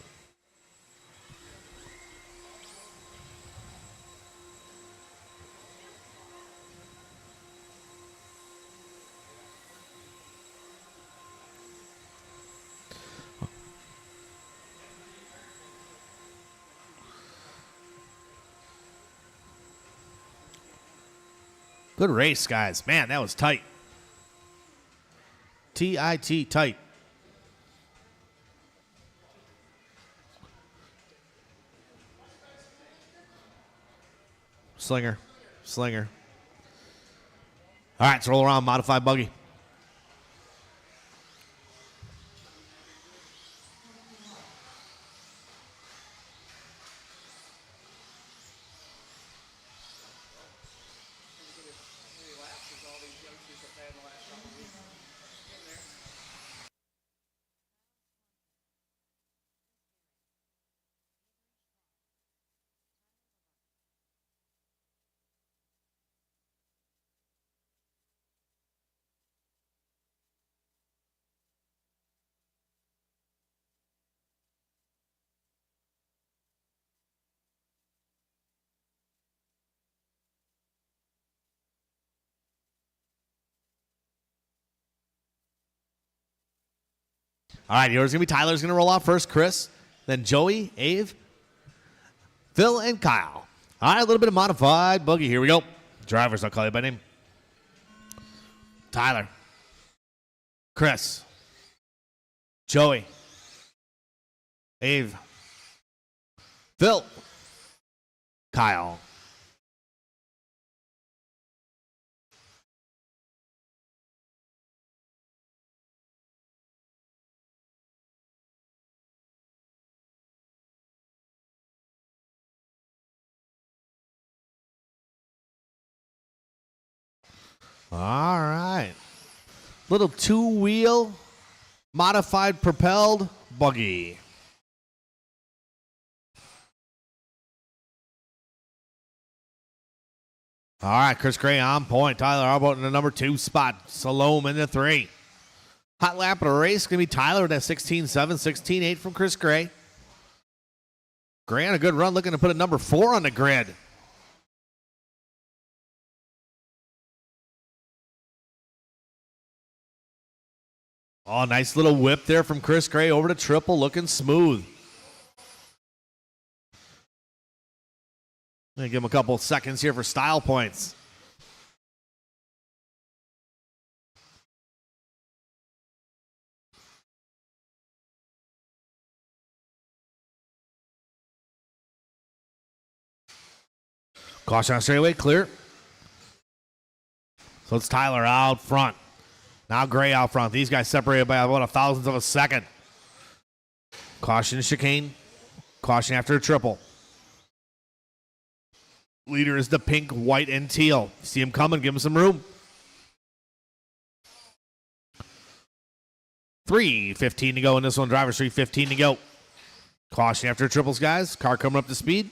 Good race, guys. Man, that was tight. T-I-T, tight. Slinger. All right, let's roll around, modified buggy. All right, here's going to be Tyler's going to roll off first, Chris, then Joey, Ave, Phil, and Kyle. All right, a little bit of modified buggy. Here we go. Drivers, I'll call you by name. Tyler, Chris, Joey, Ave, Phil, Kyle. All right. Little two-wheel modified propelled buggy. All right, Chris Gray on point. Tyler Arbout in the number 2 spot. Salome in the 3. Hot lap of the race going to be Tyler with that 16.7, 16.8 from Chris Gray. Gray on a good run, looking to put a number 4 on the grid. Oh, nice little whip there from Chris Gray over to triple, looking smooth. Give him a couple seconds here for style points. Caution on straightaway, clear. So it's Tyler out front. Now Gray out front. These guys separated by about a thousandth of a second. Caution chicane. Caution after a triple. Leader is the pink, white, and teal. See him coming, give him some room. 3:15 to go in this one. Driver's 3:15 to go. Caution after triples, guys. Car coming up to speed.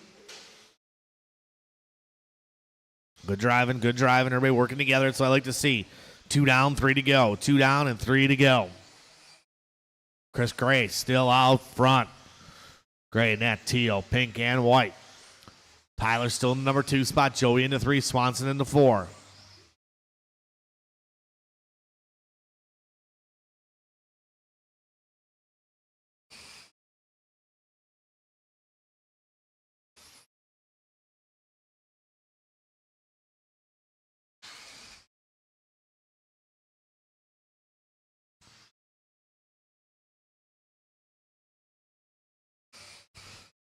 Good driving. Everybody working together. That's what I like to see. 2 down, 3 to go. 2 down and 3 to go. Chris Gray still out front. Gray in that teal, pink, and white. Tyler still in the number 2 spot. Joey in the 3. Swanson in the 4.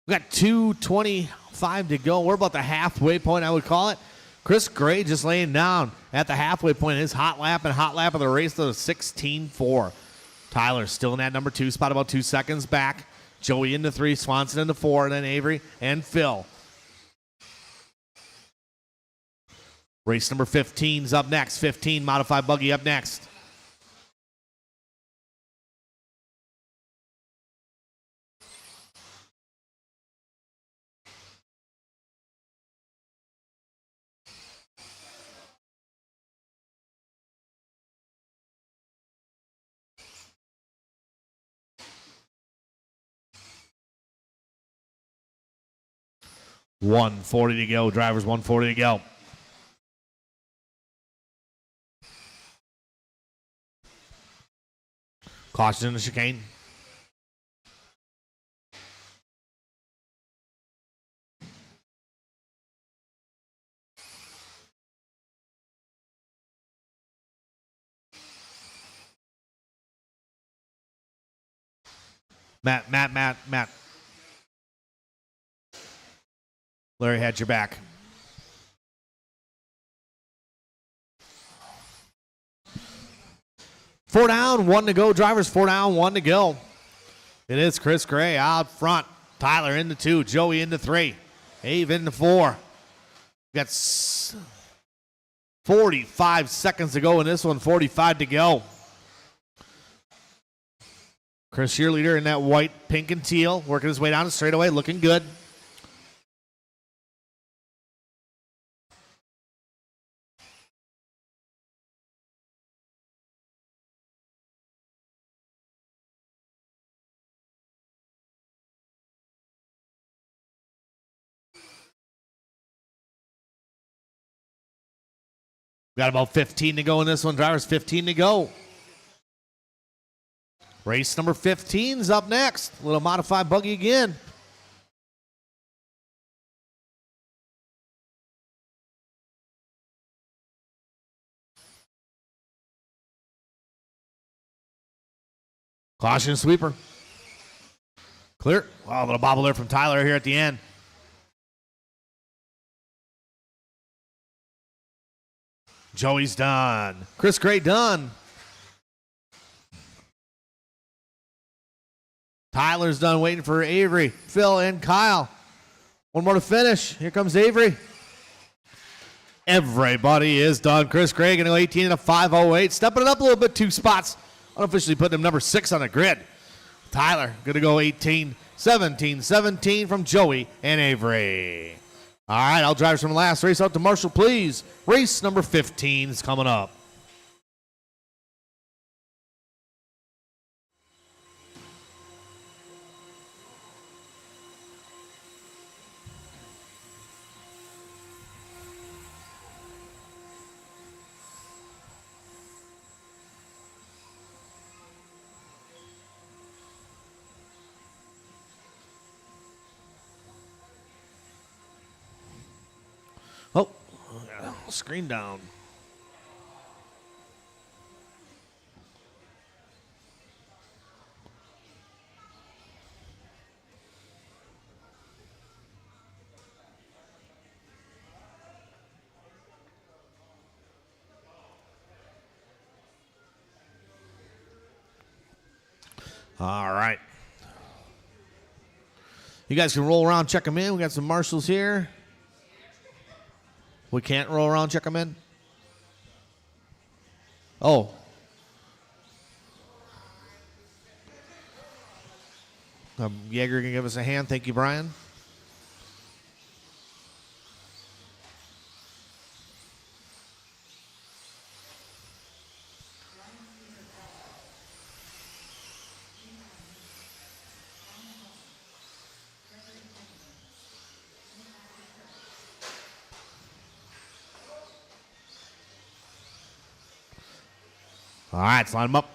We got 2:25 to go. We're about the halfway point, I would call it. Chris Gray just laying down at the halfway point in his hot lap of the race to 16.4. Tyler still in that number 2 spot, about 2 seconds back. Joey into 3, Swanson into 4, and then Avery and Phil. Race number 15 is up next. 15 modified buggy up next. 140 to go. Drivers, 140 to go. Caution in the chicane. Matt. Larry had your back. Four down, one to go. Drivers, 4 down, 1 to go. It is Chris Gray out front. Tyler into 2. Joey into 3. Ave into 4. Got 45 seconds to go in this one. 45 to go. Chris, cheerleader in that white, pink, and teal, working his way down the straightaway, looking good. Got about 15 to go in this one. Drivers, 15 to go. Race number 15 is up next. A little modified buggy again. Caution sweeper. Clear. Wow, a little bobble there from Tyler here at the end. Joey's done. Chris Gray done. Tyler's done, waiting for Avery, Phil, and Kyle. One more to finish. Here comes Avery. Everybody is done. Chris Gray going to go 18 and a 508. Stepping it up a little bit, 2 spots. Unofficially putting him number 6 on the grid. Tyler going to go 18, 17, 17 from Joey and Avery. All right, all drivers from last. Race out to Marshall, please. Race number 15 is coming up. Oh, screen down. All right. You guys can roll around, check them in. We got some marshals here. We can't roll around, check them in. Oh. Yeager can give us a hand. Thank you, Brian. All right, let's line them up.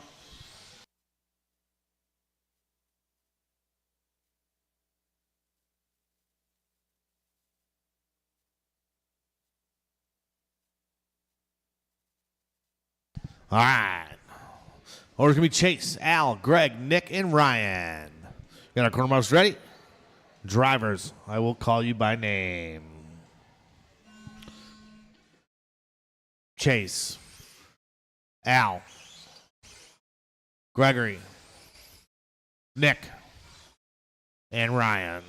All right. Order's going to be Chase, Al, Greg, Nick, and Ryan. Got our corner marks ready? Drivers, I will call you by name. Chase, Al, Gregory, Nick, and Ryan.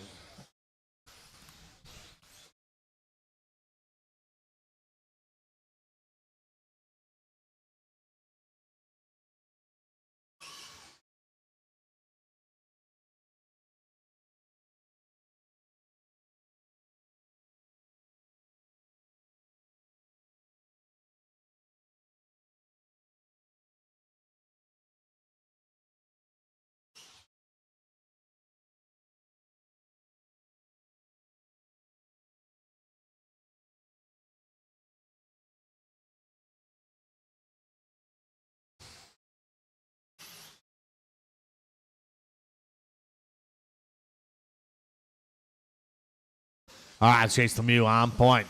All right, Chase Lemieux on point.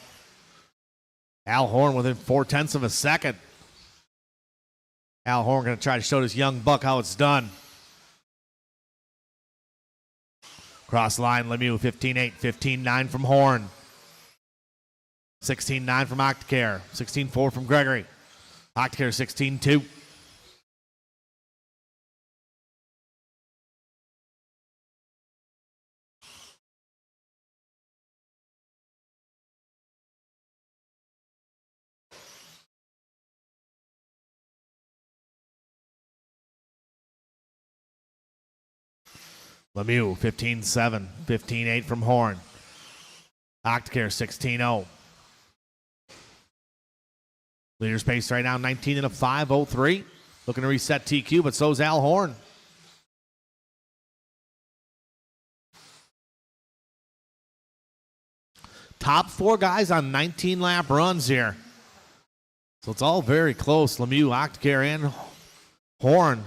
Al Horn within 0.4 of a second. Al Horn going to try to show this young buck how it's done. Cross line, Lemieux 15-8, 15-9 from Horn. 16-9 from Octacare. 16-4 from Gregory. Octacare 16-2. Lemieux 15-7, 15-8 from Horn. Octacare 16-0. Leader's pace right now 19 and a 5.03. Looking to reset TQ, but so's Al Horn. Top 4 guys on 19 lap runs here. So it's all very close. Lemieux, Octacare, and Horn.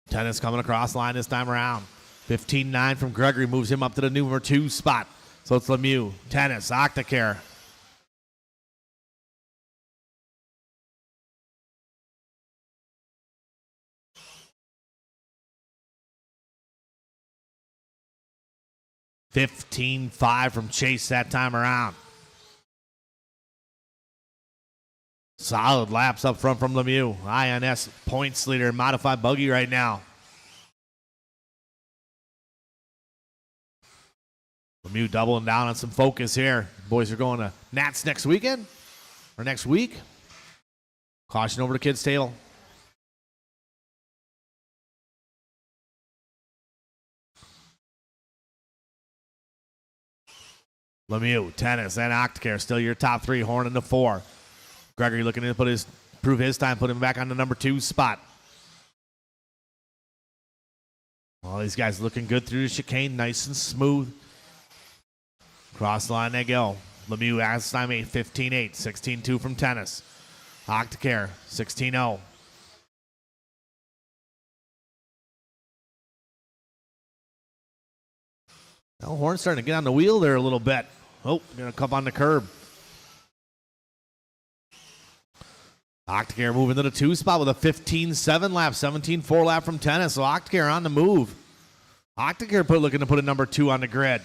Tennis coming across line this time around. 15-9 from Gregory moves him up to the number 2 spot. So it's Lemieux, Tennis, Octacare. $15.5 from Chase that time around. Solid laps up front from Lemieux. INS points leader, modified buggy right now. Lemieux doubling down on some focus here. Boys are going to Nats next weekend or next week. Caution over to Kid's Table. Lemieux, Tennis, and Octacare still your top 3. Horn in the 4. Gregory looking to prove his time, put him back on the number 2 spot. All these guys looking good through the chicane, nice and smooth. Cross line they go. Lemieux has time 8, 15-8, 16-2 from Tennis. Octacare, 16-0. Now Horn's starting to get on the wheel there a little bit. Oh, gonna come on the curb. Octacare moving to the 2 spot with a 15-7 lap, 17-4 lap from Tennis. So Octacare on the move. Octacare looking to put a number 2 on the grid.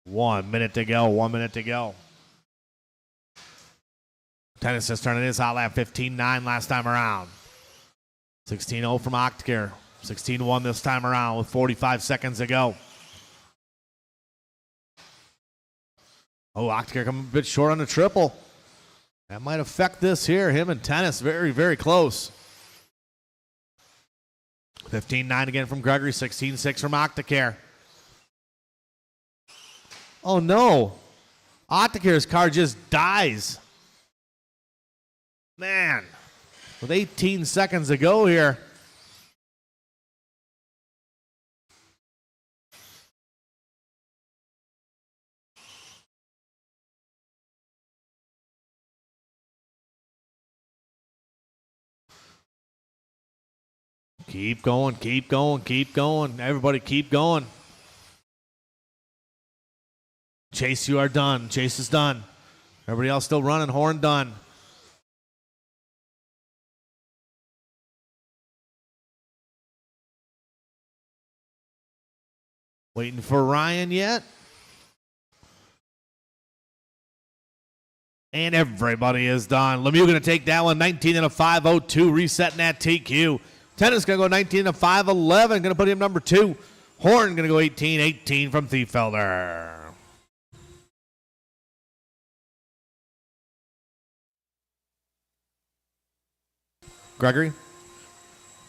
One minute to go. Tennis just turning his hot lap 15-9 last time around. 16-0 from Octacare. 16-1 this time around with 45 seconds to go. Oh, Octacare coming a bit short on the triple. That might affect this here. Him and Tennis very, very close. 15-9 again from Gregory. 16-6 from Octacare. Oh, no. Octacare's car just dies. Man. With 18 seconds to go here. Keep going. Everybody keep going. Chase, you are done. Chase is done. Everybody else still running. Horn done. Waiting for Ryan yet? And everybody is done. Lemieux going to take that one. 19 and a 5.02, resetting that TQ. Tennis going to go 19 and a 5.11, going to put him number 2. Horn going to go 18-18 from Thieffelder. Gregory,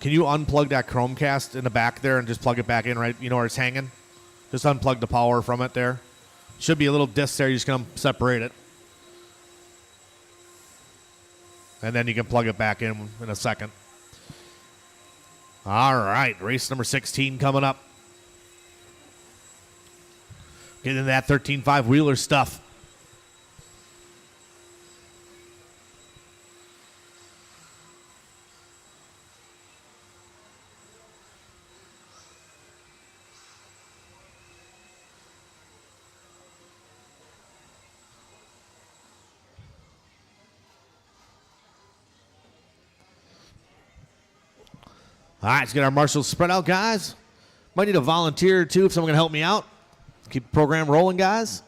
can you unplug that Chromecast in the back there and just plug it back in right, you know where it's hanging? Just unplug the power from it there. Should be a little disc there. You're just going to separate it. and then you can plug it back in a second. All right, race number 16 coming up. Getting into that 13.5 wheeler stuff. All right, let's get our marshals spread out, guys. Might need a volunteer, too, if someone can help me out. Keep the program rolling, guys.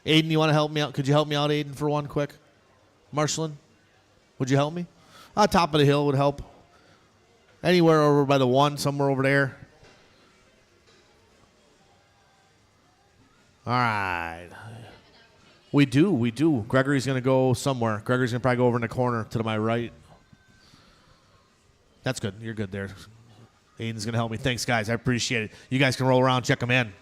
Aiden, you want to help me out? Could you help me out, Aiden, for one quick? Marshalling, would you help me? Top of the hill would help. Anywhere over by the one, somewhere over there. All right. We do. Gregory's going to go somewhere. Gregory's going to probably go over in the corner to my right. That's good. You're good there. Aiden's going to help me. Thanks, guys. I appreciate it. You guys can roll around, check them in.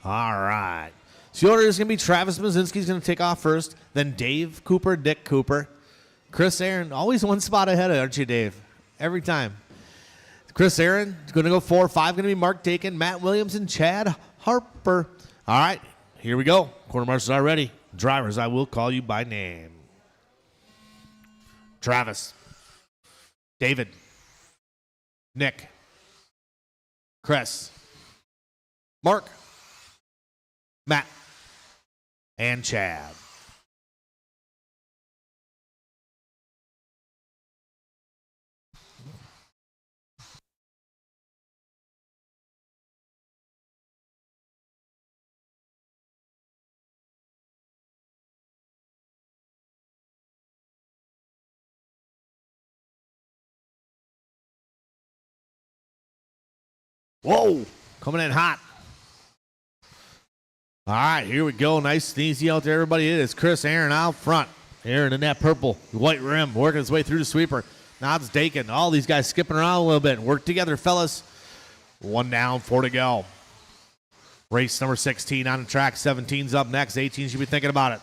All right. So the order is going to be Travis Mazinski's going to take off first, then Dave Cooper, Dick Cooper, Chris Aaron. Always one spot ahead, aren't you, Dave? Every time. Chris Aaron is going to go 4. 5 going to be Mark Dakin, Matt Williams, and Chad Harper. All right. Here we go. Quarter marshals are ready. Drivers, I will call you by name. Travis. David. Nick. Chris. Mark. Matt, and Chad. Whoa, coming in hot. All right, here we go. Nice and easy out there, everybody. It is Chris Aaron out front. Aaron in that purple, white rim, working his way through the sweeper. Now it's Dakin. All these guys skipping around a little bit. Work together, fellas. 1 down, 4 to go. Race number 16 on the track. 17's up next. 18 should be thinking about it.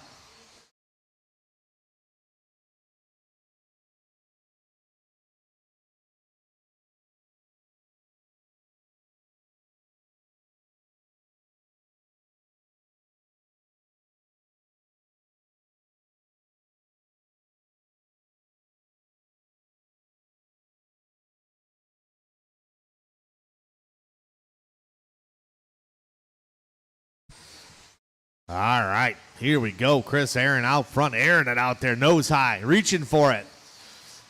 All right, here we go. Chris Aaron out front, airing it out there, nose high, reaching for it.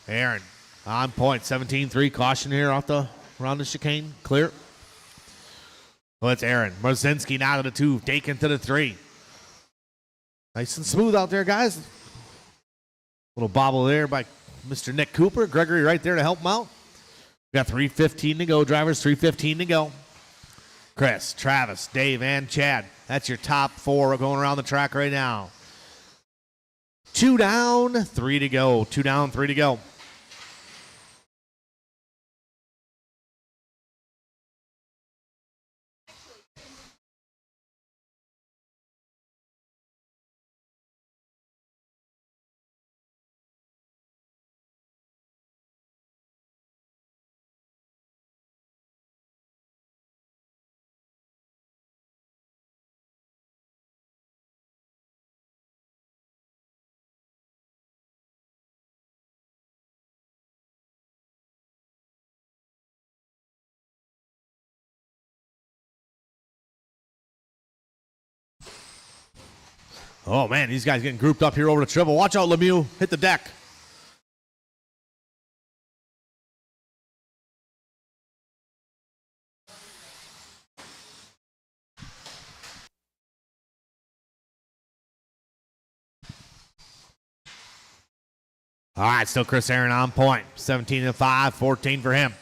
Aaron on point, 17-3. Caution here off the around the chicane, clear. Well, it's Aaron. Marzinski now to the 2, Dakin to the 3. Nice and smooth out there, guys. Little bobble there by Mr. Nick Cooper. Gregory right there to help him out. We got 3:15 to go, drivers, 3:15 to go. Chris, Travis, Dave, and Chad. That's your top 4 going around the track right now. 2 down, 3 to go. 2 down, 3 to go. Oh, man, these guys getting grouped up here over the triple. Watch out, Lemieux. Hit the deck. All right, still Chris Aaron on point. 17-5, 14 for him.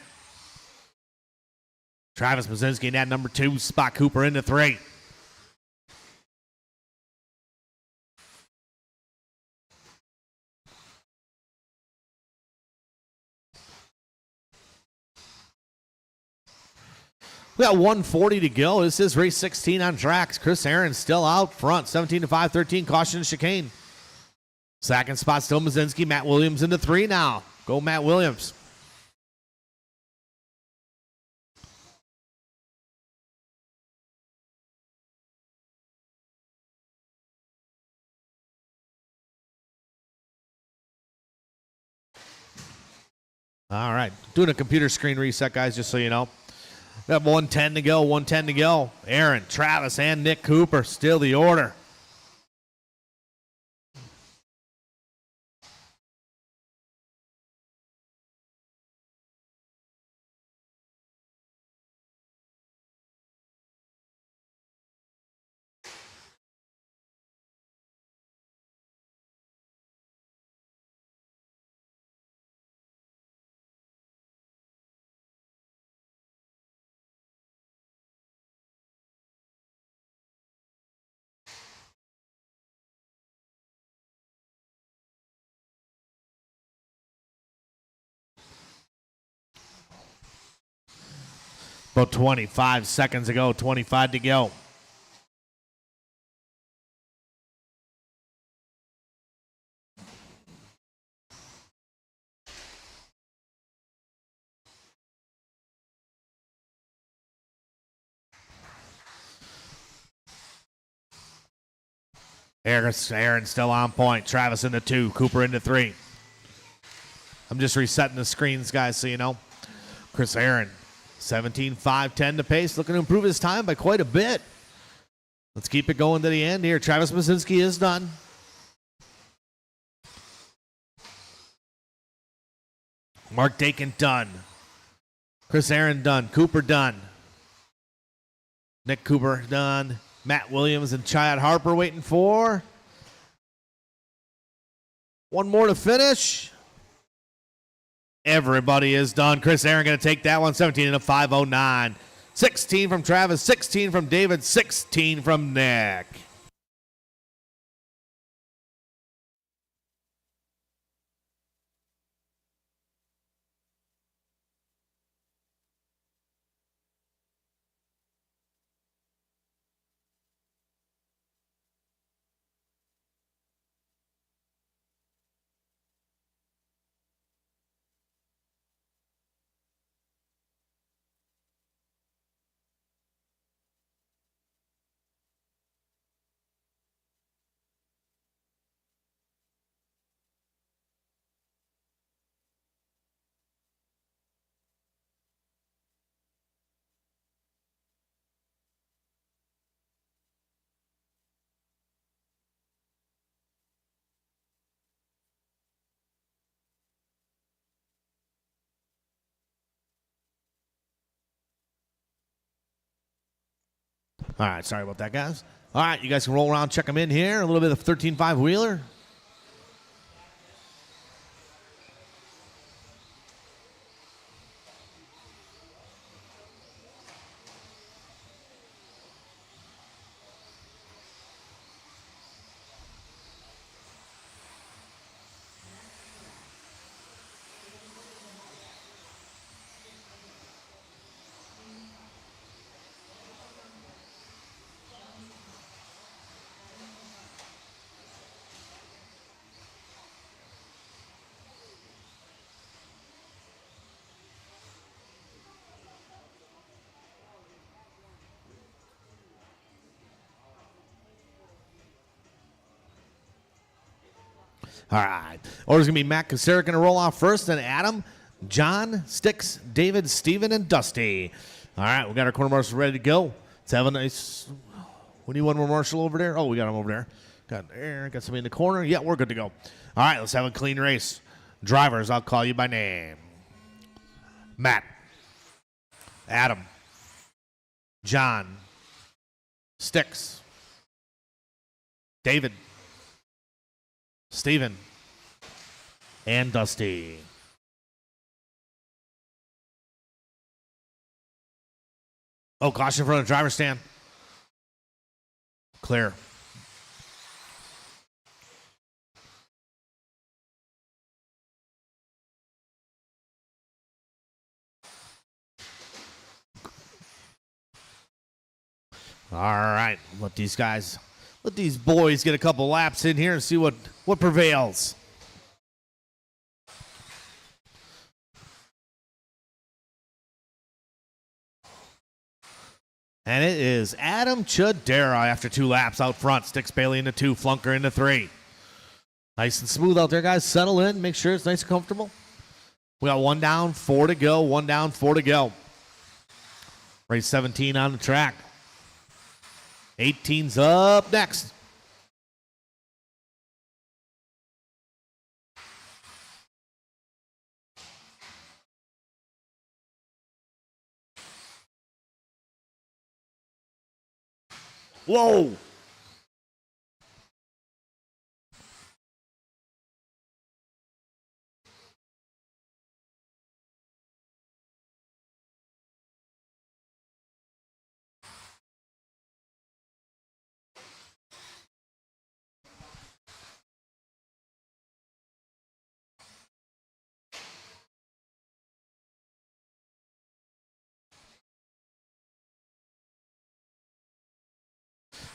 Travis Mazinski in that number 2 spot. Cooper into 3. We got 140 to go. This is race 16 on tracks. Chris Aaron still out front. 17-5, 13. Caution chicane. Second spot still Mazinski. Matt Williams into 3 now. Go Matt Williams. All right. Doing a computer screen reset, guys, just so you know. We have 110 to go. 110 to go. Aaron, Travis, and Nick Cooper still the order. About 25 seconds ago, 25 to go. Aaron still on point. Travis into 2. Cooper into 3. I'm just resetting the screens, guys, so you know. Chris Aaron, 17-5, 10 to pace. Looking to improve his time by quite a bit. Let's keep it going to the end here. Travis Mazinski is done. Mark Dakin done. Chris Aaron done. Cooper done. Nick Cooper done. Matt Williams and Chad Harper waiting for one more to finish. Everybody is done. Chris Aaron going to take that one. 17-509. 16 from Travis, 16 from David, 16 from Nick. All right, sorry about that, guys. All right, you guys can roll around, check them in here. A little bit of 13.5 wheeler. All right. Order's going to be Matt Kasarik going to roll off first, then Adam, John, Sticks, David, Steven, and Dusty. All right, we got our corner marshals ready to go. Let's have a nice... We need one more marshal over there. Oh, we got him over there. Got somebody in the corner. Yeah, we're good to go. All right, let's have a clean race. Drivers, I'll call you by name. Matt. Adam. John. Sticks. David. Steven. And Dusty. Oh, caution in front of the driver's stand. Clear. All right, let these boys get a couple laps in here and see what prevails. And it is Adam Chadera after 2 laps out front. Sticks Bailey into 2, Flunker into 3. Nice and smooth out there, guys. Settle in. Make sure it's nice and comfortable. We got 1 down, 4 to go. 1 down, 4 to go. Race 17 on the track. 18's up next. Whoa!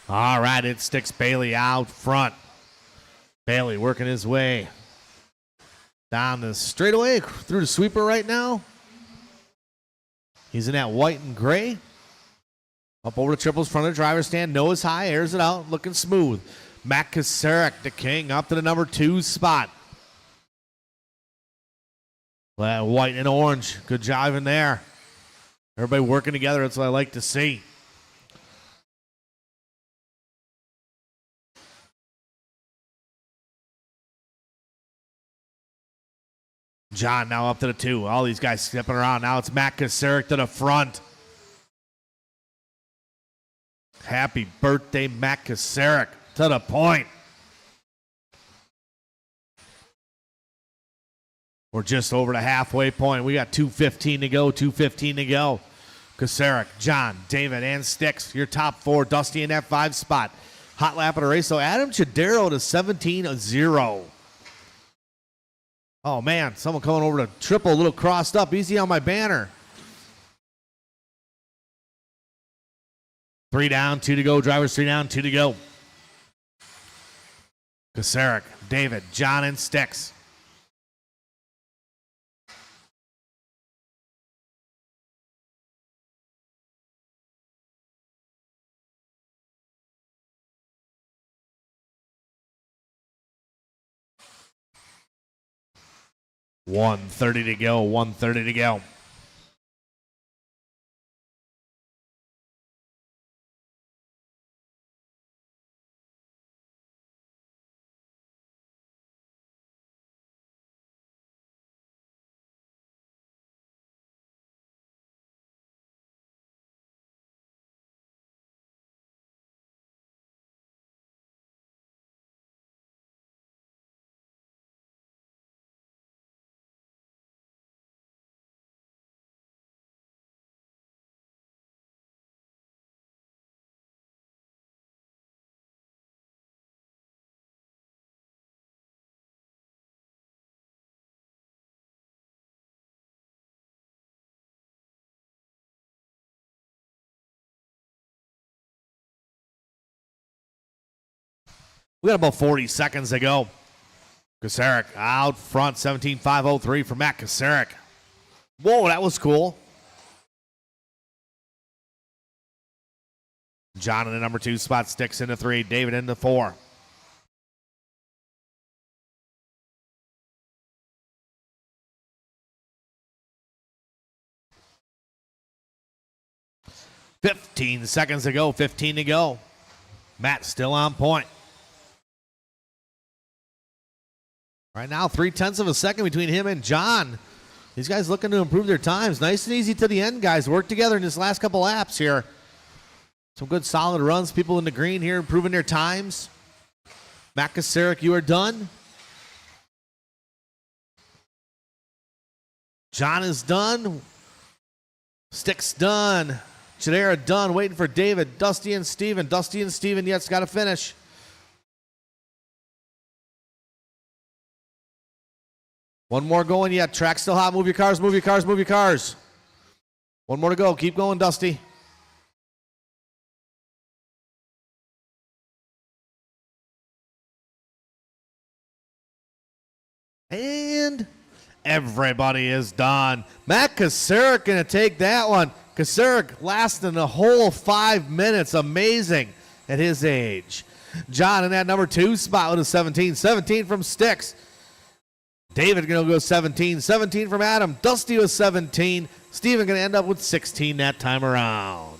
All right, it sticks Bailey out front. Bailey working his way down the straightaway through the sweeper right now. He's in that white and gray. Up over the triples, front of the driver's stand. Nose high, airs it out, looking smooth. Matt Kasarik, the king, up to the number 2 spot. That white and orange. Good job in there. Everybody working together. That's what I like to see. John now up to the 2. All these guys stepping around. Now it's Matt Kasarik to the front. Happy birthday, Matt Kasarik, to the point. We're just over the halfway point. We got 2:15 to go, 2:15 to go. Kasarik, John, David, and Sticks, your top 4. Dusty in that 5 spot. Hot lap of the race. So Adam Chadero to 17-0. Oh, man, someone coming over to triple, a little crossed up. Easy on my banner. 3 down, 2 to go. Drivers 3 down, 2 to go. Kasarik, David, John, and Sticks. $1:30 to go. 1:30 to go. We got about 40 seconds to go. Kasarik out front, 17.503 for Matt Kasarik. Whoa, that was cool. John in the number 2 spot, Sticks into 3, David into 4. $15 seconds to go, 15 to go. Matt still on point. Right now, 0.3 of a second between him and John. These guys looking to improve their times. Nice and easy to the end, guys. Work together in this last couple laps here. Some good solid runs. People in the green here improving their times. Matt Kasarik, you are done. John is done. Stick's done. Chidera done. Waiting for David. Dusty and Steven. Dusty and Steven yet's got to finish. One more going yet. Track still hot. Move your cars, move your cars, move your cars. One more to go. Keep going, Dusty. And everybody is done. Matt Kasarik going to take that one. Kasarik lasting a whole 5 minutes. Amazing at his age. John in that number 2 spot with a 17. 17 from Sticks. David going to go 17. 17 from Adam. Dusty with 17. Steven going to end up with 16 that time around.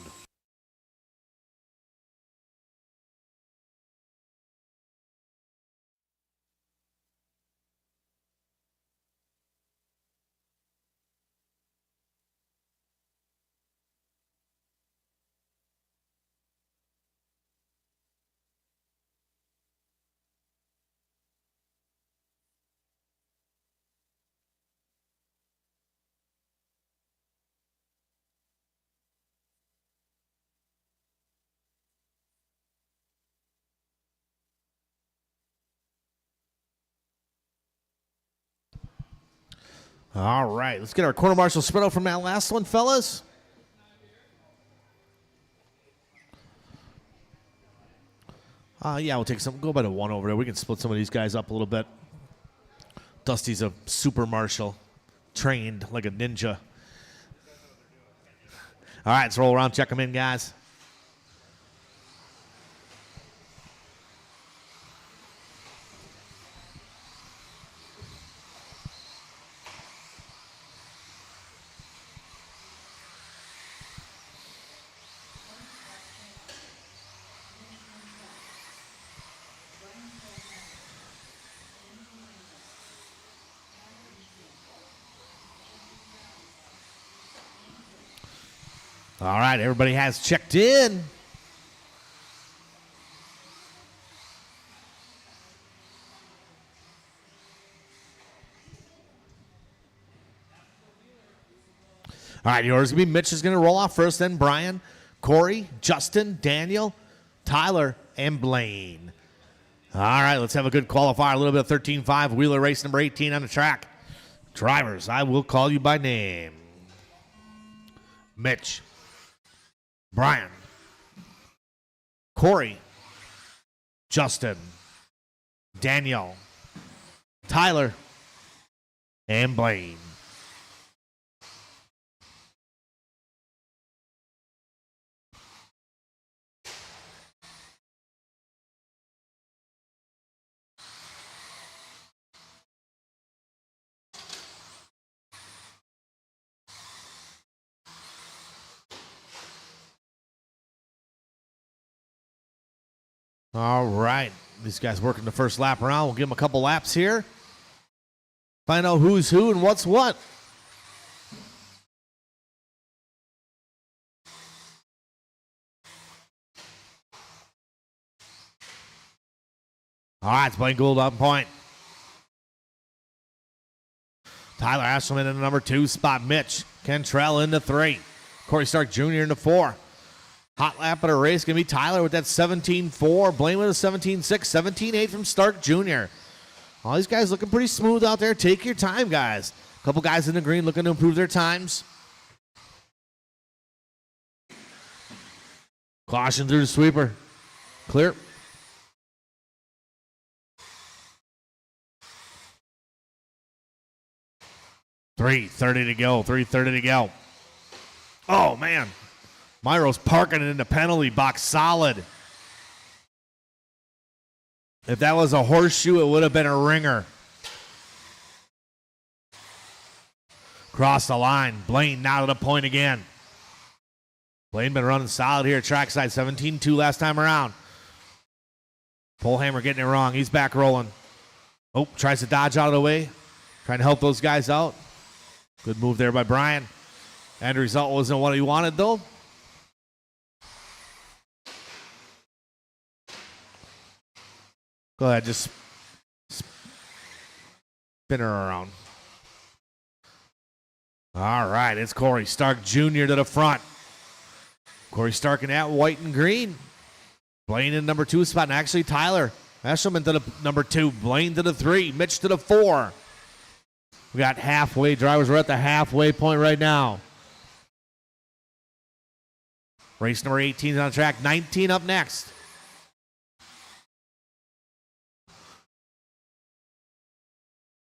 All right, let's get our quarter marshal spread out from that last one, fellas. Yeah, we'll take some. Go by the one over there. We can split some of these guys up a little bit. Dusty's a super marshal, trained like a ninja. All right, let's roll around, check them in, guys. All right, everybody has checked in. All right, yours going to be Mitch is going to roll off first, then Brian, Corey, Justin, Daniel, Tyler, and Blaine. All right, let's have a good qualifier. A little bit of 13.5, Wheeler race number 18 on the track. Drivers, I will call you by name. Mitch. Brian, Corey, Justin, Daniel, Tyler, and Blaine. All right, these guys working the first lap around. We'll give them a couple laps here. Find out who's who and what's what. All right, it's Blaine Gould on point. Tyler Ashelman in the number 2 spot. Mitch Cantrell into 3. Corey Stark Jr. into 4. Hot lap of the race going to be Tyler with that 17.4. Blaine with a 17.6. 17.8 from Stark Jr. All these guys looking pretty smooth out there. Take your time, guys. A couple guys in the green looking to improve their times. Caution through the sweeper. Clear. $3:30 to go. $3:30 to go. Oh, man. Myro's parking it in the penalty box solid. If that was a horseshoe, it would have been a ringer. Cross the line. Blaine now to the point again. Blaine been running solid here at Trackside. 17-2 last time around. Polhammer getting it wrong. He's back rolling. Oh, tries to dodge out of the way. Trying to help those guys out. Good move there by Brian. End result wasn't what he wanted, though. Go ahead, just spin her around. All right, it's Corey Stark Jr. to the front. Corey Stark in that white and green. Blaine in number 2 spot, and actually Tyler Eshelman to the number 2. Blaine to the 3. Mitch to the 4. We got halfway drivers. We're at the halfway point right now. Race number 18 is on track. 19 up next.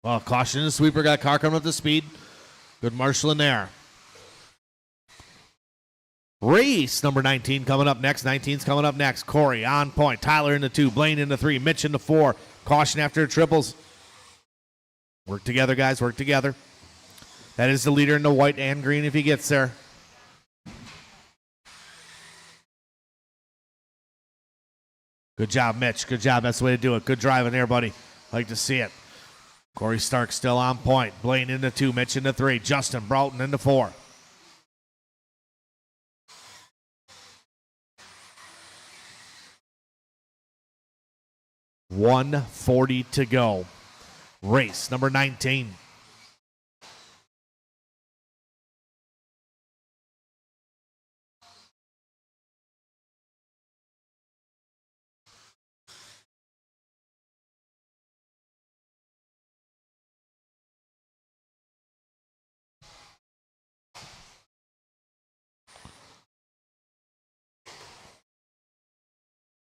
Well, caution in the sweeper. Got a car coming up to speed. Good marshalling there. Race number 19 coming up next. 19's coming up next. Corey on point. Tyler in the 2. Blaine in the 3. Mitch in the 4. Caution after triples. Work together, guys. Work together. That is the leader in the white and green if he gets there. Good job, Mitch. Good job. That's the way to do it. Good driving there, buddy. Like to see it. Corey Stark still on point. Blaine in the 2. Mitch in the 3. Justin Broughton in the 4. .140 to go. Race number 19.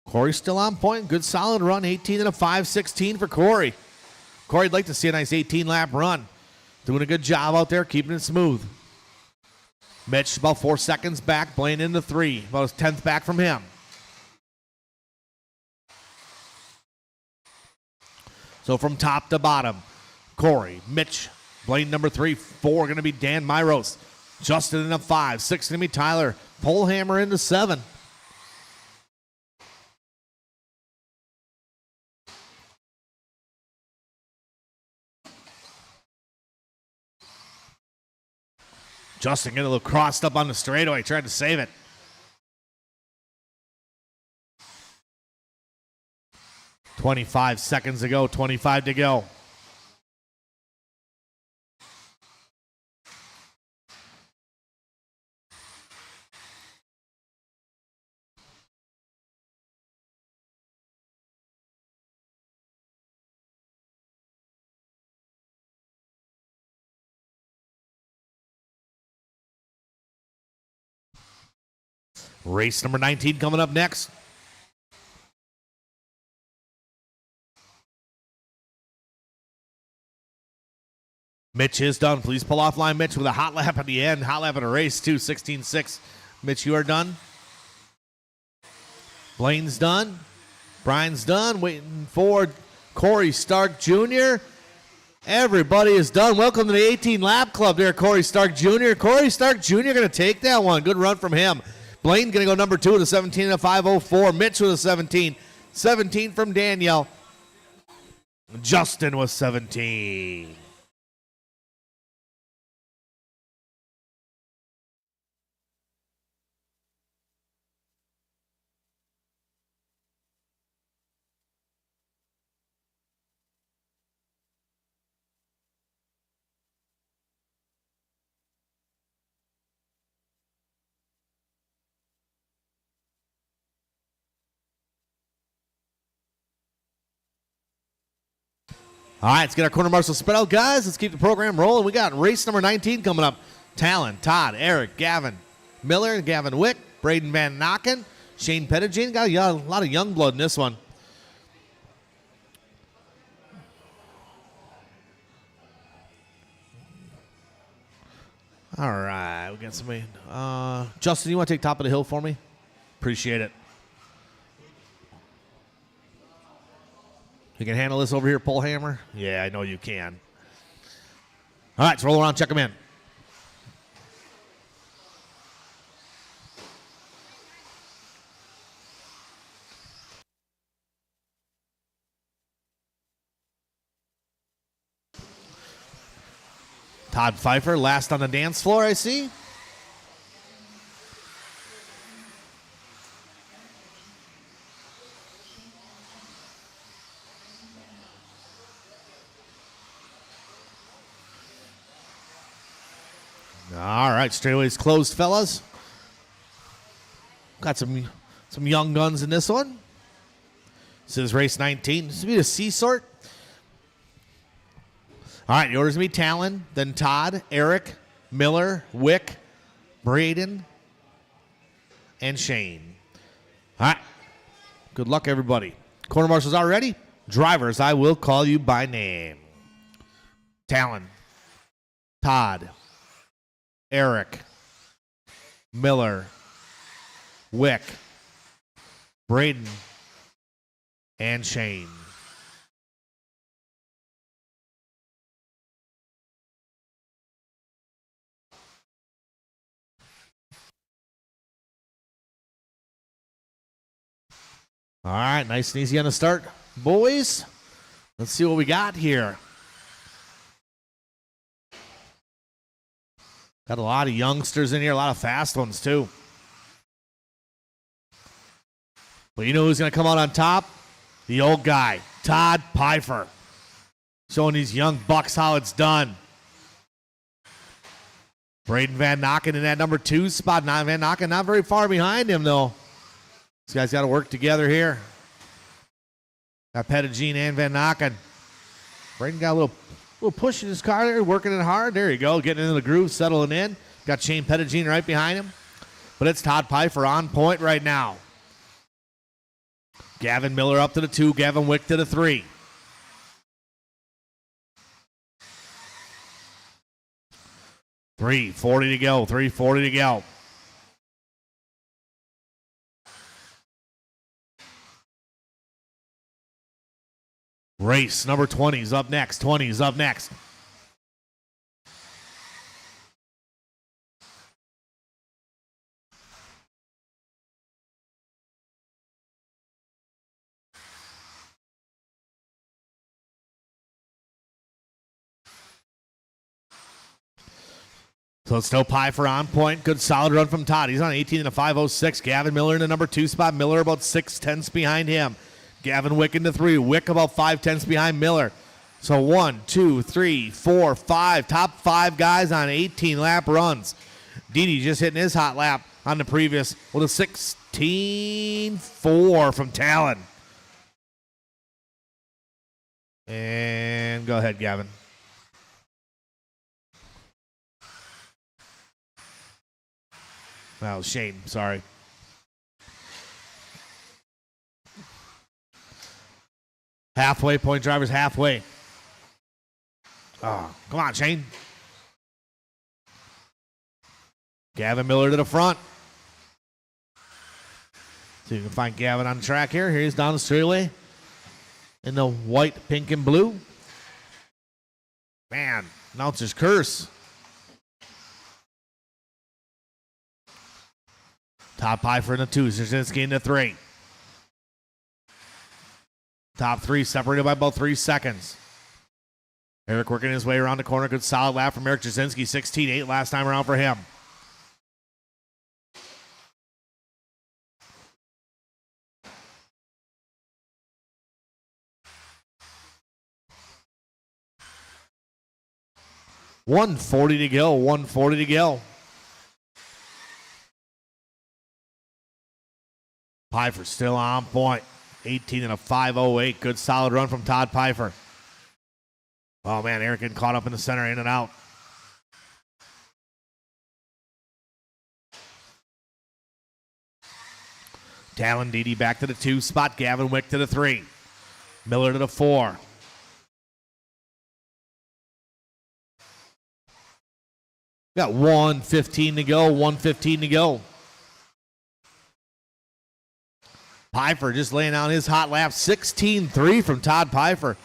Corey still on point. Good solid run. 18 and a 5:16 for Corey. Corey'd like to see a nice 18-lap run. Doing a good job out there, keeping it smooth. Mitch about 4 seconds back. Blaine in the 3. About a 10th back from him. So from top to bottom, Corey, Mitch, Blaine number 3, 4 going to be Dan Myros. Justin in the 5, 6 going to be Tyler. Polehammer in the 7. Justin getting a little crossed up on the straightaway, tried to save it. .25 seconds to go, 25 to go. Race number 19 coming up next. Mitch is done. Please pull off line, Mitch, with a hot lap at the end. Hot lap at a race, too. 16-6. Mitch, you are done. Blaine's done. Brian's done. Waiting for Corey Stark Jr. Everybody is done. Welcome to the 18 lap club there, Corey Stark Jr. Corey Stark Jr. going to take that one. Good run from him. Blaine going to go number 2 with a 17 and a 5:04. Mitch with a 17. 17 from Danielle. Justin with 17. All right, let's get our quarter marshal spread out, guys. Let's keep the program rolling. We got race number 19 coming up. Talon, Todd, Eric, Gavin Miller, Gavin Wick, Braden Van Nocken, Shane Pettigene. Got a lot of young blood in this one. All right, we got somebody. Justin, you want to take top of the hill for me? Appreciate it. You can handle this over here, Polehammer? Yeah, I know you can. All right, let's roll around, check them in. Todd Pfeiffer, last on the dance floor, I see. All right, straightaway's closed, fellas. Got some young guns in this one. This is race 19. This will be the C sort. All right, the order's going to be Talon, then Todd, Eric, Miller, Wick, Braden, and Shane. All right. Good luck, everybody. Corner marshals are ready. Drivers, I will call you by name. Talon, Todd, Eric, Miller, Wick, Braden, and Shane. All right, nice and easy on the start, boys. Let's see what we got here. Got a lot of youngsters in here, a lot of fast ones, too. But you know who's going to come out on top? The old guy, Todd Pfeiffer. Showing these young bucks how it's done. Braden Van Nokken in that number 2 spot. Van Nokken not very far behind him, though. These guys got to work together here. Got Pettigene and Van Nokken. Braden got a little push in his car there, working it hard. There you go, getting into the groove, settling in. Got Shane Pettigene right behind him. But it's Todd Pfeiffer on point right now. Gavin Miller up to the 2, Gavin Wick to the 3. $3:40 to go, $3:40 to go. Race number 20 is up next. 20 is up next. So it's still Pfeiffer on point. Good solid run from Todd. He's on 18 and a 5:06. Gavin Miller in the number 2 spot. Miller about 6/10 behind him. Gavin Wick in the 3. Wick about 5/10 behind Miller. So 1, 2, 3, 4, 5. Top 5 guys on 18 lap runs. Didi just hitting his hot lap on the previous with a 16.4 from Talon. And go ahead, Gavin. Oh, Shane, sorry. Halfway, point drivers halfway. Oh, come on, Shane. Gavin Miller to the front. So you can find Gavin on the track here. Here he's down the straightaway in the white, pink, and blue. Man, announcer's curse. Top Pfeiffer in the 2, Zerzinski in the 3. Top 3 separated by about 3 seconds. Eric working his way around the corner. Good solid lap from Eric Jasinski. 16.8 last time around for him. $140 to go. $140 to go. Pfeiffer still on point. 18 and a 5:08. Good solid run from Todd Pfeiffer. Oh, man, Eric getting caught up in the center, in and out. Talon Didi back to the 2 spot. Gavin Wick to the 3. Miller to the 4. Got 1:15 to go. 1:15 to go. Pfeiffer just laying out his hot lap. 16.3 from Todd Pfeiffer.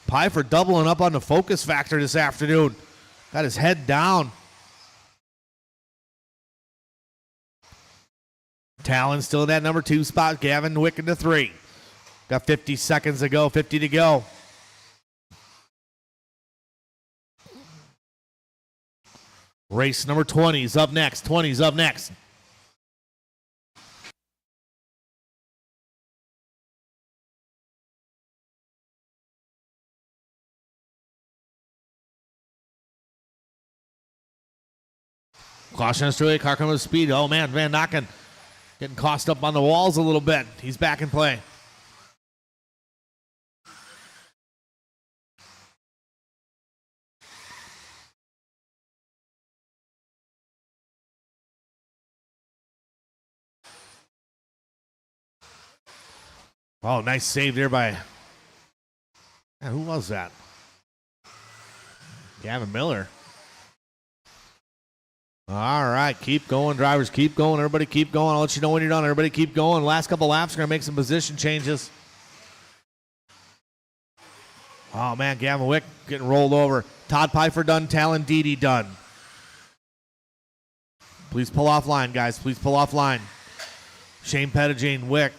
Pfeiffer doubling up on the focus factor this afternoon. Got his head down. Talon still in that number 2 spot. Gavin Wick in the 3. Got 50 seconds to go. 50 to go. Race number 20 is up next. 20 is up next. Caution Australia, car coming with speed. Oh man, Van Nokken getting tossed up on the walls a little bit. He's back in play. Oh, nice save there by, who was that? Gavin Miller. All right, keep going, drivers. Keep going. Everybody keep going. I'll let you know when you're done. Everybody keep going. Last couple laps, we're going to make some position changes. Oh, man, Gavin Wick getting rolled over. Todd Pfeiffer done. Talon Didi done. Please pull off line, guys. Please pull off line. Shane Pettigene, Wick,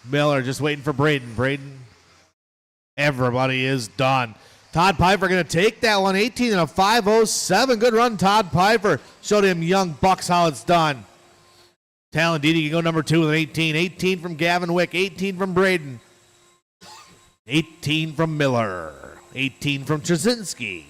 Miller just waiting for Braden. Braden, everybody is done. Todd Pfeiffer going to take that one, 18 and a 5:07. Good run, Todd Pfeiffer. Showed him young bucks how it's done. Talon Didi can go number 2 with an 18. 18 from Gavin Wick, 18 from Braden, 18 from Miller, 18 from Trzynski.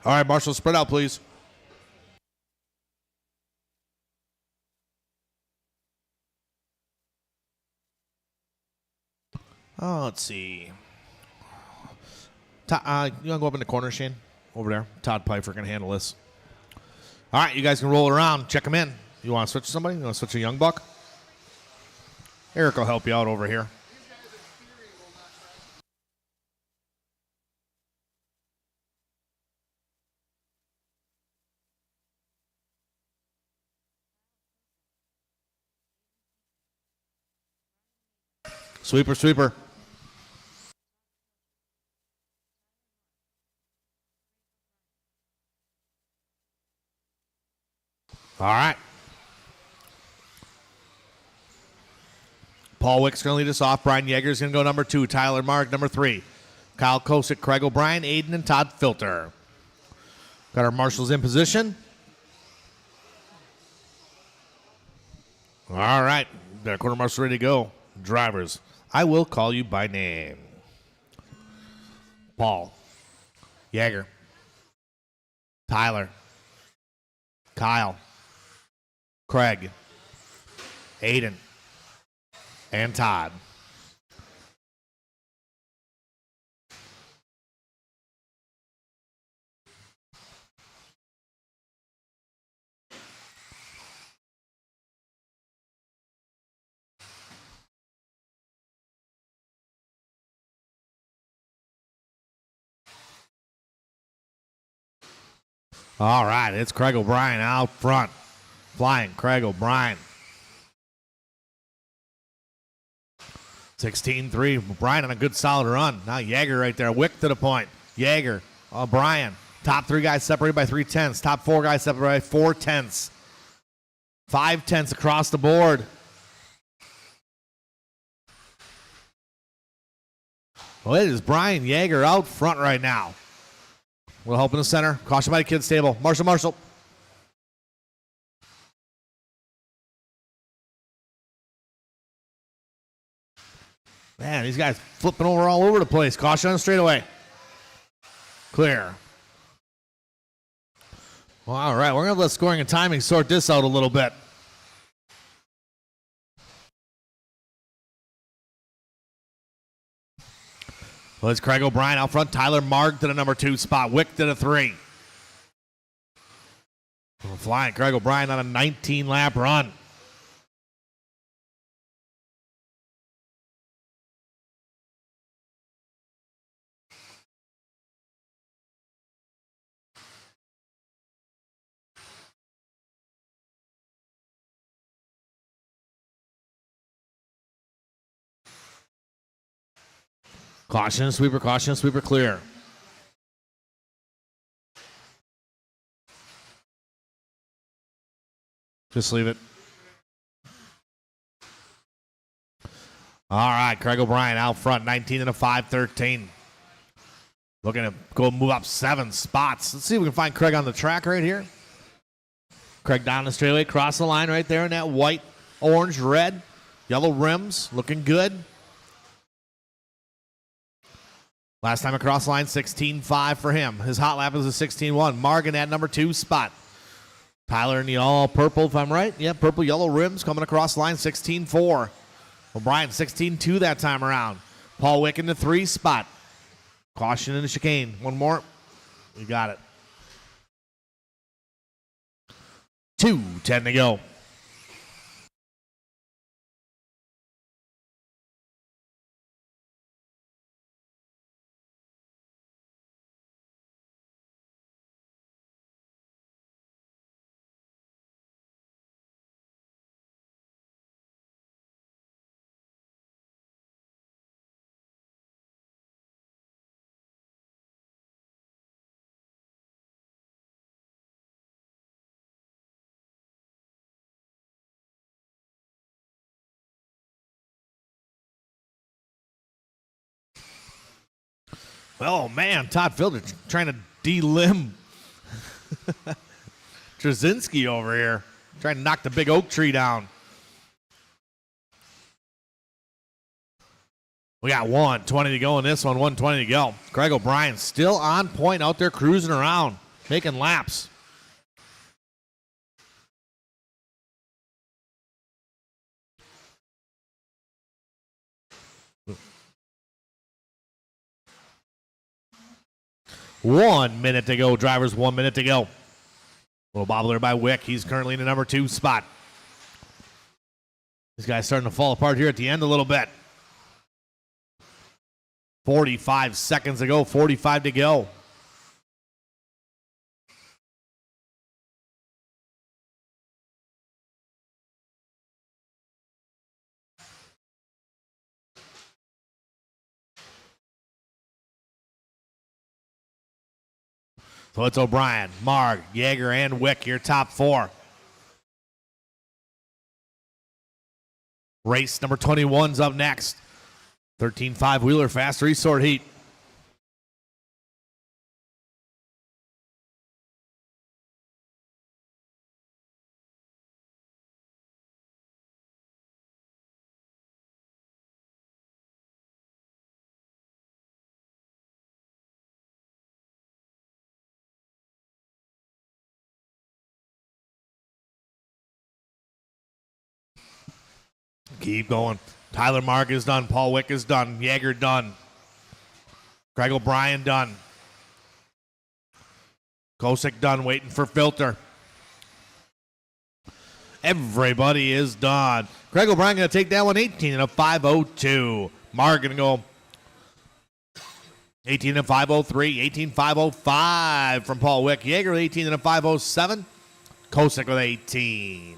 All right, Marshall, spread out, please. Oh, let's see. You want to go up in the corner, Shane? Over there. Todd Pfeiffer can handle this. All right, you guys can roll it around. Check them in. You want to switch somebody? You want to switch a young buck? Eric will help you out over here. Sweeper, sweeper. All right. Paul Wick's going to lead us off. Brian Yeager's going to go number 2. Tyler Mark, number 3. Kyle Kosick, Craig O'Brien, Aiden, and Todd Filter. Got our marshals in position. All right. Got our quarter marshal ready to go. Drivers, I will call you by name. Paul. Yeager. Tyler. Kyle. Craig. Aiden. And Todd. All right, it's Craig O'Brien out front. Flying Craig O'Brien. 16-3. O'Brien on a good solid run. Now Yeager right there. Wick to the point. Yeager. O'Brien. Top 3 guys separated by 3/10. Top 4 guys separated by 4/10. 5/10 across the board. Well, it is Brian Yeager out front right now. We'll help in the center. Caution by the kids table. Marshall. Man, these guys flipping over all over the place. Caution on the straightaway. Clear. Well, all right, we're going to let scoring and timing sort this out a little bit. Well, it's Craig O'Brien out front. Tyler Marg to the number 2 spot. Wick to the 3. We're flying Craig O'Brien on a 19-lap run. Caution, sweeper clear. Just leave it. All right, Craig O'Brien out front, 19 and a 5-13. Looking to go move up 7 spots. Let's see if we can find Craig on the track right here. Craig down the straightaway, cross the line right there in that white, orange, red, yellow rims. Looking good. Last time across the line, 16.5 for him. His hot lap is a 16.1. Morgan at number 2 spot. Tyler in the all purple, if I'm right. Yeah, purple, yellow rims coming across the line, 16.4. O'Brien, 16.2 that time around. Paul Wick in the 3 spot. Caution in the chicane. One more. You got it. 2:10 to go. Oh, man, Todd Fielder trying to delimb Trzynski over here. Trying to knock the big oak tree down. We got 1:20 to go in this one, 1:20 to go. Craig O'Brien still on point out there cruising around, making laps. One minute to go, drivers, 1 minute to go. Little bobbler by Wick. He's currently in the number 2 spot. This guy's starting to fall apart here at the end a little bit. 45 seconds to go, 45 to go. So it's O'Brien, Marg, Yeager, and Wick, your top 4. Race number 21's up next. 13.5 wheeler fast resort heat. Keep going. Tyler Mark is done. Paul Wick is done. Yeager done. Craig O'Brien done. Kosick done, waiting for filter. Everybody is done. Craig O'Brien going to take that one 18 and a 5:02. Mark going to go 18 and a 5:03. 18.505 from Paul Wick. Yeager with 18 and a 5:07. Kosick with 18.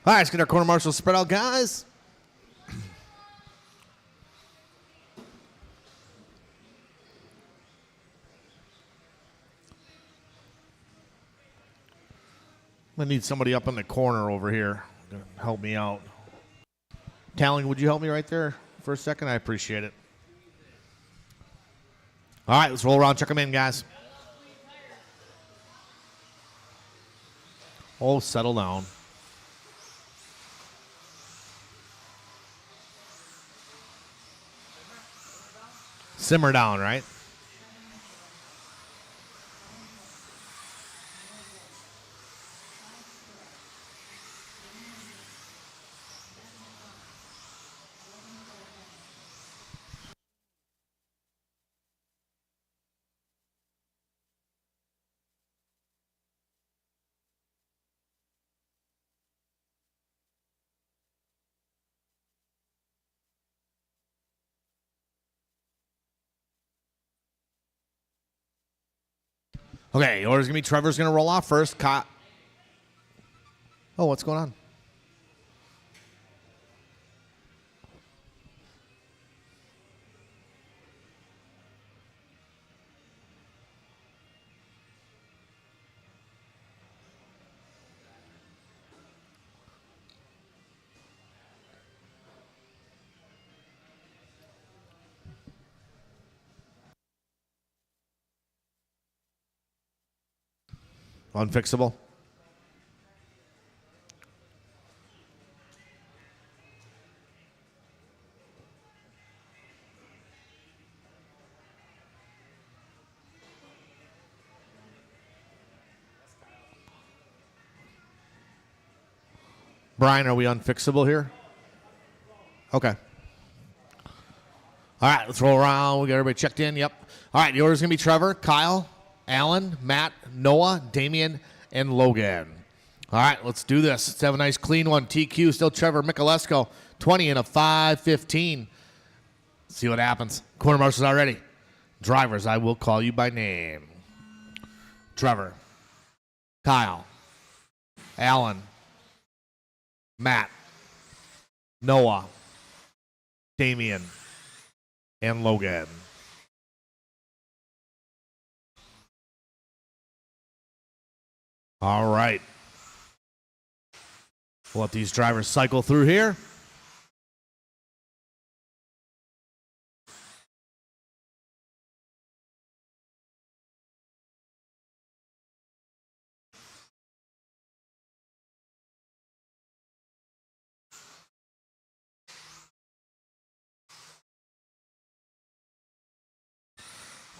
All right, let's get our corner marshals spread out, guys. I'm going to need somebody up in the corner over here to help me out. Talling, would you help me right there for a second? I appreciate it. All right, let's roll around. Check them in, guys. Oh, settle down. Simmer down, right? Okay, order's going to be Trevor's going to roll off first. Oh, what's going on? Unfixable. Brian, are we unfixable here? Okay. All right, let's roll around. We got everybody checked in. Yep. All right, the order's going to be Trevor, Kyle, Alan, Matt, Noah, Damian, and Logan. All right, let's do this. Let's have a nice clean one. TQ, still Trevor Michalesco, 20 and a 5:15. See what happens. Corner marshals are ready. Drivers, I will call you by name. Trevor, Kyle, Alan, Matt, Noah, Damian, and Logan. All right. We'll let these drivers cycle through here.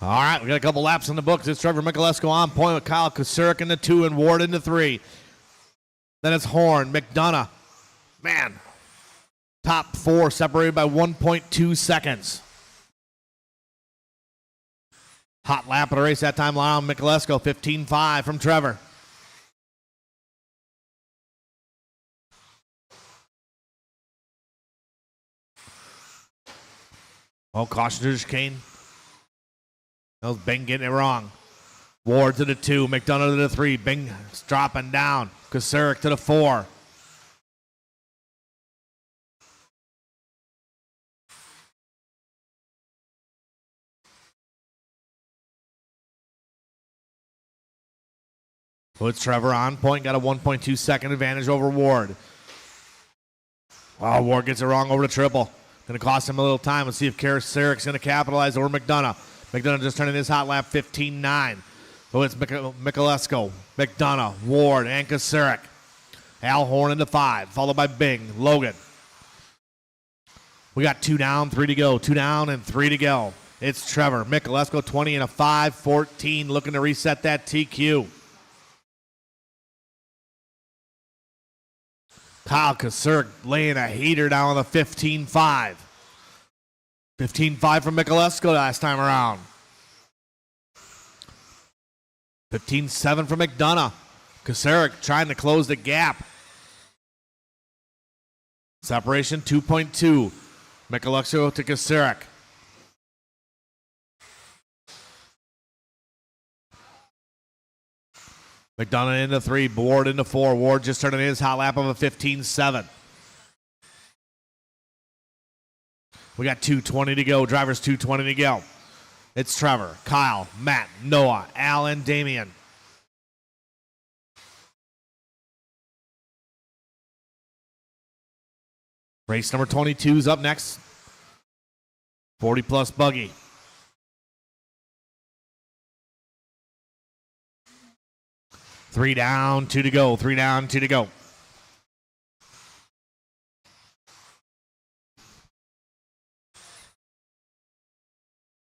All right, we got a couple laps in the books. It's Trevor Michalesco on point with Kyle Kusurik in the 2 and Ward in the 3. Then it's Horn, McDonough. Man, top 4 separated by 1.2 seconds. Hot lap of the race that time around. Michalesco, 15.5 from Trevor. Oh, caution to the chicane. That was Bing getting it wrong. Ward to the 2, McDonough to the 3. Bing dropping down. Kusurik to the 4. Puts Trevor on point, got a 1.2 second advantage over Ward. Oh, Ward gets it wrong over the triple. Going to cost him a little time. Let's see if Kusurik's going to capitalize over McDonough. McDonough just turning his hot lap 15.9. So it's Michalesco, McDonough, Ward, and Kusurik. Al Horn in the 5, followed by Bing, Logan. We got 2 down, 3 to go. 2 down and 3 to go. It's Trevor Michalesco, 20 and a 5:14, looking to reset that TQ. Kyle Kusurik laying a heater down on the 15.5. 15.5 from Michalesco last time around. 15.7 from McDonough. Kusurik trying to close the gap. Separation 2.2. Michalesco to Kusurik. McDonough into 3, Ward into 4. Ward just turning his hot lap of a 15.7. We got 2:20 to go. Drivers 2:20 to go. It's Trevor, Kyle, Matt, Noah, Al, and Damian. Race number 22 is up next. 40-plus buggy. Three down, two to go. 3 down, 2 to go.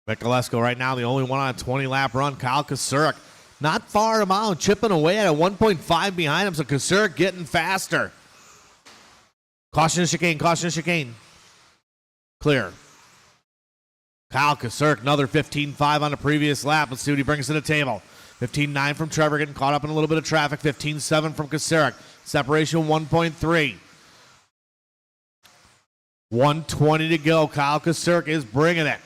Mikulesko right now, the only one on a 20-lap run. Kyle Kasurik not far amount, chipping away at a 1.5 behind him, so Kasurik getting faster. Caution chicane, caution chicane. Clear. Kyle Kasurik, another 15.5 on the previous lap. Let's see what he brings to the table. 15.9 from Trevor, getting caught up in a little bit of traffic. 15.7 from Kasurik. Separation 1.3. 120 to go. Kyle Kasurik is bringing it.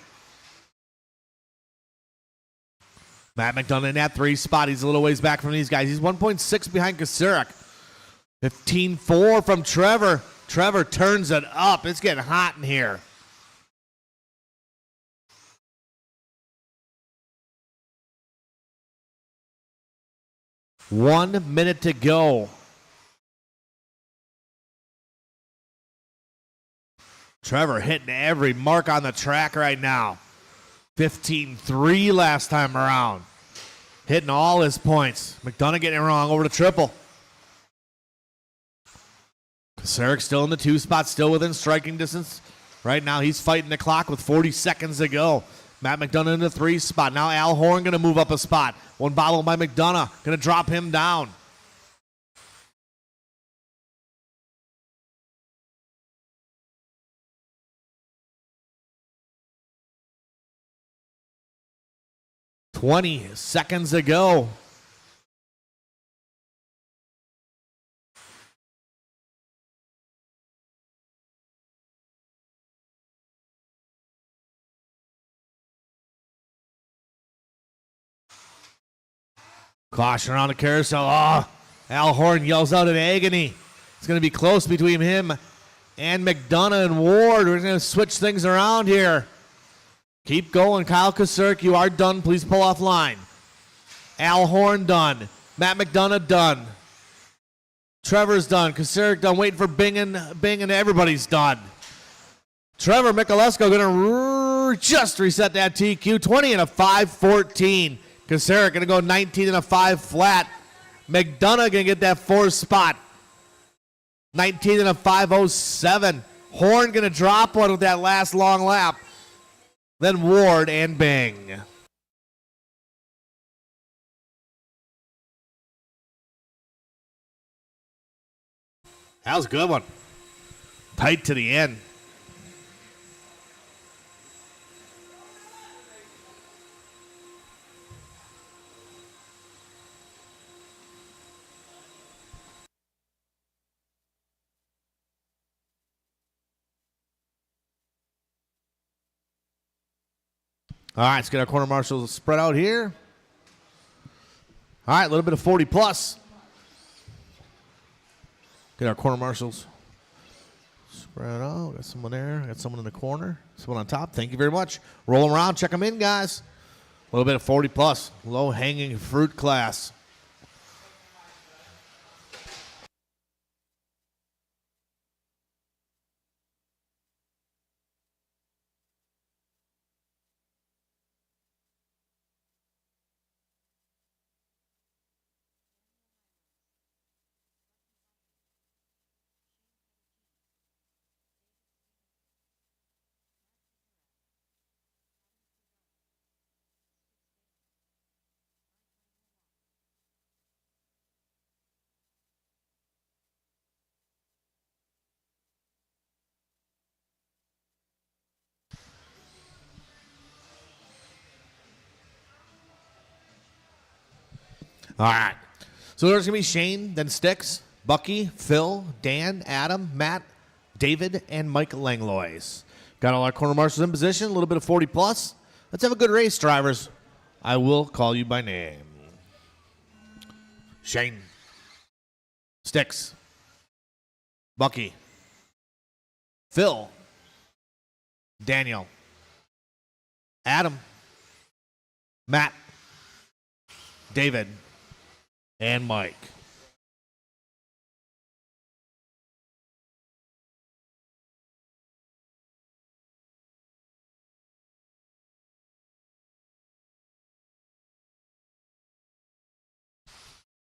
Matt McDonough in that 3 spot. He's a little ways back from these guys. He's 1.6 behind Kasurik. 15.4 from Trevor. Trevor turns it up. It's getting hot in here. One minute to go. Trevor hitting every mark on the track right now. 15.3 last time around. Hitting all his points. McDonough getting it wrong over the triple. Kasurik still in the 2 spot, still within striking distance. Right now he's fighting the clock with 40 seconds to go. Matt McDonough in the 3 spot. Now Al Horn going to move up a spot. One bottle by McDonough. Going to drop him down. $20 seconds to go. Caution around the carousel. Oh, Al Horn yells out in agony. It's going to be close between him and McDonough and Ward. We're going to switch things around here. Keep going. Kyle Kasurik, you are done. Please pull off line. Al Horn done. Matt McDonough done. Trevor's done. Kasurik done. Waiting for Bing and everybody's done. Trevor Mikulesko going to just reset that TQ. 20 and a 5.14. Kasurik going to go 19 and a 5 flat. McDonough going to get that 4th spot. 19 and a 5.07. Horn going to drop one with that last long lap. Then Ward and Bing. That was a good one. Tight to the end. All right, let's get our corner marshals spread out here. All right, a little bit of 40 plus. Get our corner marshals spread out. Got someone there. Got someone in the corner. Someone on top. Thank you very much. Roll them around. Check them in, guys. A little bit of 40 plus. Low-hanging fruit class. All right. So there's going to be Shane, then Sticks, Bucky, Phil, Dan, Adam, Matt, David, and Mike Langlois. Got all our corner marshals in position. A little bit of 40 plus. Let's have a good race, drivers. I will call you by name. Shane. Sticks. Bucky. Phil. Daniel. Adam. Matt. David. And Mike.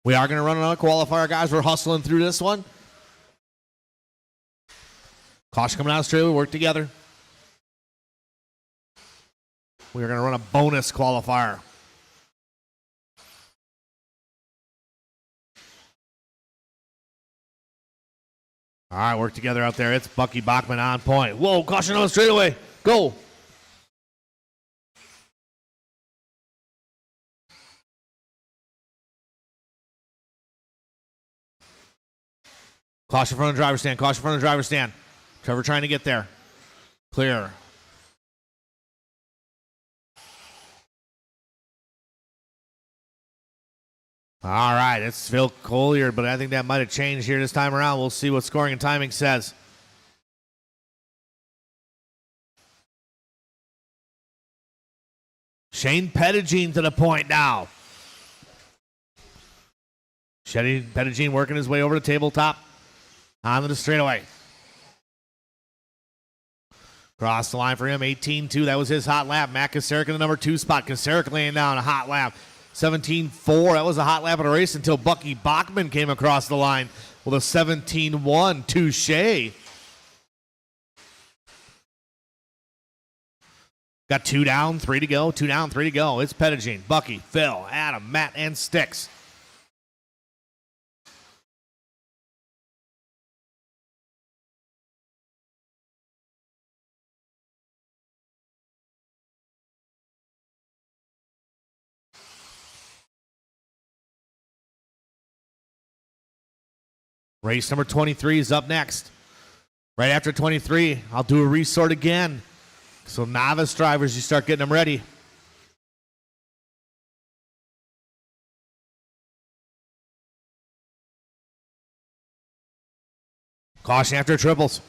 We are going to run another qualifier, guys. We're hustling through this one. Caution coming out straight. We work together. We are going to run a bonus qualifier. All right, work together out there. It's Bucky Bachman on point. Whoa, caution on the straightaway. Go. Caution front of the driver's stand. Caution front of the driver's stand. Trevor trying to get there. Clear. All right, it's Phil Collier, but I think that might have changed here this time around. We'll see what scoring and timing says. Shane Pettigene to the point now. Shane Pettigene working his way over to tabletop. Onto the straightaway. Cross the line for him, 18-2. That was his hot lap. Matt Kasarik in the number 2 spot. Kasarik laying down a hot lap. 17-4. That was a hot lap of the race until Bucky Bachman came across the line with a 17-1 touche. Got 2 down, 3 to go. 2 down, 3 to go. It's Pettigene, Bucky, Phil, Adam, Matt, and Sticks. Race number 23 is up next. Right after 23, I'll do a resort again. So novice drivers, you start getting them ready. Caution after triples.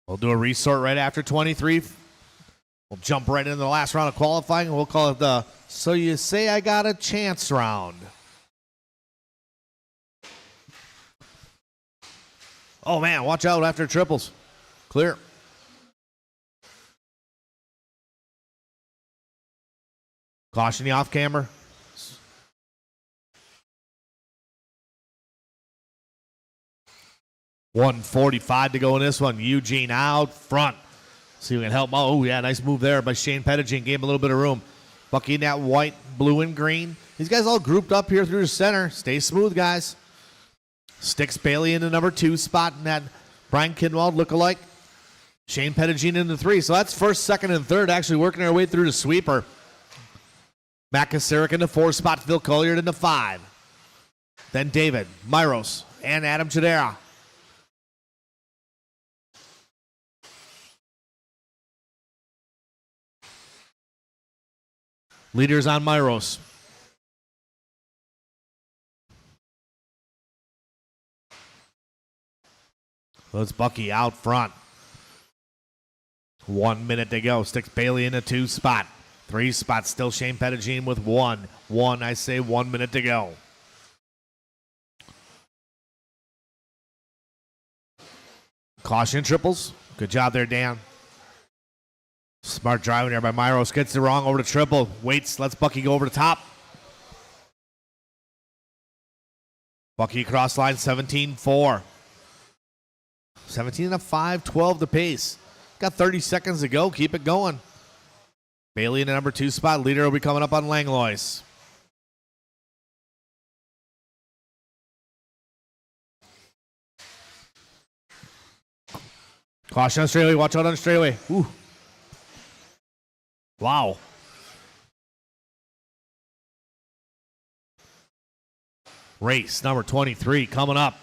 We'll do a resort right after 23. We'll jump right into the last round of qualifying. We'll call it the So You Say I Got a Chance round. Oh, man, watch out after triples. Clear. Caution the off camber. $145 to go in this one. Eugene out front. See if we can help. Oh, yeah, nice move there by Shane Pettigene. Gave him a little bit of room. Bucky in that white, blue, and green. These guys all grouped up here through the center. Stay smooth, guys. Sticks Bailey in the number 2 spot in that Brian Kinwald lookalike. Shane Pettigene in the 3. So that's first, second, and third actually working their way through the sweeper. Matt Kasarik in the 4 spot. Phil Collier in the 5. Then David, Myros, and Adam Chidera. Leaders on Myros. So it's Bucky out front. 1 minute to go. Sticks Bailey in the 2 spot. 3 spots still Shane Pettigene with 1. 1 minute to go. Caution triples. Good job there, Dan. Smart driving there by Myros. Gets it wrong over to triple. Waits, lets Bucky go over the top. Bucky across line, 17-4. 17-5, 12 the pace. Got 30 seconds to go. Keep it going. Bailey in the number 2 spot. Leader will be coming up on Langlois. Caution on straightaway. Watch out on straightaway. Ooh. Wow. Race number 23 coming up.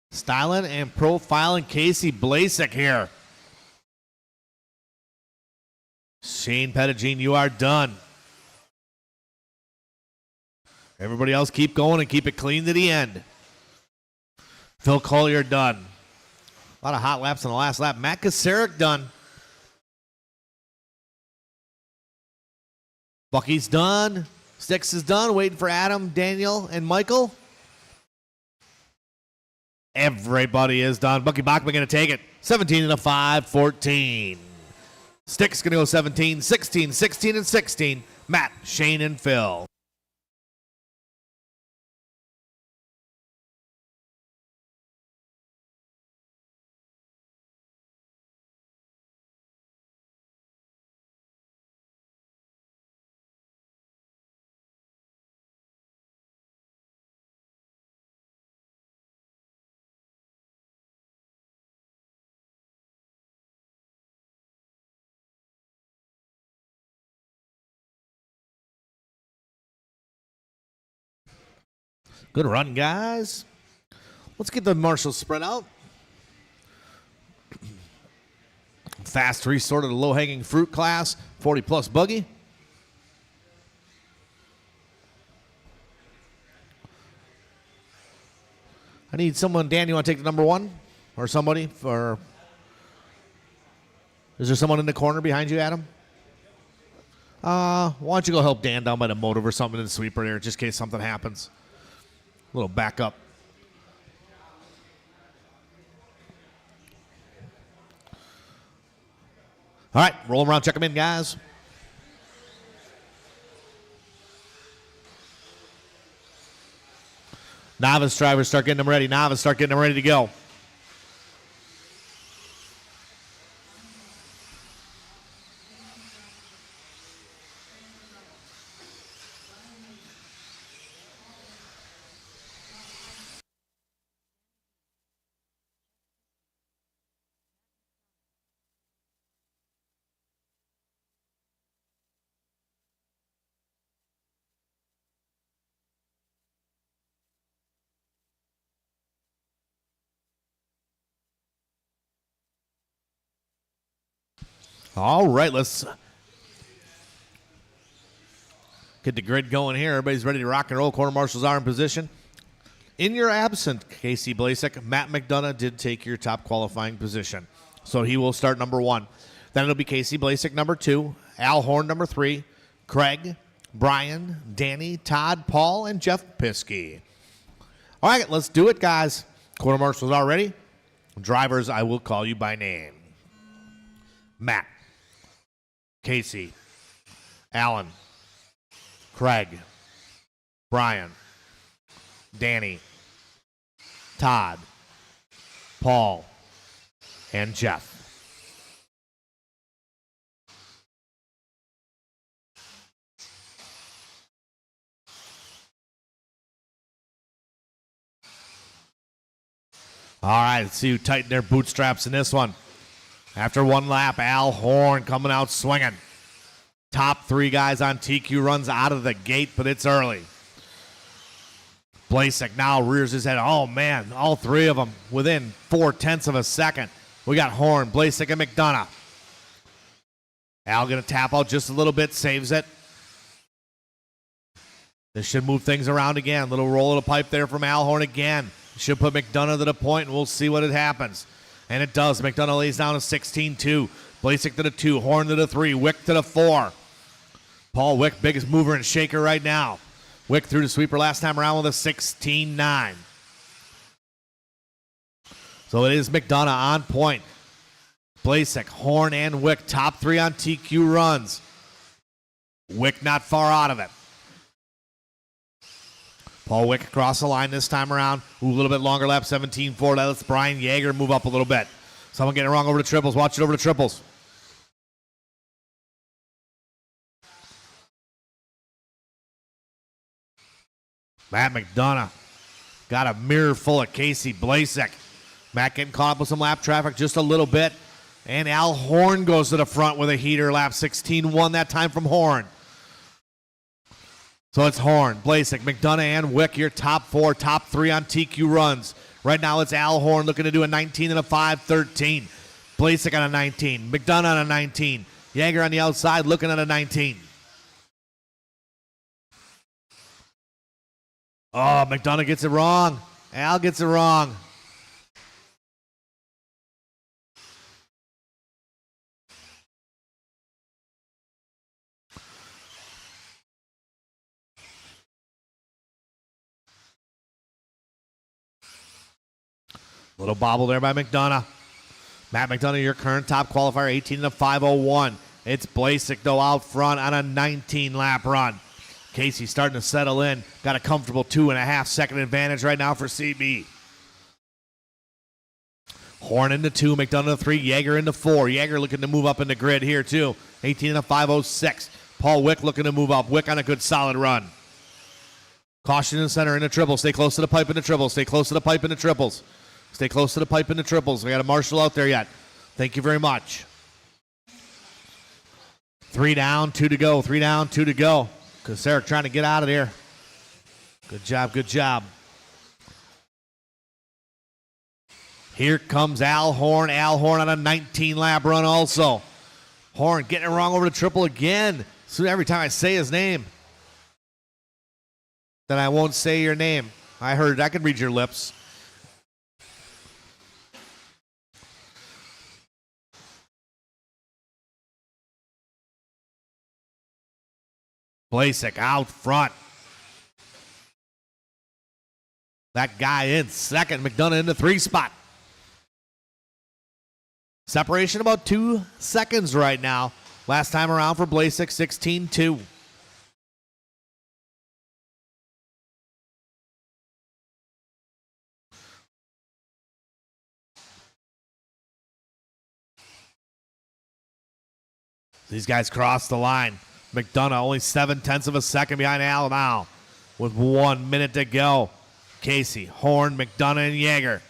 Styling and profiling Casey Blasek here. Shane Pettigene, you are done. Everybody else keep going and keep it clean to the end. Phil Collier done. A lot of hot laps on the last lap. Matt Kasarik done. Bucky's done. Sticks is done. Waiting for Adam, Daniel, and Michael. Everybody is done. Bucky Bachman going to take it. 17 and a 5, 14. Stick's going to go 17, 16, 16, and 16. Matt, Shane, and Phil. Good run, guys. Let's get the marshals spread out. Fast three, sort of the low-hanging fruit class, 40-plus buggy. I need someone. Dan, you want to take the number one? Or somebody? Is there someone in the corner behind you, Adam? Why don't you go help Dan down by the motive or something in the sweeper there, just in case something happens. A little backup. All right, roll them around, check them in, guys. Novice drivers, start getting them ready. Novice, start getting them ready to go. All right, let's get the grid going here. Everybody's ready to rock and roll. Quarter marshals are in position. In your absence, Casey Blasek, Matt McDonough did take your top qualifying position. So he will start number one. Then it'll be Casey Blasek number two, Al Horn number three, Craig, Brian, Danny, Todd, Paul, and Jeff Piskey. All right, let's do it, guys. Quarter marshals are ready. Drivers, I will call you by name. Matt, Casey, Alan, Craig, Brian, Danny, Todd, Paul, and Jeff. All right, let's see who tightened their bootstraps in this one. After one lap, Al Horn coming out swinging. Top three guys on TQ runs out of the gate, but it's early. Blasek now rears his head. Oh, man, all three of them within 0.4 of a second. We got Horn, Blasek, and McDonough. Al going to tap out just a little bit, saves it. This should move things around again. Little roll of the pipe there from Al Horn again. Should put McDonough to the point, and we'll see what it happens. And it does. McDonough lays down a 16-2. Blasek to the 2. Horn to the 3. Wick to the 4. Paul Wick, biggest mover and shaker right now. Wick threw the sweeper last time around with a 16-9. So it is McDonough on point. Blasek, Horn, and Wick, top three on TQ runs. Wick not far out of it. Paul Wick across the line this time around. Ooh, a little bit longer lap, 17-4. That lets Brian Yeager move up a little bit. Someone getting it wrong over the triples. Watch it over the triples. Matt McDonough got a mirror full of Casey Blasek. Matt getting caught up with some lap traffic just a little bit. And Al Horn goes to the front with a heater, lap 16-1 that time from Horn. So it's Horn, Blasek, McDonough, and Wick, your top four, top three on TQ runs. Right now it's Al Horn looking to do a 19 and a 5, 13. Blasek on a 19. McDonough on a 19. Yeager on the outside looking at a 19. Oh, McDonough gets it wrong. Al gets it wrong. Little bobble there by McDonough. Matt McDonough, your current top qualifier, 18 to 5:01. It's Blasek, though, out front on a 19-lap run. Casey starting to settle in. Got a comfortable 2.5 second advantage right now for CB. Horn into 2, McDonough 3, Yeager into 4. Yeager looking to move up in the grid here, too. 18 to 5:06. Paul Wick looking to move up. Wick on a good solid run. Caution in the center in the triples. Stay close to the pipe in the triples. Stay close to the pipe in the triples. Stay close to the pipe in the triples. We got a marshal out there yet. Thank you very much. 3 down, 2 to go. 3 down, 2 to go. Kosaric trying to get out of there. Good job, good job. Here comes Al Horn. Al Horn on a 19-lap run also. Horn getting it wrong over the triple again. So every time I say his name, then I won't say your name. I heard it. I can read your lips. Blasek out front. That guy in second. McDonough in the 3 spot. Separation about 2 seconds right now. Last time around for Blasek, 16-2. These guys cross the line. McDonough only 0.7 of a second behind Al now with 1 minute to go. Casey, Horn, McDonough, and Yeager.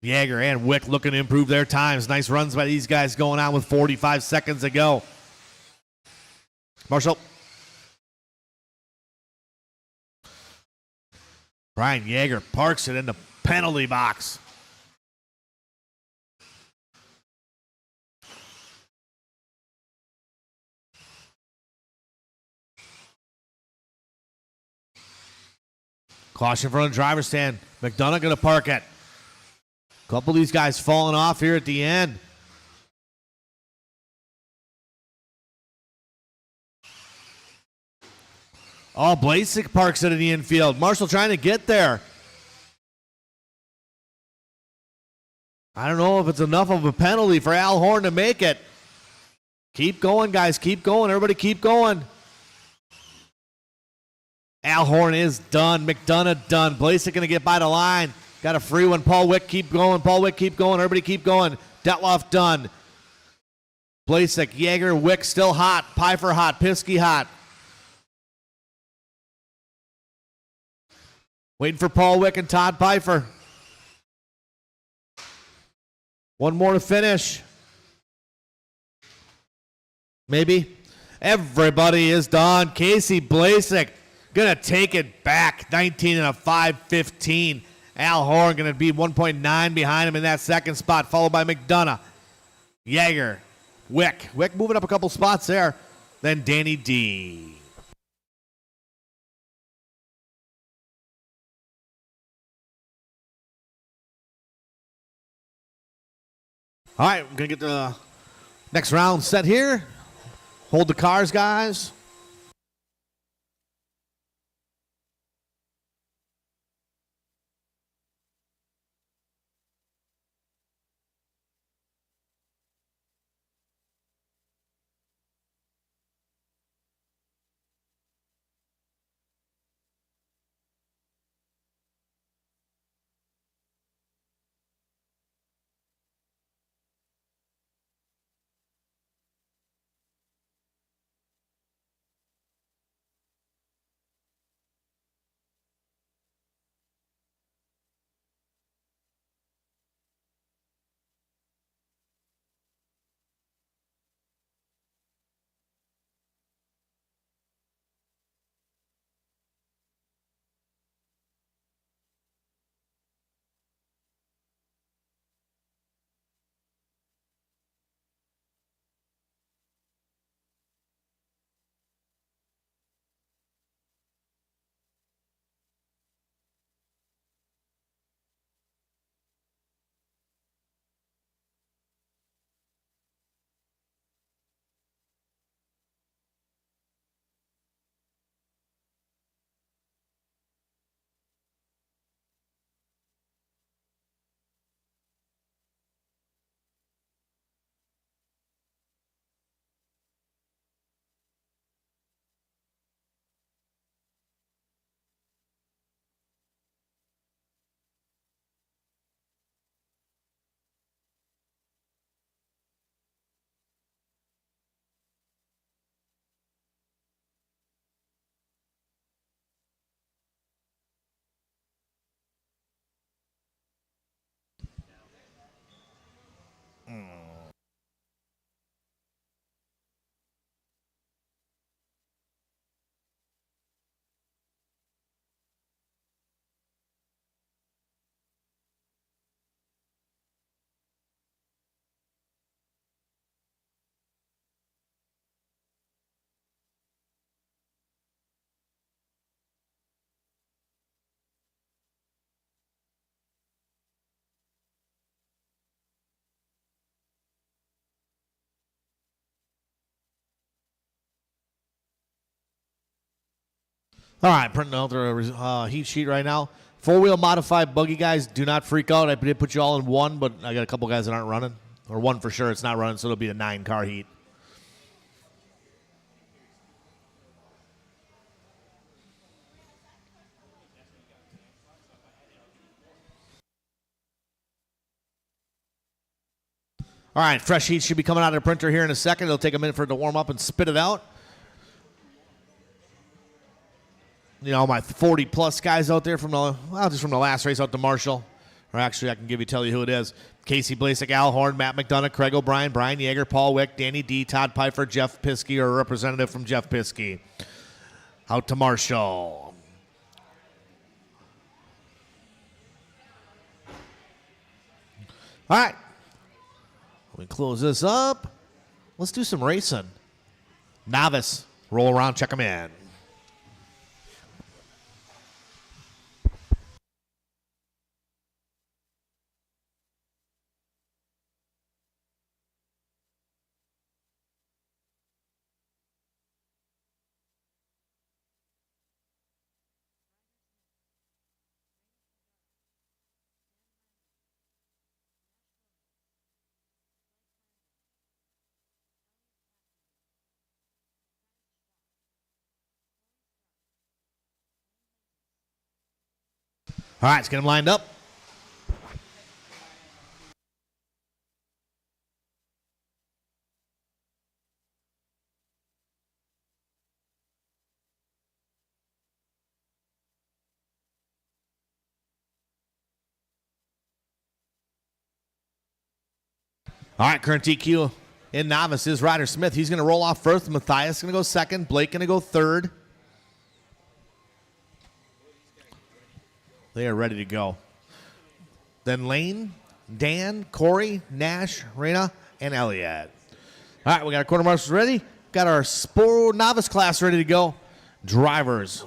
Yeager and Wick looking to improve their times. Nice runs by these guys going on with 45 seconds to go. Marshall. Brian Yeager parks it in the penalty box. Caution from the driver's stand. McDonough going to park it. A couple of these guys falling off here at the end. Oh, Blasek parks it in the infield. Marshall trying to get there. I don't know if it's enough of a penalty for Al Horn to make it. Keep going, guys. Keep going. Everybody keep going. Al Horn is done. McDonough done. Blasek going to get by the line. Got a free one. Paul Wick, keep going. Paul Wick, keep going. Everybody keep going. Detloff done. Blasek, Yeager, Wick still hot. Pfeiffer hot. Piskey hot. Waiting for Paul Wick and Todd Pfeiffer. One more to finish. Maybe. Everybody is done. Casey Blasek gonna take it back. 19 and a 5:15. Al Horn gonna be 1.9 behind him in that second spot, followed by McDonough, Yeager, Wick. Wick moving up a couple spots there. Then Danny D. All right, we're going to get the next round set here. Hold the cars, guys. All right, printing out the heat sheet right now. Four-wheel modified buggy guys, do not freak out. I did put you all in one, but I got a couple guys that aren't running. Or one for sure, it's not running, so it'll be a 9-car heat. All right, fresh heat should be coming out of the printer here in a second. It'll take a minute for it to warm up and spit it out. You know, my 40-plus guys out there from just from the last race out to Marshall. Or actually, I can tell you who it is. Casey Blasek, Al Horn, Matt McDonough, Craig O'Brien, Brian Yeager, Paul Wick, Danny D, Todd Pfeiffer, Jeff Piskey, or a representative from Jeff Piskey. Out to Marshall. All right. We close this up. Let's do some racing. Novice, roll around, check them in. All right, let's get them lined up. All right, current TQ in novice is Ryder Smith. He's going to roll off first. Matthias going to go second. Blake going to go third. They are ready to go. Then Lane, Dan, Corey, Nash, Rena, and Elliott. All right, we got our quarter marshals ready. Got our sport novice class ready to go. Drivers,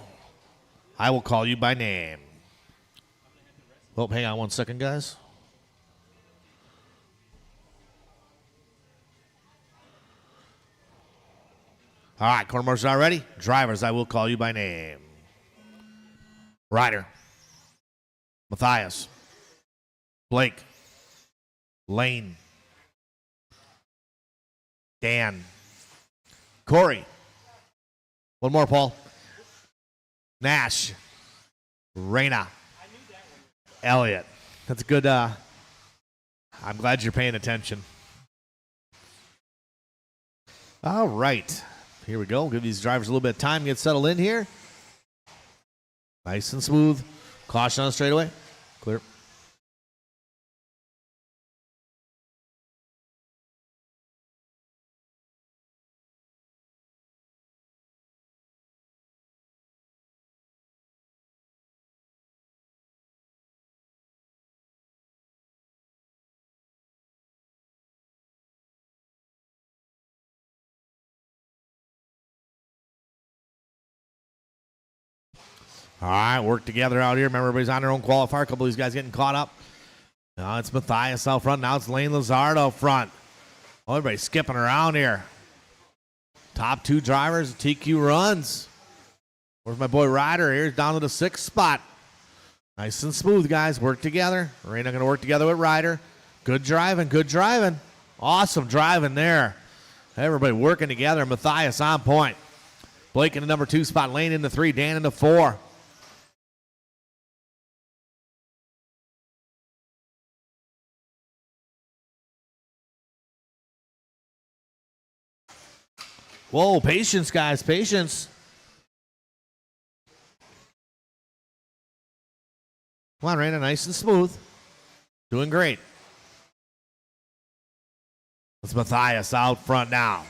I will call you by name. Oh, hang on one second, guys. All right, quarter marshals are ready. Drivers, I will call you by name. Ryder. Matthias, Blake, Lane, Dan, Corey. One more, Paul. Nash, Rena, Elliott. That's a good. I'm glad you're paying attention. All right, here we go. Give these drivers a little bit of time to get settled in here. Nice and smooth. Caution on the straightaway. Clear. All right, work together out here. Remember, everybody's on their own qualifier. A couple of these guys getting caught up. Now it's Matthias out front. Now it's Lane Lazard out front. Oh, everybody's skipping around here. Top two drivers, TQ runs. Where's my boy Ryder? Here's down to the 6th spot. Nice and smooth, guys. Work together. Rena going to work together with Ryder. Good driving, good driving. Awesome driving there. Everybody working together. Matthias on point. Blake in the number 2 spot. Lane in the 3. Dan in the 4. Whoa, patience, guys, patience. Come on, Raina, nice and smooth. Doing great. It's Matthias out front now.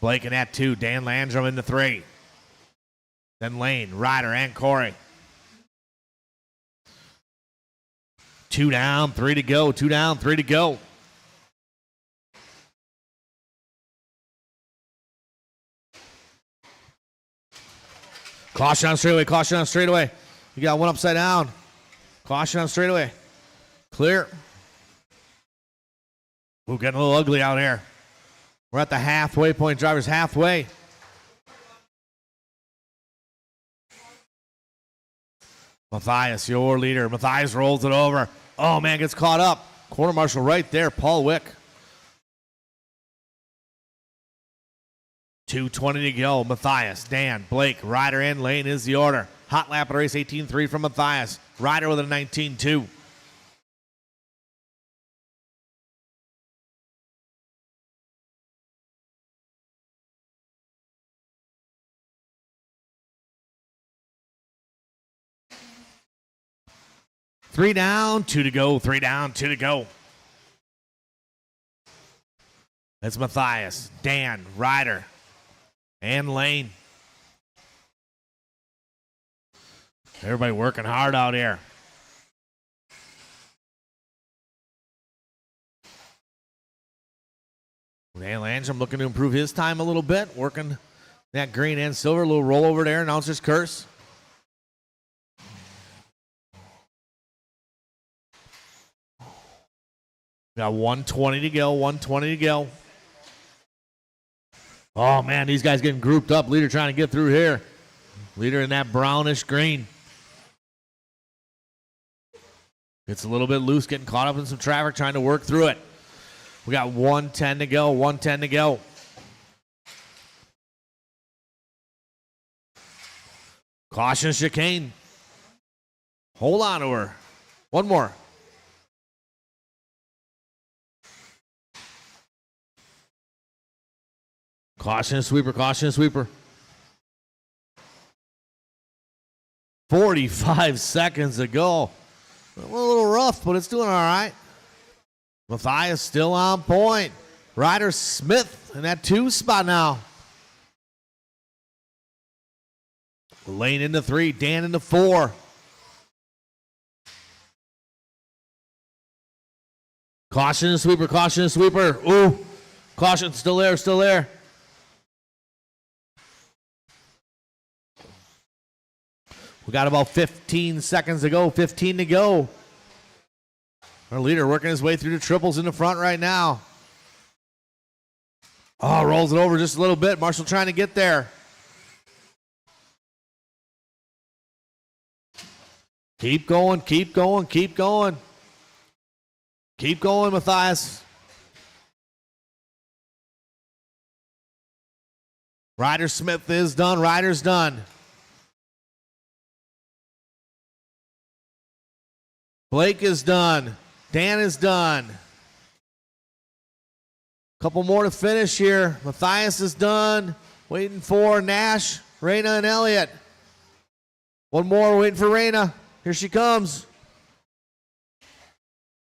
Blake in that 2. Dan Landrum in the 3. Then Lane, Ryder, and Corey. 2 down, 3 to go. 2 down, 3 to go. Caution on straightaway, caution on straightaway. You got one upside down. Caution on straightaway. Clear. Ooh, getting a little ugly out here. We're at the halfway point, drivers halfway. Matthias, your leader. Matthias rolls it over. Oh, man, gets caught up. Quarter marshal right there, Paul Wick. 2:20 to go. Matthias, Dan, Blake, Ryder, and Lane is the order. Hot lap at race 18.3 from Matthias. Ryder with a 19.2. Three down, two to go. Three down, two to go. That's Matthias, Dan, Ryder, and Lane. Everybody working hard out here. Dan Landrum looking to improve his time a little bit, working that green and silver. A little roll over there, announcer's curse. Got 1:20 to go, 1:20 to go. Oh, man, these guys getting grouped up. Leader trying to get through here. Leader in that brownish green. Gets a little bit loose, getting caught up in some traffic, trying to work through it. We got 1:10 to go, 1:10 to go. Caution chicane. Hold on to her. One more. Caution sweeper, caution sweeper. 45 seconds to go. A little rough, but it's doing all right. Matthias still on point. Ryder Smith in that 2 spot now. Lane into 3, Dan into 4. Caution sweeper, caution sweeper. Ooh, caution still there, still there. We got about 15 seconds to go, 15 to go. Our leader working his way through the triples in the front right now. Oh, rolls it over just a little bit. Marshall trying to get there. Keep going, keep going, keep going. Keep going, Matthias. Ryder Smith is done. Ryder's done. Blake is done. Dan is done. Couple more to finish here. Matthias is done. Waiting for Nash, Raina, and Elliott. One more waiting for Raina. Here she comes.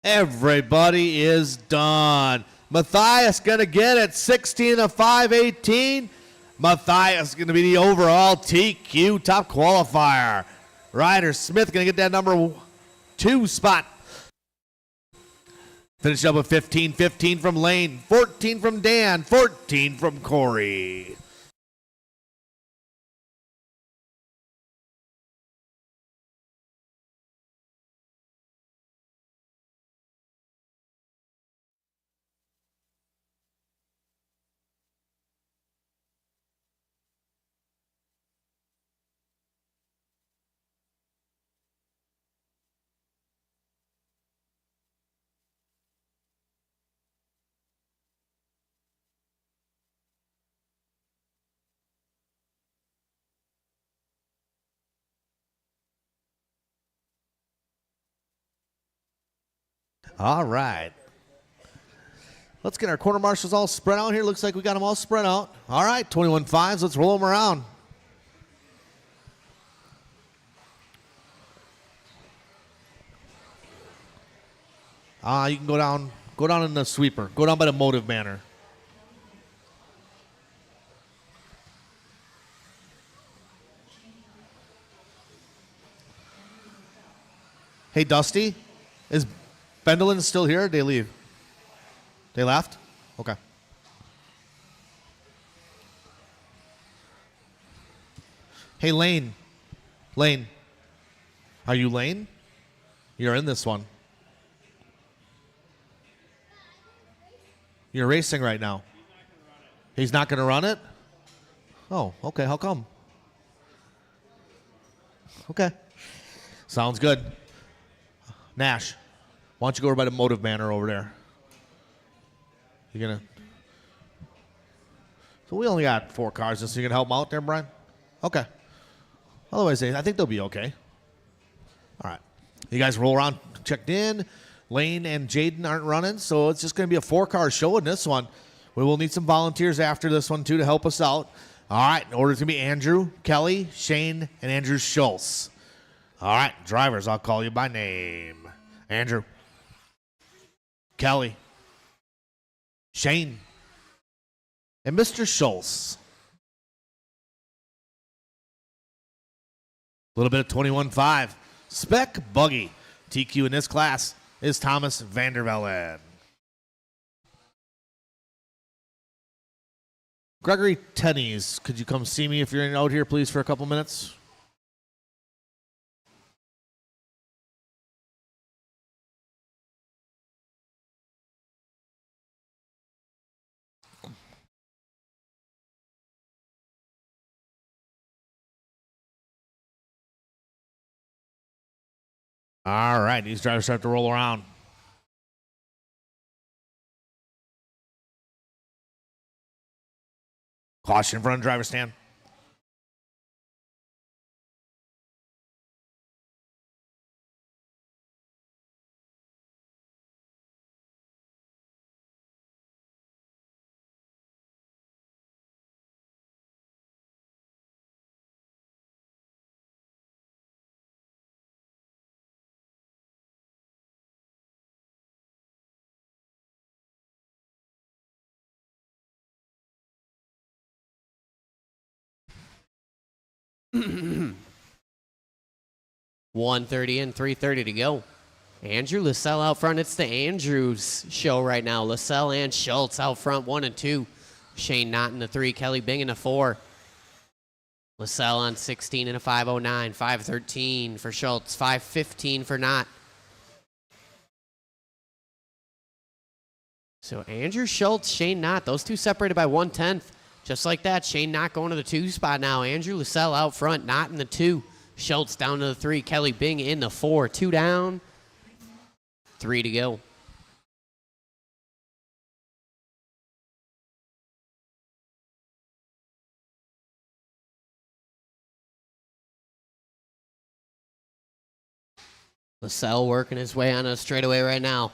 Everybody is done. Matthias gonna get it. 16 of 518. Matthias gonna be the overall TQ top qualifier. Ryder Smith gonna get that number 2 spot. Finish up with 15 from Lane, 14 from Dan, 14 from Corey. All right. Let's get our quarter marshals all spread out here. Looks like we got them all spread out. All right, 21 5s. Let's roll them around. You can go down in the sweeper. Go down by the motive banner. Hey, Dusty, is Bendelin still here? Or did they leave? They left? Okay. Hey, Lane. Lane. Are you Lane? You're in this one. You're racing right now. He's not going to run it? Oh, okay. How come? Okay. Sounds good. Nash, why don't you go over by the motive banner over there? You gonna? So we only got 4 cars, so you gonna help them out there, Brian? Okay. Otherwise, I think they'll be okay. All right. You guys roll around, checked in. Lane and Jaden aren't running, so it's just gonna be a 4-car show in this one. We will need some volunteers after this one too to help us out. All right. In order, it's gonna be Andrew, Kelly, Shane, and Andrew Schultz. All right, drivers, I'll call you by name. Andrew, Kelly, Shane, and Mr. Schultz. A little bit of 21.5. Spec Buggy. TQ in this class is Thomas Vandervellen. Gregory Tennies, could you come see me if you're out here, please, for a couple minutes? All right, these drivers start to roll around. Caution in front of the driver's stand.
$130 and $330 to go. Andrew Lascelles out front. It's the Andrews show right now. Lascelles and Schultz out front, 1 and 2. Shane Knott in the 3. Kelly Bing in the 4. Lascelles on 16 and a 509. 513 for Schultz. 515 for Knott. So Andrew Schultz, Shane Knott, those two separated by 1/10. Just like that, Shane Knott going to the 2 spot now. Andrew Lascelles out front, Knott in the 2. Schultz down to the 3. Kelly Bing in the 4. 2 down. 3 to go. Lascelles working his way on a straightaway right now.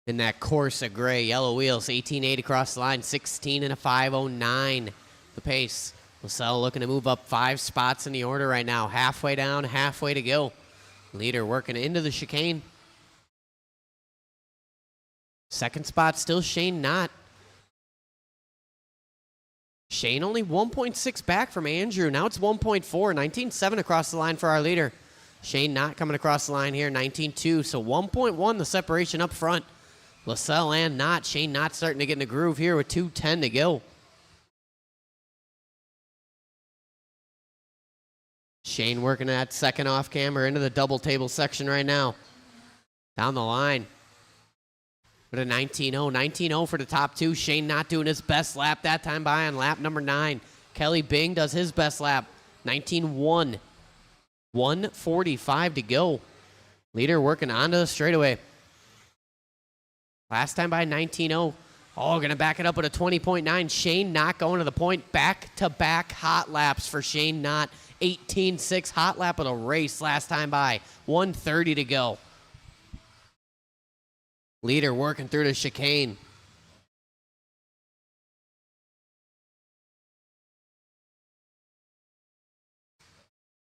In that Corsa gray, yellow wheels, 18.8 across the line, 16 and a 509. The pace. Lascelles looking to move up 5 spots in the order right now. Halfway down, halfway to go. Leader working into the chicane. Second spot still Shane Knott. Shane only 1.6 back from Andrew. Now it's 1.4. 19.7 across the line for our leader. Shane Knott coming across the line here, 19.2. So 1.1 the separation up front. Lascelles and Knott. Shane Knott starting to get in the groove here with 2:10 to go. Shane working that second off camera into the double table section right now. Down the line. With a 19.0. 19.0 for the top 2. Shane Knott doing his best lap that time by on lap number 9. Kelly Bing does his best lap. 19.1. 1:45 to go. Leader working onto the straightaway. Last time by 19.0. Oh, going to back it up with a 20.9. Shane Knott going to the point. Back-to-back hot laps for Shane Knott. 18.6 hot lap of the race last time by. 1:30 to go. Leader working through the chicane.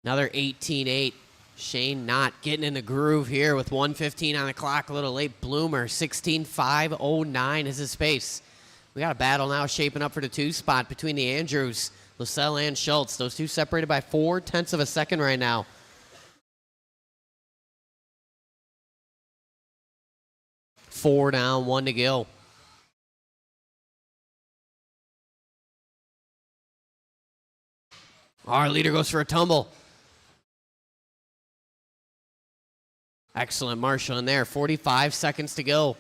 Another 18.8. Shane Knott getting in the groove here with 1:15 on the clock. A little late bloomer. 16.509 is his pace. We got a battle now shaping up for the 2 spot between the Andrews, Lascelles and Schultz. Those two separated by 0.4 of a second right now. Four down, 1 to go. Our leader goes for a tumble. Excellent Marshall in there. 45 seconds to go.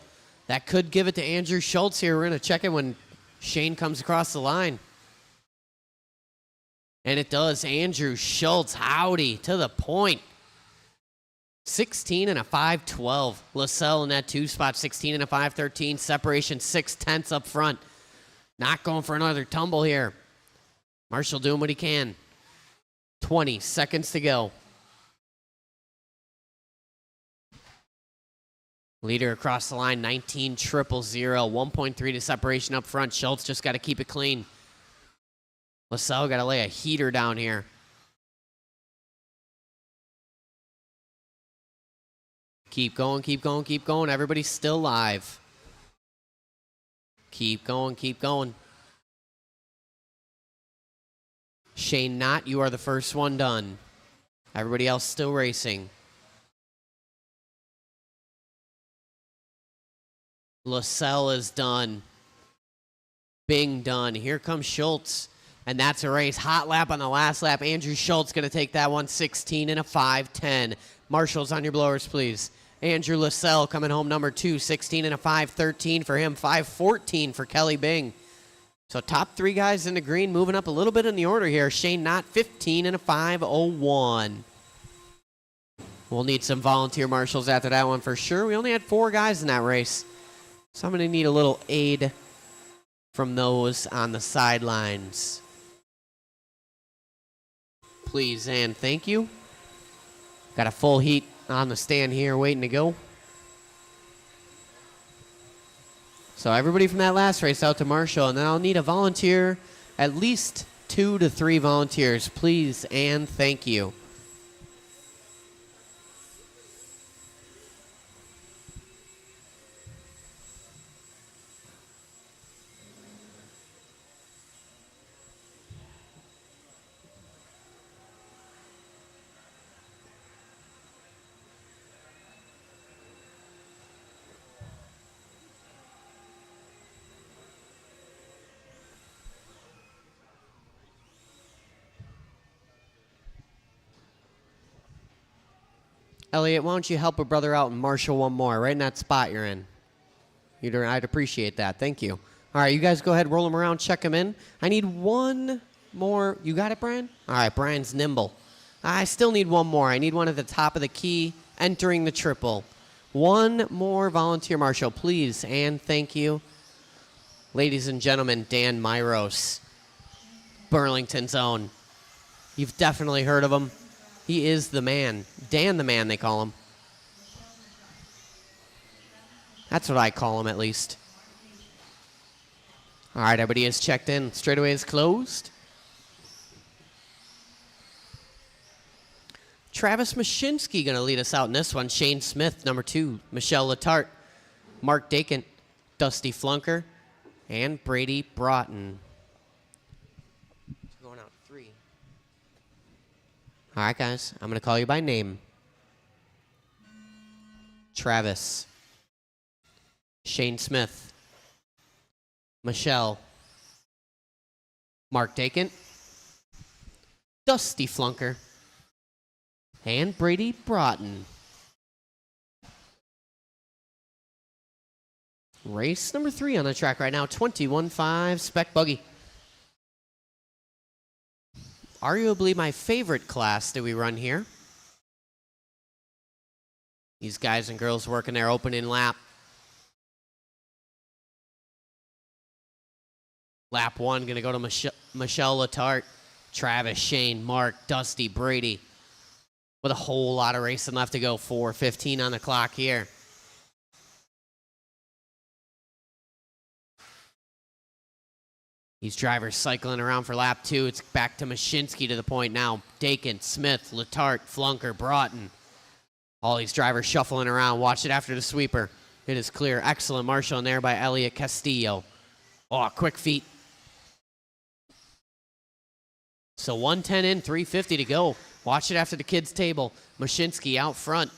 That could give it to Andrew Schultz here. We're going to check it when Shane comes across the line. And it does. Andrew Schultz, howdy, to the point. 16 and a 5-12. LaSalle in that 2 spot, 16 and a 5-13. Separation 6/10 up front. Not going for another tumble here. Marshall doing what he can. 20 seconds to go. Leader across the line, 19 000. 1.3 to separation up front. Schultz just got to keep it clean. LaSalle got to lay a heater down here. Keep going, keep going, keep going. Everybody's still live. Keep going, keep going. Shane Knott, you are the first one done. Everybody else still racing. LaSalle is done. Bing done. Here comes Schultz. And that's a race. Hot lap on the last lap. Andrew Schultz going to take that one. 16 and a 5-10. Marshals on your blowers, please. Andrew LaSalle coming home number 2. 16 and a 5-13 for him. 5-14 for Kelly Bing. So top 3 guys in the green moving up a little bit in the order here. Shane Knott, 15 and a 5-01. We'll need some volunteer marshals after that one for sure. We only had 4 guys in that race. So I'm going to need a little aid from those on the sidelines. Please and thank you. Got a full heat on the stand here waiting to go. So everybody from that last race out to Marshall, and then I'll need a volunteer, at least 2 to 3 volunteers, please and thank you. Elliot, why don't you help a brother out and marshal one more, right in that spot you're in. I'd appreciate that. Thank you. All right, you guys go ahead, roll them around, check them in. I need one more. You got it, Brian? All right, Brian's nimble. I still need one more. I need one at the top of the key, entering the triple. One more volunteer marshal, please, and thank you. Ladies and gentlemen, Dan Myros, Burlington's own. You've definitely heard of him. He is the man. Dan the man, they call him. That's what I call him, at least. All right, everybody is checked in. Straightaway is closed. Travis Mashinsky going to lead us out in this one. Shane Smith, number 2. Michelle Letarte. Mark Dakin. Dusty Flunker. And Brady Broughton. Going out 3. All right, guys. I'm going to call you by name. Travis. Shane Smith. Michelle. Mark Dakin. Dusty Flunker. And Brady Broughton. Race number 3 on the track right now. 21.5 Spec Buggy. Arguably my favorite class that we run here. These guys and girls working their opening lap. Lap 1 going to go to Michelle Letarte, Travis, Shane, Mark, Dusty, Brady. With a whole lot of racing left to go. 4:15 on the clock here. These drivers cycling around for lap 2. It's back to Mashinsky to the point now. Dakin, Smith, Letarte, Flunker, Broughton. All these drivers shuffling around. Watch it after the sweeper. It is clear. Excellent marshal in there by Elliot Castillo. Oh, quick feet. So 110 in, 350 to go. Watch it after the kids' table. Mashinsky out front.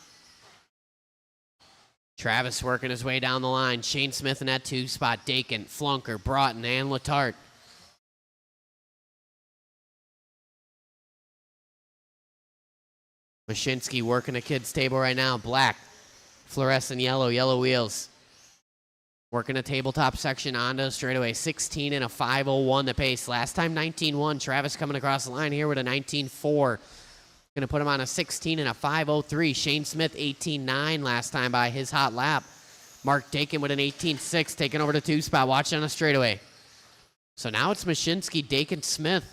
Travis working his way down the line. Shane Smith in that 2 spot. Dakin, Flunker, Broughton, and Letarte. Mashinsky working the kids' table right now. Black, fluorescent yellow, yellow wheels. Working a tabletop section onto straightaway. 16 and a 5:01 the pace. Last time 19.1. Travis coming across the line here with a 19.4. Going to put him on a 16 and a 5:03. Shane Smith, 18.9 last time by his hot lap. Mark Dakin with an 18.6, taking over the 2 spot, watching on a straightaway. So now it's Mashinsky, Dakin, Smith.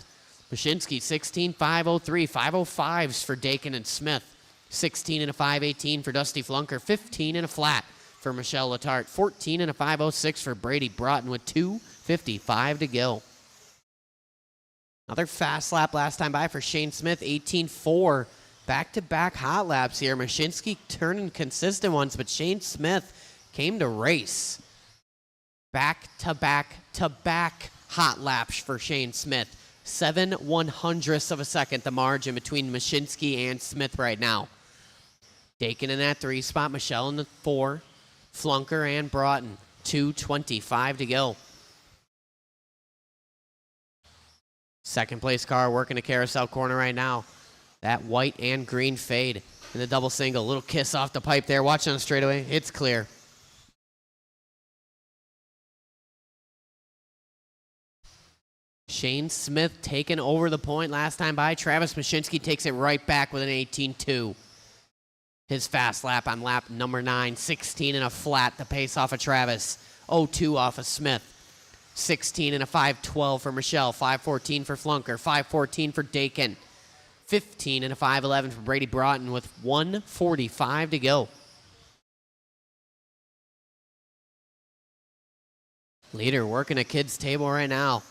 Mashinsky, 16, 5:03, 5:05s for Dakin and Smith. 16 and a 5:18 for Dusty Flunker. 15 and a flat for Michelle Letarte. 14 and a 5:06 for Brady Broughton with 2:55 to go. Another fast lap last time by for Shane Smith, 18.4. Back-to-back hot laps here. Mashinsky turning consistent ones, but Shane Smith came to race. Back-to-back hot laps for Shane Smith. 7/100ths of a second, the margin between Mashinsky and Smith right now. Dakin in that 3 spot, Michelle in the 4, Flunker and Broughton. 2:25 to go. Second place car working the carousel corner right now. That white and green fade in the double single. Little kiss off the pipe there. Watch on the straightaway. It's clear. Shane Smith taking over the point last time by. Travis Mashinsky takes it right back with an 18.2. His fast lap on lap number 9. 16 and a flat, the pace off of Travis. 0.2 off of Smith. 16 and a 5:12 for Michelle. 5:14 for Flunker. 5:14 for Dakin. 15 and a 5:11 for Brady Broughton with 1:45 to go. Leader working a kid's table right now.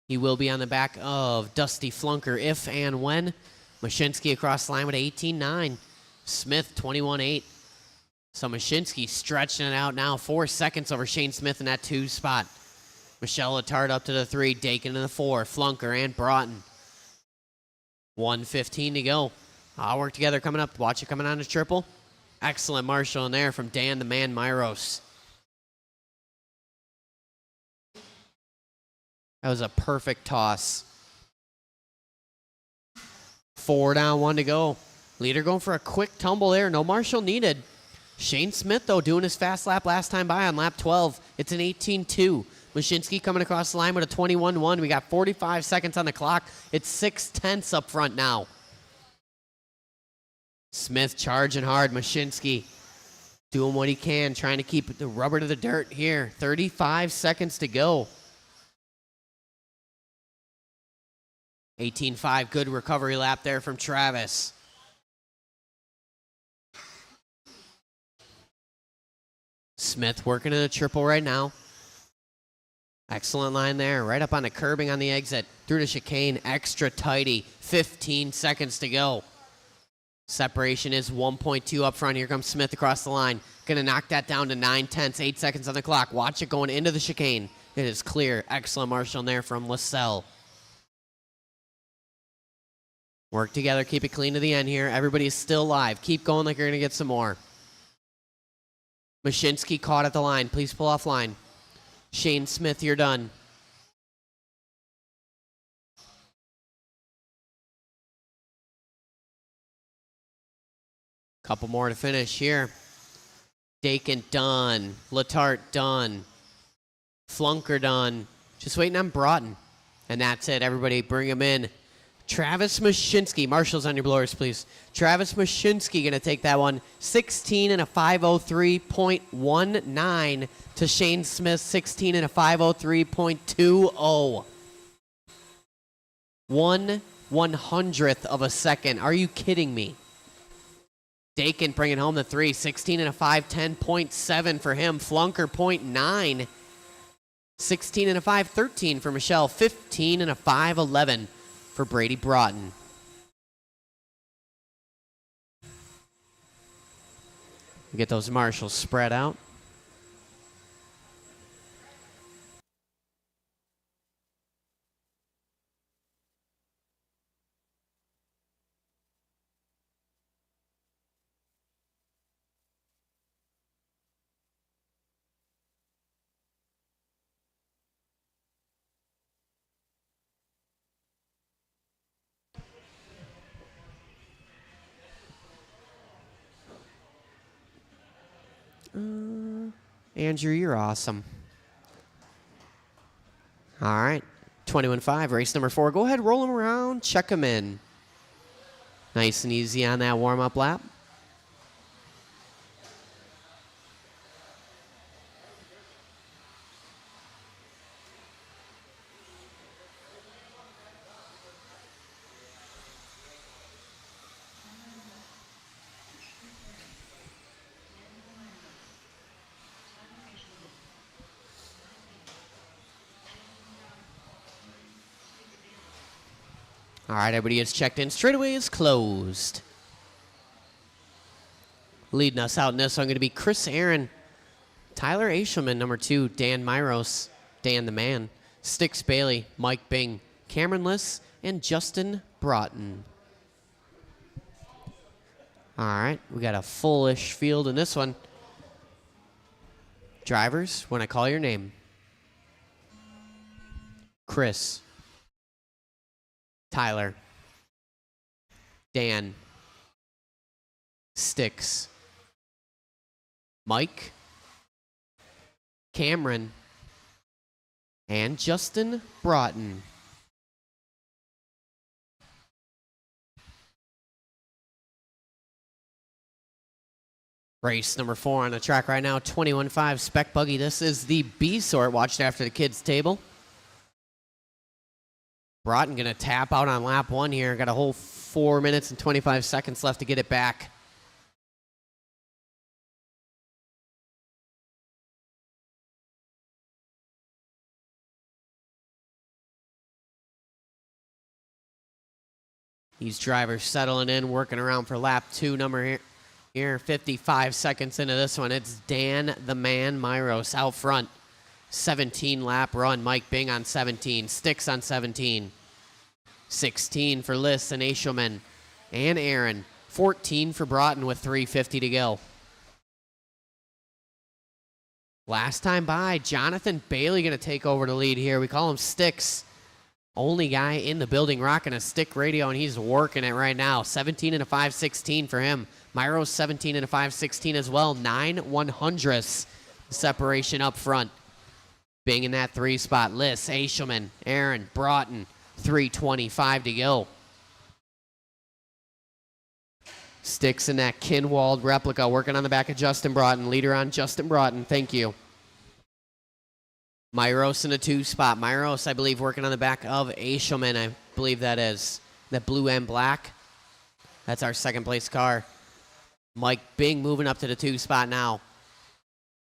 He will be on the back of Dusty Flunker if and when. Mashinsky across the line with 18.9. Smith 21.8. So Mashinsky stretching it out now. 4 seconds over Shane Smith in that 2 spot. Michelle Letarte up to the 3. Dakin in the 4. Flunker and Broughton. 1:15 to go. All work together coming up. Watch it coming on to triple. Excellent marshal in there from Dan the Man Myros. That was a perfect toss. 4 down, 1 to go. Leader going for a quick tumble there. No marshal needed. Shane Smith, though, doing his fast lap last time by on lap 12. It's an 18.2. Mashinsky coming across the line with a 21.1. We got 45 seconds on the clock. It's 6/10 up front now. Smith charging hard. Mashinsky doing what he can, trying to keep the rubber to the dirt here. 35 seconds to go. 18.5, good recovery lap there from Travis. Smith working in a triple right now. Excellent line there, right up on the curbing on the exit. Through the chicane, extra tighty. 15 seconds to go. Separation is 1.2 up front. Here comes Smith across the line. Gonna knock that down to 9/10, 8 seconds on the clock. Watch it going into the chicane. It is clear. Excellent marshal there from LaSalle. Work together, keep it clean to the end here. Everybody is still live. Keep going like you're going to get some more. Mashinsky caught at the line. Please pull off line. Shane Smith, you're done. Couple more to finish here. Dakin done. Letarte done. Flunker done. Just waiting on Broughton. And that's it. Everybody bring him in. Travis Mashinsky. Marshals on your blowers, please. Travis Mashinsky going to take that one. 16 and a 5:03.19 to Shane Smith. 16 and a 5:03.20. 1/100th of a second. Are you kidding me? Dakin bringing home the 3. 16 and a 5:10.7 for him. Flunker 0.9. 16 and a 5:13 for Michelle. 15 and a 5:11 for Brady Broughton. We get those marshals spread out. Andrew, you're awesome. All right. 21-5, race number 4. Go ahead, roll them around, check them in. Nice and easy on that warm-up lap. All right, everybody is checked in. Straightaway is closed. Leading us out in this one going to be Chris Aaron, Tyler Ashelman, number 2, Dan Myros, Dan the Man, Stix Bailey, Mike Bing, Cameron Liss, and Justin Broughton. All right, we got a fullish field in this one. Drivers, when I call your name. Chris. Tyler, Dan, Stix, Mike, Cameron, and Justin Broughton. Race number 4 on the track right now, 21-5 Spec Buggy. This is the B sort, watched after the kids' table. Broughton going to tap out on lap 1 here. Got a whole 4 minutes and 25 seconds left to get it back. These drivers settling in, working around for lap 2 number here. 55 seconds into this one. It's Dan the Man Myros out front. 17 lap run. Mike Bing on 17. Stix on 17. 16 for Liss and Ashelman and Aaron. 14 for Broughton with 3:50 to go. Last time by, Jonathan Bailey going to take over the lead here. We call him Stix. Only guy in the building rocking a stick radio, and he's working it right now. 17 and a 5/16 for him. Myros 17 and a 5/16 as well. 9/100ths separation up front. Bing in that 3 spot. Liss, Ashelman, Aaron, Broughton. 3:25 to go. Stix in that Kinwald replica, working on the back of Justin Broughton. Leader on Justin Broughton. Thank you. Myros in a 2 spot. Myros, I believe, working on the back of Ashelman. I believe that is. That blue and black. That's our second place car. Mike Bing moving up to the 2 spot now.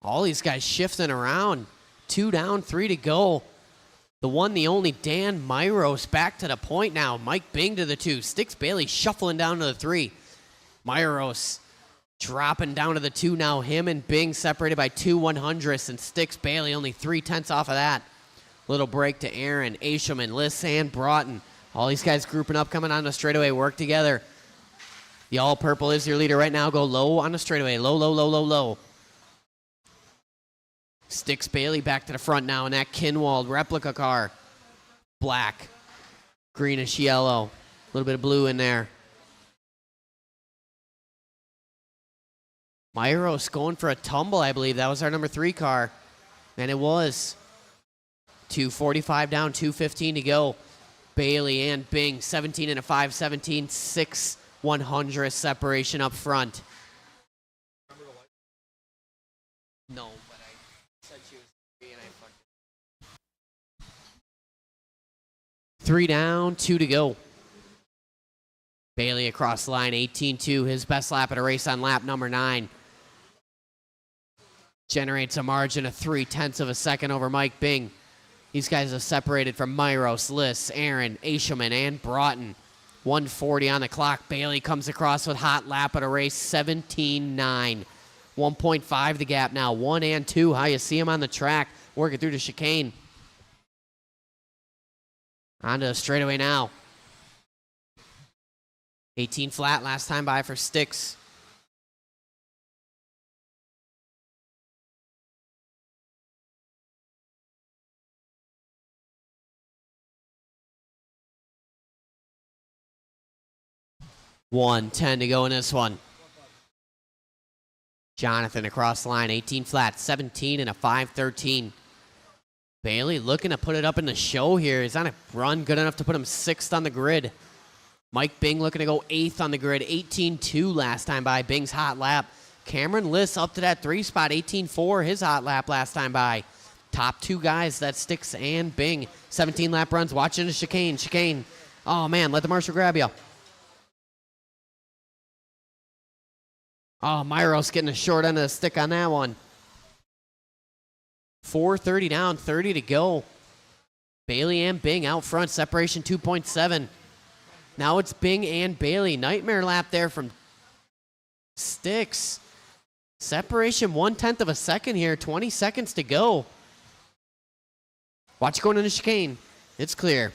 All these guys shifting around. 2 down, 3 to go. The one, the only Dan Myros back to the point now. Mike Bing to the 2. Stix Bailey shuffling down to the 3. Myros dropping down to the 2 now. Him and Bing separated by 2/100ths, and Stix Bailey only 3/10 off of that. Little break to Aaron, Ashelman, Liss, and Broughton. All these guys grouping up, coming on the straightaway, work together. The all-purple is your leader right now. Go low on the straightaway. Low, low, low, low, low. Stix Bailey back to the front now in that Kinwald replica car. Black, greenish yellow, a little bit of blue in there. Myros going for a tumble, I believe. That was our number 3 car. And it was. 2:45 down, 2:15 to go. Bailey and Bing, 17 and a 5/17, 6/100th separation up front. No. 3 down, 2 to go. Bailey across the line, 18-2. His best lap at a race on lap number 9. Generates a margin of 3/10 of a second over Mike Bing. These guys are separated from Myros, Liss, Aaron, Ashelman, and Broughton. 1:40 on the clock. Bailey comes across with hot lap at a race, 17-9. 1.5 the gap now, 1 and 2. How you see him on the track, working through the chicane. Onto the straightaway now. 18 flat last time by for Stix. $1:10 to go in this one. Jonathan across the line, 18 flat, 17 and a 5/13. Bailey looking to put it up in the show here. He's on a run good enough to put him 6th on the grid. Mike Bing looking to go 8th on the grid. 18-2 last time by. Bing's hot lap. Cameron Liss up to that 3 spot. 18-4 his hot lap last time by. Top 2 guys, that's Sticks and Bing. 17 lap runs. Watching the chicane. Chicane. Oh, man, let the marshal grab you. Oh, Myros getting a short end of the stick on that one. 4:30 down, 30 to go. Bailey and Bing out front, separation 2.7. Now it's Bing and Bailey. Nightmare lap there from Sticks. Separation 1/10 of a second here, 20 seconds to go. Watch going into chicane. It's clear.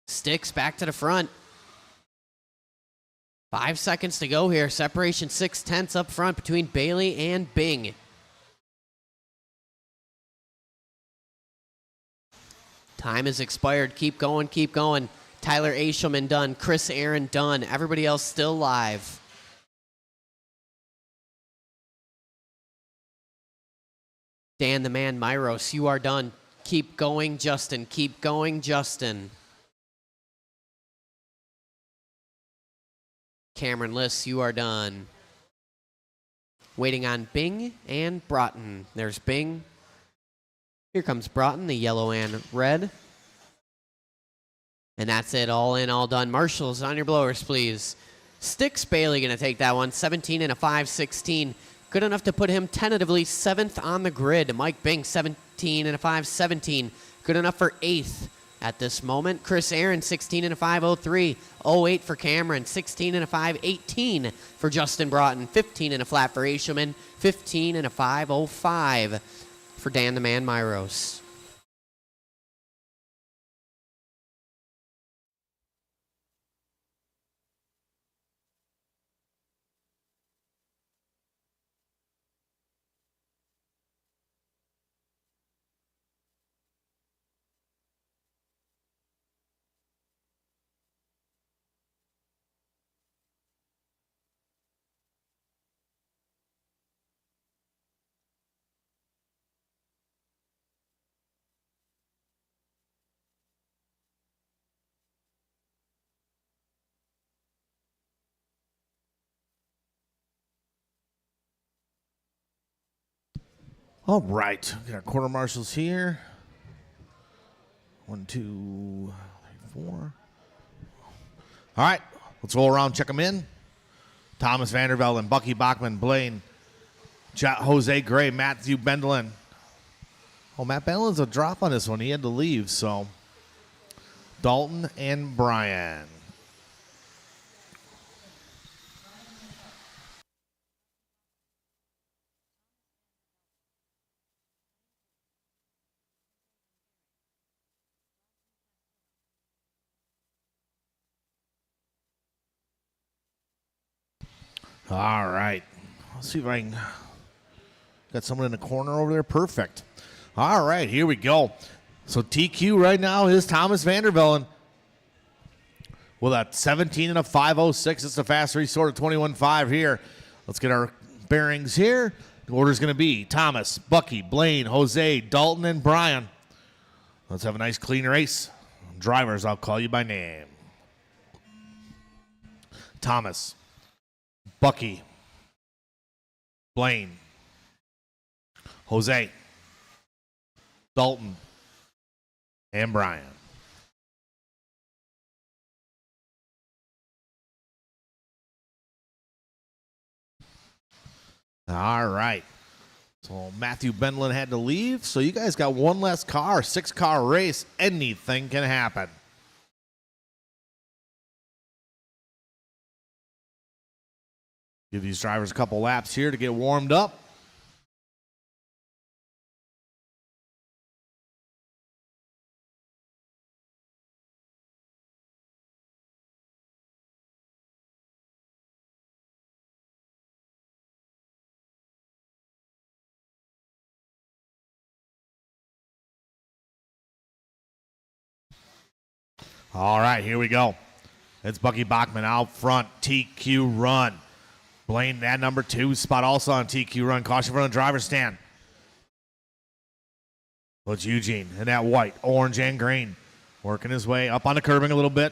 Sticks back to the front. 5 seconds to go here. Separation 6/10 up front between Bailey and Bing. Time has expired. Keep going, keep going. Tyler Ashelman done. Chris Aaron done. Everybody else still live. Dan the Man Myros, you are done. Keep going, Justin. Keep going, Justin. Cameron Liss, you are done. Waiting on Bing and Broughton. There's Bing. Here comes Broughton, the yellow and red. And that's it, all in, all done. Marshals, on your blowers, please. Sticks Bailey going to take that one, 17 and a 5.16. Good enough to put him tentatively 7th on the grid. Mike Bing, 17 and a 5.17. Good enough for 8th at this moment. Chris Aaron, 16 and a 5.03. 08 for Cameron, 16 and a 5.18 for Justin Broughton. 15 and a flat for Ashelman. 15 and a 5.05 for Dan the Man Myros.
All right, get our quarter marshals here. 1, 2, 3, 4. All right, let's roll around, check them in. Thomas Vandervelde, Bucky Bachman, Blaine, Jose Gray, Matthew Bendelin. Oh, Matt Bendelin's a drop on this one. He had to leave, so. Dalton and Brian. All right. Let's see if I can. Got someone in the corner over there. Perfect. All right, here we go. So TQ right now is Thomas Vandervelde with a 17 and a 5.06. It's a fast resort of 21.5 here. Let's get our bearings here. The order is going to be Thomas, Bucky, Blaine, Jose, Dalton, and Brian. Let's have a nice clean race. Drivers, I'll call you by name. Thomas, Bucky, Blaine, Jose, Dalton, and Brian. All right. So Matthew Bendelin had to leave. So you guys got one less car, 6-car race. Anything can happen. Give these drivers a couple laps here to get warmed up. All right, here we go. It's Bucky Bachman out front. TQ run. Blaine, that number 2 spot also on TQ run. Caution from the driver's stand. Well, it's Eugene in that white, orange, and green. Working his way up on the curbing a little bit.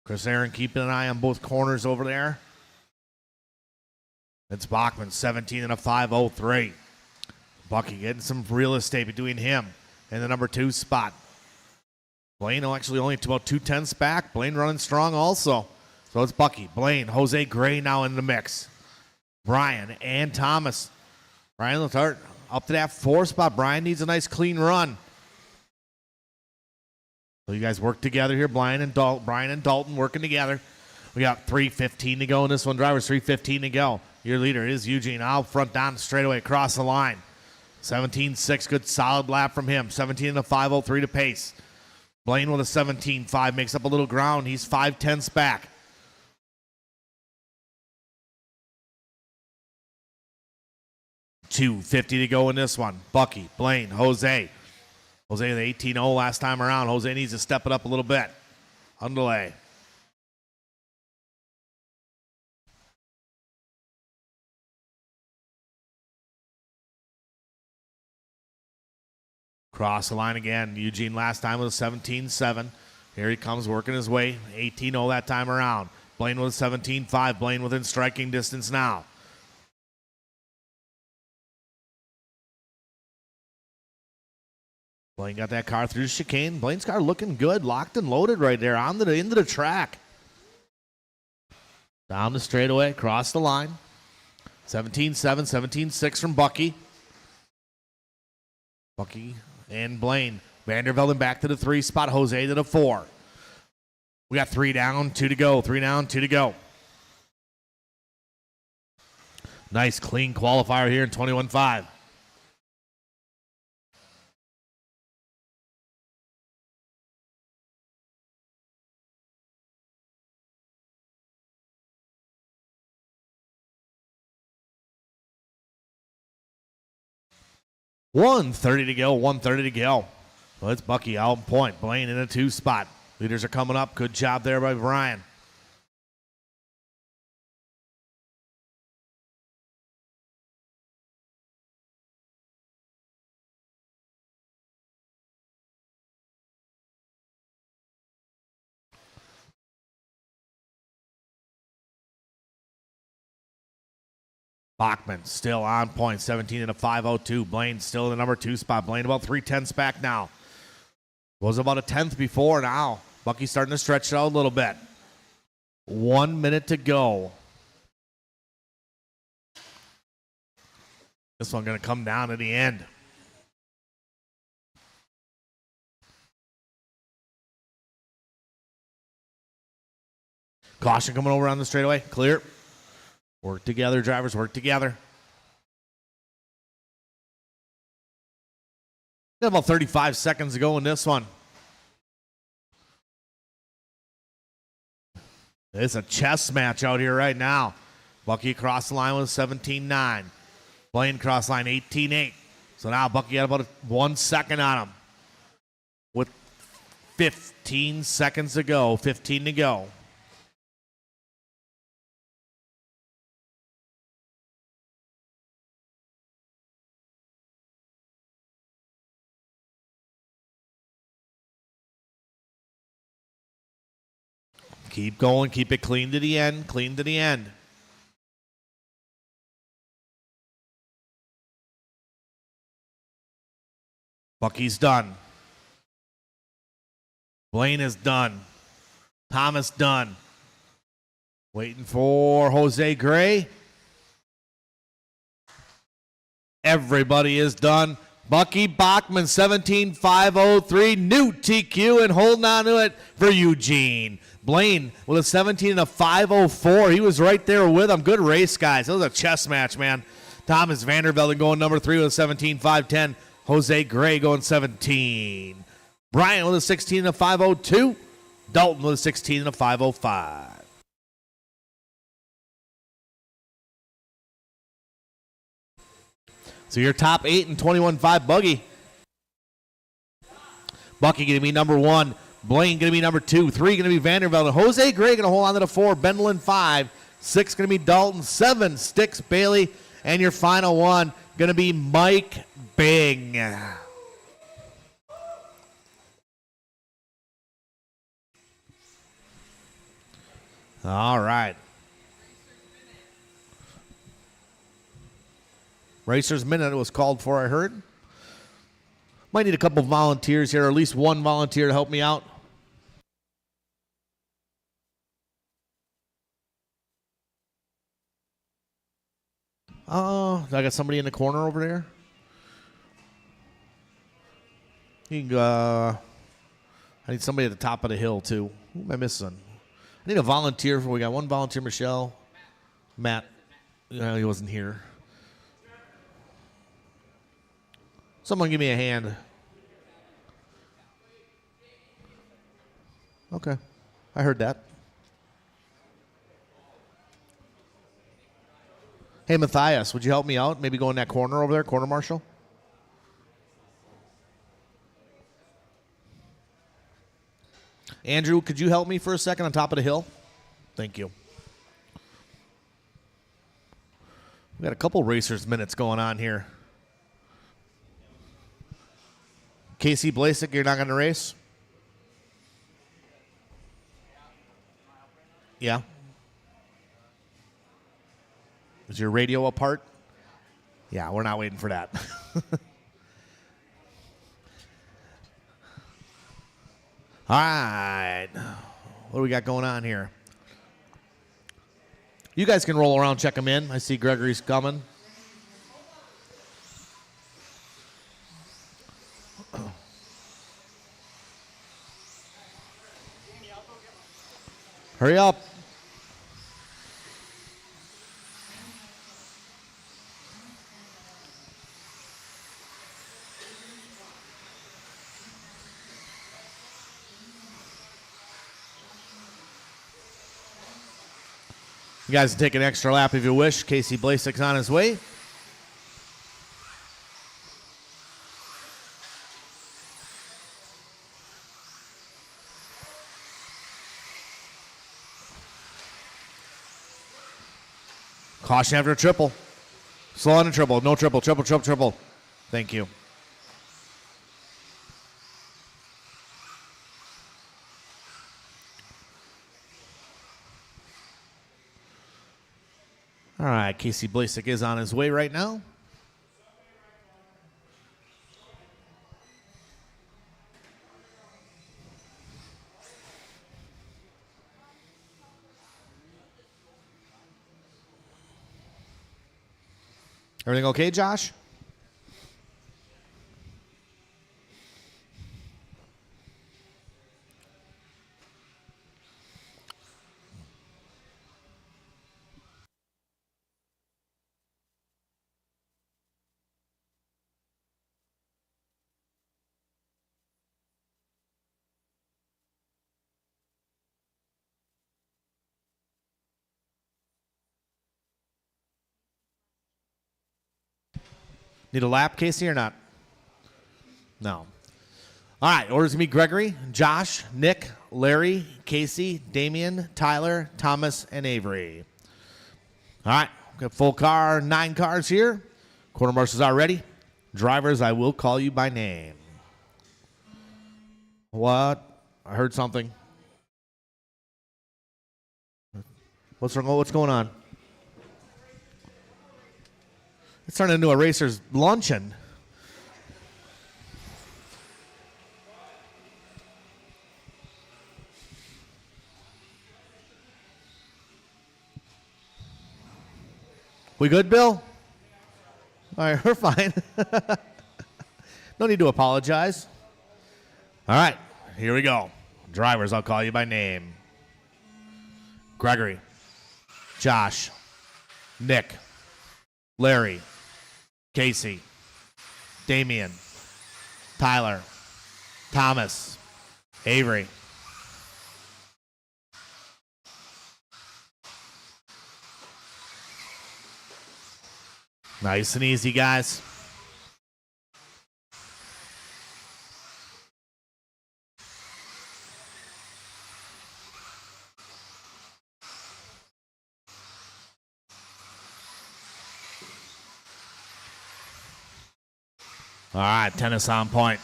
Chris Aaron keeping an eye on both corners over there. It's Bachman, 17 and a 5.03. Bucky getting some real estate between him and the number 2 spot. Blaine actually only about 2/10 back. Blaine running strong also. So it's Bucky, Blaine, Jose Gray now in the mix. Brian and Thomas. Brian will start up to that 4 spot. Brian needs a nice clean run. So you guys work together here. Brian and Dalton working together. We got 3:15 to go in this one. Drivers, 3:15 to go. Your leader is Eugene out front down straightaway across the line. 17.6, good solid lap from him. 17 and a 5.03 to pace. Blaine with a 17.5 makes up a little ground. He's 5/10 back. $2.50 to go in this one. Bucky, Blaine, Jose. Jose with 18.0 last time around. Jose needs to step it up a little bit. On delay. Cross the line again. Eugene last time was a 17.7. Here he comes working his way. 18.0 that time around. Blaine with a 17.5. Blaine within striking distance now. Blaine got that car through the chicane. Blaine's car looking good. Locked and loaded right there into the track. Down the straightaway. Across the line. 17.7. 17.6 from Bucky. Bucky and Blaine. Vandervelden back to the 3 spot. Jose to the 4. We got 3 down, 2 to go. 3 down, 2 to go. Nice clean qualifier here in 21.5. $130 to go. $130 to go. Well, it's Bucky out in point. Blaine in a 2 spot. Leaders are coming up. Good job there by Brian. Bachman still on point, 17 and a 5.02. Blaine still in the number 2 spot. Blaine about 3/10 back now. Was about a 10th before now. Bucky's starting to stretch it out a little bit. 1 minute to go. This one going to come down to the end. Caution coming over on the straightaway. Clear. Work together, drivers, work together. Got about 35 seconds to go in this one. It's a chess match out here right now. Bucky across the line with 17.9. Blaine cross line 18.8. So now Bucky got about 1 second on him. With 15 seconds to go, 15 to go. Keep going. Keep it clean to the end. Clean to the end. Bucky's done. Blaine is done. Thomas done. Waiting for Jose Gray. Everybody is done. Bucky Bachman, 17.503, new TQ, and holding on to it for Eugene. Blaine with a 17 and a 5.04. He was right there with him. Good race, guys. That was a chess match, man. Thomas Vandervelden going number 3 with a 17.510. Jose Gray going 17. Brian with a 16 and a 5.02. Dalton with a 16 and a 5.05. So your top 8 and 21.5 Buggy. Bucky going to be number 1. Blaine going to be number 2. 3 going to be Vandervelden. Jose Gray going to hold on to the 4. Bendlin 5. 6 going to be Dalton. 7, Sticks Bailey. And your final one going to be Mike Bing. All right. Racer's Minute was called for, I heard. Might need a couple volunteers here, or at least one volunteer to help me out. Oh, I got somebody in the corner over there. You can, I need somebody at the top of the hill, too. Who am I missing? I need a volunteer. We got one volunteer, Michelle. Matt. He wasn't here. Someone give me a hand. Okay. I heard that. Hey, Matthias, would you help me out? Maybe go in that corner over there, corner marshal? Andrew, could you help me for a second on top of the hill? Thank you. We got a couple Racers Minutes going on here. Casey Blasek, you're not going to race? Yeah. Is your radio apart? Yeah, we're not waiting for that. All right. What do we got going on here? You guys can roll around, check them in. I see Gregory's coming. Hurry up. You guys can take an extra lap if you wish. Casey Blasek's on his way. Caution after a triple. Slow on a triple. No triple. Triple, triple, triple. Thank you. All right, Casey Blasek is on his way right now. Everything okay, Josh? Need a lap, Casey, or not? No. All right, orders going to be Gregory, Josh, Nick, Larry, Casey, Damian, Tyler, Thomas, and Avery. All right, got full car, 9 cars here. Quarter marshals are ready. Drivers, I will call you by name. What? I heard something. What's going on? It's turning into a racer's luncheon. We good, Bill? All right, we're fine. No need to apologize. All right, here we go. Drivers, I'll call you by name. Gregory, Josh, Nick, Larry, Casey, Damian, Tyler, Thomas, Avery. Nice and easy, guys. All right, tennis on point.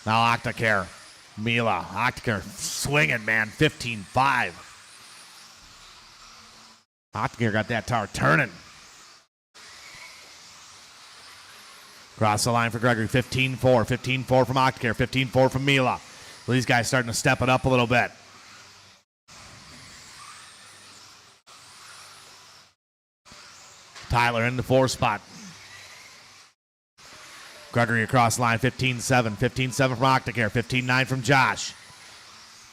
Now Octacare. Mila. Octacare swinging, man. 15-5. Octacare got that tower turning. Cross the line for Gregory. 15-4. 15-4 from Octacare. 15-4 from Mila. Well, these guys starting to step it up a little bit. Tyler in the 4 spot. Gregory across line, 15-7. 15-7 from Octacare. 15-9 from Josh.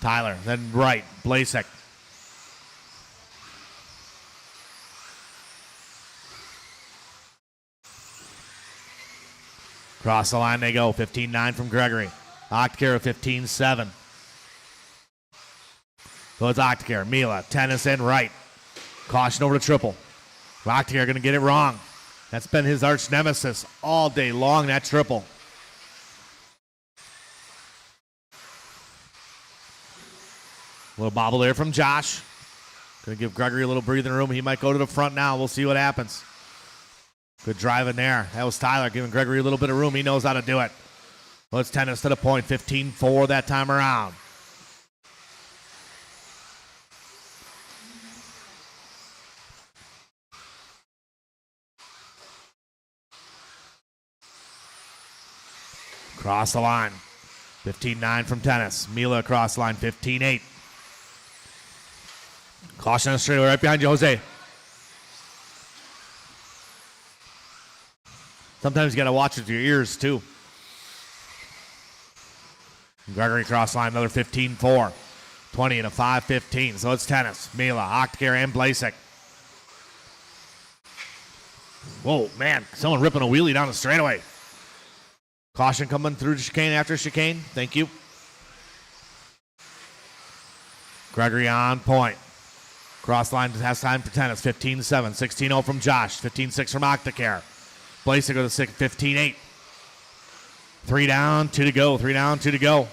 Tyler, then right. Blasek. Cross the line they go. 15-9 from Gregory. Octacare 15-7. So it's Octacare. Mila, tennis in right. Caution over to triple. Octacare going to get it wrong. That's been his arch nemesis all day long, that triple. Little bobble there from Josh. Going to give Gregory a little breathing room. He might go to the front now. We'll see what happens. Good drive in there. That was Tyler giving Gregory a little bit of room. He knows how to do it. Well, it's tennis to the point. 15-4 that time around. Cross the line. 15-9 from tennis. Mila across the line. 15-8. Caution on the straightaway right behind you, Jose. Sometimes you got to watch with your ears, too. Gregory cross line, another 15-4. 20 and a 5-15. So it's tennis. Mila, Octacare, and Blasek. Whoa, man. Someone ripping a wheelie down the straightaway. Caution coming through the chicane after chicane. Thank you. Gregory on point. Cross line has time for tennis. 15-7. 16-0 from Josh. 15-6 from Octacare. Blasek with a 6. 15-8. 3 down, 2 to go. 3 down, 2 to go.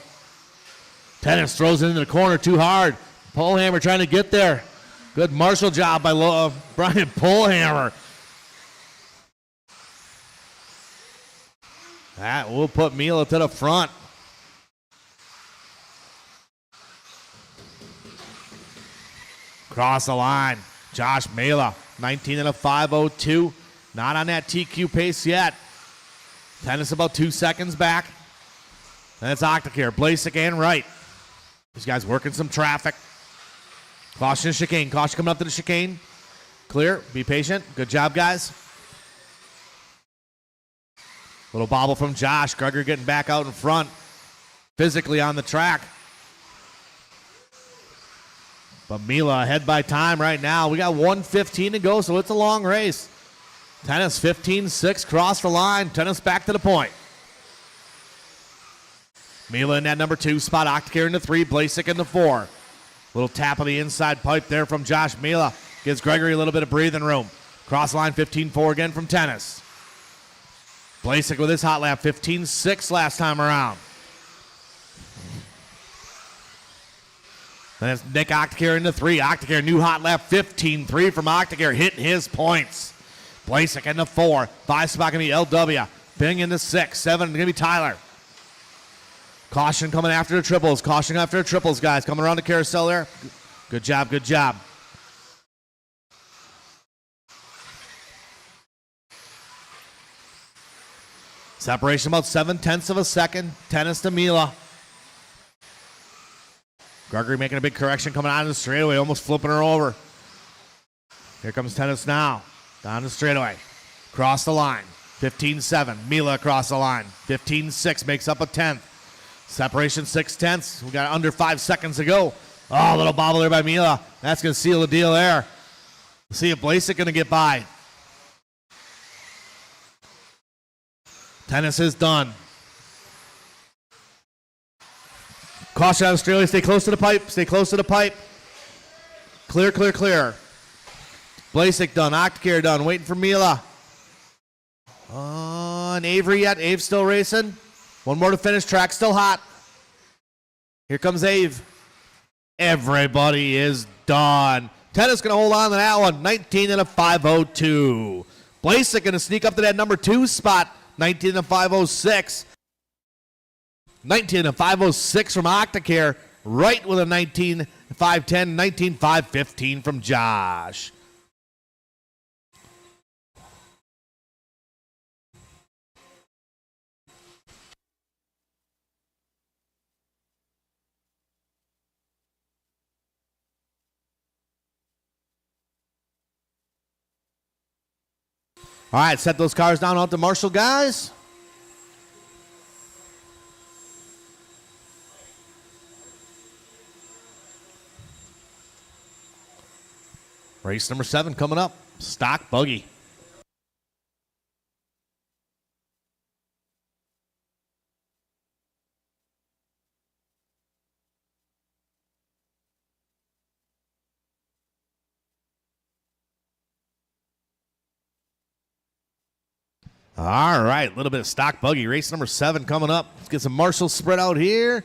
Tennis throws it into the corner too hard. Pullhammer trying to get there. Good marshal job by Brian Pullhammer. That will put Mila to the front. Cross the line. Josh Mila, 19 and a 5:02. Not on that TQ pace yet. Tennis about 2 seconds back. And it's Octacare, Blasek, and Wright. These guys working some traffic. Caution chicane. Caution coming up to the chicane. Clear. Be patient. Good job, guys. Little bobble from Josh. Gregory getting back out in front. Physically on the track. But Mila ahead by time right now. We got 1:15 to go, so it's a long race. Tennis 15-6, cross the line. Tennis back to the point. Mila in that number 2 spot. Octacare in the 3, Blasek in the 4. Little tap of the inside pipe there from Josh. Mila gives Gregory a little bit of breathing room. Cross line 15-4 again from tennis. Blasek with his hot lap, 15-6 last time around. Then it's Nick Octacare in the 3. Octacare, new hot lap, 15-3 from Octacare, hitting his points. Blasek in the 4. 5 spot going to be LW. Bing in the 6. 7 going to be Tyler. Caution coming after the triples. Caution after the triples, guys. Coming around the carousel there. Good job, good job. Separation about 7/10 of a second. Tennis to Mila. Gregory making a big correction coming out of the straightaway, almost flipping her over. Here comes tennis now. Down the straightaway. Cross the line. 15-7. Mila across the line. 15-6 makes up a 10th. Separation 6/10. We got under 5 seconds to go. Oh, a little bobble there by Mila. That's going to seal the deal there. We'll see if Blasek going to get by. Tennis is done. Caution out Australia. Stay close to the pipe. Stay close to the pipe. Clear, clear, clear. Blasek done. Octacare done. Waiting for Mila. And Avery yet. Ave's still racing. One more to finish. Track still hot. Here comes Ave. Everybody is done. Tennis going to hold on to that one. 19 and a 5:02. Blasek going to sneak up to that number 2 spot. 19 and 506. 19 and 506 from Octacare. Right with a 19 510, 19 515 from Josh. All right, set those cars down out to Marshall, guys. Race number 7 coming up. Stock Buggy. All right, a little bit of stock Buggy. Race number 7 coming up. Let's get some Marshall spread out here.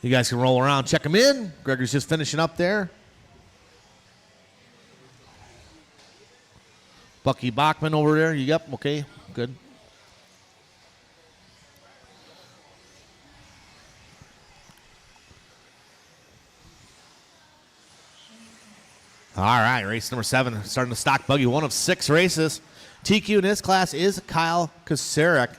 You guys can roll around, check them in. Gregor's just finishing up there. Bucky Bachman over there. Yep, okay, good. All right, race number 7, starting the stock Buggy, 1 of 6 races. TQ in this class is Kyle Kosarek.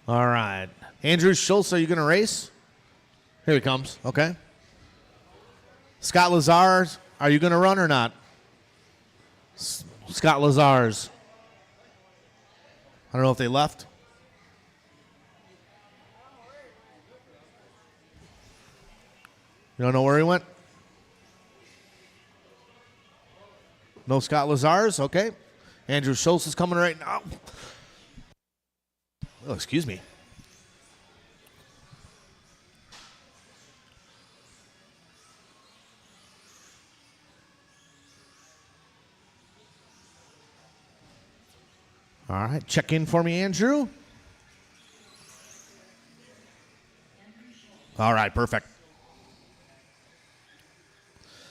All right, Andrew Schultz, are you going to race? Here he comes, okay. Scott Lazars, are you going to run or not? Scott Lazars. I don't know if they left. You don't know where he went? No Scott Lazars? Okay. Andrew Schultz is coming right now. Oh, excuse me. All right, check in for me, Andrew. All right, perfect.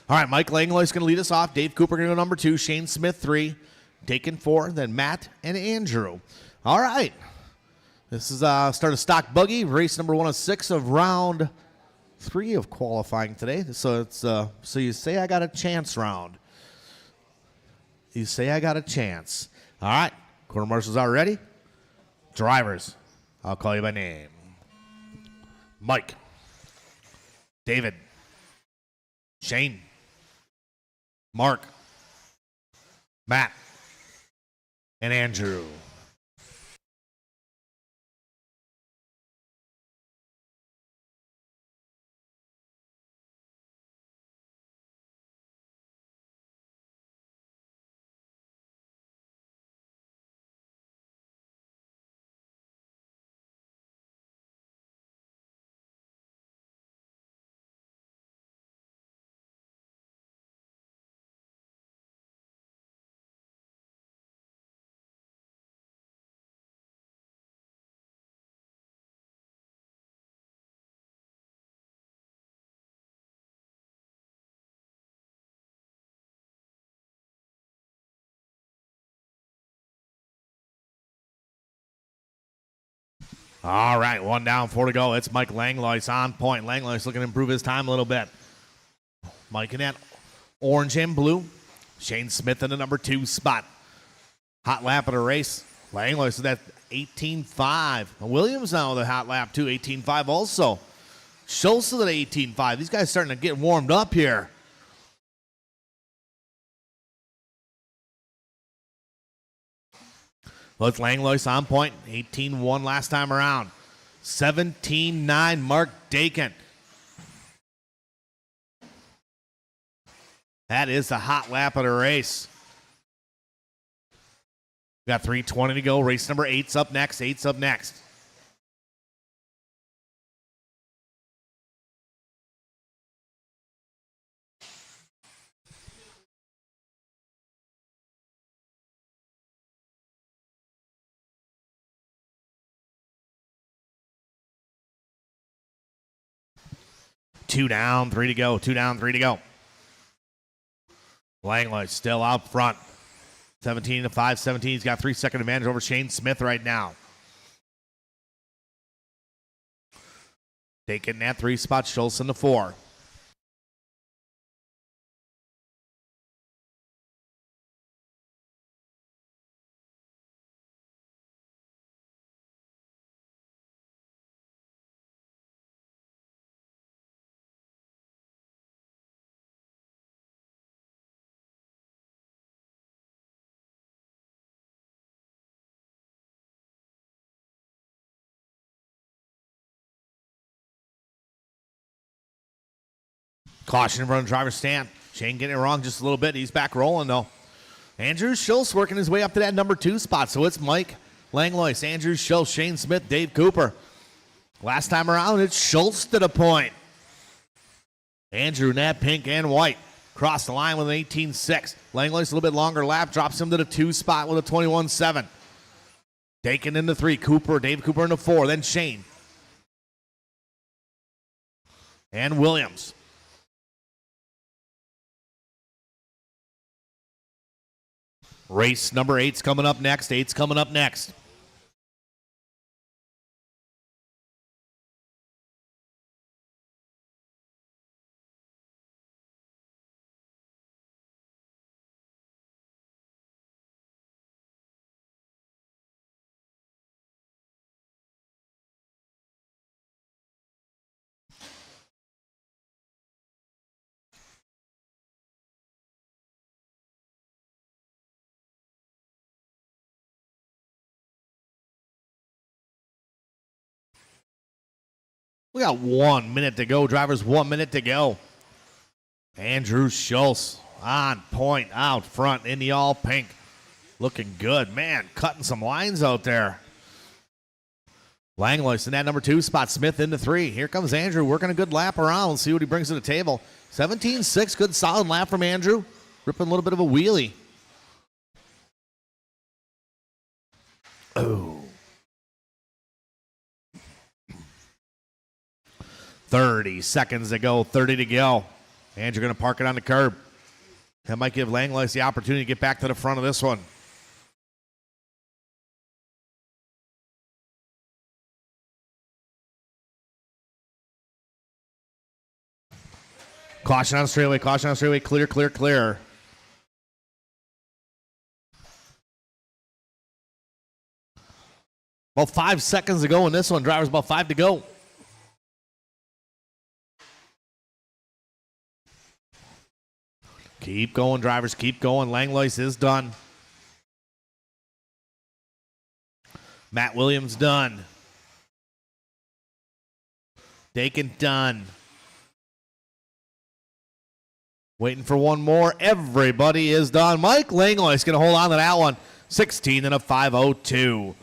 All right, Mike Langlois going to lead us off. Dave Cooper going to go number 2. Shane Smith 3. Dakin 4. Then Matt and Andrew. All right. This is start of stock Buggy. Race number 1 of 6 of round 3 of qualifying today. So it's so you say I got a chance round. You say I got a chance. All right. Quarter marshals are ready. Drivers, I'll call you by name. Mike, David, Shane, Mark, Matt, and Andrew. All right, 1 down, 4 to go. It's Mike Langlois on point. Langlois looking to improve his time a little bit. Mike in that orange and blue. Shane Smith in the number 2 spot. Hot lap of the race. Langlois with that 18.5. Williams now with a hot lap too, 18.5 also. Schultz with an 18.5. These guys starting to get warmed up here. Well, it's Langlois on point. 18-1 last time around. 17-9 Mark Dakin. That is the hot lap of the race. Got 3:20 to go. Race number 8's up next. 8's up next. 2 down, 3 to go. 2 down, 3 to go. Langley still out front. 17 to 5. 17. He's got 3-second advantage over Shane Smith right now. Taking that 3 spot. Schultz in the 4. Caution in front of the driver's stand. Shane getting it wrong just a little bit. He's back rolling, though. Andrew Schultz working his way up to that number 2 spot. So it's Mike Langlois, Andrew Schultz, Shane Smith, Dave Cooper. Last time around, it's Schultz to the point. Andrew, Nat, pink and white. Cross the line with an 18.6. Langlois a little bit longer lap. Drops him to the 2 spot with a 21.7. Taken into 3. Cooper, Dave Cooper into 4. Then Shane. And Williams. Race number 8's coming up next. 8's coming up next. We got 1 minute to go. Drivers, 1 minute to go. Andrew Schultz on point out front in the all pink. Looking good. Man, cutting some lines out there. Langlois in that number 2 spot. Smith into 3. Here comes Andrew working a good lap around. Let's see what he brings to the table. 17.6. Good solid lap from Andrew. Ripping a little bit of a wheelie. Oh. 30 seconds to go, 30 to go. Andrew going to park it on the curb. That might give Langlois the opportunity to get back to the front of this one. Caution on the straightaway, caution on the straightaway. Clear, clear, clear. About 5 seconds to go in this one. Drivers, about 5 to go. Keep going, drivers. Keep going. Langlois is done. Matt Williams done. Dakin done. Waiting for one more. Everybody is done. Mike Langlois going to hold on to that one. 16 and a 5:02.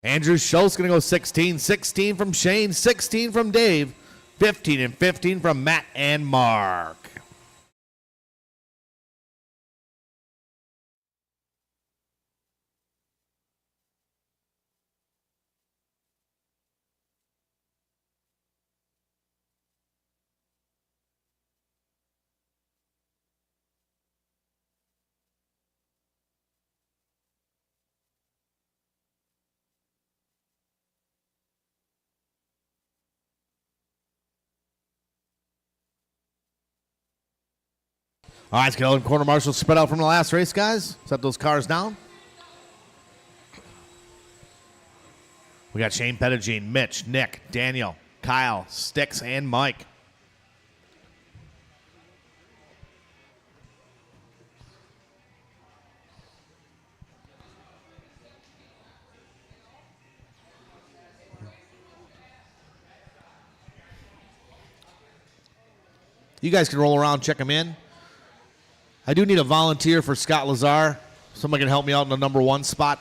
Andrew Schultz going to go 16. 16 from Shane. 16 from Dave. 15 and 15 from Matt and Mark. All right, let's go. Corner marshals spread out from the last race, guys. Set those cars down. We got Shane Pettigene, Mitch, Nick, Daniel, Kyle, Sticks, and Mike. You guys can roll around, check them in. I do need a volunteer for Scott Lazar. Somebody can help me out in the number 1 spot.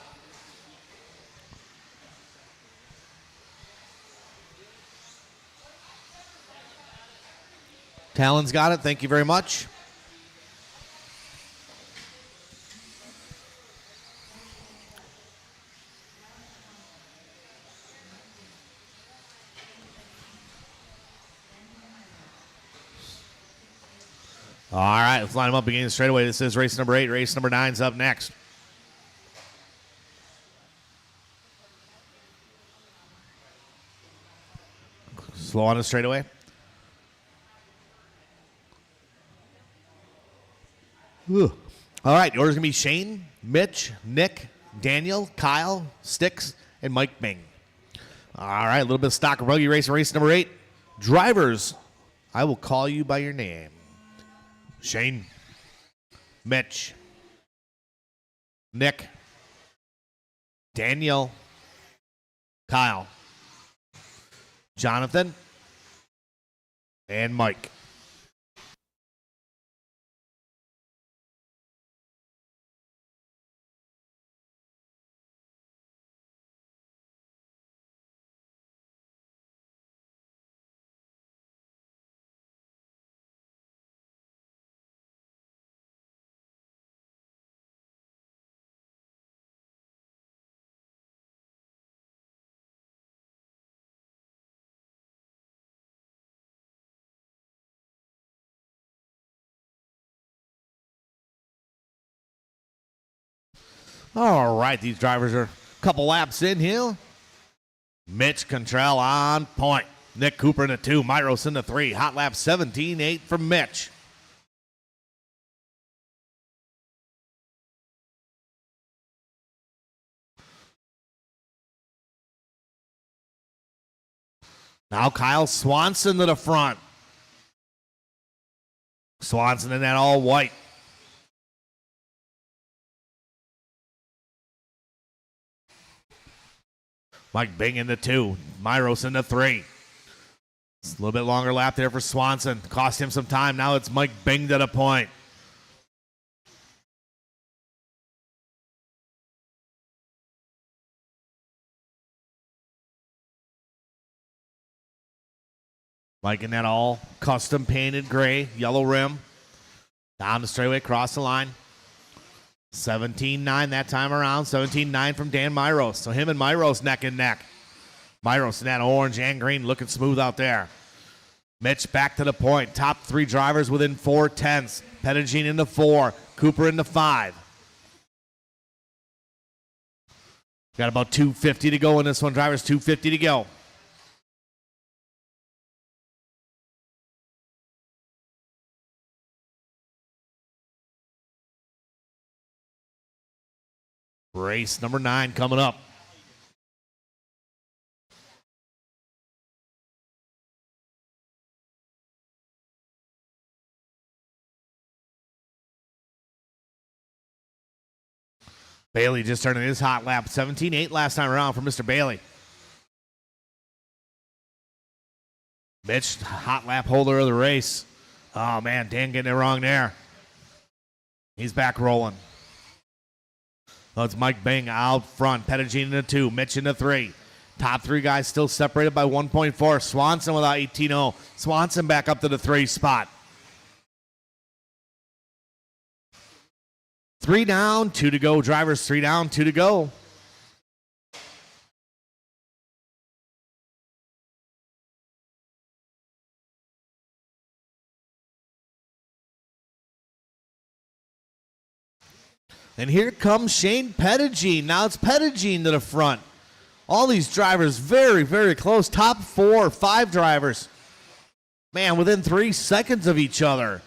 Talon's got it. Thank you very much. All right, let's line them up again straight away. This is race number 8. Race number 9's up next. Slow on the straightaway. All right, the order's going to be Shane, Mitch, Nick, Daniel, Kyle, Sticks, and Mike Bing. All right, a little bit of stock of buggy racing, race number 8. Drivers, I will call you by your name. Shane, Mitch, Nick, Daniel, Kyle, Jonathan, and Mike. All right, these drivers are a couple laps in here. Mitch Contrell on point. Nick Cooper in the 2. Myros in the 3. Hot lap 17.8 from Mitch. Now Kyle Swanson to the front. Swanson in that all white. Mike Bing in the 2. Myros in the 3. It's a little bit longer lap there for Swanson. Cost him some time. Now it's Mike Bing to the point. Mike in that all custom painted gray, yellow rim. Down the straightaway, across the line. 17-9 that time around. 17-9 from Dan Myros. So him and Myros neck and neck. Myros in that orange and green looking smooth out there. Mitch back to the point. Top 3 drivers within 4/10. Pettigene in the 4. Cooper in the 5. Got about 250 to go in this one. Drivers 250 to go. Race number 9 coming up. Bailey just turning his hot lap. 17-8 last time around for Mr. Bailey. Mitch, hot lap holder of the race. Oh, man, Dan getting it wrong there. He's back rolling. Oh, it's Mike Bing out front. Pettigene in the 2. Mitch in the 3. Top 3 guys still separated by 1.4. Swanson without 18-0. Swanson back up to the 3 spot. 3 down, 2 to go. Drivers 3 down, 2 to go. And here comes Shane Pettigene. Now it's Pettigene to the front. All these drivers very, very close. Top 4 or 5 drivers. Man, within 3 seconds of each other.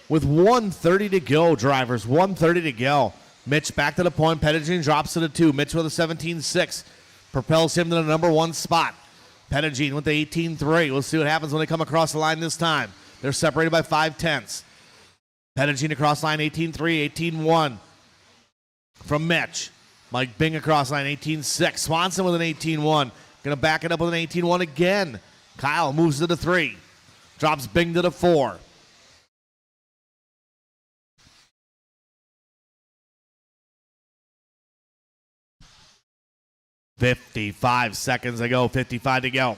With 1:30 to go, drivers. 1:30 to go. Mitch back to the point. Pettigene drops to the 2. Mitch with a 17.6. Propels him to the number 1 spot. Pettigene with the 18.3. We'll see what happens when they come across the line this time. They're separated by 0.5. Pettigene across line 18.3, 18.1. From Mitch. Mike Bing across line 18.6. Swanson with an 18.1. Going to back it up with an 18.1 again. Kyle moves to the 3. Drops Bing to the 4. $55 seconds to go. 55 to go.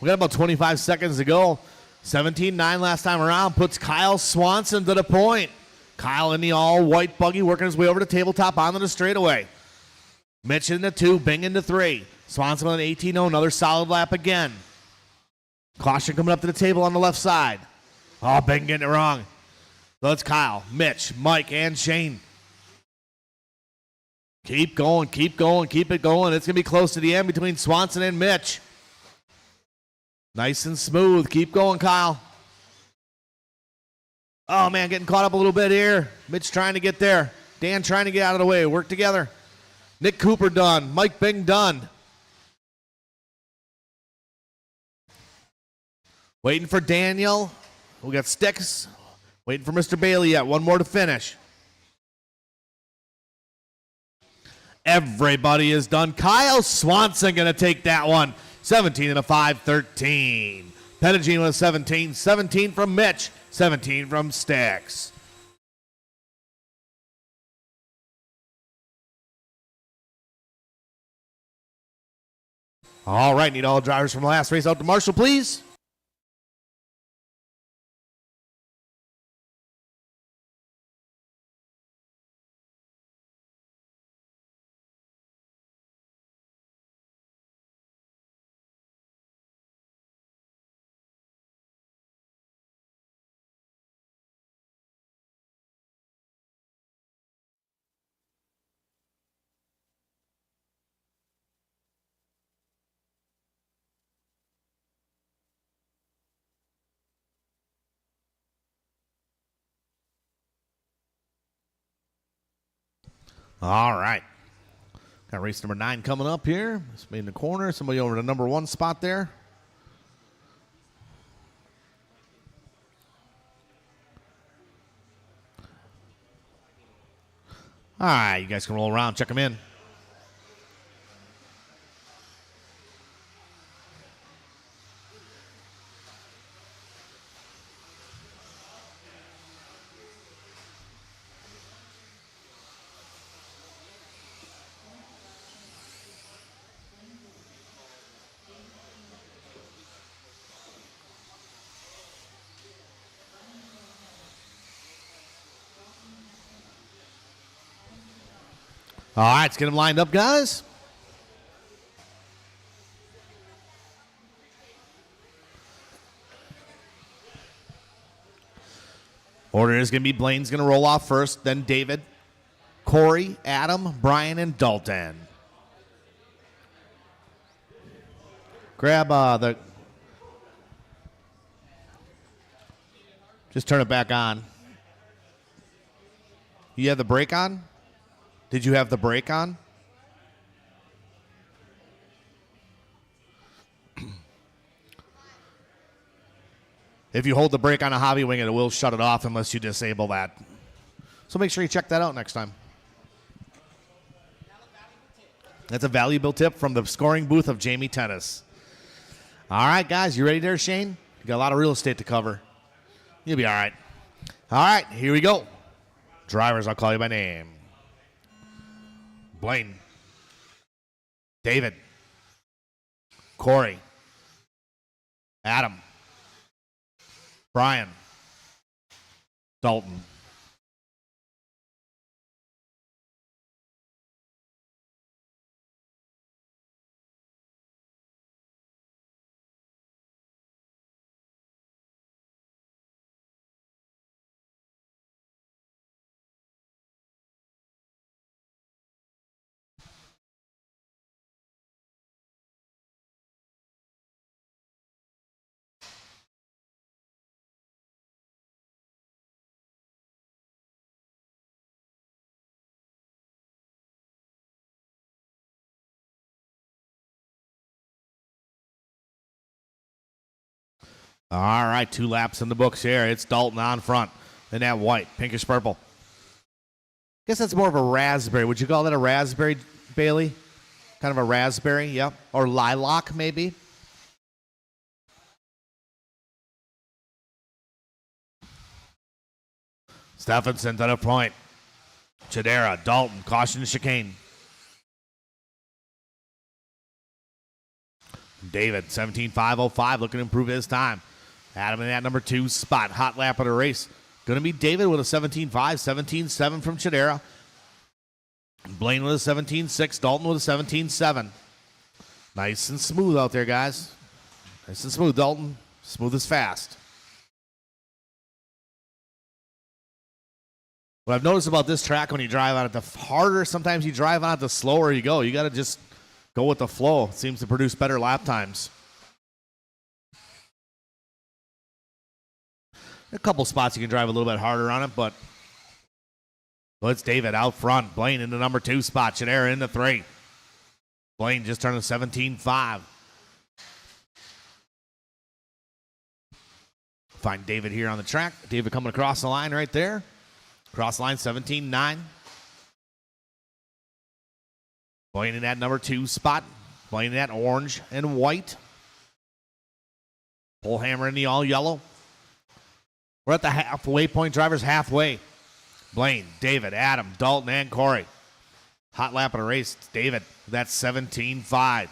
We got about 25 seconds to go. 17-9 last time around puts Kyle Swanson to the point. Kyle in the all-white buggy working his way over to tabletop onto the straightaway. Mitch into 2, Bing into 3. Swanson on an 18-0, another solid lap again. Caution coming up to the table on the left side. Oh, Bing getting it wrong. So it's Kyle, Mitch, Mike, and Shane. Keep going, keep going, keep it going. It's going to be close to the end between Swanson and Mitch. Nice and smooth. Keep going, Kyle. Oh, man, getting caught up a little bit here. Mitch trying to get there. Dan trying to get out of the way. Work together. Nick Cooper done. Mike Bing done. Waiting for Daniel. We got Sticks. Waiting for Mr. Bailey yet. One more to finish. Everybody is done. Kyle Swanson going to take that one. 17 and a 5-13. Pettigene with 17. 17 from Mitch. 17 from Sticks. All right, need all drivers from the last race out to Marshall, please. All right. Got race number 9 coming up here. It's in the corner. Somebody over to number 1 spot there. All right, you guys can roll around, check them in. All right, let's get them lined up, guys. Order is going to be Blaine's going to roll off first, then David, Corey, Adam, Brian, and Dalton. Grab the... Just turn it back on. You have the brake on? Did you have the brake on? If you hold the brake on a hobby wing, it will shut it off unless you disable that. So make sure you check that out next time. That's a valuable tip from the scoring booth of Jamie Tennis. All right, guys, you ready there, Shane? You got a lot of real estate to cover. You'll be all right. All right, here we go. Drivers, I'll call you by name. Blaine, David, Corey, Adam, Brian, Dalton. All right, 2 laps in the books here. It's Dalton on front. Then that white, pinkish purple. Guess that's more of a raspberry. Would you call that a raspberry, Bailey? Kind of a raspberry, yep. Or lilac, maybe. Stephenson to the point. Chidera, Dalton, caution chicane. David, 17.505, looking to improve his time. Adam in that number 2 spot. Hot lap of the race. Going to be David with a 17.5, 17.7 from Chidera. Blaine with a 17.6, Dalton with a 17.7. Nice and smooth out there, guys. Nice and smooth, Dalton. Smooth as fast. What I've noticed about this track when you drive on it, the harder sometimes you drive on it, the slower you go. You got to just go with the flow. It seems to produce better lap times. A couple spots you can drive a little bit harder on it, but it's David out front. Blaine in the number 2 spot. Chidera in the 3. Blaine just turned a 17.5. Find David here on the track. David coming across the line right there. Cross line 17.9. Blaine in that number 2 spot. Blaine in that orange and white. Pullhammer in the all yellow. We're at the halfway point. Drivers halfway. Blaine, David, Adam, Dalton, and Corey. Hot lap of the race. David, that's 17.5.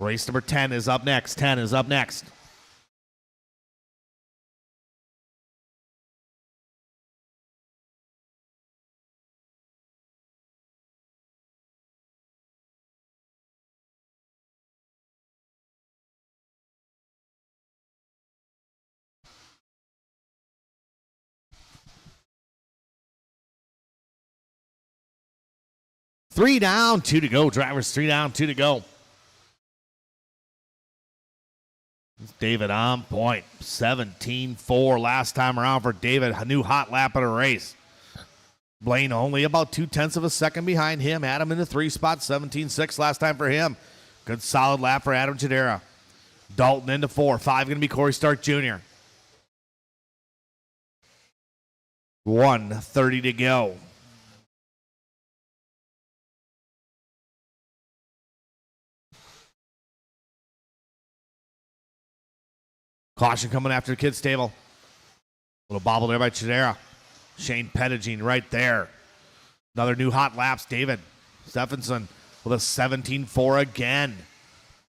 Race number 10 is up next. 10 is up next. Three down, 2 to go. Drivers 3 down, 2 to go. David on point. 17.4 last time around for David. A new hot lap of the race. Blaine only about 0.2 of a second behind him. Adam in the 3 spot. 17.6 last time for him. Good solid lap for Adam Chidera. Dalton into 4. 5 going to be Corey Stark Jr. 1:30 to go. Caution coming after the kids' table. Little bobble there by Chidera. Shane Pettigene right there. Another new hot laps. David Stephenson with a 17.4 again.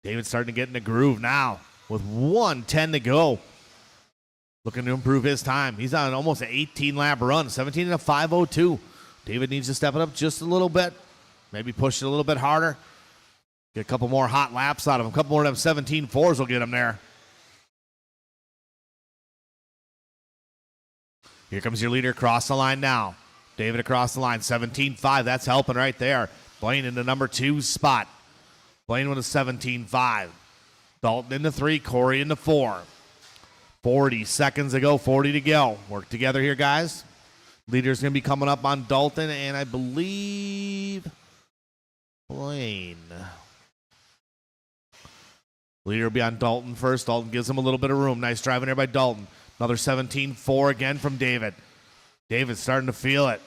David starting to get in the groove now with 1:10 to go. Looking to improve his time. He's on almost an 18-lap run. 17.502. David needs to step it up just a little bit. Maybe push it a little bit harder. Get a couple more hot laps out of him. A couple more of them 17.4s will get him there. Here comes your leader across the line now. David across the line, 17.5. That's helping right there. Blaine in the number 2 spot. Blaine with a 17.5. Dalton in the 3, Corey in the 4. 40 seconds to go, 40 to go. Work together here, guys. Leader's going to be coming up on Dalton, and I believe Blaine. Leader will be on Dalton first. Dalton gives him a little bit of room. Nice driving there by Dalton. Another 17.4 again from David. David's starting to feel it.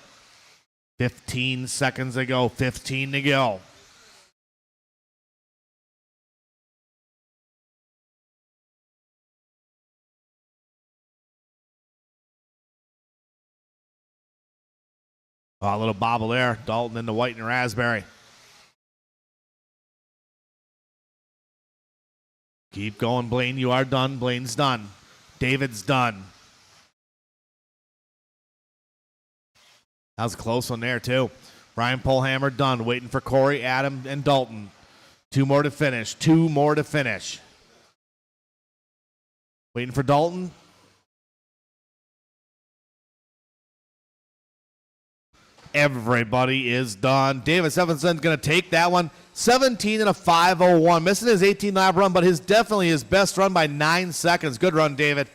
15 seconds to go. 15 to go. Oh, a little bobble there. Dalton in the white and raspberry. Keep going, Blaine. You are done. Blaine's done. David's done. That was a close one there, too. Ryan Pullhammer done. Waiting for Corey, Adam, and Dalton. 2 more to finish. 2 more to finish. Waiting for Dalton. Everybody is done. David Stephenson's going to take that one. 17 and a 5:01. Missing his 18-lap run, but definitely his best run by 9 seconds. Good run, David.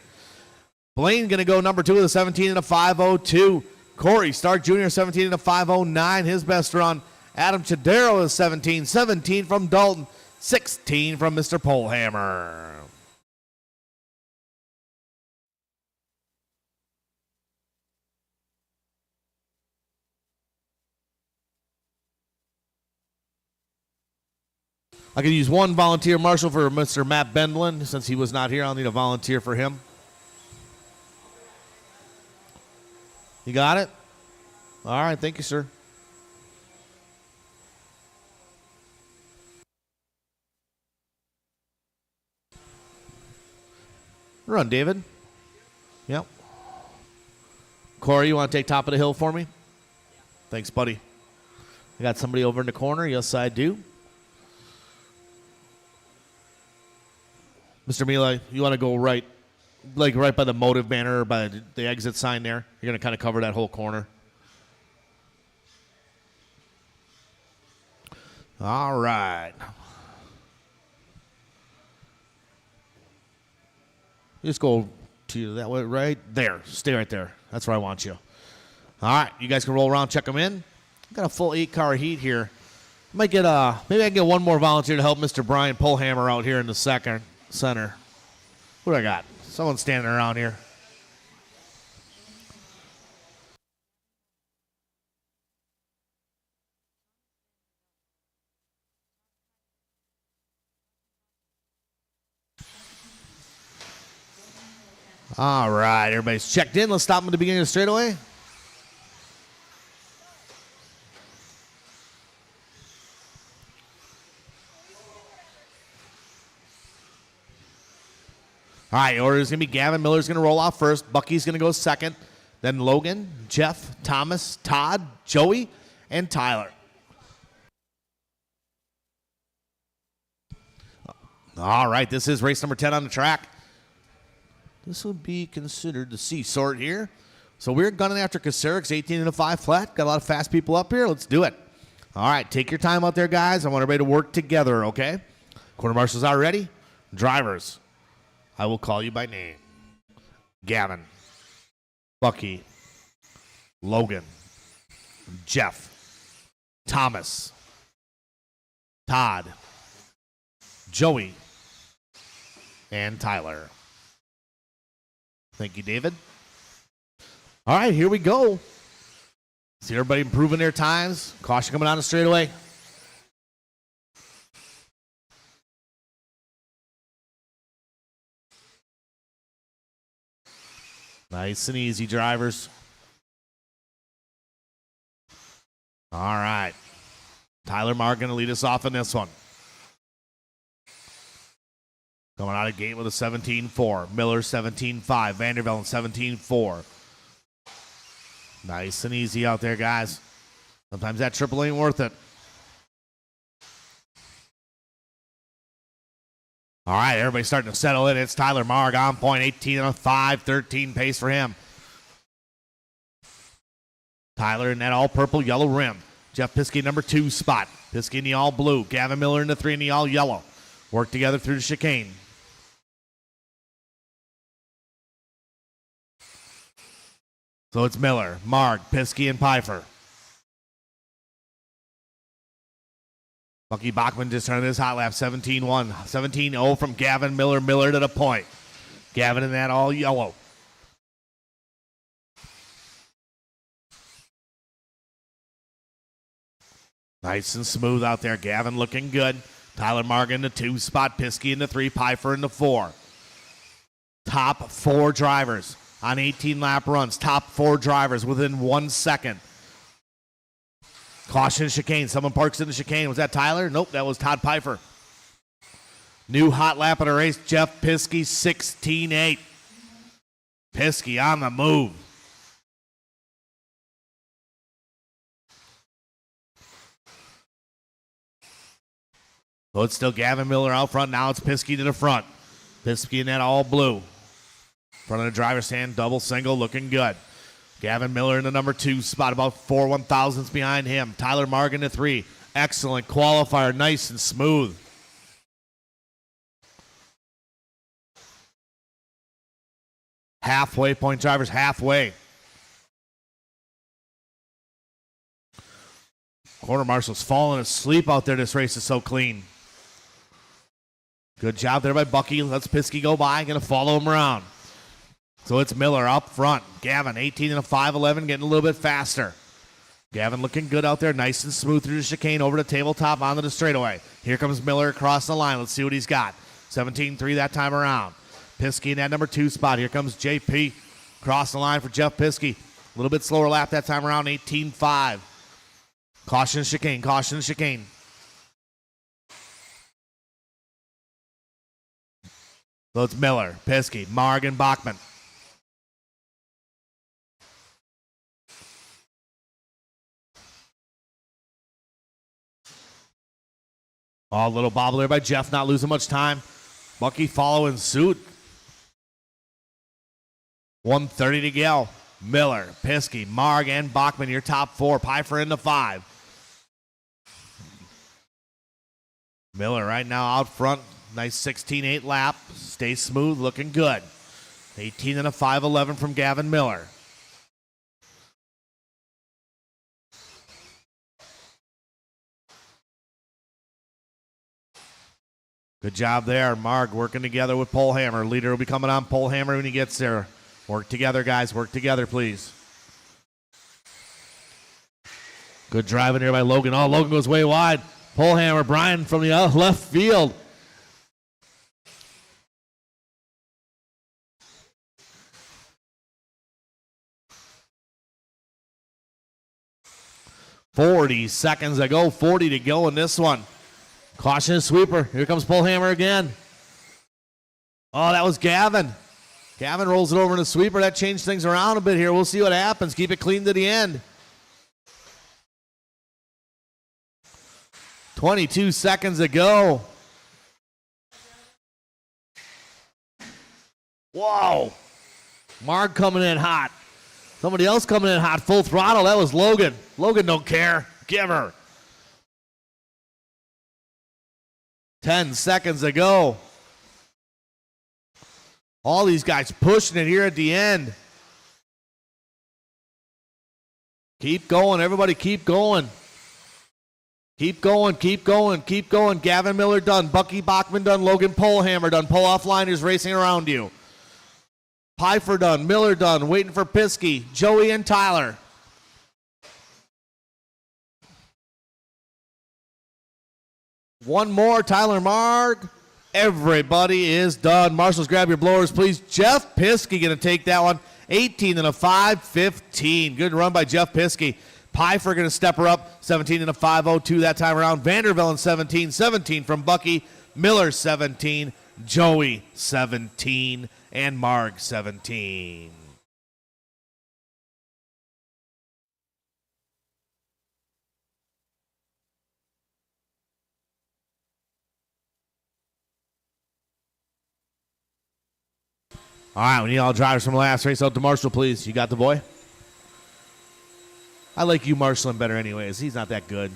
Blaine going to go number 2 with a 17 and a 5:02. Corey Stark Jr., 17 and a 5:09. His best run. Adam Chidera is 17. 17 from Dalton. 16 from Mr. Pullhammer. I could use one volunteer marshal for Mr. Matt Bendlin. Since he was not here, I'll need a volunteer for him. You got it? All right, thank you, sir. Run, David. Yep. Corey, you want to take top of the hill for me? Thanks, buddy. I got somebody over in the corner. Yes, I do. Mr. Mila, you want to go right, like right by the motive banner or by the exit sign there? You're going to kind of cover that whole corner. All right. Just go to that way right there. Stay right there. That's where I want you. All right. You guys can roll around, check them in. Got a full 8-car heat here. Might get maybe I can get one more volunteer to help Mr. Brian Pullhammer out here in the center. What do I got? Someone standing around here. All right, everybody's checked in. Let's stop them at the beginning of the straightaway. All right, order is going to be Gavin Miller's going to roll off first. Bucky's going to go second. Then Logan, Jeff, Thomas, Todd, Joey, and Tyler. All right, this is race number 10 on the track. This would be considered the C sort here. So we're gunning after Kacerik's 18 and a 5 flat. Got a lot of fast people up here. Let's do it. All right, take your time out there, guys. I want everybody to work together, okay? Quarter marshals are ready. Drivers, I will call you by name. Gavin, Bucky, Logan, Jeff, Thomas, Todd, Joey, and Tyler. Thank you, David. All right, here we go. See everybody improving their times. Caution coming on the straightaway. Nice and easy, drivers. All right. Tyler Marr going to lead us off in this one. Coming out of gate with a 17-4. Miller 17-5. Vanderbilt 17-4. Nice and easy out there, guys. Sometimes that triple ain't worth it. All right, everybody's starting to settle in. It's Tyler Marg on point. 18 and a 5. 13 pace for him. Tyler in that all-purple yellow rim. Jeff Piskey, number 2 spot. Piskey in the all-blue. Gavin Miller in the 3 in the all-yellow. Work together through the chicane. So it's Miller, Marg, Piskey, and Pfeiffer. Bucky Bachman just turned his hot lap, 17-1. 17-0 from Gavin Miller. Miller to the point. Gavin in that all yellow. Nice and smooth out there. Gavin looking good. Tyler Marg in the 2 spot. Piskey in the 3. Pfeiffer in the 4. Top 4 drivers on 18-lap runs. Top 4 drivers within 1 second. Caution chicane. Someone parks in the chicane. Was that Tyler? Nope, that was Todd Pfeiffer. New hot lap of the race. Jeff Piskey, 16-8. Piskey on the move. So it's still Gavin Miller out front. Now it's Piskey to the front. Piskey in that all blue. Front of the driver's stand, double single, looking good. Gavin Miller in the number 2 spot, about 4 1,000ths behind him. Tyler Marg in the 3. Excellent qualifier, nice and smooth. Halfway point drivers, halfway. Quarter marshal's falling asleep out there. This race is so clean. Good job there by Bucky. Let's Piskey go by. Going to follow him around. So it's Miller up front. Gavin, 18 and a 5.11, getting a little bit faster. Gavin looking good out there, nice and smooth through the chicane, over the tabletop, onto the straightaway. Here comes Miller across the line. Let's see what he's got. 17-3 that time around. Piskey in that number 2 spot. Here comes JP. Across the line for Jeff Piskey. A little bit slower lap that time around, 18-5. Caution chicane, caution chicane. So it's Miller, Piskey, Marg, and Bachman. Oh, little bobble there by Jeff, not losing much time. Bucky following suit. 1:30 to go. Miller, Piskey, Marg, and Bachman, your top four. Pfeiffer in the 5. Miller right now out front. Nice 16-8 lap. Stays smooth, looking good. 18 and a 5:11 from Gavin Miller. Good job there. Marg working together with Polehammer. Leader will be coming on Polehammer when he gets there. Work together, guys. Work together, please. Good driving here by Logan. Oh, Logan goes way wide. Polehammer, Brian from the left field. .40 seconds to go. 40 to go in this one. Caution sweeper. Here comes Polehammer again. Oh, that was Gavin. Gavin rolls it over in the sweeper. That changed things around a bit here. We'll see what happens. Keep it clean to the end. 22 seconds to go. Whoa. Marg coming in hot. Somebody else coming in hot. Full throttle. That was Logan. Logan don't care. Give her. 10 seconds to go. All these guys pushing it here at the end. Keep going. Everybody keep going. Keep going, keep going, keep going. Gavin Miller done. Bucky Bachman done. Logan Polehammer done. Pull off liners racing around you. Pfeiffer done. Miller done. Waiting for Piskey. Joey and Tyler. One more. Tyler Marg. Everybody is done. Marshals, grab your blowers, please. Jeff Piskey going to take that one. 18 and a 5:15. Good run by Jeff Piskey. Pfeiffer going to step her up, 17 and a 5:02 that time around. Vandervellen 17, 17 from Bucky. Miller 17, Joey 17, and Marg 17. All right, we need all drivers from last race out to Marshall, please. You got the boy? I like you marshalling better anyways. He's not that good.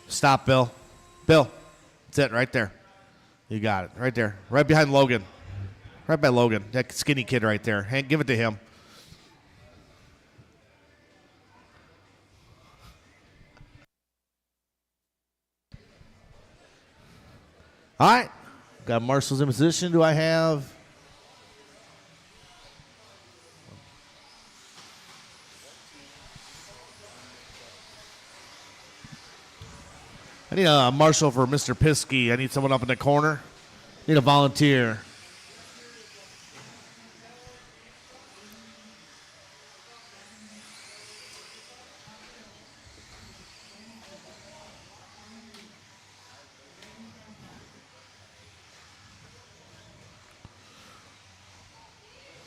Stop, Bill. Bill, that's it right there. You got it right there. Right behind Logan. Right by Logan. That skinny kid right there. Hank, give it to him. All right. Got Marshall's in position. Do I have... I need a marshal for Mr. Piskey. I need someone up in the corner. Need a volunteer.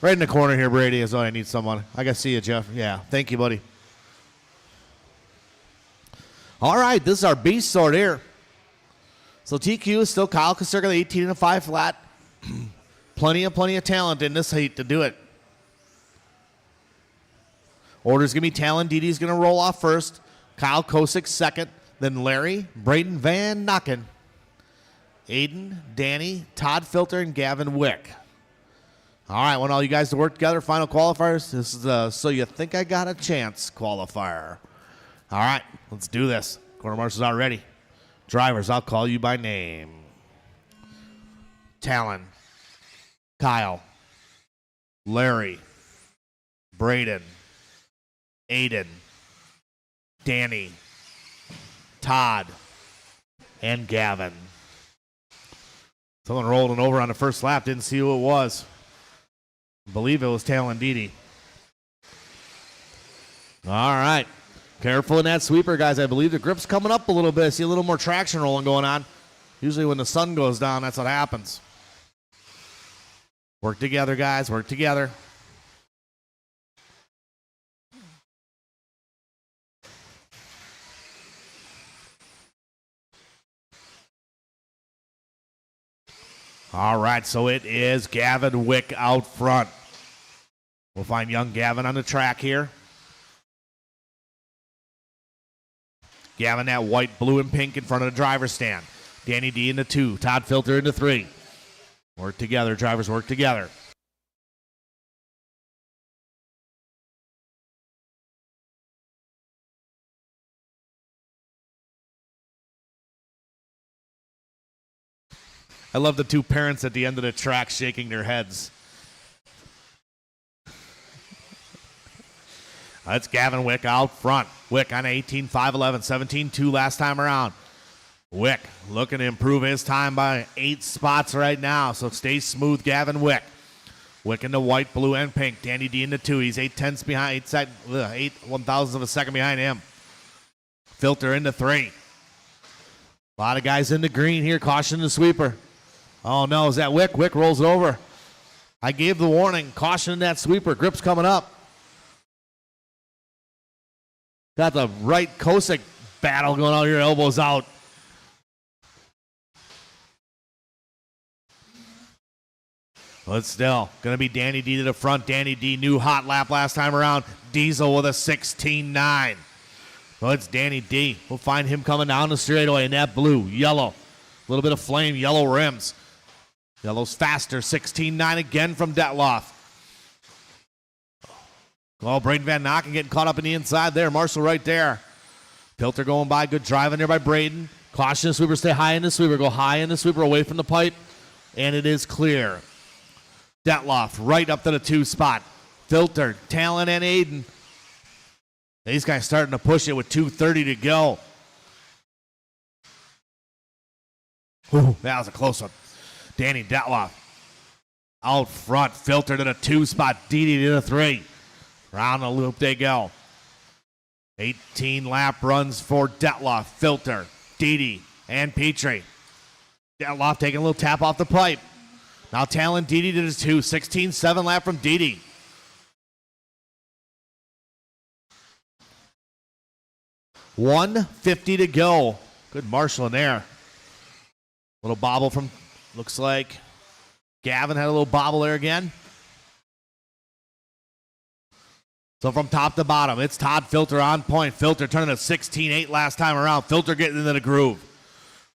Right in the corner here, Brady, is all I need someone. I got to see you, Jeff. Yeah, thank you, buddy. All right, this is our beast sort here. So TQ is still Kyle Kasurga, 18 and a 5 flat. plenty of talent in this heat to do it. Order's going to be Talon. Didi's going to roll off first. Kyle Kosick second. Then Larry, Braden Van Nocken, Aiden, Danny, Todd Filter, and Gavin Wick. All right, I want all you guys to work together. Final qualifiers. This is the So You Think I Got a Chance qualifier. All right, let's do this. Quarter marshals are ready. Drivers, I'll call you by name. Talon, Kyle, Larry, Braden, Aiden, Danny, Todd, and Gavin. Someone rolled it over on the first lap. Didn't see who it was. I believe it was Talon Didi. All right. Careful in that sweeper, guys. I believe the grip's coming up a little bit. I see a little more traction rolling going on. Usually when the sun goes down, that's what happens. Work together, guys. Work together. All right, so it is Gavin Wick out front. We'll find young Gavin on the track here. Gavin that white, blue, and pink in front of the driver's stand. Danny D in the 2. Todd Filter in the 3. Work together, drivers, work together. I love the 2 parents at the end of the track shaking their heads. That's Gavin Wick out front. Wick on 18, 5'11", 17-2 last time around. Wick looking to improve his time by 8 spots right now, so stay smooth, Gavin Wick. Wick in the white, blue, and pink. Danny D in the 2. He's 8/10 behind, 8 1,000ths of a second behind him. Filter in the 3. A lot of guys in the green here. Caution the sweeper. Oh, no, is that Wick? Wick rolls it over. I gave the warning. Caution that sweeper. Grip's coming up. Got the right Kosick battle going on here. Elbows out. But still, going to be Danny D to the front. Danny D, new hot lap last time around. Diesel with a 16.9. Well, it's Danny D. We'll find him coming down the straightaway in that blue, yellow. A little bit of flame, yellow rims. Yellow's faster, 16.9 again from Detloff. Oh, Braden Van Nocken getting caught up in the inside there. Marshall right there. Filter going by, good driving there by Braden. Caution the sweeper, stay high in the sweeper. Go high in the sweeper, away from the pipe. And it is clear. Detloff right up to the 2 spot. Filter, Talon, and Aiden. These guys starting to push it with 2:30 to go. Ooh, that was a close one. Danny Detloff out front. Filter to the 2 spot. Didi to the 3. Round the loop they go. 18 lap runs for Detloff, Filter, Didi, and Petrie. Detloff taking a little tap off the pipe. Now Talon Didi to the 2. 16.7 lap from Didi. $150 to go. Good marshal in there. Little bobble from, looks like Gavin had a little bobble there again. So from top to bottom, it's Todd Filter on point. Filter turning a 16.8 last time around. Filter getting into the groove.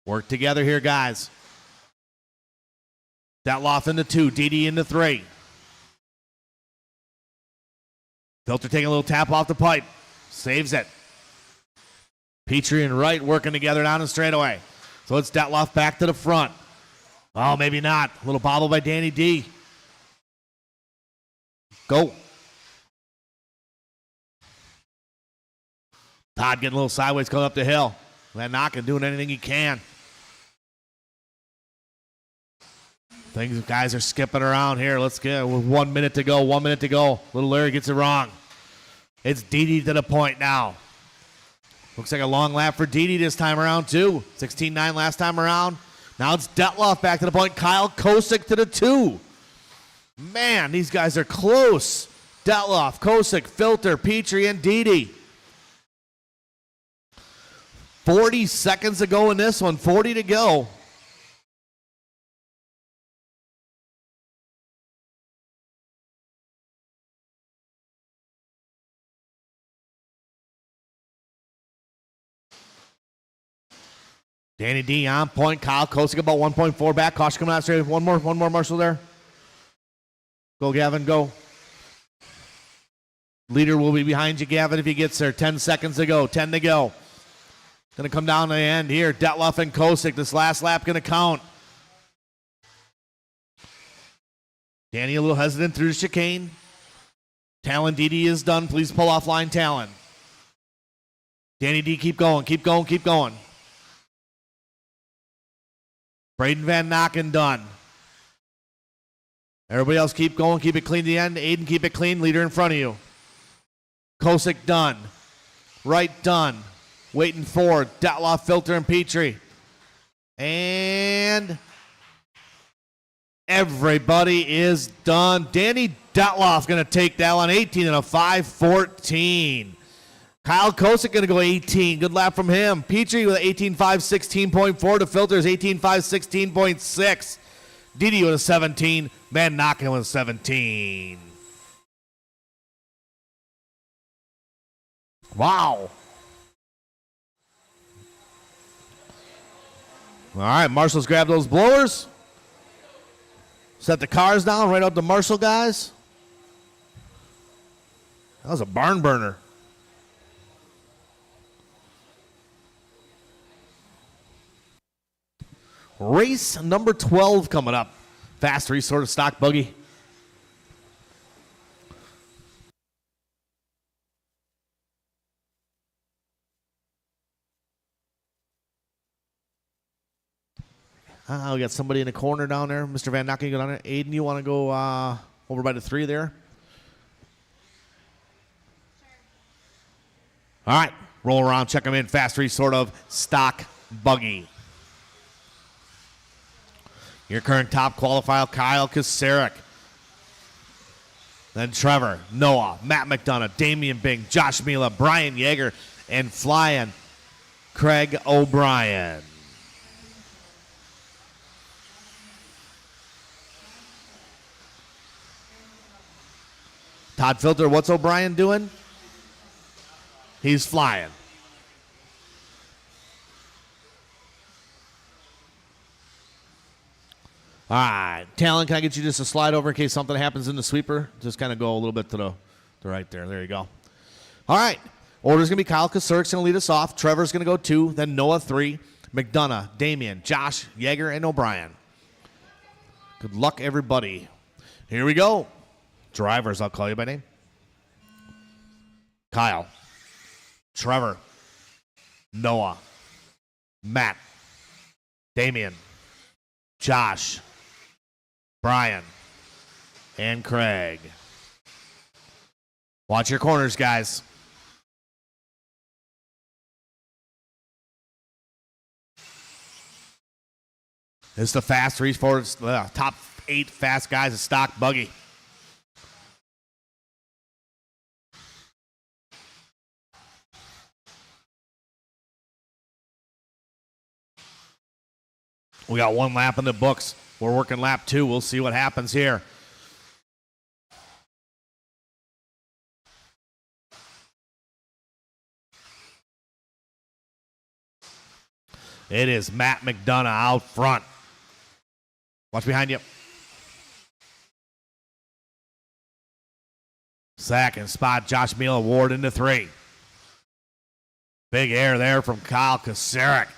Work together here, guys. Detloff in the 2, Didi in the 3. Filter taking a little tap off the pipe. Saves it. Petrie and Wright working together down the straightaway. So it's Detloff back to the front. Oh, maybe not. A little bobble by Danny D. Go. Todd getting a little sideways coming up the hill. Van Nocken doing anything he can. Things guys are skipping around here. Let's get with 1 minute to go. 1 minute to go. Little Larry gets it wrong. It's Didi to the point now. Looks like a long lap for Didi this time around too. 16.9 last time around. Now it's Detloff back to the point. Kyle Kosick to the 2. Man, these guys are close. Detloff, Kosick, Filter, Petrie, and Didi. 40 seconds to go in this one. 40 to go. Danny D on point. Kyle Kosick about 1.4 back. Caution coming out straight. One more Marshall there. Go, Gavin, go. Leader will be behind you, Gavin, if he gets there. 10 seconds to go. 10 to go. Going to come down to the end here. Detloff and Kosick. This last lap going to count. Danny a little hesitant through the chicane. Talon DD is done. Please pull off line, Talon. Danny D, keep going, keep going, keep going. Braden Van Nocken done. Everybody else keep going, keep it clean to the end. Aiden, keep it clean, leader in front of you. Kosick done. Wright done. Waiting for Datloff, Filter, and Petrie. And everybody is done. Danny Datloff going to take that one, 18 and a 5:14. Kyle Kosick going to go 18. Good lap from him. Petrie with 18.5, 16.4. To Filters, 18.5, 16.6. Didi with a 17. Van Nocken with a 17. Wow. All right, Marshall's grab those blowers. Set the cars down right up to Marshall, guys. That was a barn burner. Race number 12 coming up. Fast resort of stock buggy. We got somebody in the corner down there. Mr. Van Nocken, go down there. Aiden, you want to go over by the 3 there? All right. Roll around, check them in. Fast resort of stock buggy. Your current top qualifier, Kyle Kasarik. Then Trevor, Noah, Matt McDonough, Damian Bing, Josh Mila, Brian Yeager, and flying Craig O'Brien. Todd Filter, what's O'Brien doing? He's flying. All right. Talon, can I get you just a slide over in case something happens in the sweeper? Just kind of go a little bit to the right there. There you go. All right. Order's going to be Kyle Kasurik's going to lead us off. Trevor's going to go 2. Then Noah 3. McDonough, Damian, Josh, Yeager, and O'Brien. Good luck, everybody. Here we go. Drivers, I'll call you by name. Kyle. Trevor. Noah. Matt. Damian. Josh. Brian. And Craig. Watch your corners, guys. This is the fast reach forward, top 8 fast guys of stock buggy. We got 1 lap in the books. We're working lap 2. We'll see what happens here. It is Matt McDonough out front. Watch behind you. Second spot, Josh Mila Ward into 3. Big air there from Kyle Kasarik.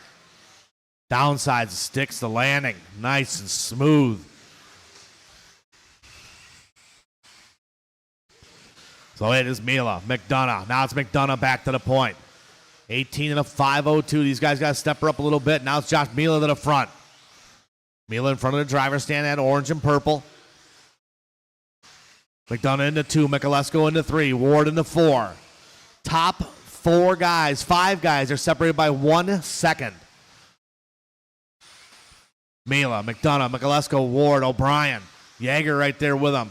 Downside sticks the landing. Nice and smooth. So it is Mila, McDonough. Now it's McDonough back to the point. 18 and a 5:02. These guys got to step her up a little bit. Now it's Josh Mila to the front. Mila in front of the driver's stand at orange and purple. McDonough into 2. Michalesko into 3. Ward into 4. Top 4 guys, 5 guys are separated by 1 second. Mila, McDonough, Michalesko, Ward, O'Brien. Yeager right there with him.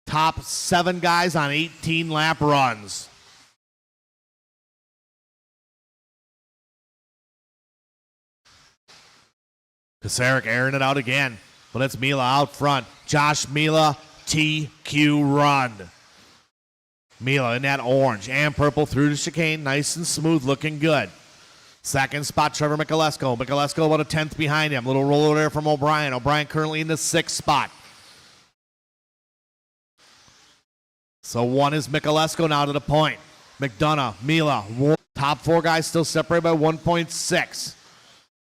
Top 7 guys on 18 lap runs. Kasarik airing it out again, but it's Mila out front. Josh Mila, TQ run. Mila in that orange and purple through the chicane. Nice and smooth, looking good. Second spot, Trevor Michalesko. Michalesko about a 10th behind him. Little roller there from O'Brien. O'Brien currently in the 6th spot. So 1 is Michalesko now to the point. McDonough, Mila, Ward. Top 4 guys still separated by 1.6.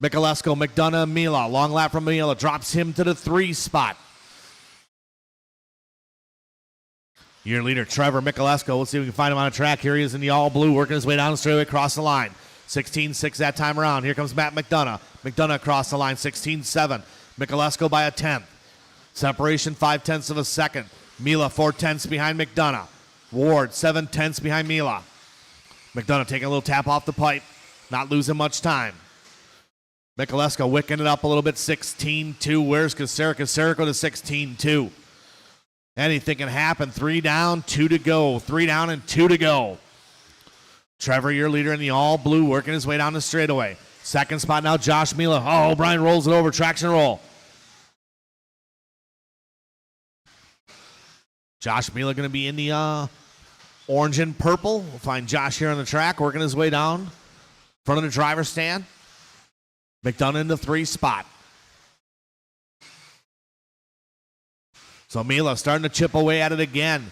Michalesko, McDonough, Mila. Long lap from Mila. Drops him to the 3 spot. Your leader, Trevor Mikulesko. Let's see if we can find him on a track. Here he is in the all blue, working his way down the straightaway across the line. 16-6 that time around. Here comes Matt McDonough. McDonough across the line, 16-7. Mikulesko by a tenth. Separation 0.5 of a second. Mila 0.4 behind McDonough. Ward 0.7 behind Mila. McDonough taking a little tap off the pipe, not losing much time. Mikulesko wicking it up a little bit, 16-2. Where's Kacerek? Kacerek with a 16-2. Anything can happen. 3 down, 2 to go. 3 down and 2 to go. Trevor, your leader in the all blue, working his way down the straightaway. Second spot now, Josh Mila. Oh, O'Brien rolls it over. Traction roll. Josh Mila going to be in the orange and purple. We'll find Josh here on the track, working his way down. Front of the driver's stand. McDonough in the 3 spot. So Mila starting to chip away at it again.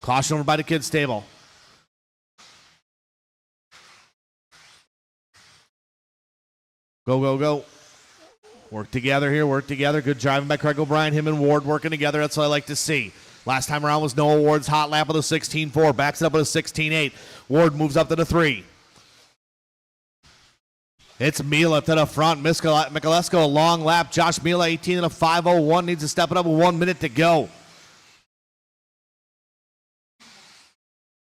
Caution over by the kids' table. Go, go, go. Work together here, work together. Good driving by Craig O'Brien. Him and Ward working together. That's what I like to see. Last time around was Noah Ward's hot lap with a 16-4. Backs it up with a 16-8. Ward moves up to the 3. It's Mila to the front. Mikulesko a long lap. Josh Mila 18 and a 5:01. Needs to step it up with 1 minute to go.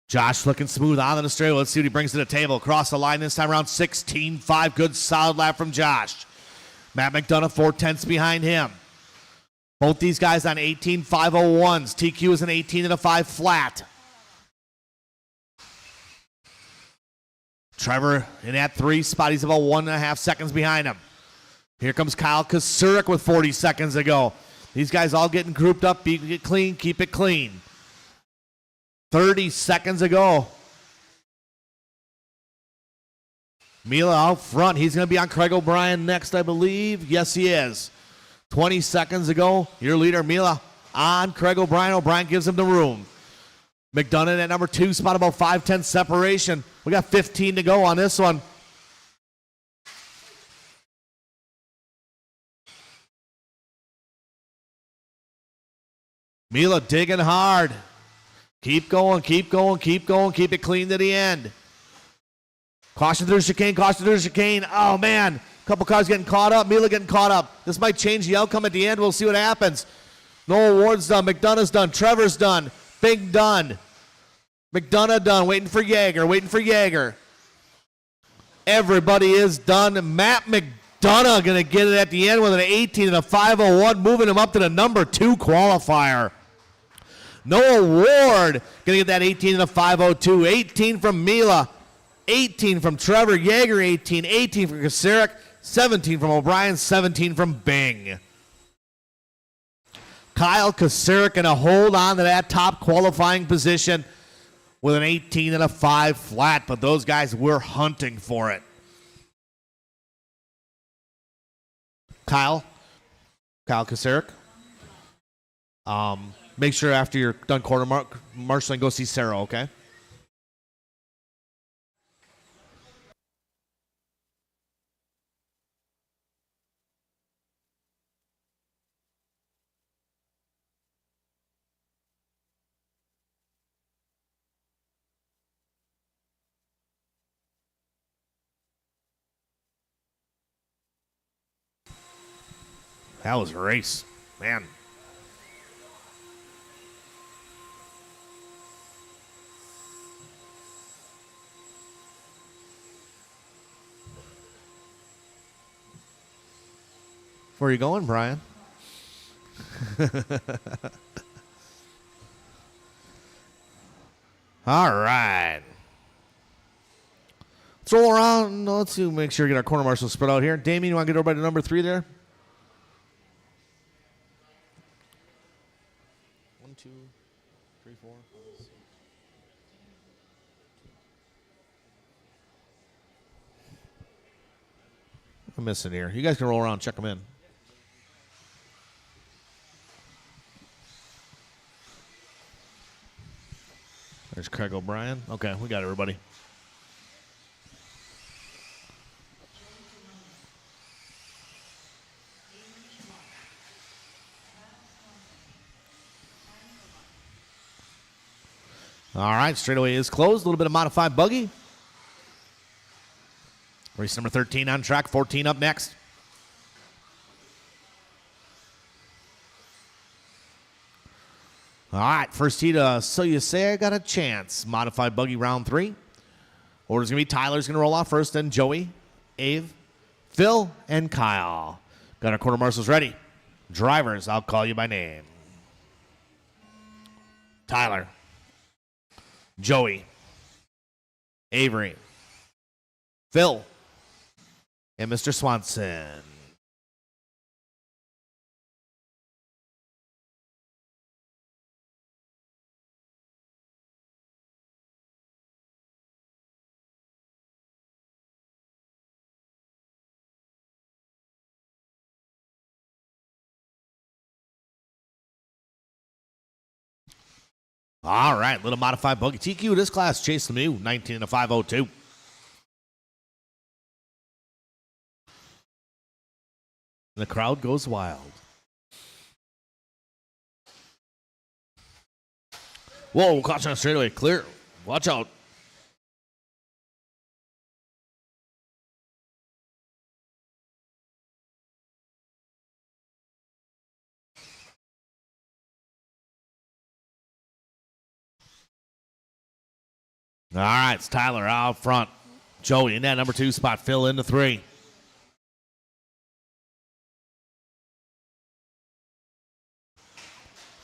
Josh looking smooth on the straightaway. Let's see what he brings to the table. Across the line this time around 16-5. Good solid lap from Josh. Matt McDonough 0.4 behind him. Both these guys on 18-5:01s. TQ is an 18 and a 5 flat. Trevor in that 3 spot. He's about 1.5 seconds behind him. Here comes Kyle Kacerek with 40 seconds to go. These guys all getting grouped up. Keep it clean. Keep it clean. 30 seconds ago. Mila out front. He's going to be on Craig O'Brien next, I believe. Yes, he is. 20 seconds ago, your leader, Mila, on Craig O'Brien. O'Brien gives him the room. McDonough at number 2 spot, about 5:10 separation. We got 15 to go on this one. Mila digging hard. Keep going, keep going, keep going. Keep it clean to the end. Caution through the chicane, caution through the chicane. Oh, man. A couple cars getting caught up. Mila getting caught up. This might change the outcome at the end. We'll see what happens. Noah Ward's done. McDonough's done. Trevor's done. Big done. McDonough done. Waiting for Yeager. Waiting for Yeager. Everybody is done. Matt McDonough going to get it at the end with an 18 and a 5:01, moving him up to the number 2 qualifier. Noah Ward going to get that 18 and a 5:02. 18 from Mila. 18 from Trevor. Yeager 18. 18 from Kacerek. 17 from O'Brien. 17 from Bing. Kyle Kacerek going to hold on to that top qualifying position with an 18 and a 5 flat, but those guys were hunting for it. Kyle Kacerek. Make sure after you're done quarter marshaling, go see Sarah, okay? That was a race, man. Where are you going, Brian? All right. Let's roll around. Let's see, make sure we get our corner marshals spread out here. Damien, you want to get everybody to number 3 there? 1, 2, 3, 4, 5, 6. I'm missing here. You guys can roll around and check them in. There's Craig O'Brien. Okay, we got everybody. All right, straightaway is closed. A little bit of modified buggy. Race number 13 on track, 14 up next. All right, first heat, So You Say I Got a Chance. Modified buggy round 3. Order's going to be Tyler's going to roll off first, then Joey, Ave, Phil, and Kyle. Got our quarter marshals ready. Drivers, I'll call you by name. Tyler, Joey, Avery, Phil, and Mr. Swanson. All right, little modified buggy. TQ this class, Chase Lemieux, 19 and a 502. The crowd goes wild. Whoa, caution on straightaway, clear. Watch out. All right, it's Tyler out front. Joey in that number 2 spot. Phil into 3.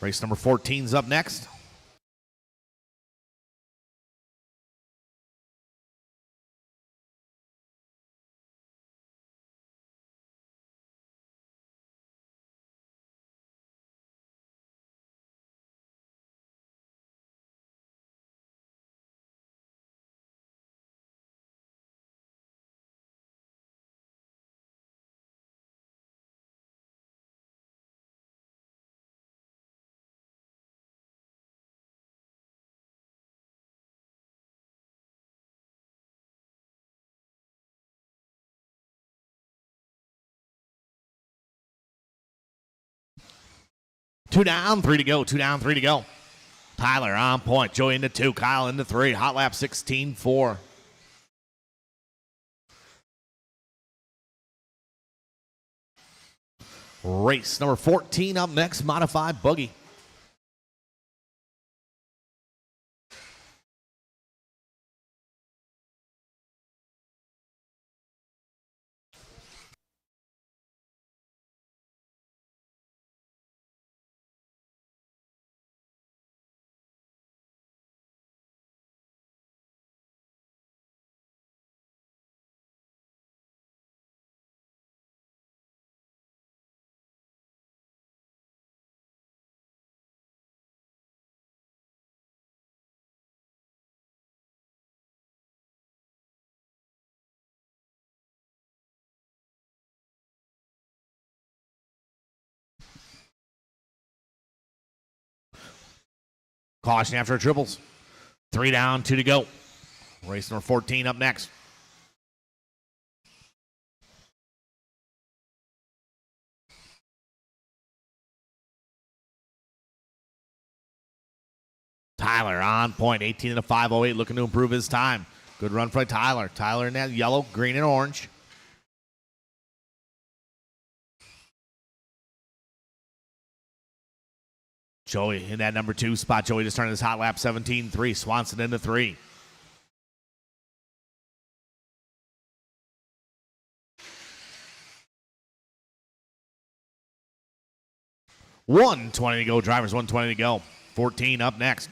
Race number 14's up next. Two down, 3 to go. 2 down, 3 to go. Tyler on point. Joey into 2. Kyle into 3. Hot lap 16-4. Race number 14 up next. Modified buggy. Caution after triples. 3 down, 2 to go. Race number 14 up next. Tyler on point. 18 and a 508. Looking to improve his time. Good run for Tyler. Tyler in that yellow, green, and orange. Joey in that number 2 spot. Joey just started his hot lap 17-3. Swanson into 3. $120 to go. Drivers, $120 to go. 14 up next.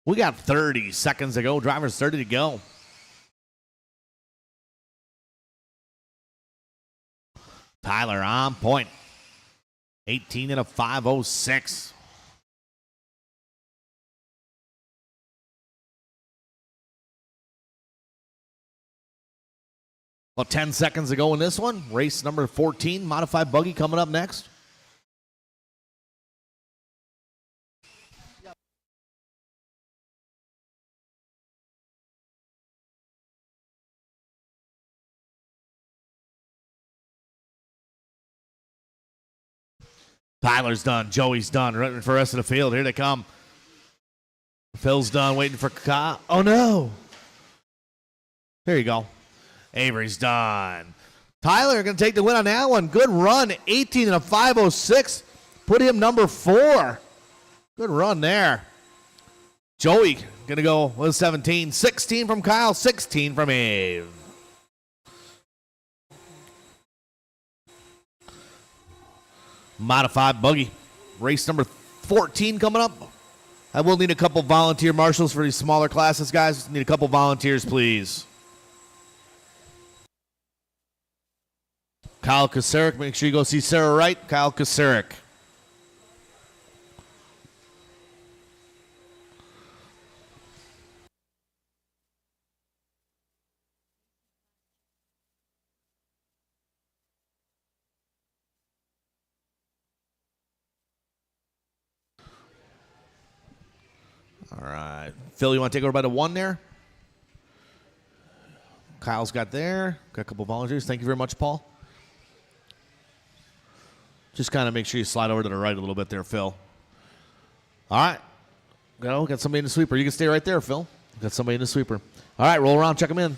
We got 30 seconds to go. Drivers 30 to go. Tyler on point. 18 and a 5:06. Well, 10 seconds to go in this one. Race number 14, modified buggy coming up next. Tyler's done. Joey's done. Running for the rest of the field. Here they come. Phil's done. Waiting for Kyle. Oh, no. There you go. Avery's done. Tyler going to take the win on that one. Good run. 18 and a 5:06. Put him number 4. Good run there. Joey going to go with 17. 16 from Kyle. 16 from Ave. Modified buggy. Race number 14 coming up. I will need a couple volunteer marshals for these smaller classes, guys. Need a couple volunteers, please. Kyle Kasarik. Make sure you go see Sarah Wright. Kyle Kasarik. All right. Phil, you want to take over by the 1 there? Kyle's got there. Got a couple volunteers. Thank you very much, Paul. Just kind of make sure you slide over to the right a little bit there, Phil. All right. Got somebody in the sweeper. You can stay right there, Phil. Got somebody in the sweeper. All right, roll around. Check them in.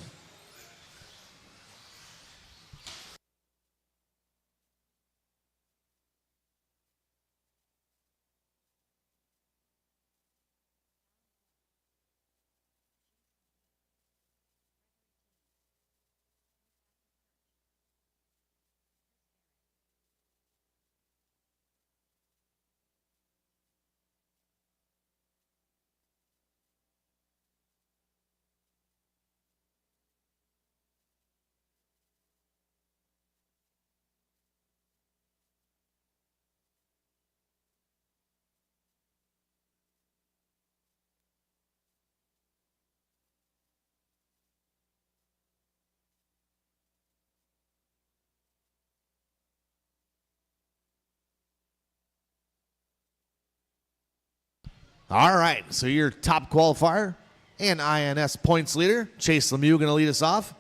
All right, so your top qualifier and INS points leader, Chase Lemieux, going to lead us off.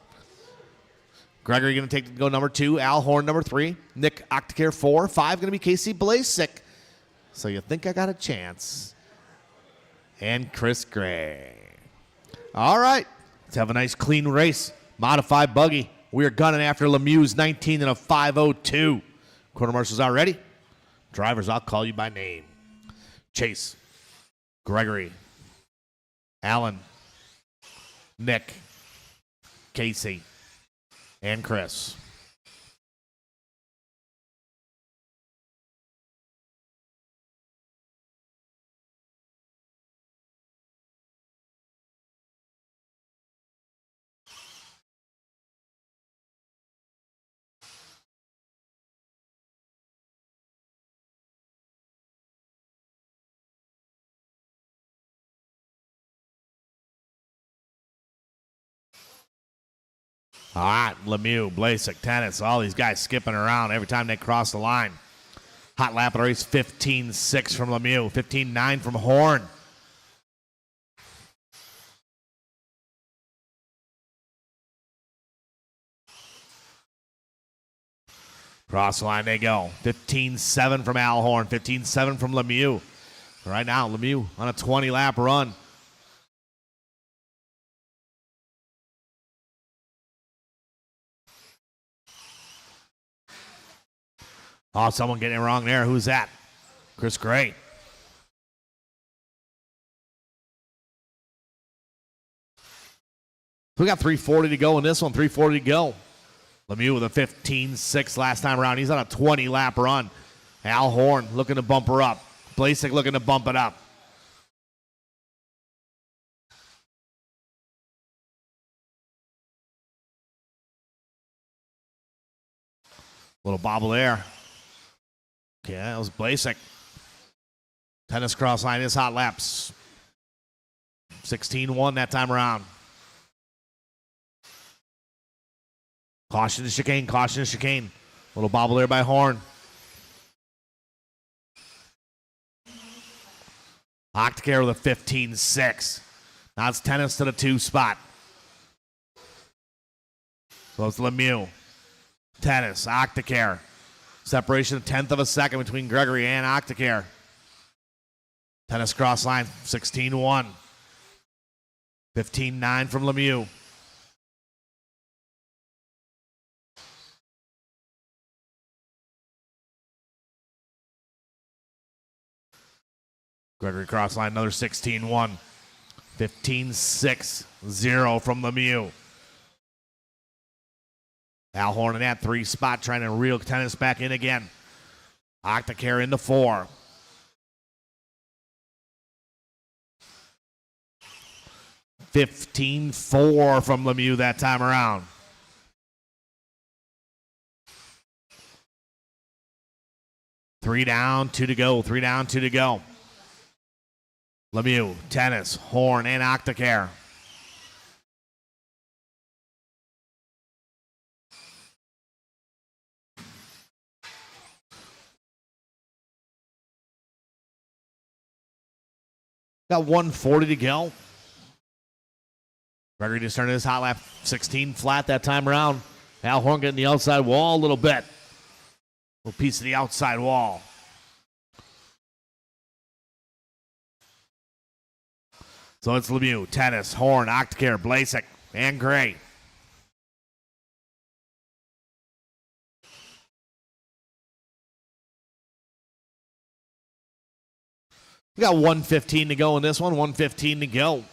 Gregory going to go number 2, Al Horn number 3, Nick Octacare 4, 5 going to be Casey Blasik. So you think I got a chance. And Chris Gray. All right, let's have a nice clean race. Modified buggy. We are gunning after Lemieux's 19 and a 5:02. Quarter marshals are ready. Drivers, I'll call you by name. Chase. Gregory, Alan, Nick, Casey, and Chris. All right, Lemieux, Blasik, Tennis, all these guys skipping around every time they cross the line. Hot lap of the race, 15.6 from Lemieux, 15.9 from Horn. Cross the line they go. 15.7 from Al Horn, 15.7 from Lemieux. Right now, Lemieux on a 20-lap run. Oh, someone getting it wrong there. Who's that? Chris Gray. We got 3:40 to go in this one. 3:40 to go. Lemieux with a 15.6 last time around. He's on a 20-lap run. Al Horn looking to bump her up. Blasik looking to bump it up. Little bobble there. Okay, that was Blasek. Tennis cross line is hot laps. 16-1 that time around. Caution to chicane, caution to chicane. Little bobble there by Horn. Octacare with a 15-6. Now it's Tennis to the 2 spot. So it's Lemieux. Tennis, Octacare. Separation of 1/10 of a second between Gregory and Octacare. Tennis cross line, 16-1. 15-9 from Lemieux. Gregory cross line, another 16-1. 15-6-0 from Lemieux. Al Horn in that 3 spot trying to reel Tennis back in again. Octacare into 4. $15-4 from Lemieux that time around. Three down, 2 to go. 3 down, 2 to go. Lemieux, Tennis, Horn, and Octacare. Got 140 to go. Gregory just turned his hot lap 16 flat that time around. Al Horn getting the outside wall a little bit. Little piece of the outside wall. So it's Lemieux, Tennis, Horn, Octacare, Blasek, and Gray. We got 1:15 to go in this one, 1:15 to go.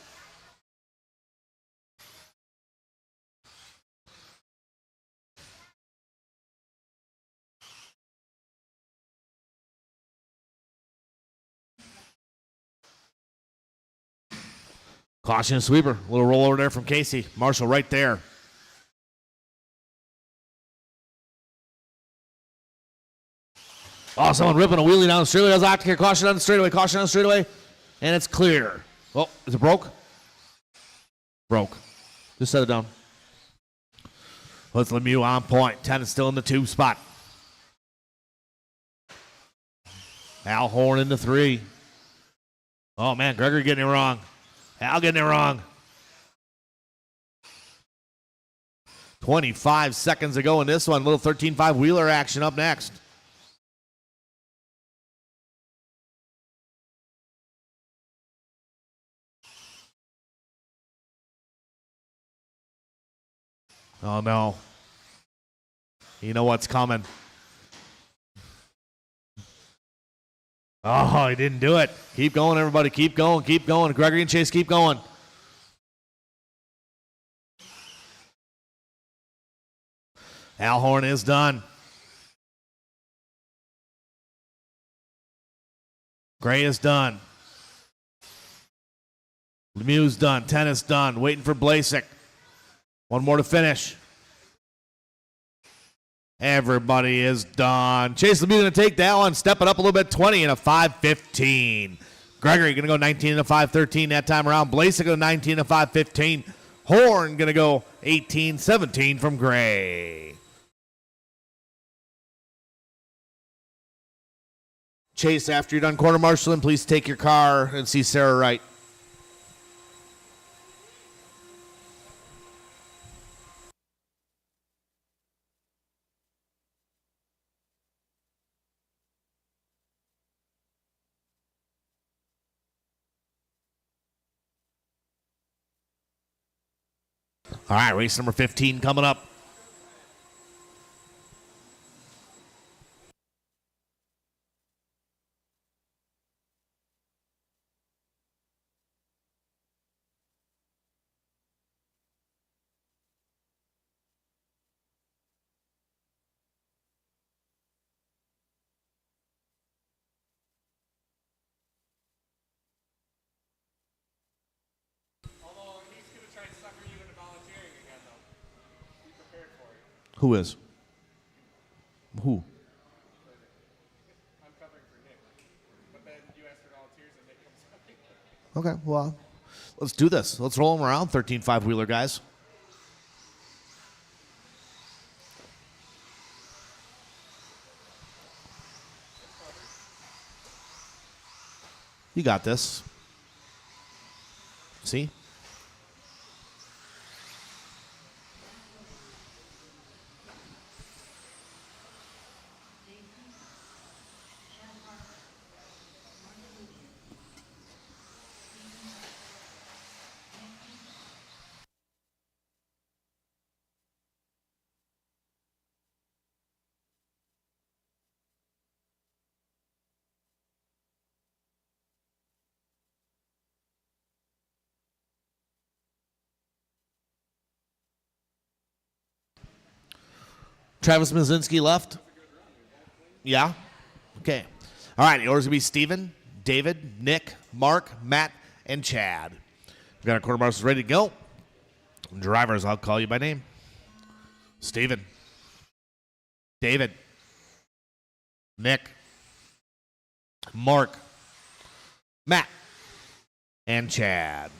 Caution sweeper. A little roll over there from Casey. Marshall right there. Oh, someone ripping a wheelie down the straightaway. That's Octacare. Caution on the straightaway. Caution on the straightaway. And it's clear. Oh, is it broke? Broke. Just set it down. Well, it's Lemieux on point. 10 is still in the 2 spot. Al Horn in the 3. Oh, man. Gregory getting it wrong. Al getting it wrong. 25 seconds to go in this one. Little 13-5 wheeler action up next. Oh, no. You know what's coming. Oh, he didn't do it. Keep going, everybody. Keep going. Keep going. Gregory and Chase, keep going. Al Horn is done. Gray is done. Lemieux's done. Tennis done. Waiting for Blasek. One more to finish. Everybody is done. Chase Lemieux going to take that one, step it up a little bit, 20 and a 5:15. Gregory going to go 19 and a 5:13 that time around. Blasek go 19 and a 5:15. Horn going to go 18-17 from Gray. Chase, after you're done quarter marshaling, please take your car and see Sarah Wright. All right, race number 15 coming up.
Although he's going to try to sucker you into volunteering again, though. Be prepared for it.
Who is? Who?
I'm covering for Nick. But then you asked for volunteers and Nick comes up.
Okay, well, let's do this. Let's roll them around, 13 5-wheeler guys. You got this. See? Travis Mazinski left. Yeah? Okay. All right, the orders going to be Steven, David, Nick, Mark, Matt, and Chad. We've got our quarter marshals ready to go. Drivers, I'll call you by name. Steven, David, Nick, Mark, Matt, and Chad.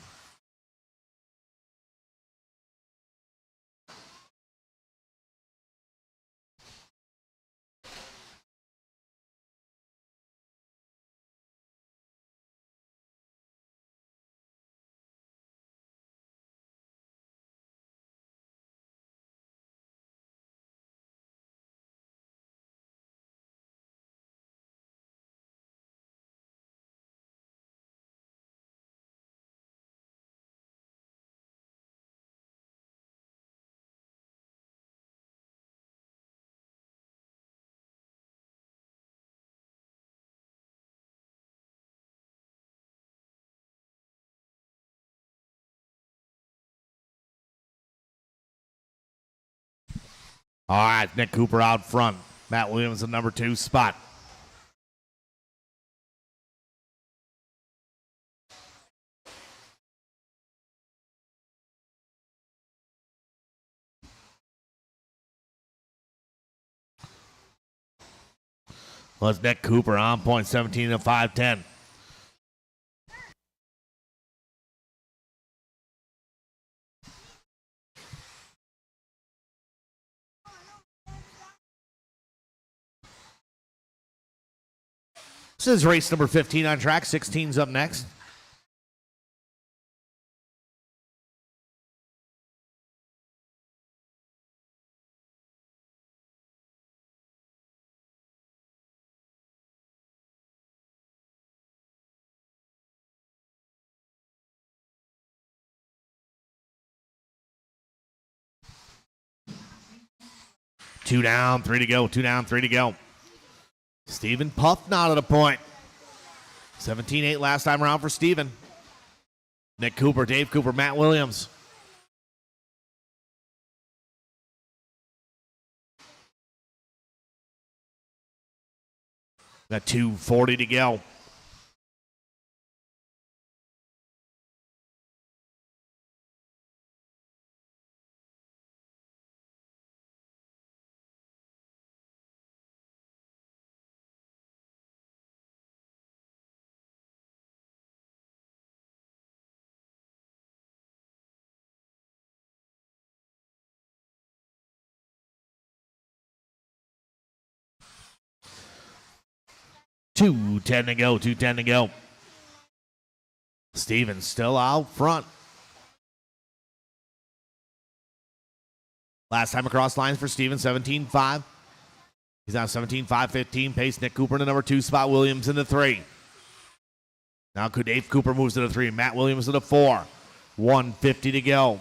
All right, Nick Cooper out front. Matt Williams in number 2 spot. Well, it's Nick Cooper on point, 17 to 510. This is race number 15 on track. 16's up next. Two down, 3 to go. 2 down, 3 to go. Steven Puff not at a point. 17-8 last time around for Steven. Nick Cooper, Dave Cooper, Matt Williams. Got 2:40 to go. Two ten to go. 2:10 to go. Steven still out front. Last time across lines for Steven, 17-5. He's now 17-5-15 pace. Nick Cooper in the number 2 spot. Williams in the 3. Now Dave Cooper moves to the 3. Matt Williams to the 4. 150 to go.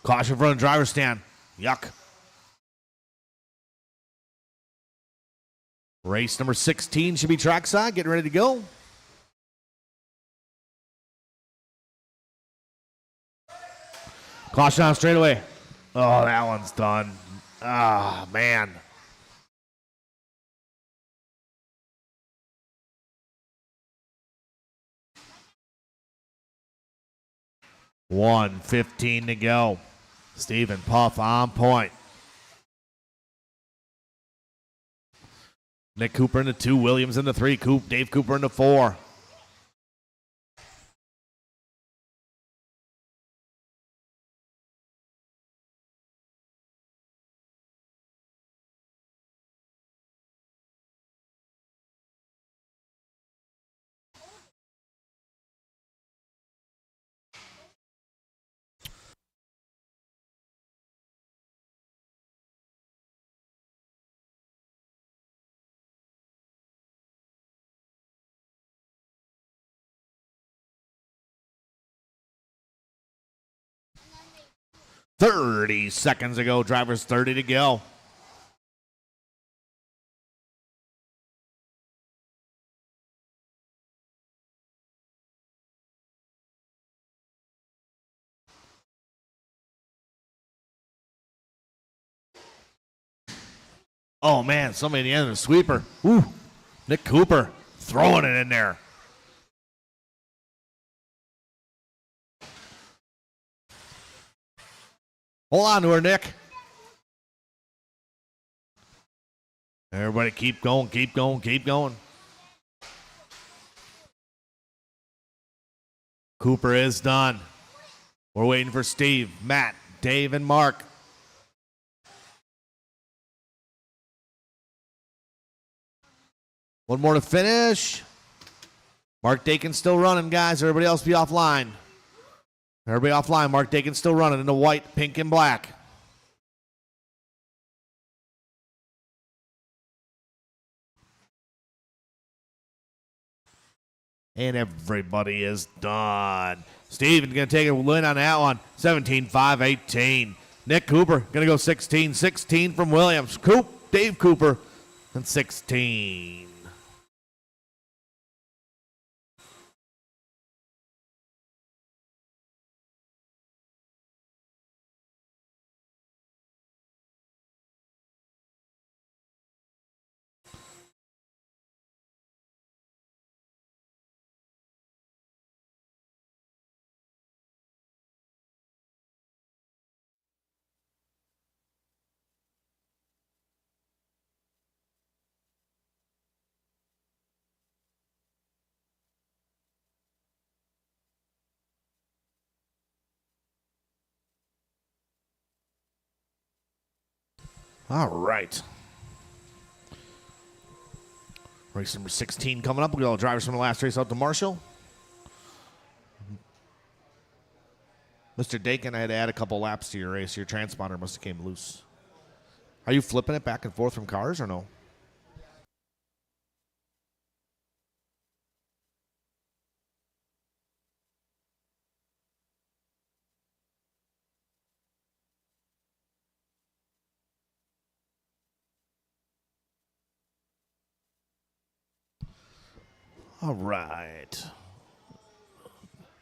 Caution front of the driver's stand. Yuck. Race number 16 should be trackside. Getting ready to go. Caution on straightaway. Oh, that one's done. Ah, man. $1:15 to go. Steven Puff on point. Nick Cooper into 2, Williams into 3, Dave Cooper into 4. "30 seconds to go. Drivers 30 to go. Oh, man, somebody at the end of the sweeper. Ooh, Nick Cooper throwing it in there. Hold on to her, Nick. Everybody keep going, keep going, keep going. Cooper is done. We're waiting for Steve, Matt, Dave, and Mark. One more to finish. Mark Dakin's still running, guys. Everybody else be offline. Everybody offline. Mark Dakin's still running in the white, pink, and black. And everybody is done. Steven's going to take a win on that one. 17-5-18. Nick Cooper going to go 16. 16 from Williams. Dave Cooper, and 16. All right. Race number 16 coming up. We'll get all the drivers from the last race out to Marshall. Mr. Dakin, I had to add a couple laps to your race. Your transponder must have came loose. Are you flipping it back and forth from cars or no? All right.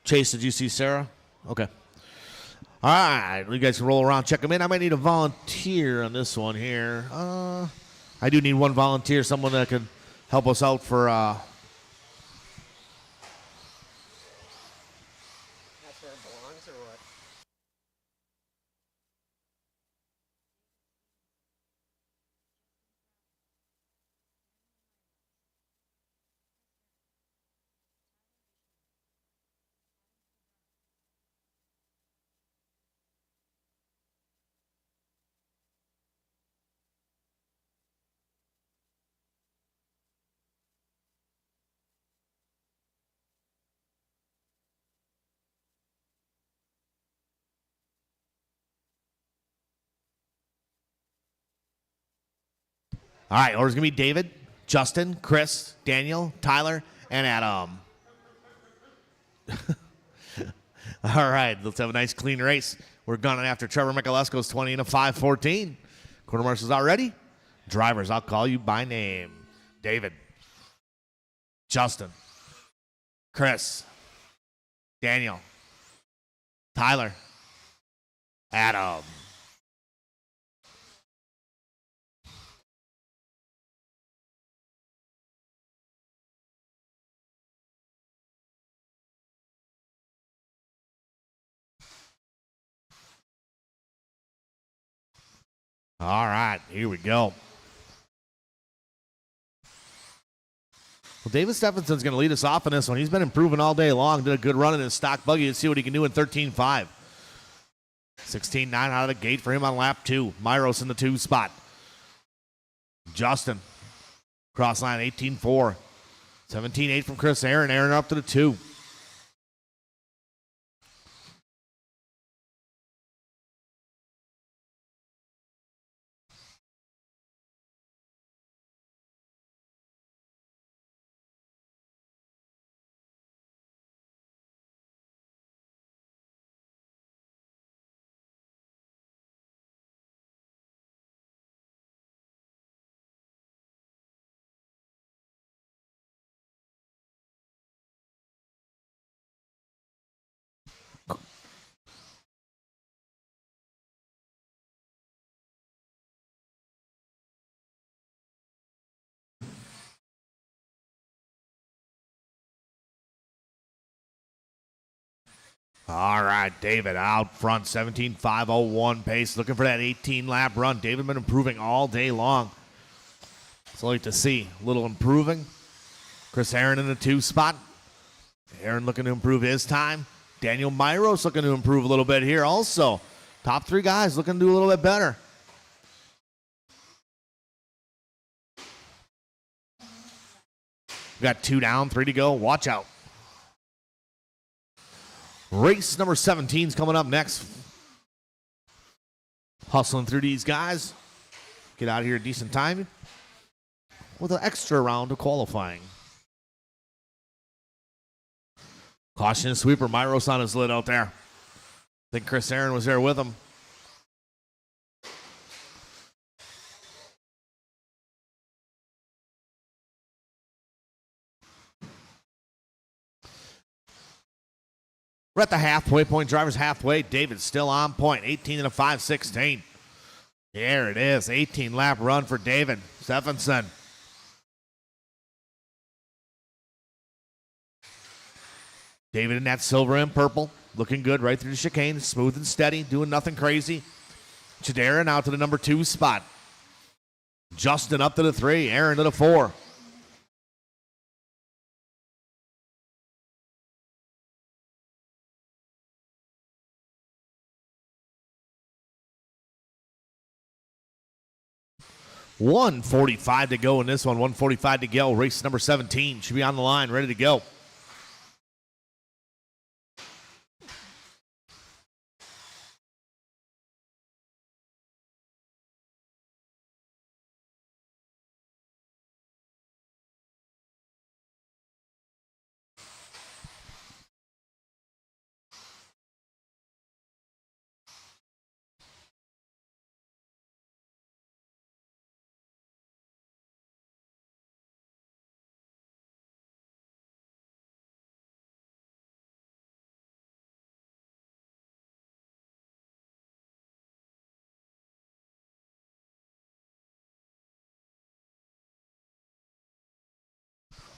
Chase, did you see Sarah? Okay. All right. You guys can roll around, check them in. I might need a volunteer on this one here. I do need one volunteer, someone that can help us out for.
That's where it belongs, or what?
All right. Order's going to be David, Justin, Chris, Daniel, Tyler, and Adam. All right. Let's have a nice, clean race. We're gunning after Trevor Michalesko's 20 and a 5:14. Quarter marshals out ready? Drivers, I'll call you by name. David, Justin, Chris, Daniel, Tyler, Adam. All right, here we go. Well, David Stephenson's going to lead us off in this one. He's been improving all day long. Did a good run in his stock buggy to see what he can do in 13.5. 16.9 out of the gate for him on lap 2. Myros in the 2 spot. Justin, cross line 18.4. 17.8 from Chris Aaron. Aaron up to the 2. All right, David out front, 17.501 pace, looking for that 18-lap run. David been improving all day long. So like to see a little improving. Chris Aaron in the 2 spot. Aaron looking to improve his time. Daniel Myros looking to improve a little bit here also. Top 3 guys looking to do a little bit better. We got 2 down, 3 to go. Watch out. Race number 17 is coming up next. Hustling through these guys. Get out of here a decent time with an extra round of qualifying. Caution sweeper. Myros on his lid out there. I think Chris Aaron was there with him. We're at the halfway point. Drivers halfway. David still on point. 18 and a 5.16. There it is. 18-lap run for David Stephenson. David in that silver and purple. Looking good right through the chicane. Smooth and steady. Doing nothing crazy. Chidera now to the number 2 spot. Justin up to the 3. Aaron to the 4. $1:45 to go in this one. 1:45 to go. Race number 17 should be on the line, ready to go.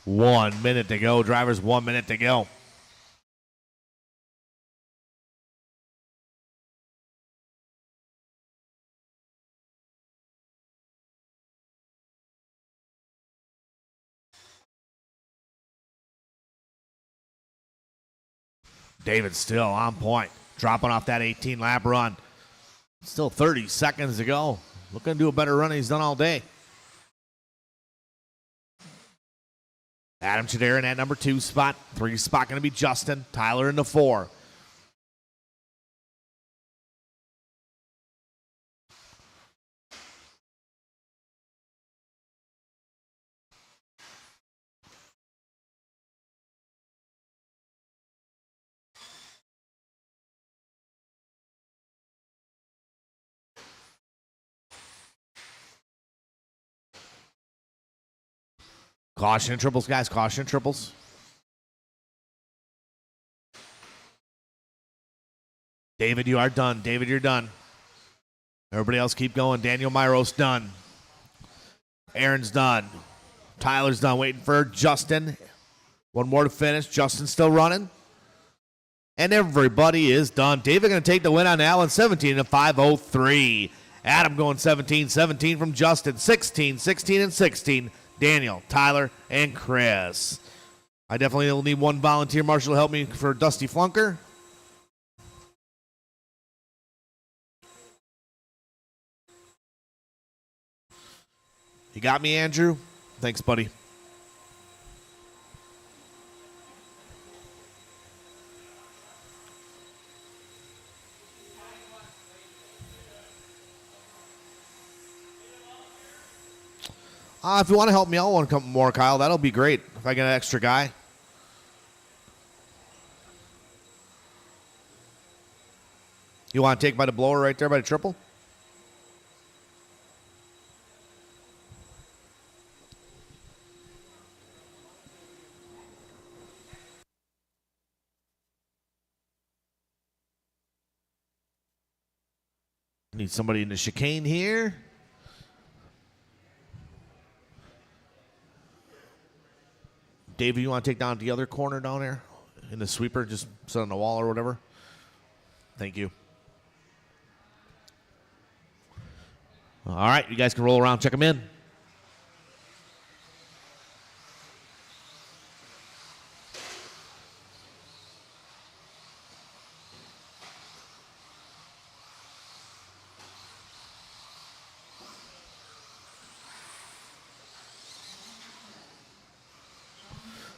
One minute to go. Drivers, 1 minute to go. David still on point. Dropping off that 18-lap run. Still 30 seconds to go. Looking to do a better run than he's done all day. Adam Chidera in that number 2 spot. 3 spot going to be Justin. Tyler in the 4. Caution and triples, guys. Caution and triples. David, you are done. David, you're done. Everybody else keep going. Daniel Myros done. Aaron's done. Tyler's done. Waiting for Justin. One more to finish. Justin's still running. And everybody is done. David going to take the win on that one. 17 to 5:03. Adam going 17. 17 from Justin. 16, 16, and 16. Daniel, Tyler, and Chris. I definitely will need one volunteer marshal to help me for Dusty Flunker. You got me, Andrew? Thanks, buddy. If you want to help me out one couple more, Kyle, that'll be great. If I get an extra guy. You want to take by the blower right there by the triple? Need somebody in the chicane here. David, you want to take down the other corner down there in the sweeper? Just sit on the wall or whatever. Thank you. All right, you guys can roll around, check them in.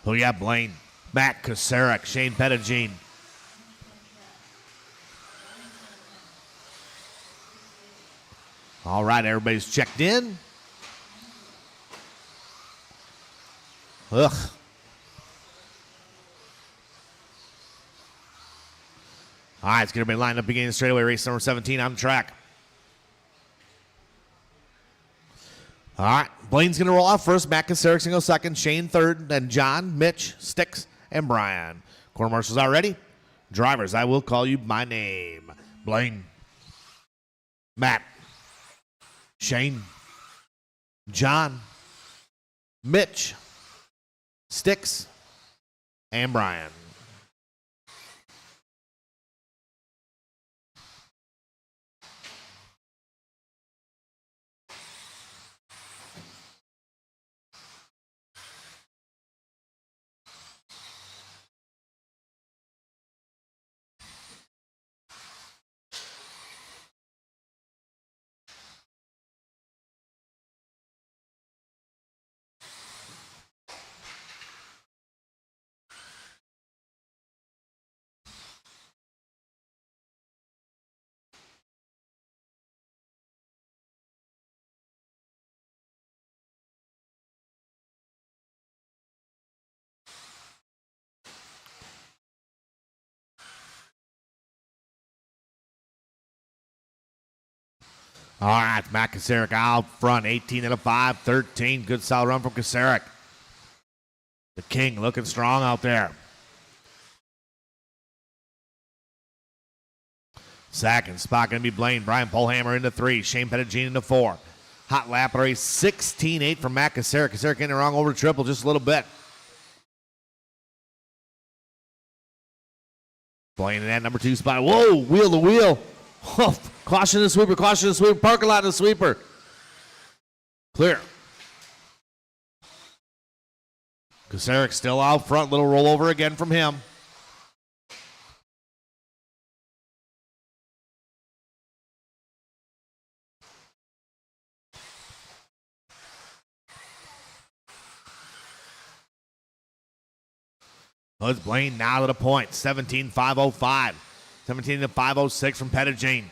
Oh, yeah, Blaine, Matt Kosarek, Shane Pettigene. All right, everybody's checked in. Ugh. All right, it's going to be lined up beginning the straightaway race number 17 on track. All right, Blaine's going to roll off first. Matt Kasarek's going to go second. Shane third. Then John, Mitch, Sticks, and Brian. Corner marshals are ready. Drivers, I will call you by name. Blaine, Matt, Shane, John, Mitch, Sticks, and Brian. All right, Matt Kasarek out front, 18 and a 5, 13. Good solid run from Kasarek. The King looking strong out there. Second spot going to be Blaine. Brian Polhammer into 3. Shane Pettigene into 4. Hot lap race, 16-8 from Matt Kasarek. Kasarek getting it wrong over triple just a little bit. Blaine in that number 2 spot. Whoa, wheel to wheel. Oh, caution the sweeper, caution the sweeper. Parking lot the sweeper. Clear. Kasarek still out front. Little rollover again from him. It's Blaine now to the point. 17-505. 17-506 from Pettigene.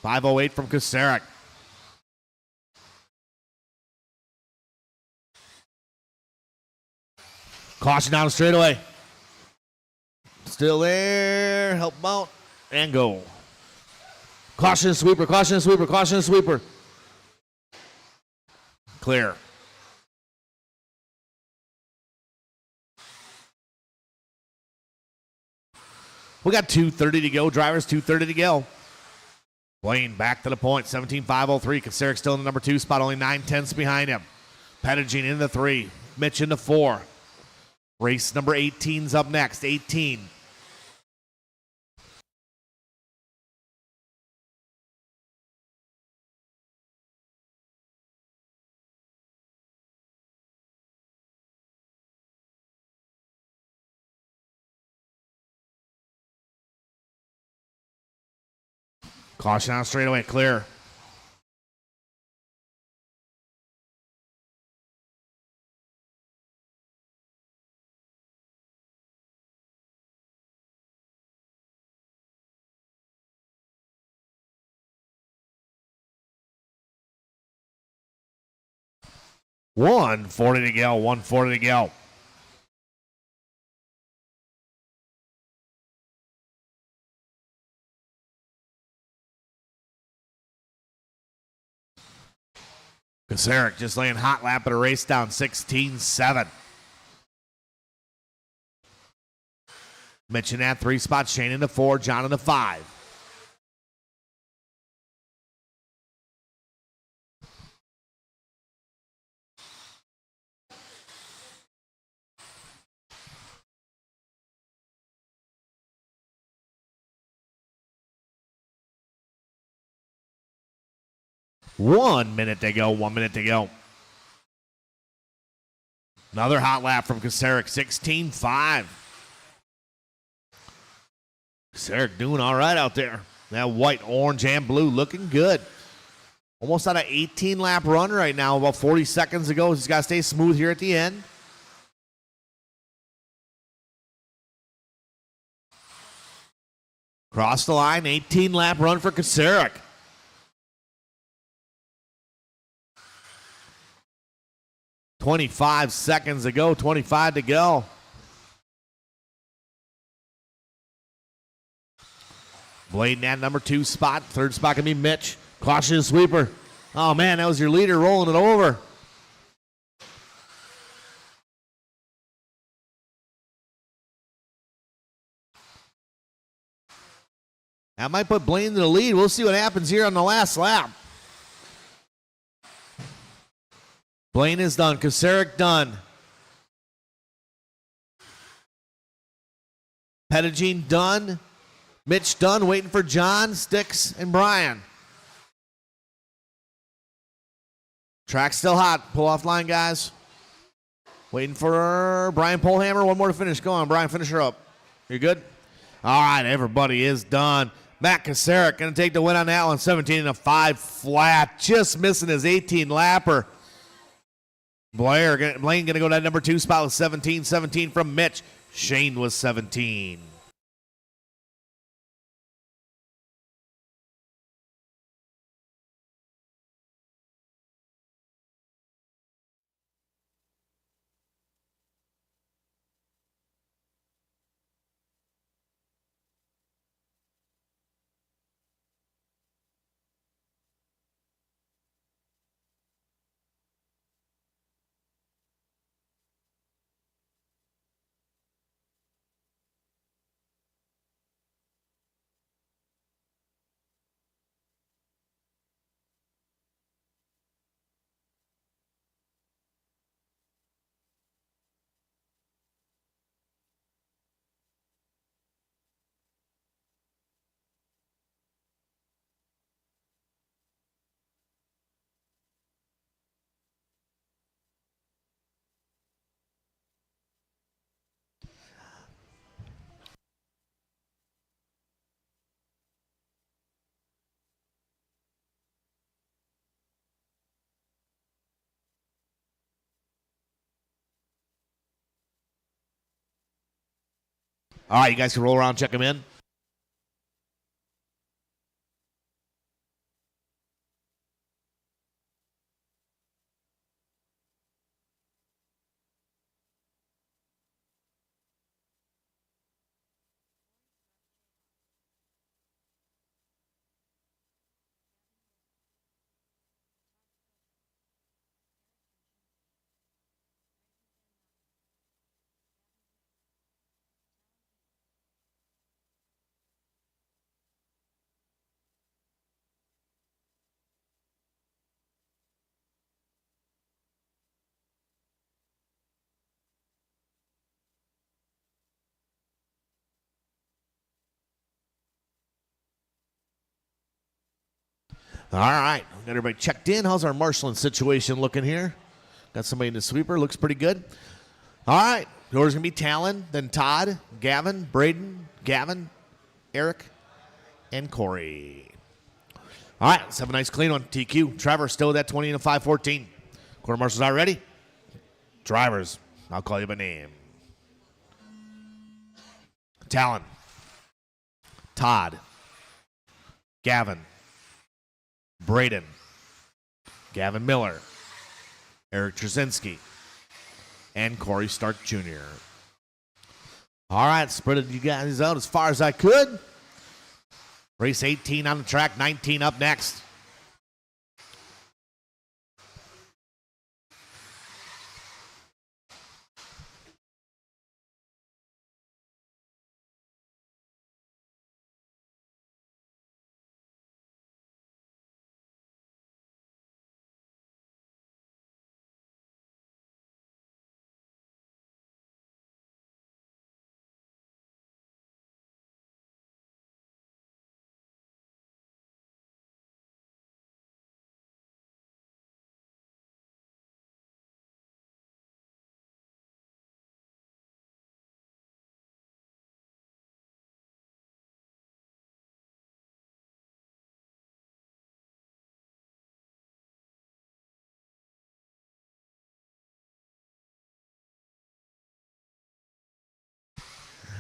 508 from Kasarek. Caution down the straightaway. Still there. Help mount and go. Caution the sweeper, caution the sweeper, caution the sweeper. Clear. We got 2:30 to go. Drivers, 2:30 to go. Blaine back to the point. 17-503. Kasarek still in the number 2 spot. Only 9/10ths behind him. Pettigene in the 3. Mitch in the 4. Race number 18's up next. 18. Caution on straightaway, clear. $140 to go, $140 to go. Kasaric just laying hot lap at a race down 16-7. Mitch in that 3 spot, Shane into 4, John into 5. One minute to go. Another hot lap from Kasaric, 16-5. Kasaric doing all right out there. That white, orange, and blue looking good. Almost on an 18-lap run right now, about 40 seconds ago. He's got to stay smooth here at the end. Cross the line, 18-lap run for Kasaric. $25 seconds ago, 25 to go. Blade in that number 2 spot. 3rd spot can be Mitch. Caution sweeper. Oh, man, that was your leader rolling it over. That might put Blaine in the lead. We'll see what happens here on the last lap. Blaine is done. Kasaric done. Pettigene done. Mitch done. Waiting for John, Sticks, and Brian. Track still hot. Pull off line, guys. Waiting for Brian Polhammer. One more to finish. Go on, Brian. Finish her up. You good? All right, everybody is done. Matt Kasaric going to take the win on that one. 17-5 flat. Just missing his 18-lapper. Blaine going to go to that number 2 spot with 17 from Mitch. Shane was 17. All right, you guys can roll around, check them in. All right, got everybody checked in. How's our marshalling situation looking here? Got somebody in the sweeper. Looks pretty good. All right, yours going to be Talon, then Todd, Gavin, Braden, Gavin, Eric, and Corey. All right, let's have a nice clean one. TQ. Trevor still with that 20 and a 5:14. Quarter marshals are ready. Drivers, I'll call you by name. Talon. Todd. Gavin. Braden. Gavin Miller. Eric Trzynski. And Corey Stark Jr. All right, spread you guys out as far as I could. Race 18 on the track, 19 up next.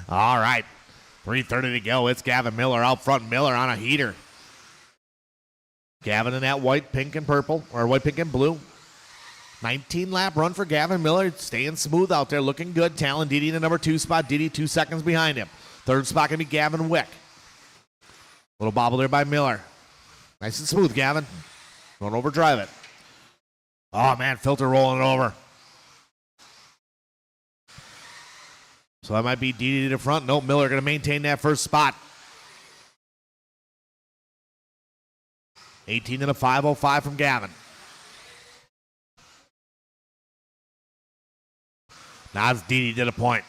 All right, 3:30 to go. It's Gavin Miller out front. Miller on a heater. Gavin in that white, pink, and purple, or white, pink, and blue. 19-lap run for Gavin Miller, staying smooth out there, looking good. Talon Didi in the number 2 spot. Didi 2 seconds behind him. Third spot going to be Gavin Wick. Little bobble there by Miller. Nice and smooth, Gavin. Don't overdrive it. Oh, man, filter rolling it over. So that might be Didi to the front. Nope, Miller going to maintain that first spot. 18 and a 5:05 from Gavin. Now it's Didi to the point.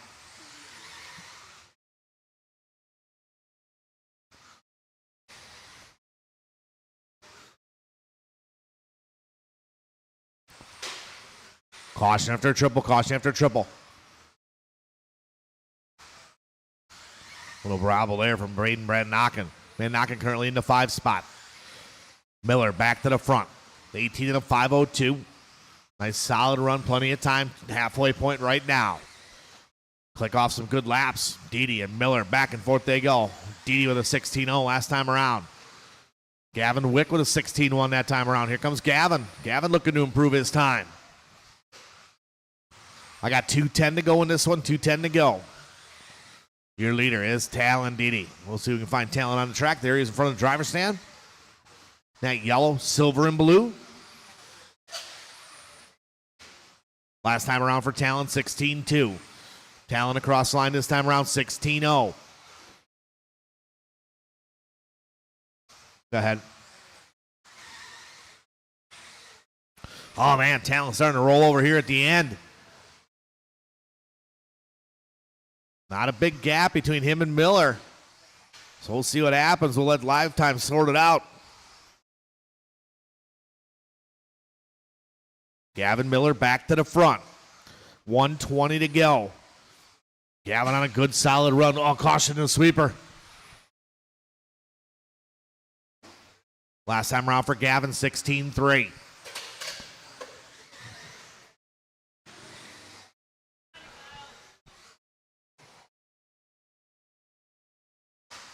Caution after triple, caution after triple. Little bravo there from Braden Brad Knockin. Man Knockin currently in the 5 spot. Miller back to the front. 18 and a 5:02. Nice solid run, plenty of time. Halfway point right now. Click off some good laps. Didi and Miller back and forth they go. Didi with a 16-0 last time around. Gavin Wick with a 16-1 that time around. Here comes Gavin. Gavin looking to improve his time. I got 2:10 to go in this one, 2:10 to go. Your leader is Talon Didi. We'll see if we can find Talon on the track. There he is in front of the driver's stand. That yellow, silver, and blue. Last time around for Talon, 16-2. Talon across the line this time around, 16-0. Go ahead. Oh, man, Talon starting to roll over here at the end. Not a big gap between him and Miller. So we'll see what happens. We'll let live time sort it out. Gavin Miller back to the front. 1:20 to go. Gavin on a good solid run. Oh, caution to the sweeper. Last time around for Gavin, 16-3.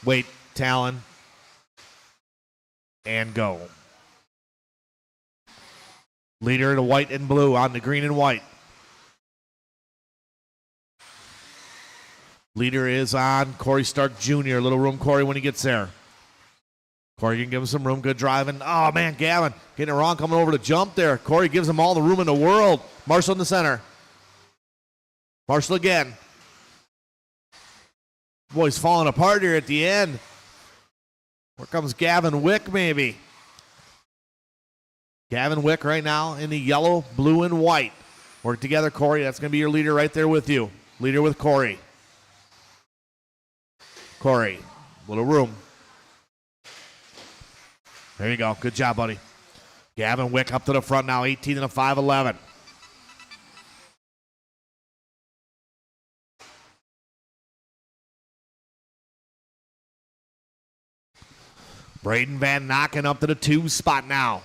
Wait, Talon. And go. Leader in the white and blue on the green and white. Leader is on Corey Stark Jr. A little room, Corey, when he gets there. Corey can give him some room. Good driving. Oh, man, Gavin getting it wrong, coming over to jump there. Corey gives him all the room in the world. Marshall in the center. Marshall again. Boy, he's falling apart here at the end. Here comes Gavin Wick, maybe. Gavin Wick right now in the yellow, blue, and white. Work together, Corey. That's going to be your leader right there with you. Leader with Corey. Corey, little room. There you go. Good job, buddy. Gavin Wick up to the front now, 18 and a 5:11. Braden Van Nocken up to the 2 spot now.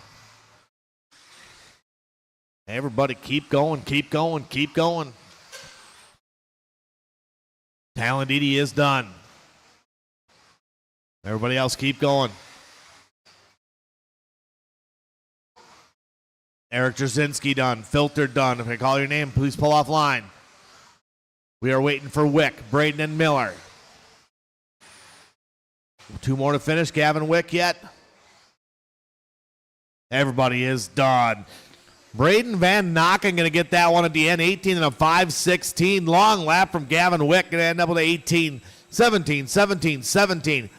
Everybody keep going, keep going, keep going. Talendidi is done. Everybody else keep going. Eric Jasinski done. Filter done. If I call your name, please pull off line. We are waiting for Wick, Braden, and Miller. 2 more to finish. Gavin Wick yet? Everybody is done. Braden Van Nocken going to get that one at the end. 18 and a 5:16. Long lap from Gavin Wick. Going to end up with 18, 17, 17, 17.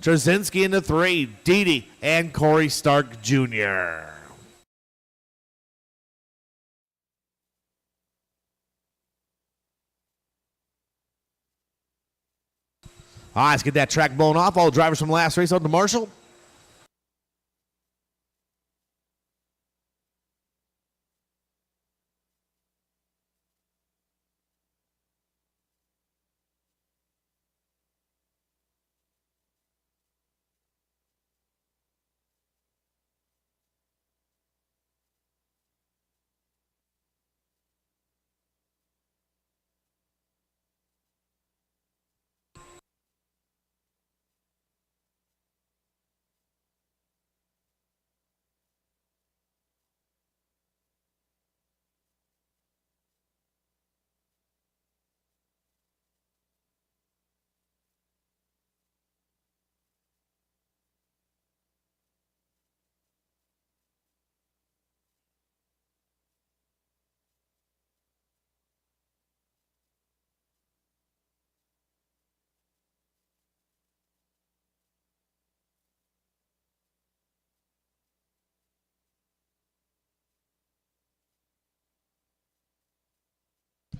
Trzynski into 3. Didi and Corey Stark Jr. All right, let's get that track blown off. All drivers from last race out to Marshall.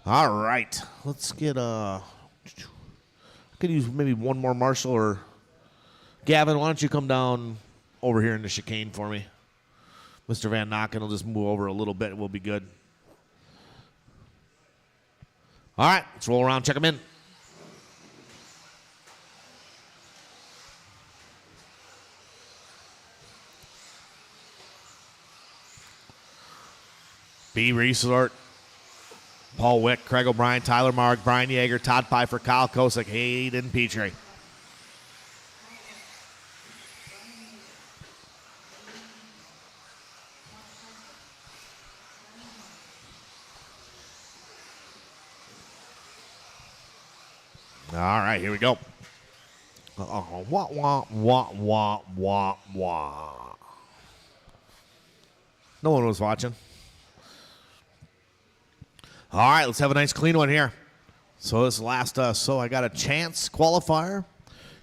All right, let's get I could use maybe one more Marshall or Gavin. Why don't you come down over here in the chicane for me? Mr. Van Nocken will just move over a little bit. We'll be good. All right, let's roll around, check them in. B Resort. Paul Wick, Craig O'Brien, Tyler Mark, Brian Yeager, Todd Pfeiffer, Kyle Kosick, Hayden Petrie. All right, here we go. Wah, wah, wah, wah, wah, wah. No one was watching. All right, let's have a nice clean one here. So this last, so I got a chance qualifier.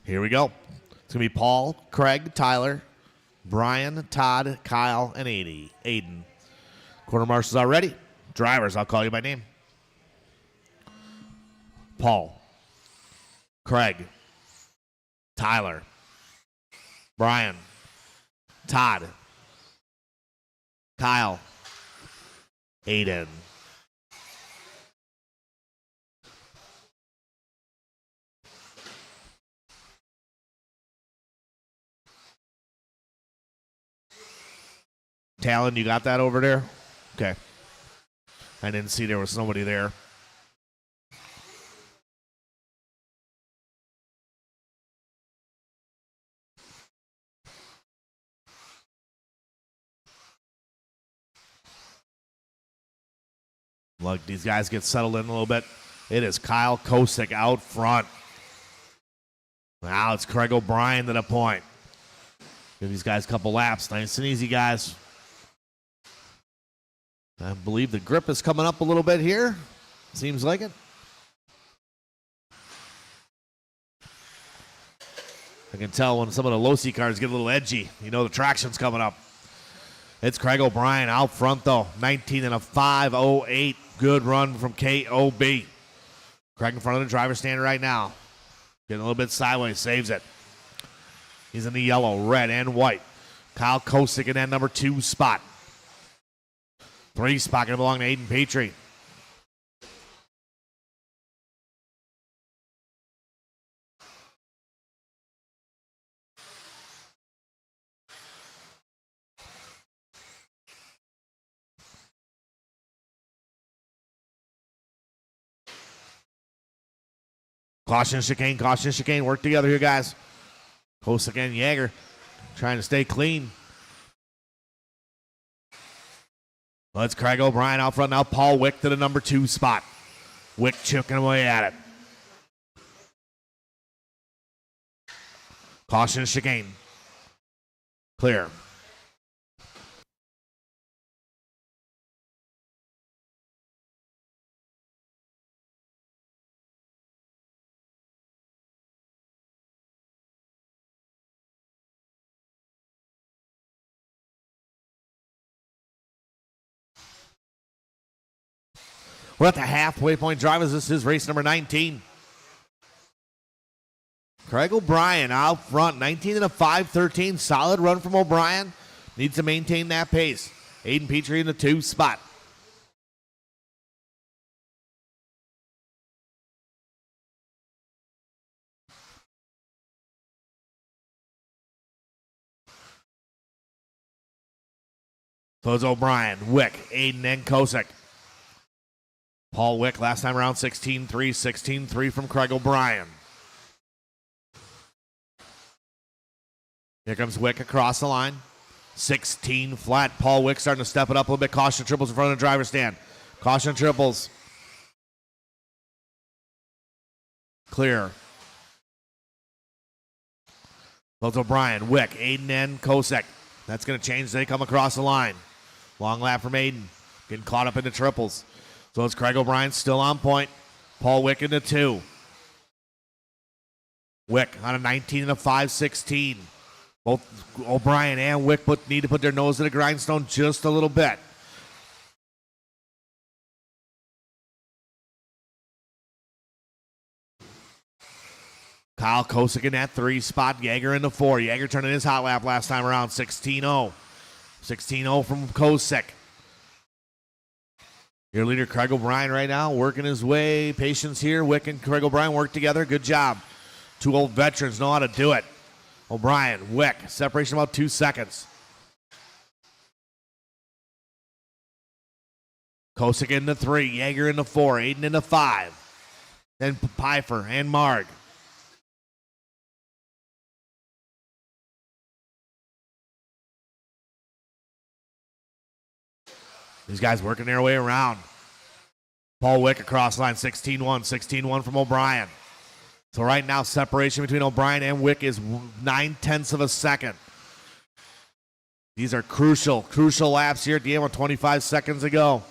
Here we go. It's going to be Paul, Craig, Tyler, Brian, Todd, Kyle, and Aiden. Quarter marshals are ready. Drivers, I'll call you by name. Paul, Craig, Tyler, Brian, Todd, Kyle, Aiden. Talon, you got that over there? Okay. I didn't see there was somebody there. Look, these guys get settled in a little bit. It is Kyle Kosick out front. Now it's Craig O'Brien to the point. Give these guys a couple laps. Nice and easy, guys. I believe the grip is coming up a little bit here. Seems like it. I can tell when some of the low-C cars get a little edgy. You know the traction's coming up. It's Craig O'Brien out front, though. 19 and a 5:08. Good run from KOB. Craig in front of the driver's stand right now. Getting a little bit sideways. Saves it. He's in the yellow, red, and white. Kyle Kosick in that number 2 spot. 3 spot going to belong to Aiden Petrie. Caution chicane. Work together here, guys. Kosick and Jaeger trying to stay clean. Let's Craig O'Brien out front now. Paul Wick to the number 2 spot. Wick chipping away at it. Caution chicane. Clear. We're at the halfway point, drivers. This is race number 19. Craig O'Brien out front, 19 and a 5:13. Solid run from O'Brien. Needs to maintain that pace. Aiden Petrie in the 2 spot. So it's O'Brien, Wick, Aiden, and Kosick. Paul Wick last time around 16-3, 16-3 from Craig O'Brien. Here comes Wick across the line. 16 flat. Paul Wick starting to step it up a little bit. Caution triples in front of the driver's stand. Caution triples. Clear. Goes O'Brien, Wick, Aiden, and Kosick. That's going to change. They come across the line. Long lap from Aiden. Getting caught up in the triples. So it's Craig O'Brien still on point. Paul Wick in the 2. Wick on a 19 and a 5:16. Both O'Brien and Wick need to put their nose to the grindstone just a little bit. Kyle Kosick in that 3 spot. Jaeger in the 4. Jaeger turning his hot lap last time around. 16-0. 16-0 from Kosick. Your leader, Craig O'Brien, right now, working his way. Patience here. Wick and Craig O'Brien work together. Good job. 2 old veterans know how to do it. O'Brien, Wick, separation about 2 seconds. Kosick in the 3, Jaeger in the 4, Aiden in the 5. Then Pfeiffer and Marg. These guys working their way around. Paul Wick across line, 16-1, 16-1 from O'Brien. So right now, separation between O'Brien and Wick is 9/10 of a second. These are crucial laps here at the end with 25 seconds to go.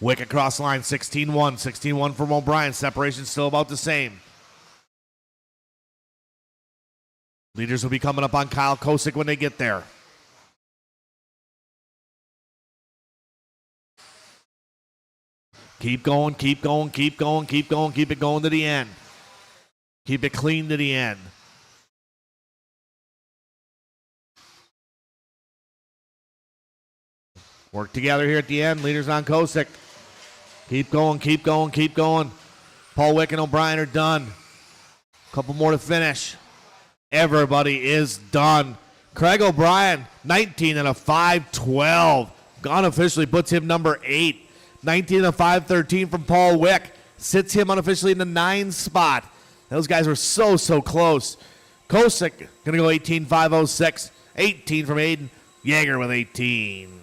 Wick across the line, 16-1, 16-1 from O'Brien. Separation still about the same. Leaders will be coming up on Kyle Kosick when they get there. Keep going, keep going, keep going, keep going, keep it going to the end. Keep it clean to the end. Work together here at the end. Leaders on Kosick. Keep going, keep going, keep going. Paul Wick and O'Brien are done. Couple more to finish. Everybody is done. Craig O'Brien, 19 and a 5:12. Unofficially puts him number 8. 19 and a 5:13 from Paul Wick. Sits him unofficially in the 9 spot. Those guys were so close. Kosick going to go 18.506. 18 from Aiden. Jaeger with 18.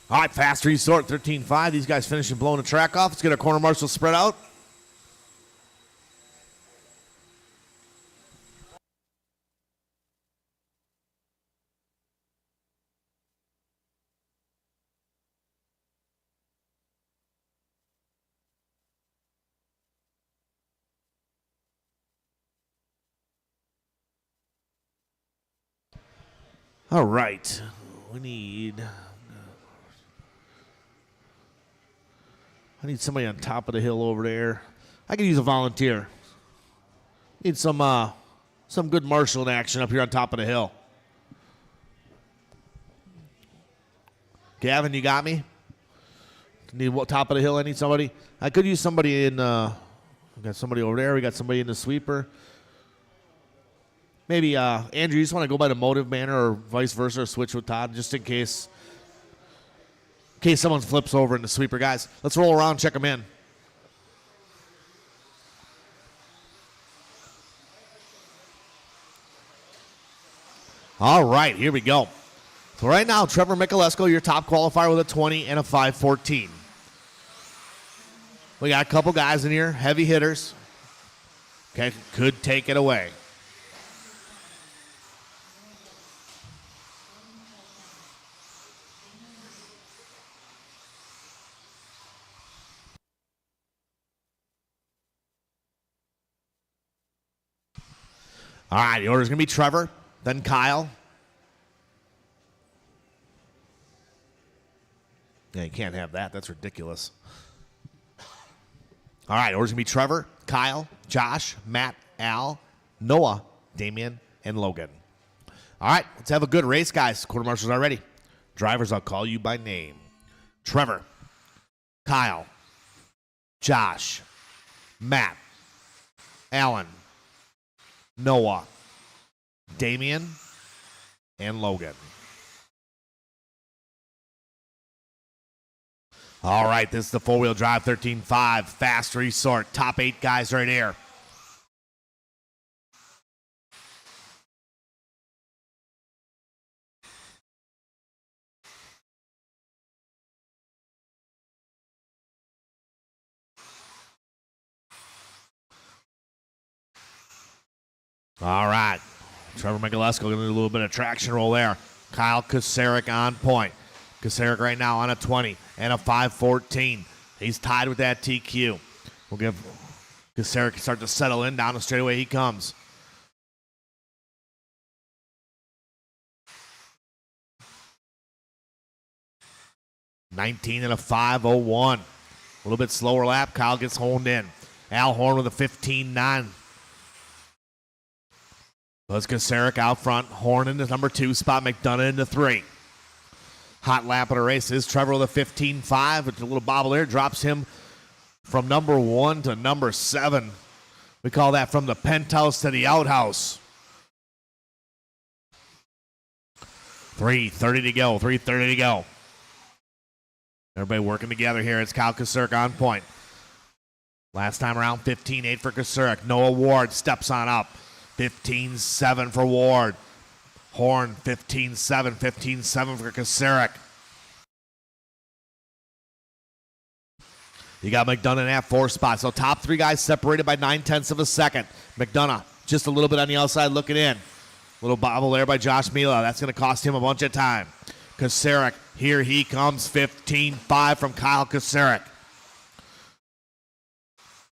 All right, fast resort, 13.5. These guys finishing blowing the track off. Let's get our corner marshal spread out. All right, we need... I need somebody on top of the hill over there. I could use a volunteer. Need some good marshaling action up here on top of the hill. Gavin, you got me? Need what top of the hill? I need somebody. I could use somebody in. We got somebody over there. We got somebody in the sweeper. Maybe Andrew, you just want to go by the motive banner or vice versa, or switch with Todd, just in case someone flips over in the sweeper. Guys, let's roll around, check them in. All right, here we go. So right now, Trevor Michalesco, your top qualifier with a 20 and a 5:14. We got a couple guys in here, heavy hitters. Okay, could take it away. All right, the order's going to be Trevor, then Kyle. Yeah, you can't have that. That's ridiculous. All right, order's going to be Trevor, Kyle, Josh, Matt, Al, Noah, Damian, and Logan. All right, let's have a good race, guys. Quarter marshals are ready. Drivers, I'll call you by name. Trevor, Kyle, Josh, Matt, Alan, Noah, Damian, and Logan. All right, this is the four-wheel drive 13.5 fast resort. Top 8 guys right here. All right. Trevor Michalesco going to do a little bit of traction roll there. Kyle Kasarik on point. Kasarik right now on a 20 and a 5:14. He's tied with that TQ. We'll give Kasarik start to settle in. Down the straightaway he comes. (19 and a 5:01). A little bit slower lap. Kyle gets honed in. Al Horn with a 15.9. Let's Kasarik out front. Horn in the number 2 spot. McDonough in the 3. Hot lap of the race is Trevor with a 15.5. With a little bobble there. Drops him from number 1 to number 7. We call that from the penthouse to the outhouse. 3:30 to go. 3:30 to go. Everybody working together here. It's Kyle Kasarik on point. Last time around, 15.8 for Kasarik. Noah Ward steps on up. 15.7 for Ward. Horn, 15.7. 15.7 for Kasarik. You got McDonough in that 4 spot. So top 3 guys separated by 9/10 of a second. McDonough just a little bit on the outside looking in. Little bobble there by Josh Mila. That's going to cost him a bunch of time. Kasarik, here he comes. 15.5 from Kyle Kasarik.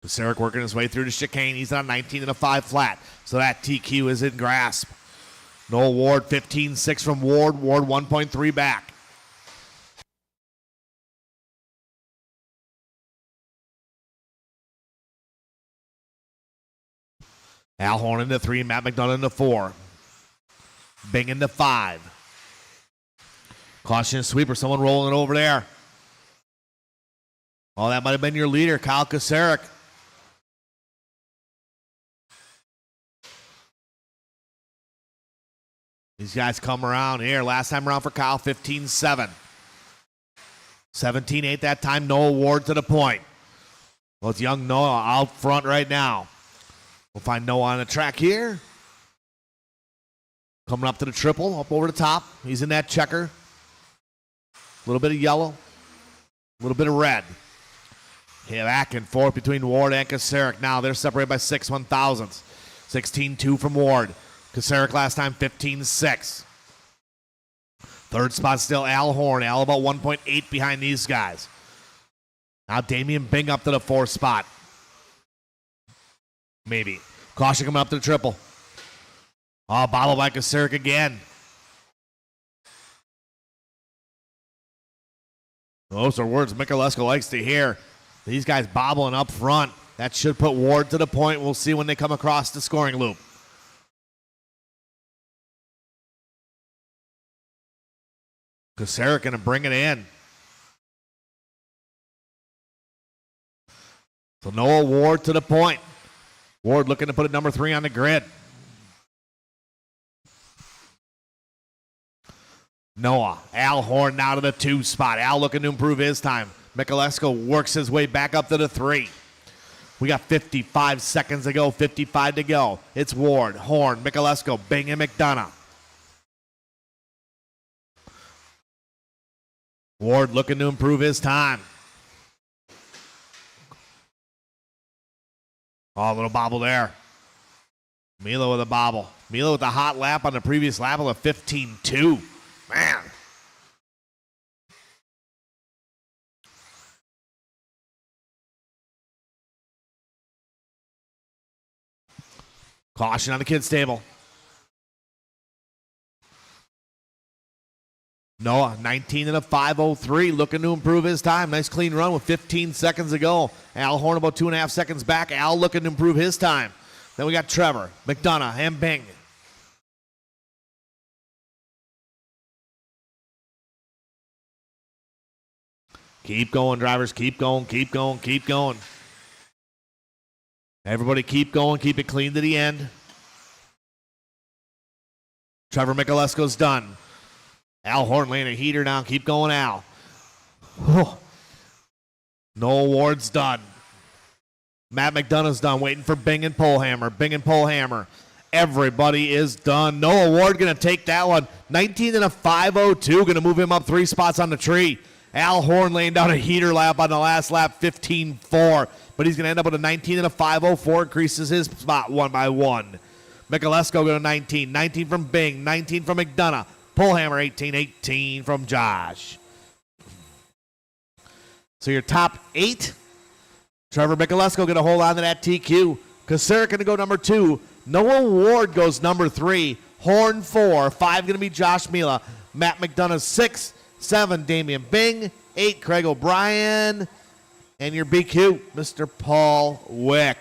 Kasarik working his way through the chicane. He's on 19 and a 5 flat. So that TQ is in grasp. Noel Ward, 15.6 from Ward. Ward 1.3 back. Al Horn into 3, Matt McDonough into 4. Bing into 5. Caution sweeper, someone rolling it over there. Oh, that might have been your leader, Kyle Kasarik. These guys come around here. Last time around for Kyle, 15.7. 17.8 that time. Noah Ward to the point. Well, it's young Noah out front right now. We'll find Noah on the track here. Coming up to the triple, up over the top. He's in that checker. A little bit of yellow. A little bit of red. Yeah, back and forth between Ward and Kasarik. Now they're separated by 6 1/1000ths. 16.2 from Ward. Kasarik last time 15.6. Third spot still Al Horn. Al about 1.8 behind these guys. Now Damian Bing up to the 4th spot. Maybe. Caution coming up to the triple. Oh, bottle by Kasarik again. Those are words Michalesco likes to hear. These guys bobbling up front. That should put Ward to the point. We'll see when they come across the scoring loop. Kosaric going to bring it in. So Noah Ward to the point. Ward looking to put it number 3 on the grid. Noah. Al Horn now to the 2 spot. Al looking to improve his time. Mikulesko works his way back up to the 3. We got 55 seconds to go, 55 to go. It's Ward, Horn, Mikulesko, Bing, and McDonough. Ward looking to improve his time. Oh, a little bobble there. Milo with a bobble. Milo with a hot lap on the previous lap of a 15-2. Man. Caution on the kids' table. Noah, 19 and a 5:03, looking to improve his time. Nice clean run with 15 seconds to go. Al Horn about 2.5 seconds back. Al looking to improve his time. Then we got Trevor, McDonough, and Bing. Keep going, drivers. Keep going, keep going, keep going. Everybody keep going. Keep it clean to the end. Trevor Mikulesko's done. Al Horn laying a heater down. Keep going, Al. Oh. Noah Ward's done. Matt McDonough's done. Waiting for Bing and Polhammer. Bing and Polhammer. Everybody is done. Noah Ward going to take that one. 19 and a 5:02. Going to move him up 3 spots on the tree. Al Horn laying down a heater lap on the last lap, 15-4. But he's going to end up with a 19 and a 5:04. Increases his spot 1 by 1. Mikulesko go to 19. 19 from Bing. 19 from McDonough. Polhammer 18. 18 from Josh. So your top 8. Trevor Mikulesko going to hold on to that TQ. Kosaric going to go number 2. Noah Ward goes number 3. Horn 4. 5 going to be Josh Mila. Matt McDonough 6. 7, Damian Bing. 8, Craig O'Brien. And your BQ, Mr. Paul Wick.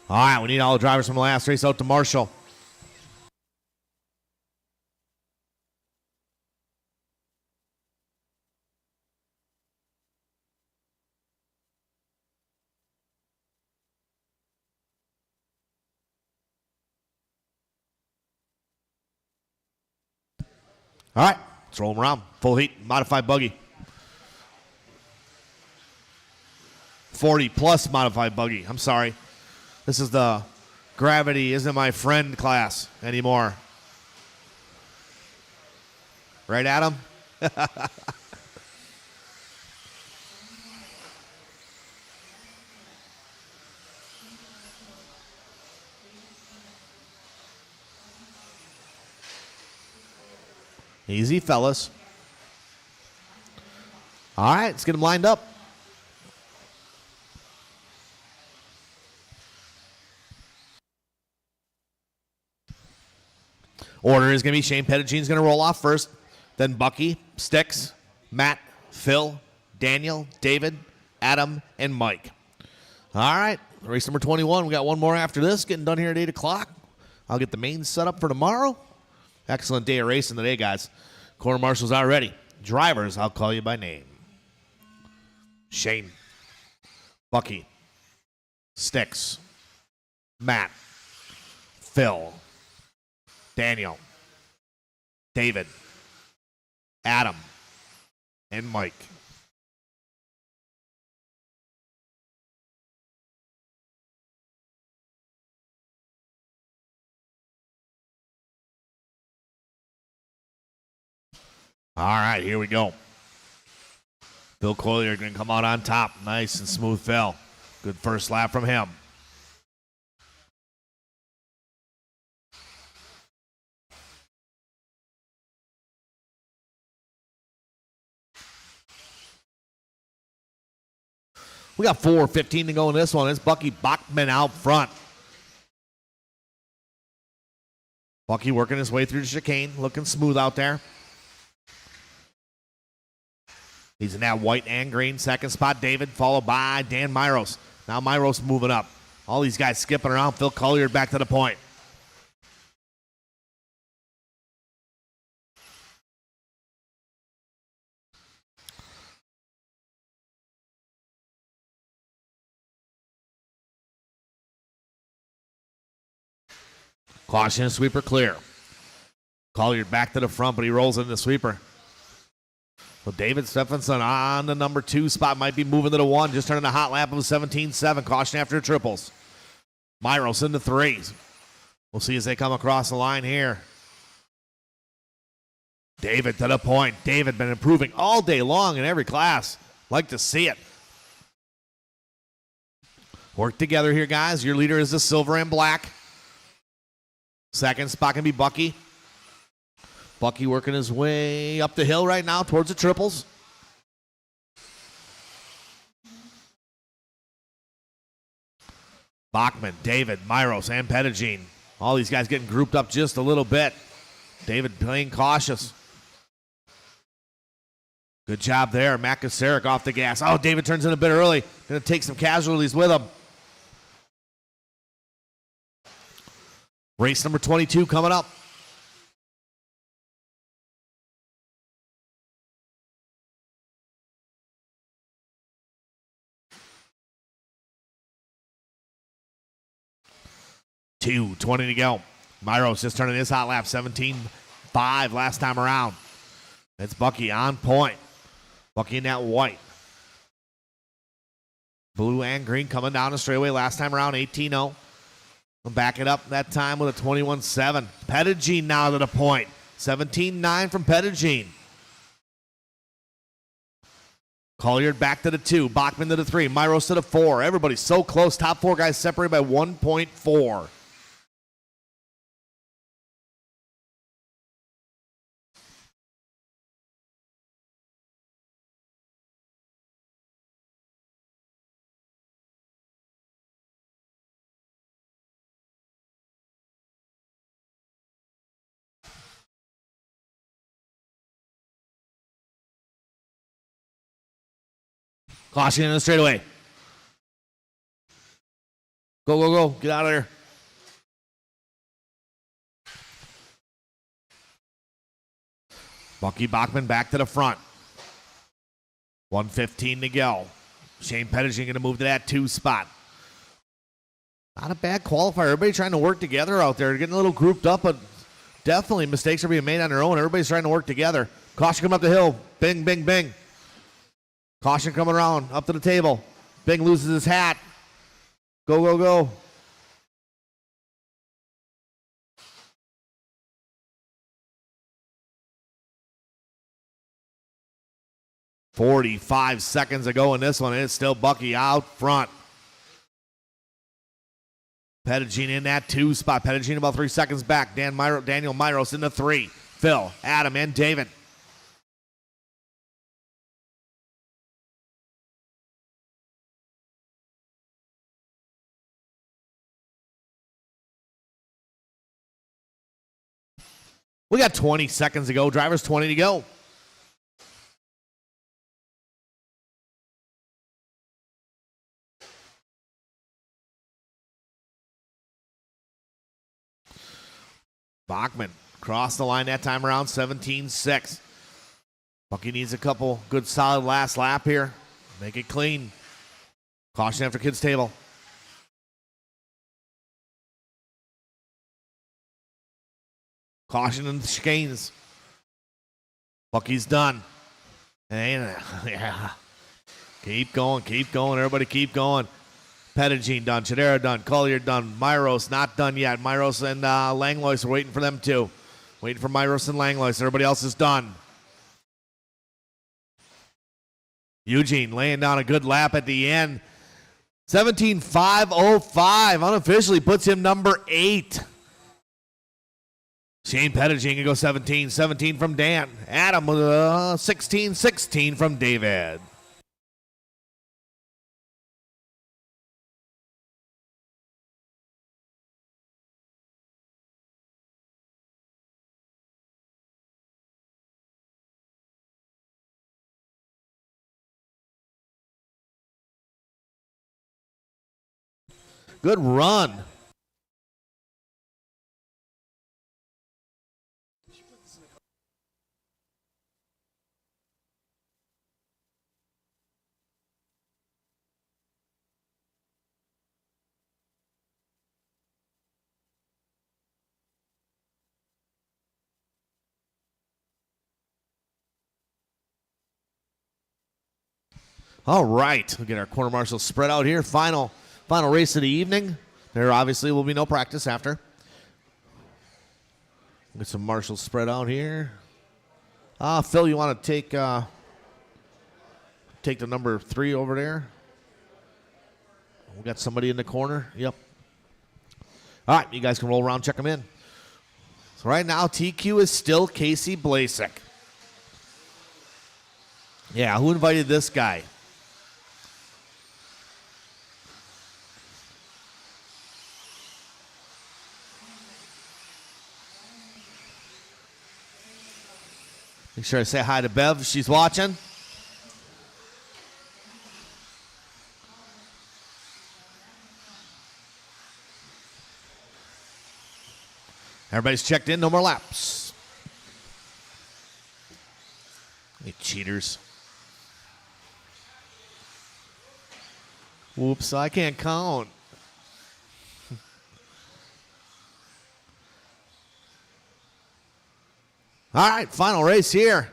All right, we need all the drivers from the last race out to Marshall. All right, let's roll them around. Full heat, modified buggy. 40 plus modified buggy. I'm sorry. This is the gravity isn't my friend class anymore. Right, Adam? Easy, fellas. All right, let's get them lined up. Order is going to be Shane Pettigine's going to roll off first. Then Bucky, Sticks, Matt, Phil, Daniel, David, Adam, and Mike. All right, race number 21. We got one more after this. Getting done here at 8 o'clock. I'll get the main set up for tomorrow. Excellent day of racing today, guys. Corner marshals are ready. Drivers, I'll call you by name. Shane, Bucky, Sticks, Matt, Phil, Daniel, David, Adam, and Mike. All right, here we go. Bill Collier going to come out on top. Nice and smooth fill. Good first lap from him. We got 4:15 to go in this one. It's Bucky Bachman out front. Bucky working his way through the chicane, looking smooth out there. He's in that white and green. Second spot, David, followed by Dan Myros. Now Myros moving up. All these guys skipping around. Phil Colliard back to the point. Caution, sweeper clear. Colliard back to the front, but he rolls in the sweeper. So David Stephenson on the number 2 spot, might be moving to the 1, just turning a hot lap of 17-7. Caution after triples. Myros into 3s. We'll see as they come across the line here. David to the point. David been improving all day long in every class. Like to see it. Work together here, guys. Your leader is the silver and black. Second spot can be Bucky. Bucky working his way up the hill right now towards the triples. Bachman, David, Myros, and Pettigene. All these guys getting grouped up just a little bit. David playing cautious. Good job there. Matt Kasarik off the gas. Oh, David turns in a bit early. Going to take some casualties with him. Race number 22 coming up. $2:20 to go. Myros just turning his hot lap, 17-5 last time around. It's Bucky on point. Bucky in that white. Blue and green coming down the straightaway last time around, 18-0. We'll back it up that time with a 21-7. Pettigene now to the point. 17-9 from Pettigene. Colliard back to the 2. Bachman to the 3. Myros to the 4. Everybody's so close. Top 4 guys separated by 1.4. Caution in the straightaway. Go, go, go. Get out of there. Bucky Bachman back to the front. 1:15 to go. Shane Pettigene going to move to that 2 spot. Not a bad qualifier. Everybody trying to work together out there. Getting a little grouped up, but definitely mistakes are being made on their own. Everybody's trying to work together. Caution coming up the hill. Bing, bing, bing. Caution coming around, up to the table. Bing loses his hat. Go, go, go. $45 seconds to go in this one. It's still Bucky out front. Pettigene in that 2 spot. Pettigene about 3 seconds back. Daniel Myros in the 3. Phil, Adam, and David. We got 20 seconds to go. Drivers 20 to go. Bachman crossed the line that time around, 17-6. Bucky needs a couple good solid last lap here. Make it clean. Caution after kids table. Caution in the chicanes. Bucky's done. And yeah. Keep going, keep going. Everybody keep going. Pettigene done. Chidera done. Collier done. Myros not done yet. Myros and Langlois are waiting for them too. Waiting for Myros and Langlois. Everybody else is done. Eugene laying down a good lap at the end. 17.505 unofficially puts him number 8. Shane Pettigene can go 17. 17 from Dan. Adam 16. 16 from David. Good run. All right, we'll get our quarter marshal spread out here. Final race of the evening. There obviously will be no practice after. Get some marshals spread out here. Phil, you want to take the number 3 over there? We got somebody in the corner. Yep. All right, you guys can roll around, check them in. So right now, TQ is still Casey Blasek. Yeah, who invited this guy? Make sure I say hi to Bev if she's watching. Everybody's checked in, no more laps. You cheaters. Whoops, I can't count. All right, final race here.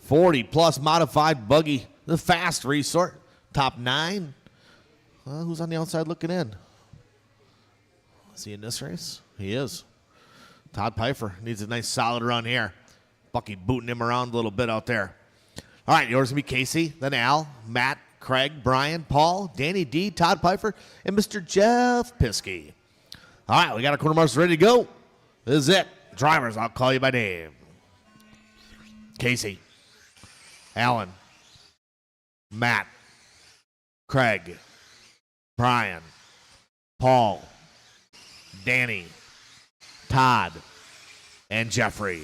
40-plus modified buggy, the fast resort. Top 9. Who's on the outside looking in? Is he in this race? He is. Todd Pfeiffer needs a nice solid run here. Bucky booting him around a little bit out there. All right, yours going to be Casey, then Al, Matt, Craig, Brian, Paul, Danny D, Todd Pfeiffer, and Mr. Jeff Piskey. All right, we got our quarter marshals ready to go. This is it. Drivers, I'll call you by name. Casey, Alan, Matt, Craig, Brian, Paul, Danny, Todd, and Jeffrey.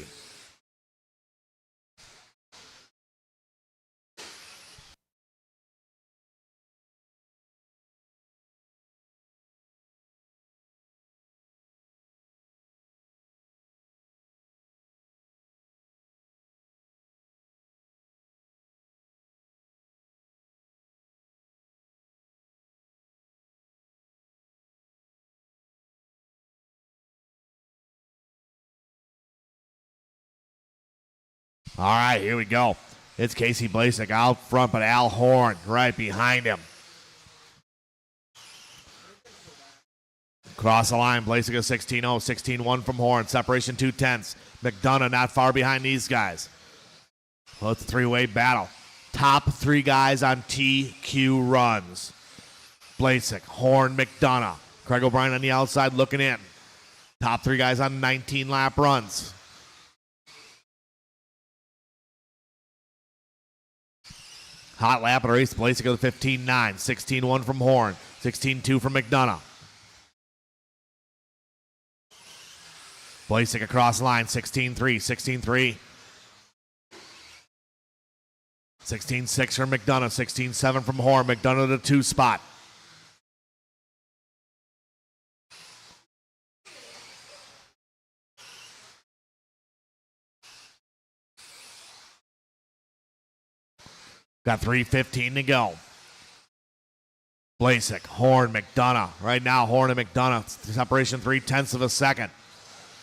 All right, here we go. It's Casey Blasek out front, but Al Horn right behind him. Cross the line, Blasek a 16-0, 16-1 from Horn. Separation 2/10. McDonough not far behind these guys. Well, it's a three-way battle. Top 3 guys on TQ runs. Blasek, Horn, McDonough. Craig O'Brien on the outside looking in. Top 3 guys on 19-lap runs. Hot lap of the race, Blasek goes 15-9, 16-1 from Horn, 16-2 from McDonough. Blasek across the line, 16-3, 16-3. 16-6 from McDonough, 16-7 from Horn. McDonough the 2 spot. Got 3:15 to go. Blasek, Horn, McDonough. Right now, Horn and McDonough. Separation 0.3 of a second.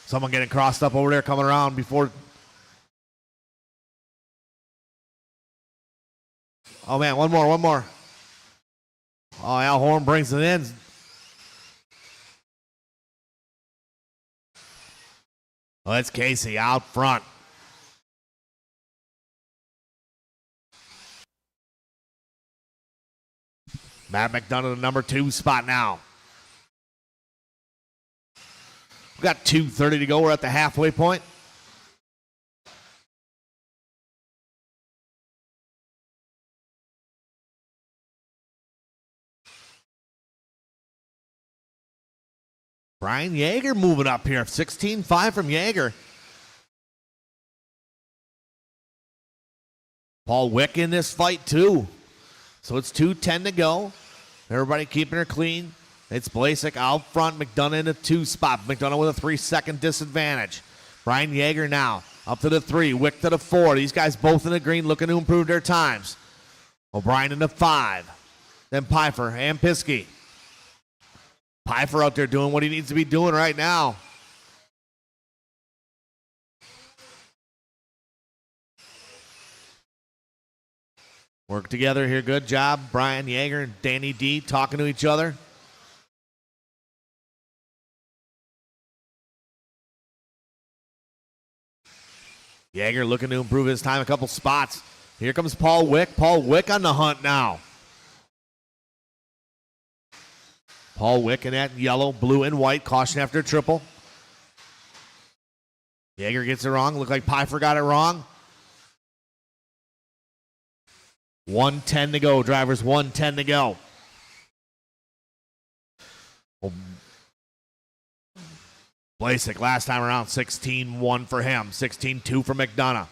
Someone getting crossed up over there coming around before. Oh, man, one more. Oh, Al Horn brings it in. Oh, it's Casey out front. Matt McDonough, the number 2 spot now. We've got 2:30 to go. We're at the halfway point. Brian Yeager moving up here. 16-5 from Yeager. Paul Wick in this fight too. So it's 2:10 to go. Everybody keeping her clean. It's Blasek out front. McDonough in a 2 spot. McDonough with a 3-second disadvantage. Brian Yeager now up to the 3. Wick to the 4. These guys both in the green looking to improve their times. O'Brien in the 5. Then Pfeiffer and Piskey. Pfeiffer out there doing what he needs to be doing right now. Work together here. Good job. Brian Yeager and Danny D talking to each other. Yeager looking to improve his time a couple spots. Here comes Paul Wick. Paul Wick on the hunt now. Paul Wick in that yellow, blue, and white. Caution after triple. Yeager gets it wrong. Looked like Pfeiffer got it wrong. 1:10 to go, drivers. 1:10 to go. Blasek last time around, 16-1 for him. 16-2 for McDonough.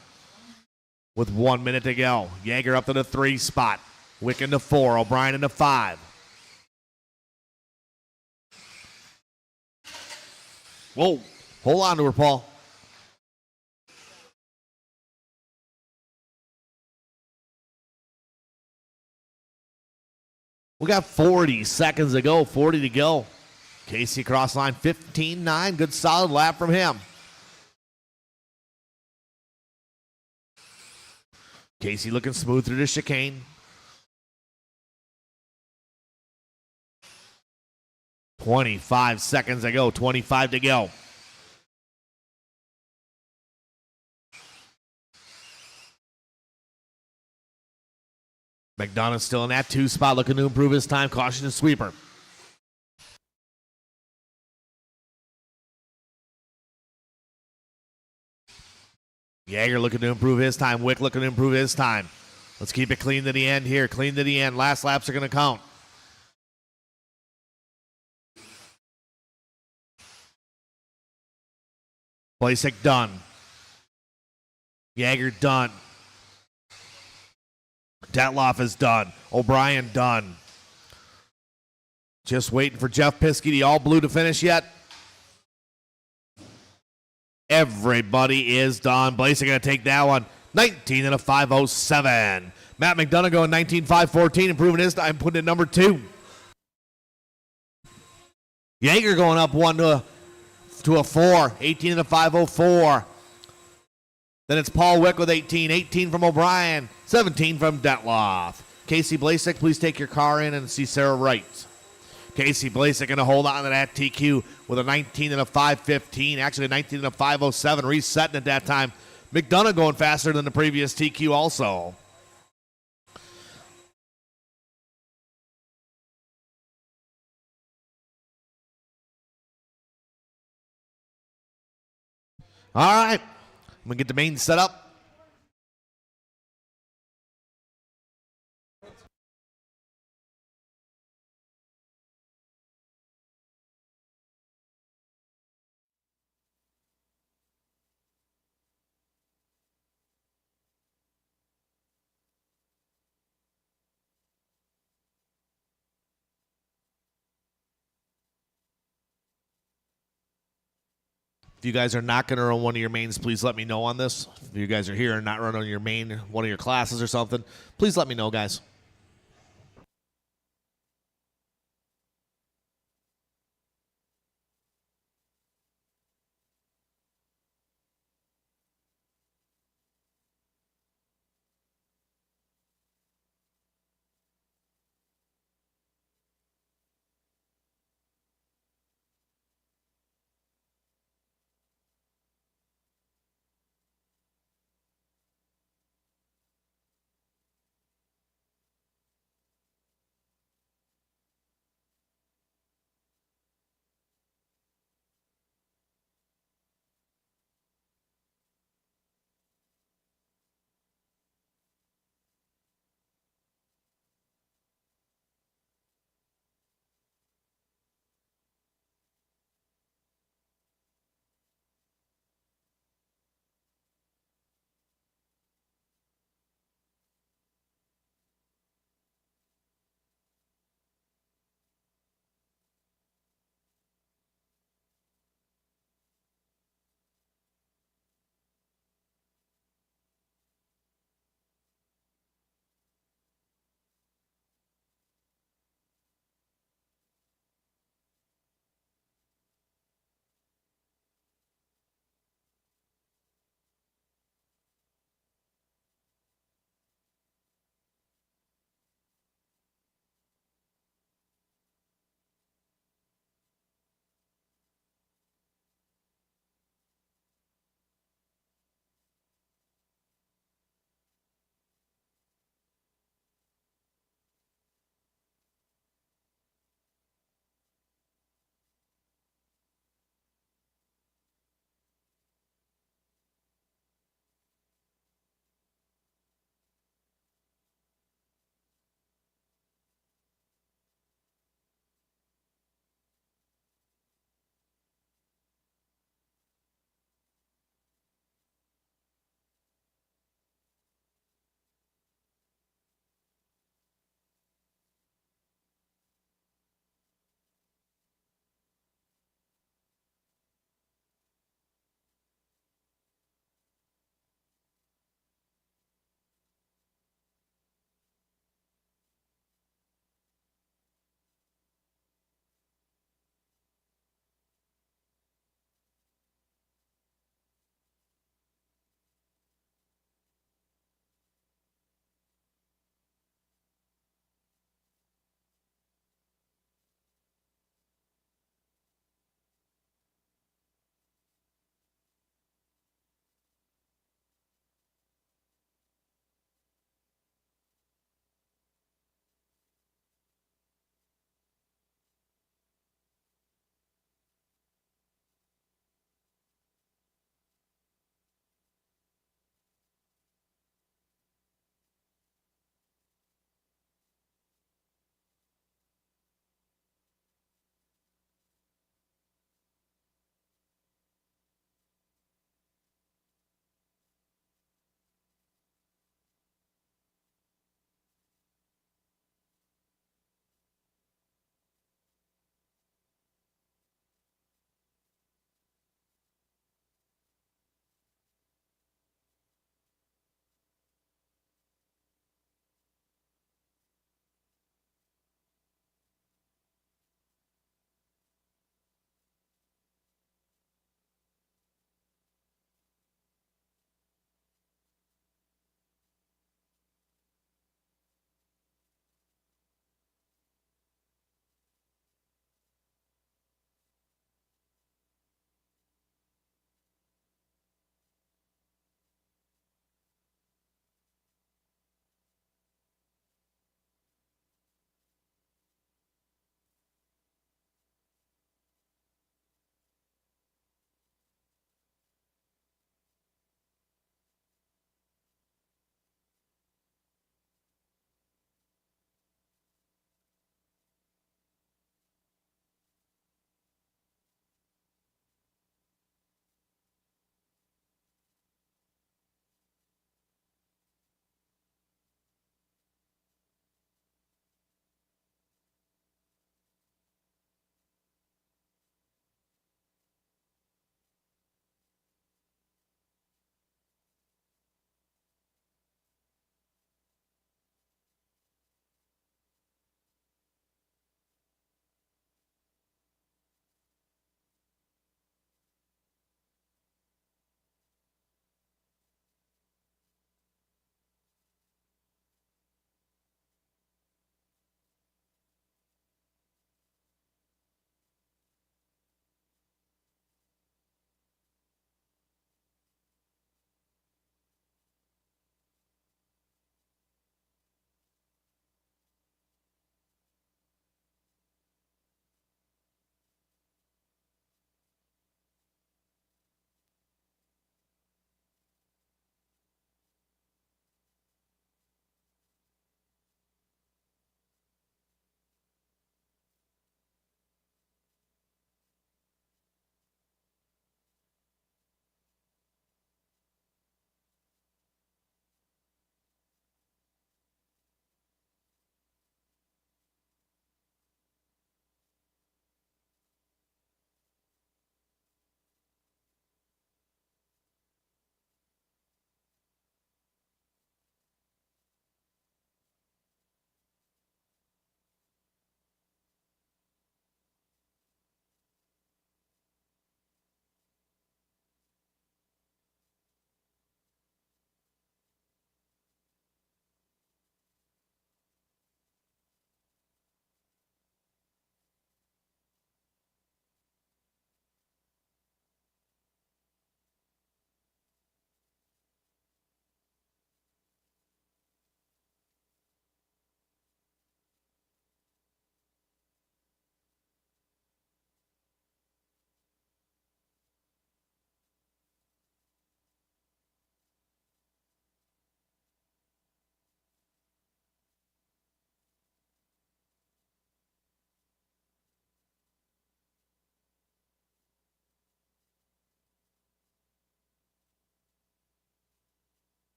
With 1 minute to go. Yeager up to the 3 spot. Wick in the 4. O'Brien in the 5. Whoa. Hold on to her, Paul. We got 40 seconds to go. 40 to go. Casey cross line 15-9. Good solid lap from him. Casey looking smooth through the chicane. 25 seconds to go. 25 to go. McDonough still in that 2 spot, looking to improve his time. Caution to sweeper. Yeager looking to improve his time. Wick looking to improve his time. Let's keep it clean to the end here. Clean to the end. Last laps are going to count. Blasek done. Yeager done. Detloff is done. O'Brien done. Just waiting for Jeff Piskey, the all blue, to finish yet. Everybody is done. Blasek going to take that one. 19 and a 5:07. Matt McDonough going 19.5.14, improving his time, putting it number 2. Yeager going up 1 to a 4. 18 and a 5:04. Then it's Paul Wick with 18. 18 from O'Brien. 17 from Detloff. Casey Blasek, please take your car in and see Sarah Wright. Casey Blasek going to hold on to that TQ with a 19 and a 5:15. Actually, a 19 and a 5:07, resetting at that time. McDonough going faster than the previous TQ also. All right. I'm going to get the main set up. If you guys are not going to run one of your mains, please let me know on this. If you guys are here and not running your main, one of your classes or something, please let me know, guys.